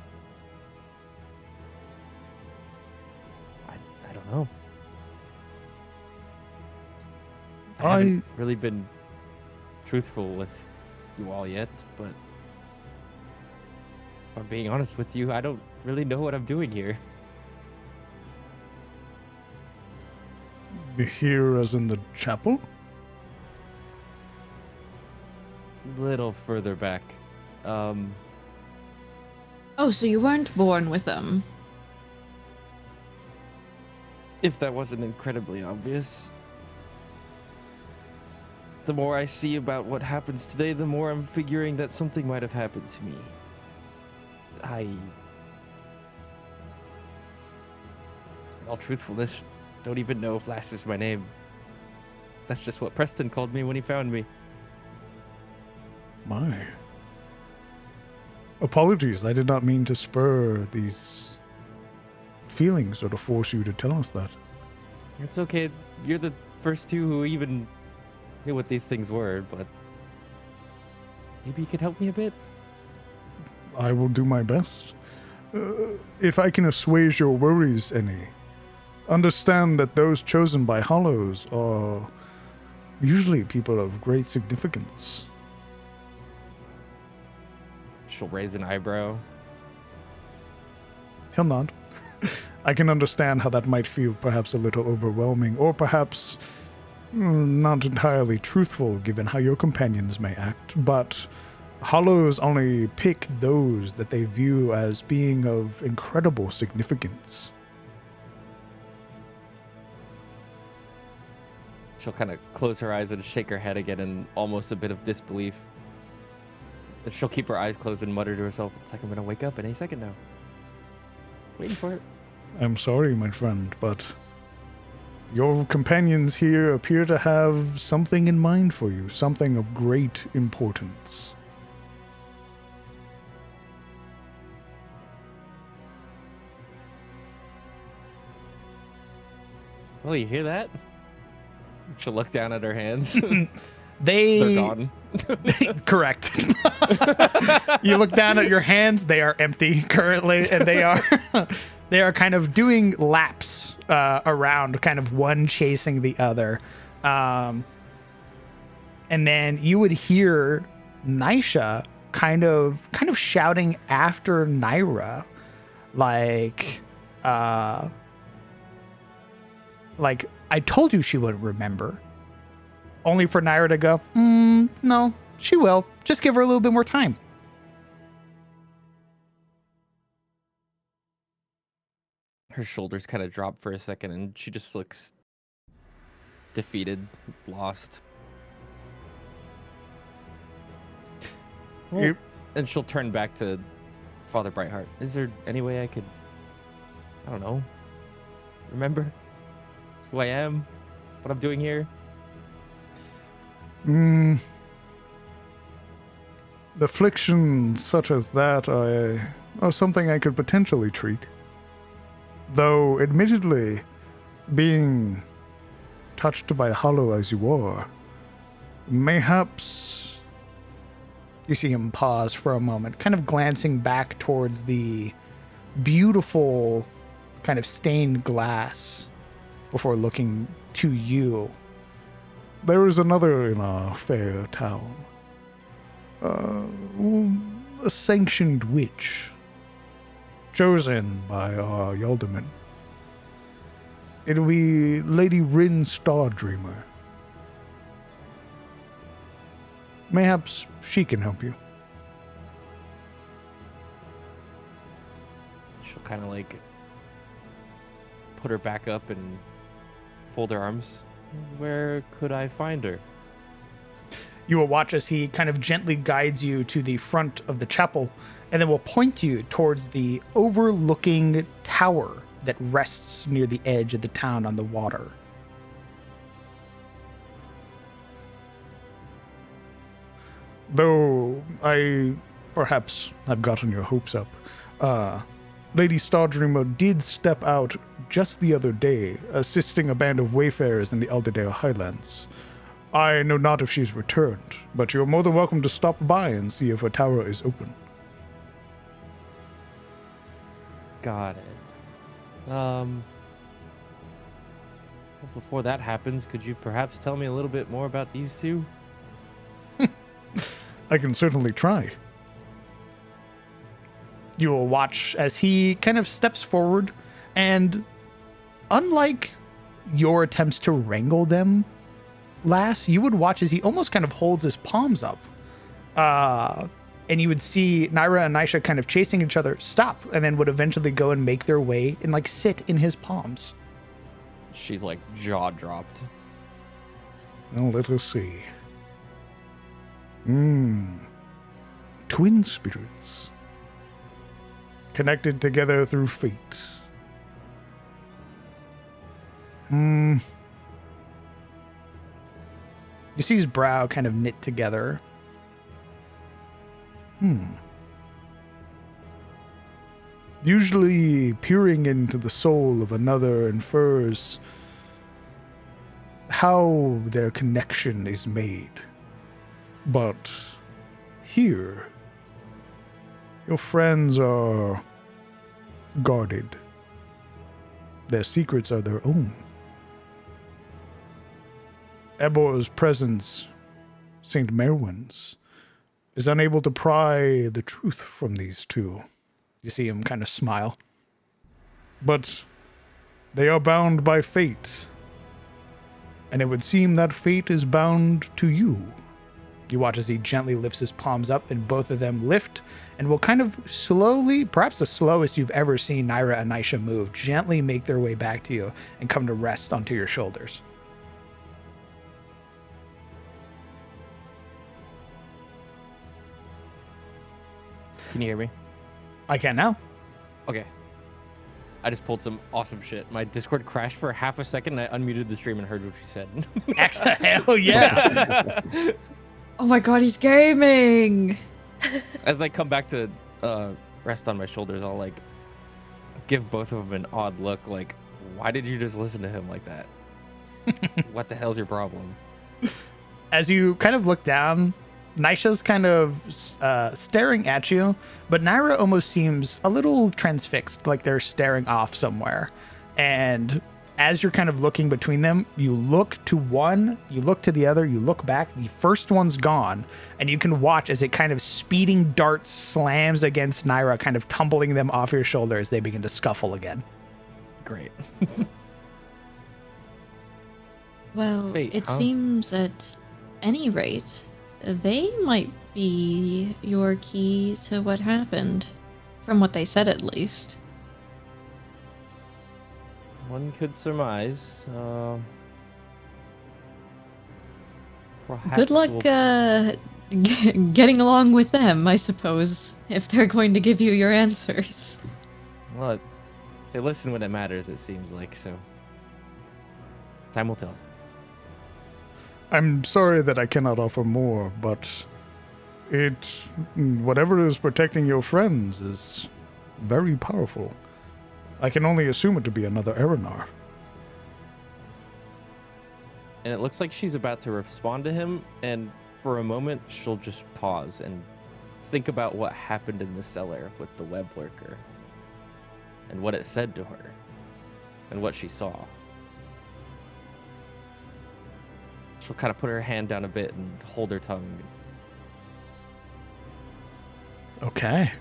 S6: don't know. I haven't really been truthful with you all yet, but if I'm being honest with you, I don't really know what I'm doing here.
S8: Here as in the chapel?
S6: Little further back.
S4: Oh, so you weren't born with them?
S6: If that wasn't incredibly obvious. the more I see about what happens today, the more I'm figuring that something might have happened to me. In all truthfulness, don't even know if Lass is my name. That's just what Preston called me when he found me.
S8: My. Apologies, I did not mean to spur these feelings or to force you to tell us that.
S6: It's okay. You're the first two who even knew what these things were, but maybe you could help me a bit?
S8: I will do my best. If I can assuage your worries any, understand that those chosen by Hollows are usually people of great significance.
S6: She'll raise an eyebrow.
S8: He'll nod. I can understand how that might feel perhaps a little overwhelming, or perhaps not entirely truthful given how your companions may act, but Hollows only pick those that they view as being of incredible significance.
S6: She'll kind of close her eyes and shake her head again in almost a bit of disbelief. She'll keep her eyes closed and mutter to herself, it's like I'm gonna wake up any second now. Waiting for it.
S8: I'm sorry, my friend, but your companions here appear to have something in mind for you, something of great importance.
S6: Oh, you hear that? She'll look down at her hands.
S8: They're
S6: They're gone.
S8: Correct. You look down at your hands, they are empty currently, and they are kind of doing laps around, kind of one chasing the other. And then you would hear Nisha kind of shouting after Naira, like I told you she wouldn't remember. Only for Naira to go, no, she will. Just give her a little bit more time.
S6: Her shoulders kind of drop for a second and she just looks defeated, lost.
S8: You-
S6: And she'll turn back to Father Brightheart. Is there any way I could, I don't know, remember who I am, what I'm doing here?
S8: Afflictions such as that are something I could potentially treat. Though, admittedly, being touched by Hollow as you are, mayhaps... You see him pause for a moment, kind of glancing back towards the beautiful kind of stained glass before looking to you. There is another in our fair town. A sanctioned witch, chosen by our Yaldaman. It'll be Lady Rin Stardreamer. Mayhaps she can help you.
S6: She'll kind of like put her back up and fold her arms. Where could I find her?
S8: You will watch as he kind of gently guides you to the front of the chapel, and then will point you towards the overlooking tower that rests near the edge of the town on the water. Though I perhaps have gotten your hopes up, Lady Stardreamer did step out just the other day, assisting a band of Wayfarers in the Elderdale Highlands. I know not if she's returned, but you're more than welcome to stop by and see if her tower is open.
S6: Got it. Before that happens, could you perhaps tell me a little bit more about these two?
S8: I can certainly try. You will watch as he kind of steps forward, and unlike your attempts to wrangle them, Lass, you would watch as he almost kind of holds his palms up. And you would see Naira and Nisha kind of chasing each other stop, and then would eventually go and make their way and like sit in his palms.
S6: She's like jaw dropped.
S8: Well, let us see. Twin spirits. Connected together through fate. You see his brow kind of knit together. Usually peering into the soul of another infers how their connection is made. But here, your friends are guarded. Their secrets are their own. Ebor's presence, St. Merwin's, is unable to pry the truth from these two. You see him kind of smile. But they are bound by fate. And it would seem that fate is bound to you. You watch as he gently lifts his palms up, and both of them lift and will kind of slowly, perhaps the slowest you've ever seen Naira and Nisha move, gently make their way back to you and come to rest onto your shoulders.
S6: Can you hear me?
S8: I can now.
S6: Okay. I just pulled some awesome shit. My Discord crashed for half a second, and I unmuted the stream and heard what she said.
S8: Hell yeah.
S4: Oh my god, he's gaming!
S6: As I come back to rest on my shoulders, I'll like give both of them an odd look, like, why did you just listen to him like that? What the hell's your problem?
S8: As you kind of look down, Nisha's kind of staring at you, but Naira almost seems a little transfixed, like they're staring off somewhere. And as you're kind of looking between them, you look to one, you look to the other, you look back, the first one's gone, and you can watch as it kind of speeding darts slams against Naira, kind of tumbling them off your shoulder as they begin to scuffle again.
S6: Great.
S4: Well,
S6: Fate,
S4: it
S6: huh?
S4: seems at any rate, they might be your key to what happened. From what they said, at least.
S6: One could surmise.
S4: Good luck getting along with them, I suppose, if they're going to give you your answers.
S6: Well, they listen when it matters, it seems like, so time will tell.
S8: I'm sorry that I cannot offer more, but whatever is protecting your friends is very powerful. I can only assume it to be another Erenar.
S6: And it looks like she's about to respond to him, and for a moment she'll just pause and think about what happened in the cellar with the web lurker, and what it said to her, and what she saw. She'll kind of put her hand down a bit and hold her tongue.
S8: Okay.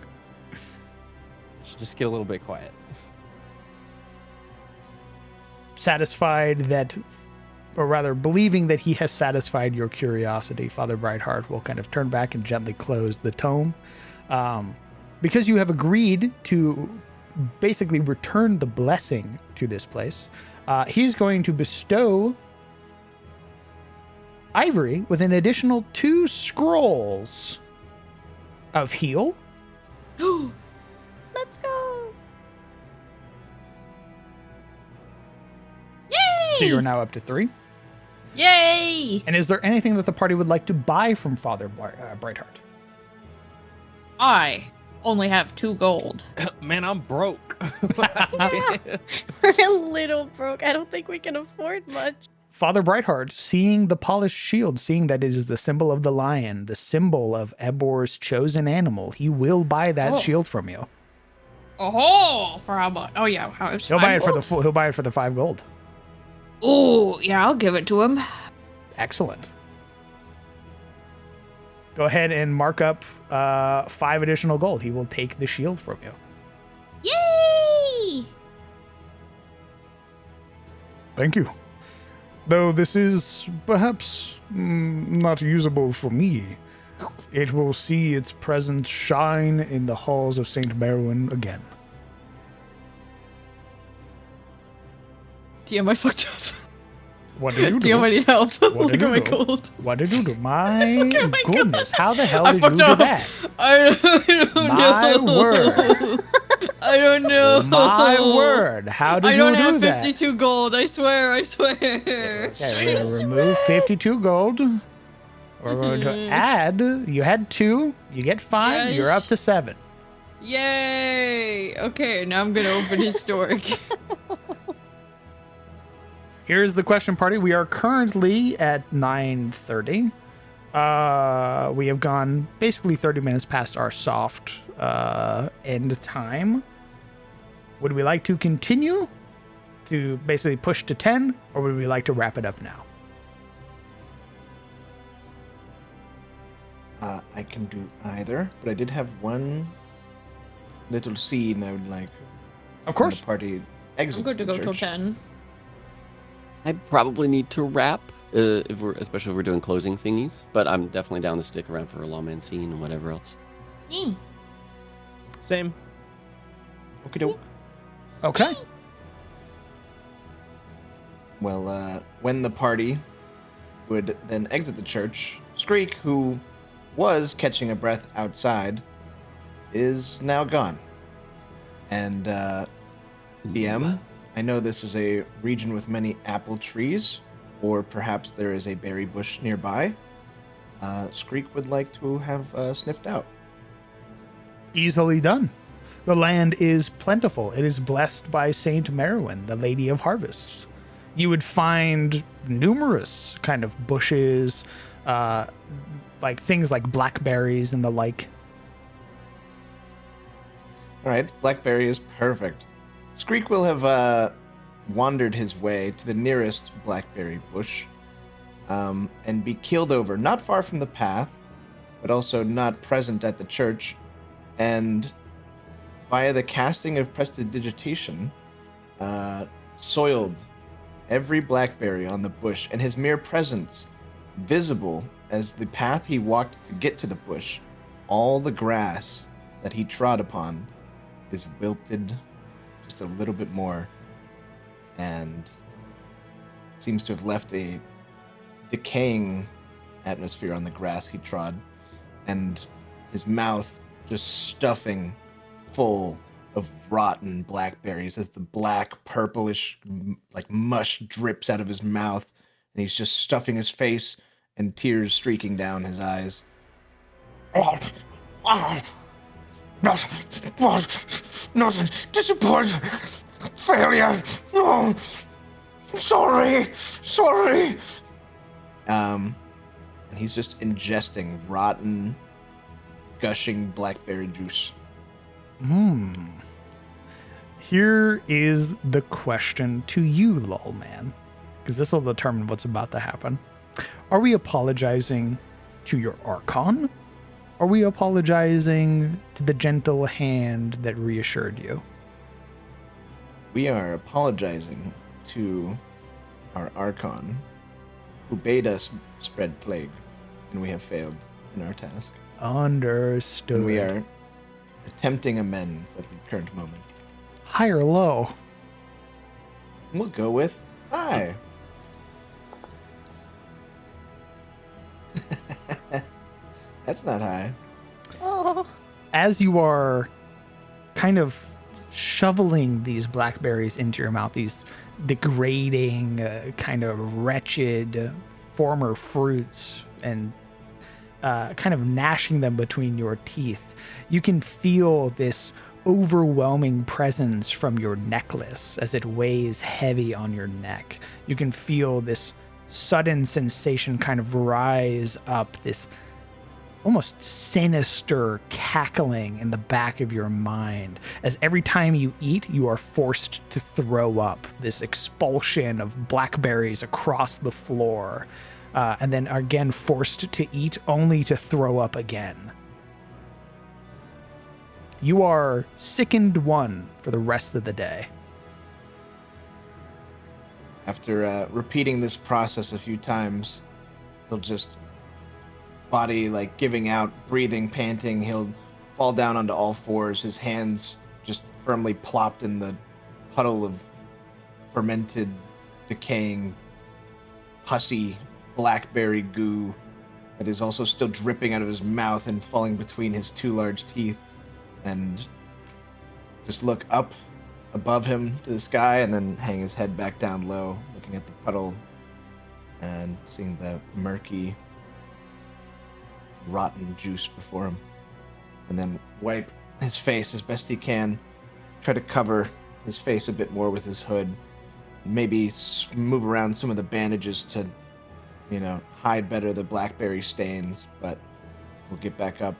S6: She'll just get a little bit quiet.
S8: Satisfied that, or rather believing that he has satisfied your curiosity, Father Brightheart will kind of turn back and gently close the tome. Because you have agreed to basically return the blessing to this place, he's going to bestow Ivory with an additional 2 scrolls of heal.
S5: Let's go.
S4: Yay!
S8: So you're now up to 3.
S4: Yay!
S8: And is there anything that the party would like to buy from Father Brightheart?
S4: I only have 2 gold.
S6: Man, I'm broke.
S5: We're a little broke. I don't think we can afford much.
S8: Father Brightheart, seeing the polished shield, seeing that it is the symbol of the lion, the symbol of Ebor's chosen animal, he will buy that shield from you.
S4: Oh, for how much? Oh yeah, how is
S8: He'll buy it for the he'll buy it for the 5 gold.
S4: Oh yeah, I'll give it to him.
S8: Excellent. Go ahead and mark up 5 additional gold. He will take the shield from you.
S4: Yay!
S8: Thank you. Though this is perhaps not usable for me, it will see its presence shine in the halls of St. Merwin again.
S4: Damn, I fucked up.
S8: What did you
S4: Damn, I
S8: do?
S4: need help.
S8: What
S4: Look
S8: did
S4: at
S8: you
S4: my
S8: do?
S4: gold.
S8: What did you do? My
S4: at my
S8: goodness, how the hell
S4: I
S8: did you
S4: fucked
S8: do
S4: up.
S8: that?
S4: I don't
S8: My
S4: know.
S8: word.
S4: I don't know.
S8: My word, how did
S4: I
S8: you
S4: don't
S8: do
S4: have
S8: that?
S4: 52 gold. I swear. I swear.
S8: Okay, we're gonna remove 52 gold. We're going to add. You had 2. You get 5. You're up
S4: Yes.
S8: to 7.
S4: Yay! Okay, now I'm gonna open his store again.
S8: Here's the question party. We are currently at 9:30. We have gone basically 30 minutes past our soft end time. Would we like to continue to basically push to 10, or would we like to wrap it up now?
S3: I can do either, but I did have one little scene I would like.
S8: Of
S3: when
S8: course.
S3: The party exits
S4: I'm good to
S3: the
S4: go till
S3: church.
S4: 10.
S2: I probably need to wrap, especially if we're doing closing thingies. But I'm definitely down to stick around for a lawman scene and whatever else.
S6: Same.
S3: Okie doke.
S8: Okay.
S3: Well, when the party would then exit the church, Screek, who was catching a breath outside, is now gone. And DM, I know this is a region with many apple trees, or perhaps there is a berry bush nearby. Screek would like to have sniffed out.
S8: Easily done. The land is plentiful. It is blessed by Saint Merwin, the Lady of Harvests. You would find numerous kind of bushes, like things like blackberries and the like.
S3: All right, blackberry is perfect. Screek will have wandered his way to the nearest blackberry bush and be keeled over, not far from the path, but also not present at the church, and via the casting of prestidigitation, soiled every blackberry on the bush, and his mere presence visible as the path he walked to get to the bush. All the grass that he trod upon is wilted just a little bit more, and seems to have left a decaying atmosphere on the grass he trod, and his mouth just stuffing full of rotten blackberries as the black purplish like mush drips out of his mouth, and he's just stuffing his face and tears streaking down his eyes. Nothing. Disappointment. Failure. No. Sorry. And he's just ingesting rotten, gushing blackberry juice.
S8: Here is the question to you, Lolman, because this will determine what's about to happen. Are we apologizing to your Archon? Are we apologizing to the gentle hand that reassured you?
S3: We are apologizing to our Archon, who bade us spread plague, and we have failed in our task.
S8: Understood.
S3: And we are attempting amends at the current moment.
S8: High or low?
S3: We'll go with high. That's not high.
S5: Oh.
S8: As you are kind of shoveling these blackberries into your mouth, these degrading, kind of wretched former fruits, and kind of gnashing them between your teeth, you can feel this overwhelming presence from your necklace as it weighs heavy on your neck. You can feel this sudden sensation kind of rise up, this almost sinister cackling in the back of your mind, as every time you eat, you are forced to throw up, this expulsion of blackberries across the floor, and then again forced to eat only to throw up again. You are sickened one for the rest of the day.
S3: After repeating this process a few times, he'll just body like giving out, breathing, panting. He'll fall down onto all fours, his hands just firmly plopped in the puddle of fermented, decaying pussy blackberry goo that is also still dripping out of his mouth and falling between his two large teeth, and just look up above him to the sky and then hang his head back down low, looking at the puddle and seeing the murky, rotten juice before him, and then wipe his face as best he can, try to cover his face a bit more with his hood, maybe move around some of the bandages to, hide better the blackberry stains, but we'll get back up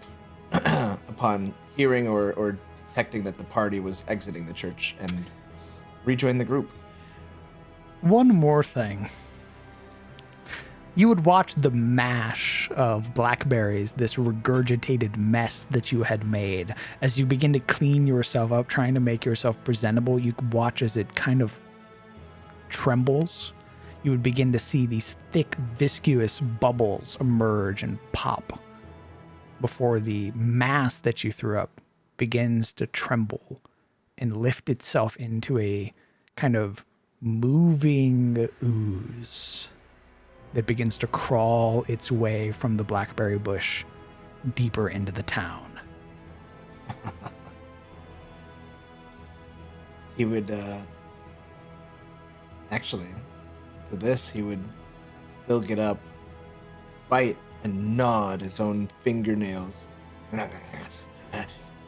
S3: upon hearing or detecting that the party was exiting the church and rejoin the group.
S8: One more thing. You would watch the mash of blackberries, this regurgitated mess that you had made. As you begin to clean yourself up, trying to make yourself presentable, you could watch as it kind of trembles. You would begin to see these thick, viscous bubbles emerge and pop before the mass that you threw up begins to tremble and lift itself into a kind of moving ooze that begins to crawl its way from the blackberry bush deeper into the town.
S3: He would, actually, for this, he would still get up, bite, and gnawed his own fingernails. And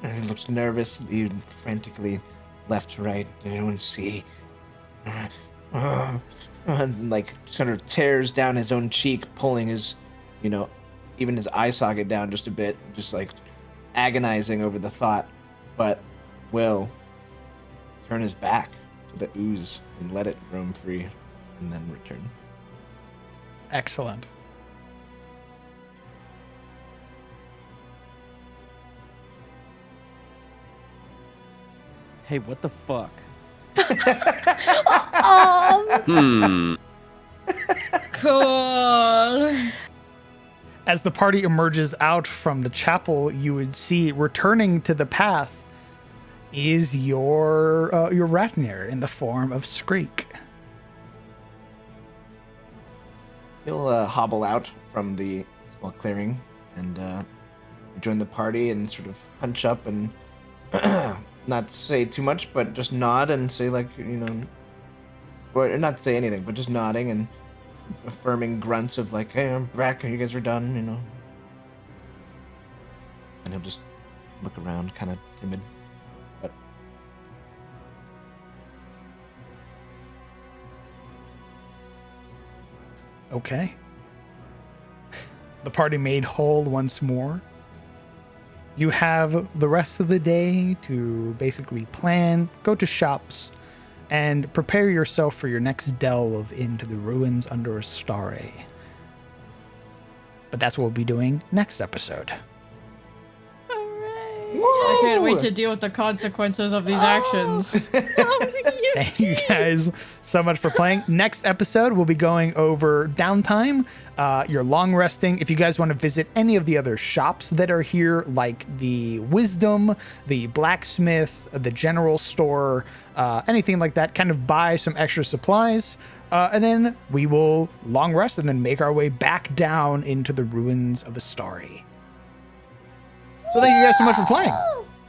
S3: he looks nervous. He frantically left to right. Anyone see? And like sort of tears down his own cheek, pulling his, even his eye socket down just a bit, just like agonizing over the thought, but will turn his back to the ooze and let it roam free and then return.
S8: Excellent.
S6: Hey, what the fuck?
S4: Cool.
S8: As the party emerges out from the chapel, you would see returning to the path is your Ratnir in the form of Skreek.
S3: He'll hobble out from the small clearing and join the party and sort of hunch up and not say too much, but just nod and say or not say anything, but just nodding and affirming grunts of like, hey, I'm back, you guys are done, And he'll just look around, kind of timid, but...
S8: Okay. The party made whole once more. You have the rest of the day to basically plan, go to shops, and prepare yourself for your next delve into the ruins under Estari. But that's what we'll be doing next episode.
S4: I can't wait to deal with the consequences of these actions.
S8: Thank you guys so much for playing. Next episode, we'll be going over Downtime. You're long resting. If you guys want to visit any of the other shops that are here, like the Wisdom, the Blacksmith, the General Store, anything like that, kind of buy some extra supplies. And then we will long rest and then make our way back down into the ruins of Estari. So thank you guys so much for playing.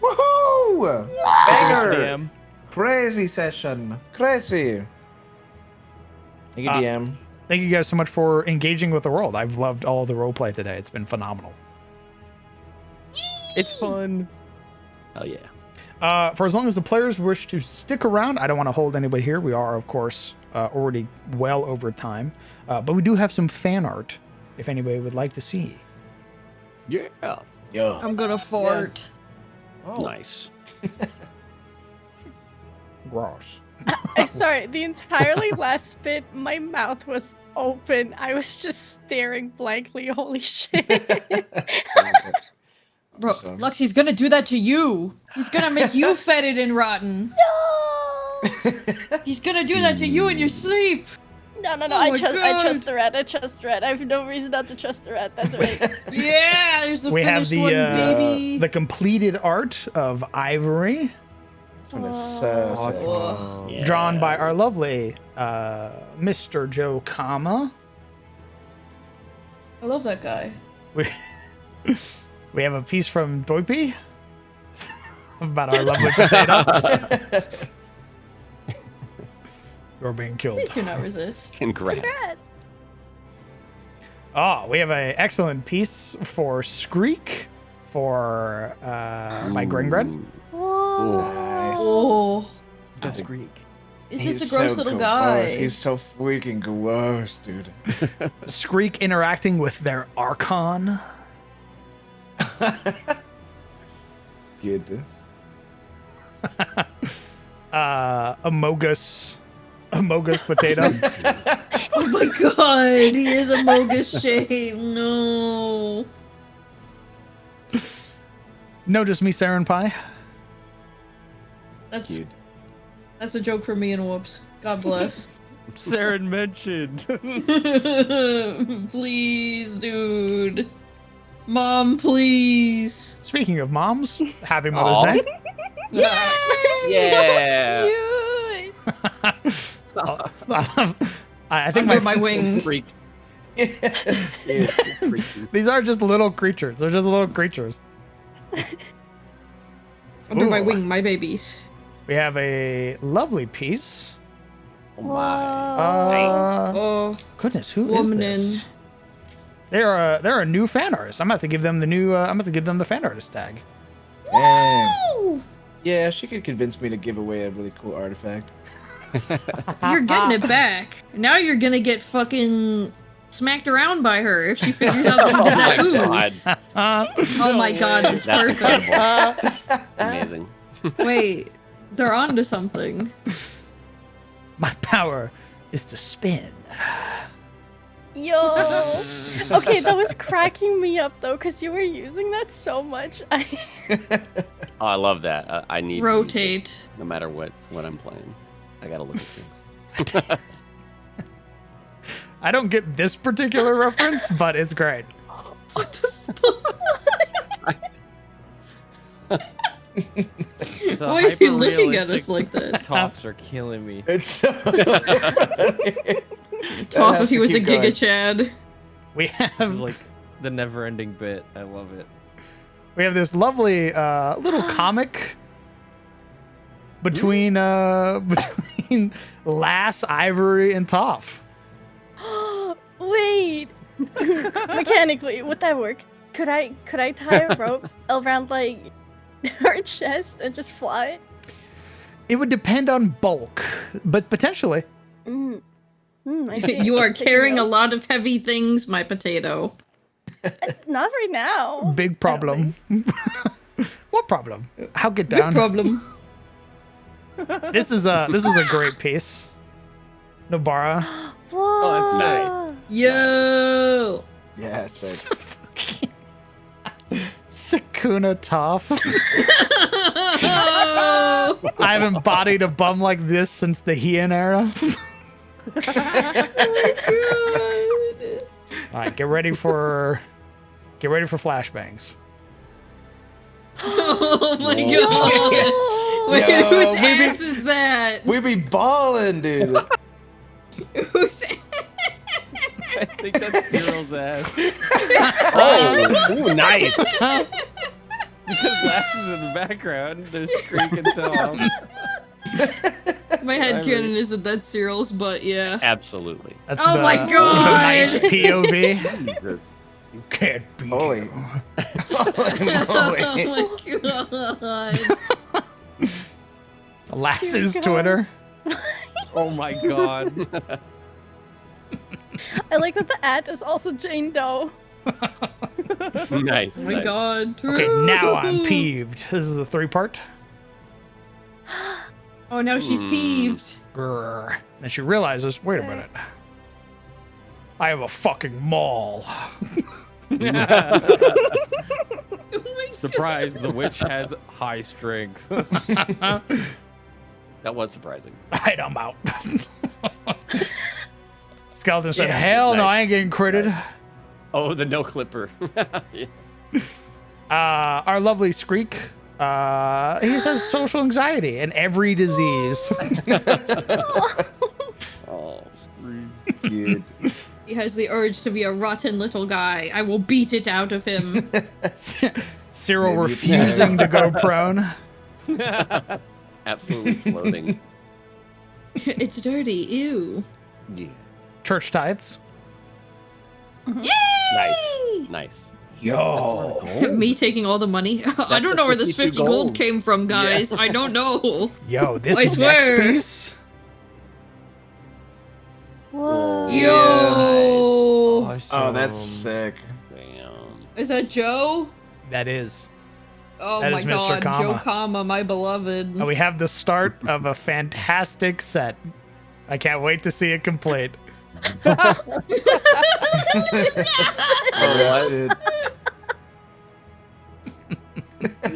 S3: Woohoo!
S6: Mr.
S3: Banger!
S6: DM.
S3: Crazy session. Crazy. Thank you, DM.
S8: Thank you guys so much for engaging with the world. I've loved all the roleplay today. It's been phenomenal.
S6: It's fun.
S2: Hell yeah.
S8: For as long as the players wish to stick around, I don't want to hold anybody here. We are, of course, already well over time. But we do have some fan art if anybody would like to see.
S2: Yeah.
S3: Yeah.
S4: I'm gonna fart.
S2: Nice.
S8: Gross.
S5: Sorry, the entirely last bit, my mouth was open. I was just staring blankly. Holy shit.
S4: Bro, Lux, he's gonna do that to you. He's gonna make you fetid and rotten.
S5: No!
S4: He's gonna do that to you in your sleep.
S5: No,
S4: Oh
S5: I
S4: my
S5: trust
S4: God.
S5: the rat. I trust the rat. I have no reason not to trust the rat. That's right.
S4: Yeah, there's the
S8: We have
S4: finished one, baby.
S8: the completed art of Ivory,
S3: This one is so sick.
S4: Whoa.
S2: Yeah.
S8: drawn by our lovely Mr. Joe Kama.
S4: I love that guy.
S8: We have a piece from Doipy about our lovely potato. You're being killed.
S4: Please do not resist.
S2: Congrats.
S5: Congrats.
S8: Oh, we have an excellent piece for Skreek for my Gringren.
S5: Whoa.
S3: Nice.
S4: Oh,
S6: That's Greek.
S4: is
S3: He's
S4: this a gross
S3: so
S4: little
S3: gross.
S4: guy?
S3: He's so freaking gross, dude.
S8: Skreek interacting with their Archon.
S3: Good.
S8: Amogus potato.
S4: Oh my god, he is a Mogus shape. No.
S8: No, just me, Saren Pie.
S4: That's
S2: Cute.
S4: that's a joke for me and Whoops. God bless.
S6: Saren mentioned.
S4: Please, dude. Mom, please.
S8: Speaking of moms, happy Mother's
S2: Aw.
S8: Day.
S2: Yeah.
S5: Cute.
S8: I think
S4: Under my wing.
S2: Freak.
S3: Yeah.
S2: Freaky.
S8: these are just little creatures. They're just little creatures.
S4: Under my
S8: Ooh.
S4: wing, my babies.
S8: We have a lovely piece.
S2: Oh my.
S4: Oh,
S8: Goodness, who is
S4: woman.
S8: this? They're a new fan artist. I'm gonna have to give them the new. I'm gonna have to give them the fan artist tag.
S3: Dang. Yeah, she could convince me to give away a really cool artifact.
S4: You're getting it back. Now you're gonna get fucking smacked around by her if she figures out that you did that ooze. Oh my god, it's
S2: That's
S4: perfect.
S2: incredible. Amazing.
S4: Wait, they're onto something.
S8: My power is to spin.
S5: Yo. Okay, that was cracking me up though, because you were using that so much.
S2: Oh, I love that. I need to use it
S4: Rotate.
S2: no matter what I'm playing. I gotta look at things.
S8: I don't get this particular reference, but it's great.
S6: The
S4: Why is he looking at us
S6: hyper-realistic
S4: like that?
S6: Tops are killing me.
S3: It's so
S4: Toph
S3: has
S4: if he
S3: to
S4: was a
S3: keep going.
S4: Giga Chad.
S8: We
S6: This is
S8: have
S6: like the never-ending bit. I love it.
S8: this lovely little comic between between Lass, Ivory, and Toph.
S5: Wait. Mechanically, would that work? Could I tie a rope around like her chest and just fly?
S8: It would depend on bulk, but potentially.
S5: I see.
S4: You are
S5: Taking
S4: carrying a
S5: notes.
S4: lot of heavy things, my potato.
S5: Not right now.
S8: Big problem. What problem? How get
S4: Big
S8: down?
S4: problem.
S8: This is a great piece. Nobara.
S5: Whoa.
S6: that's nice.
S4: Yo!
S3: Yeah, it's like,
S8: Sakuna Toph.
S4: Oh,
S8: I haven't bodied a bum like this since the Heian era.
S4: God.
S8: All right, get ready for flashbangs.
S4: Oh my god.
S5: Oh.
S4: Wait,
S3: Yo,
S4: whose
S3: we be-
S4: ass is that?
S3: we be balling, dude.
S4: Whose
S6: I think that's Cyril's ass.
S2: Oh, ooh, nice.
S6: Because Lass is in the background. There's Creek and Tom.
S4: My head canon is that that's Cyril's, but yeah.
S2: Absolutely.
S8: That's
S4: Oh my
S8: the
S4: God!
S8: nice POV.
S2: Jesus.
S8: You can't beat
S3: Holy.
S8: him.
S3: Holy
S4: Oh my god.
S8: Lass's
S5: Here we go.
S8: Twitter.
S6: Oh my god.
S5: I like that the ad is also Jane Doe.
S2: Nice.
S4: Oh my
S2: nice.
S4: god.
S8: Okay, now I'm
S4: True.
S8: peeved. This is a 3-part.
S4: Oh, now she's peeved.
S8: Grrr. Then she realizes, wait a minute. I have a fucking maul.
S4: Oh my
S6: Surprise, the witch has high strength.
S2: That was surprising.
S8: Alright, I'm out. Skeleton said,
S2: Yeah,
S8: hell no,
S2: nice.
S8: I ain't getting critted.
S2: Oh, the no clipper. Yeah.
S8: Our lovely Skreek, he says social anxiety and every disease.
S2: Oh, screw.
S3: Dude.
S4: He has the urge to be a rotten little guy. I will beat it out of him.
S8: Cyril
S3: Maybe you
S8: refusing to go prone.
S2: Absolutely floating.
S4: It's dirty. Ew.
S2: Yeah.
S8: Church tithes.
S2: Nice. Nice.
S8: Yo.
S4: Me taking all the money. I don't know where this
S2: 52
S4: 50 gold
S2: gold.
S4: came from, guys. I don't know.
S8: Yo, this
S4: I
S8: next
S4: swear.
S8: piece.
S5: Whoa.
S4: Yo.
S3: Oh, that's sick.
S2: Damn.
S4: Is that Joe?
S8: That is.
S4: Oh
S8: That
S4: my
S8: is Mr.
S4: god,
S8: Kama.
S4: Joe Kama, my beloved.
S8: And we have the start of a fantastic set. I can't wait to see it complete.
S3: Oh, shit.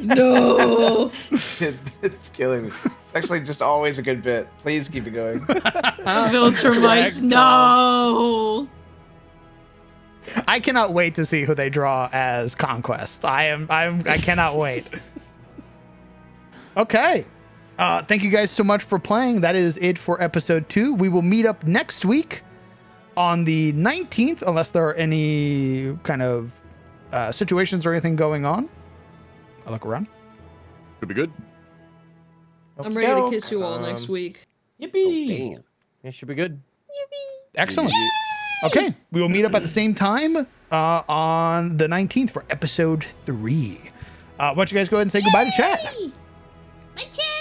S4: No.
S3: It's killing me. It's actually just always a good bit. Please keep it going.
S4: Viltrumites, no.
S8: I cannot wait to see who they draw as Conquest. I cannot wait. Okay. Thank you guys so much for playing. That is it for episode 2. We will meet up next week on the 19th, unless there are any kind of situations or anything going on. I'll look around.
S2: Could be good.
S4: I'm ready to kiss you all next week.
S3: Yippee!
S2: Damn.
S6: It should be good.
S8: Excellent. Okay, we will meet up at the same time on the 19th for episode 3. Why don't you guys go ahead and say goodbye to chat?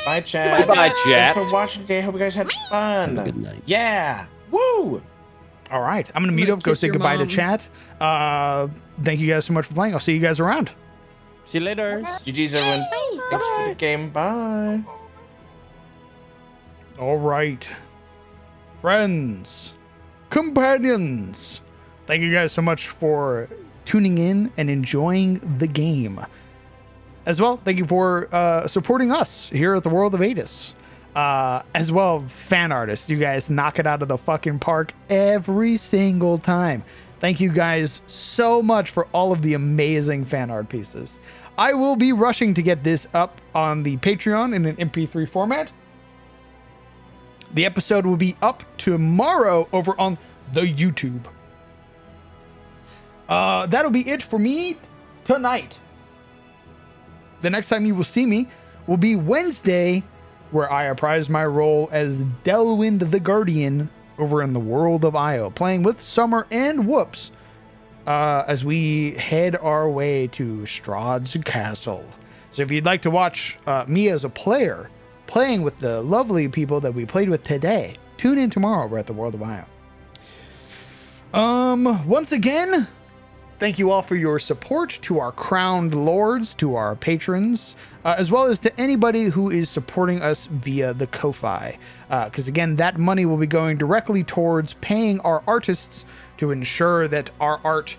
S3: Bye, chat.
S2: Bye, chat.
S3: Thanks for watching today. Hope you guys had fun.
S2: Good night.
S3: Yeah. Woo!
S8: All right, I'm gonna meet
S4: gonna
S8: up, go
S4: kiss
S8: say
S4: your
S8: goodbye to
S4: mom.
S8: chat. Thank you guys so much for playing. I'll see you guys around.
S6: See you later.
S3: GG's, everyone. Thanks for the game. Bye.
S8: All right, friends, companions, thank you guys so much for tuning in and enjoying the game. As well, thank you for supporting us here at the World of Attes. As well, fan artists, you guys knock it out of the fucking park every single time. Thank you guys so much for all of the amazing fan art pieces. I will be rushing to get this up on the Patreon in an MP3 format. The episode will be up tomorrow over on the YouTube. That'll be it for me tonight. The next time you will see me will be Wednesday, where I reprise my role as Delwind the Guardian over in the World of Io, playing with Summer and Whoops as we head our way to Strahd's Castle. So if you'd like to watch me as a player playing with the lovely people that we played with today, tune in tomorrow over at the World of Io. Once again, thank you all for your support, to our crowned lords, to our patrons, as well as to anybody who is supporting us via the Ko-Fi. Because again, that money will be going directly towards paying our artists to ensure that our art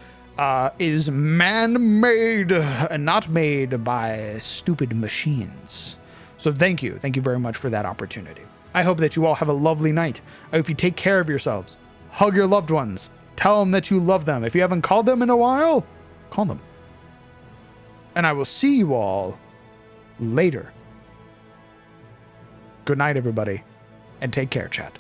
S8: is man-made and not made by stupid machines. So thank you. Thank you very much for that opportunity. I hope that you all have a lovely night. I hope you take care of yourselves. Hug your loved ones. Tell them that you love them. If you haven't called them in a while, call them. And I will see you all later. Good night, everybody, and take care, chat.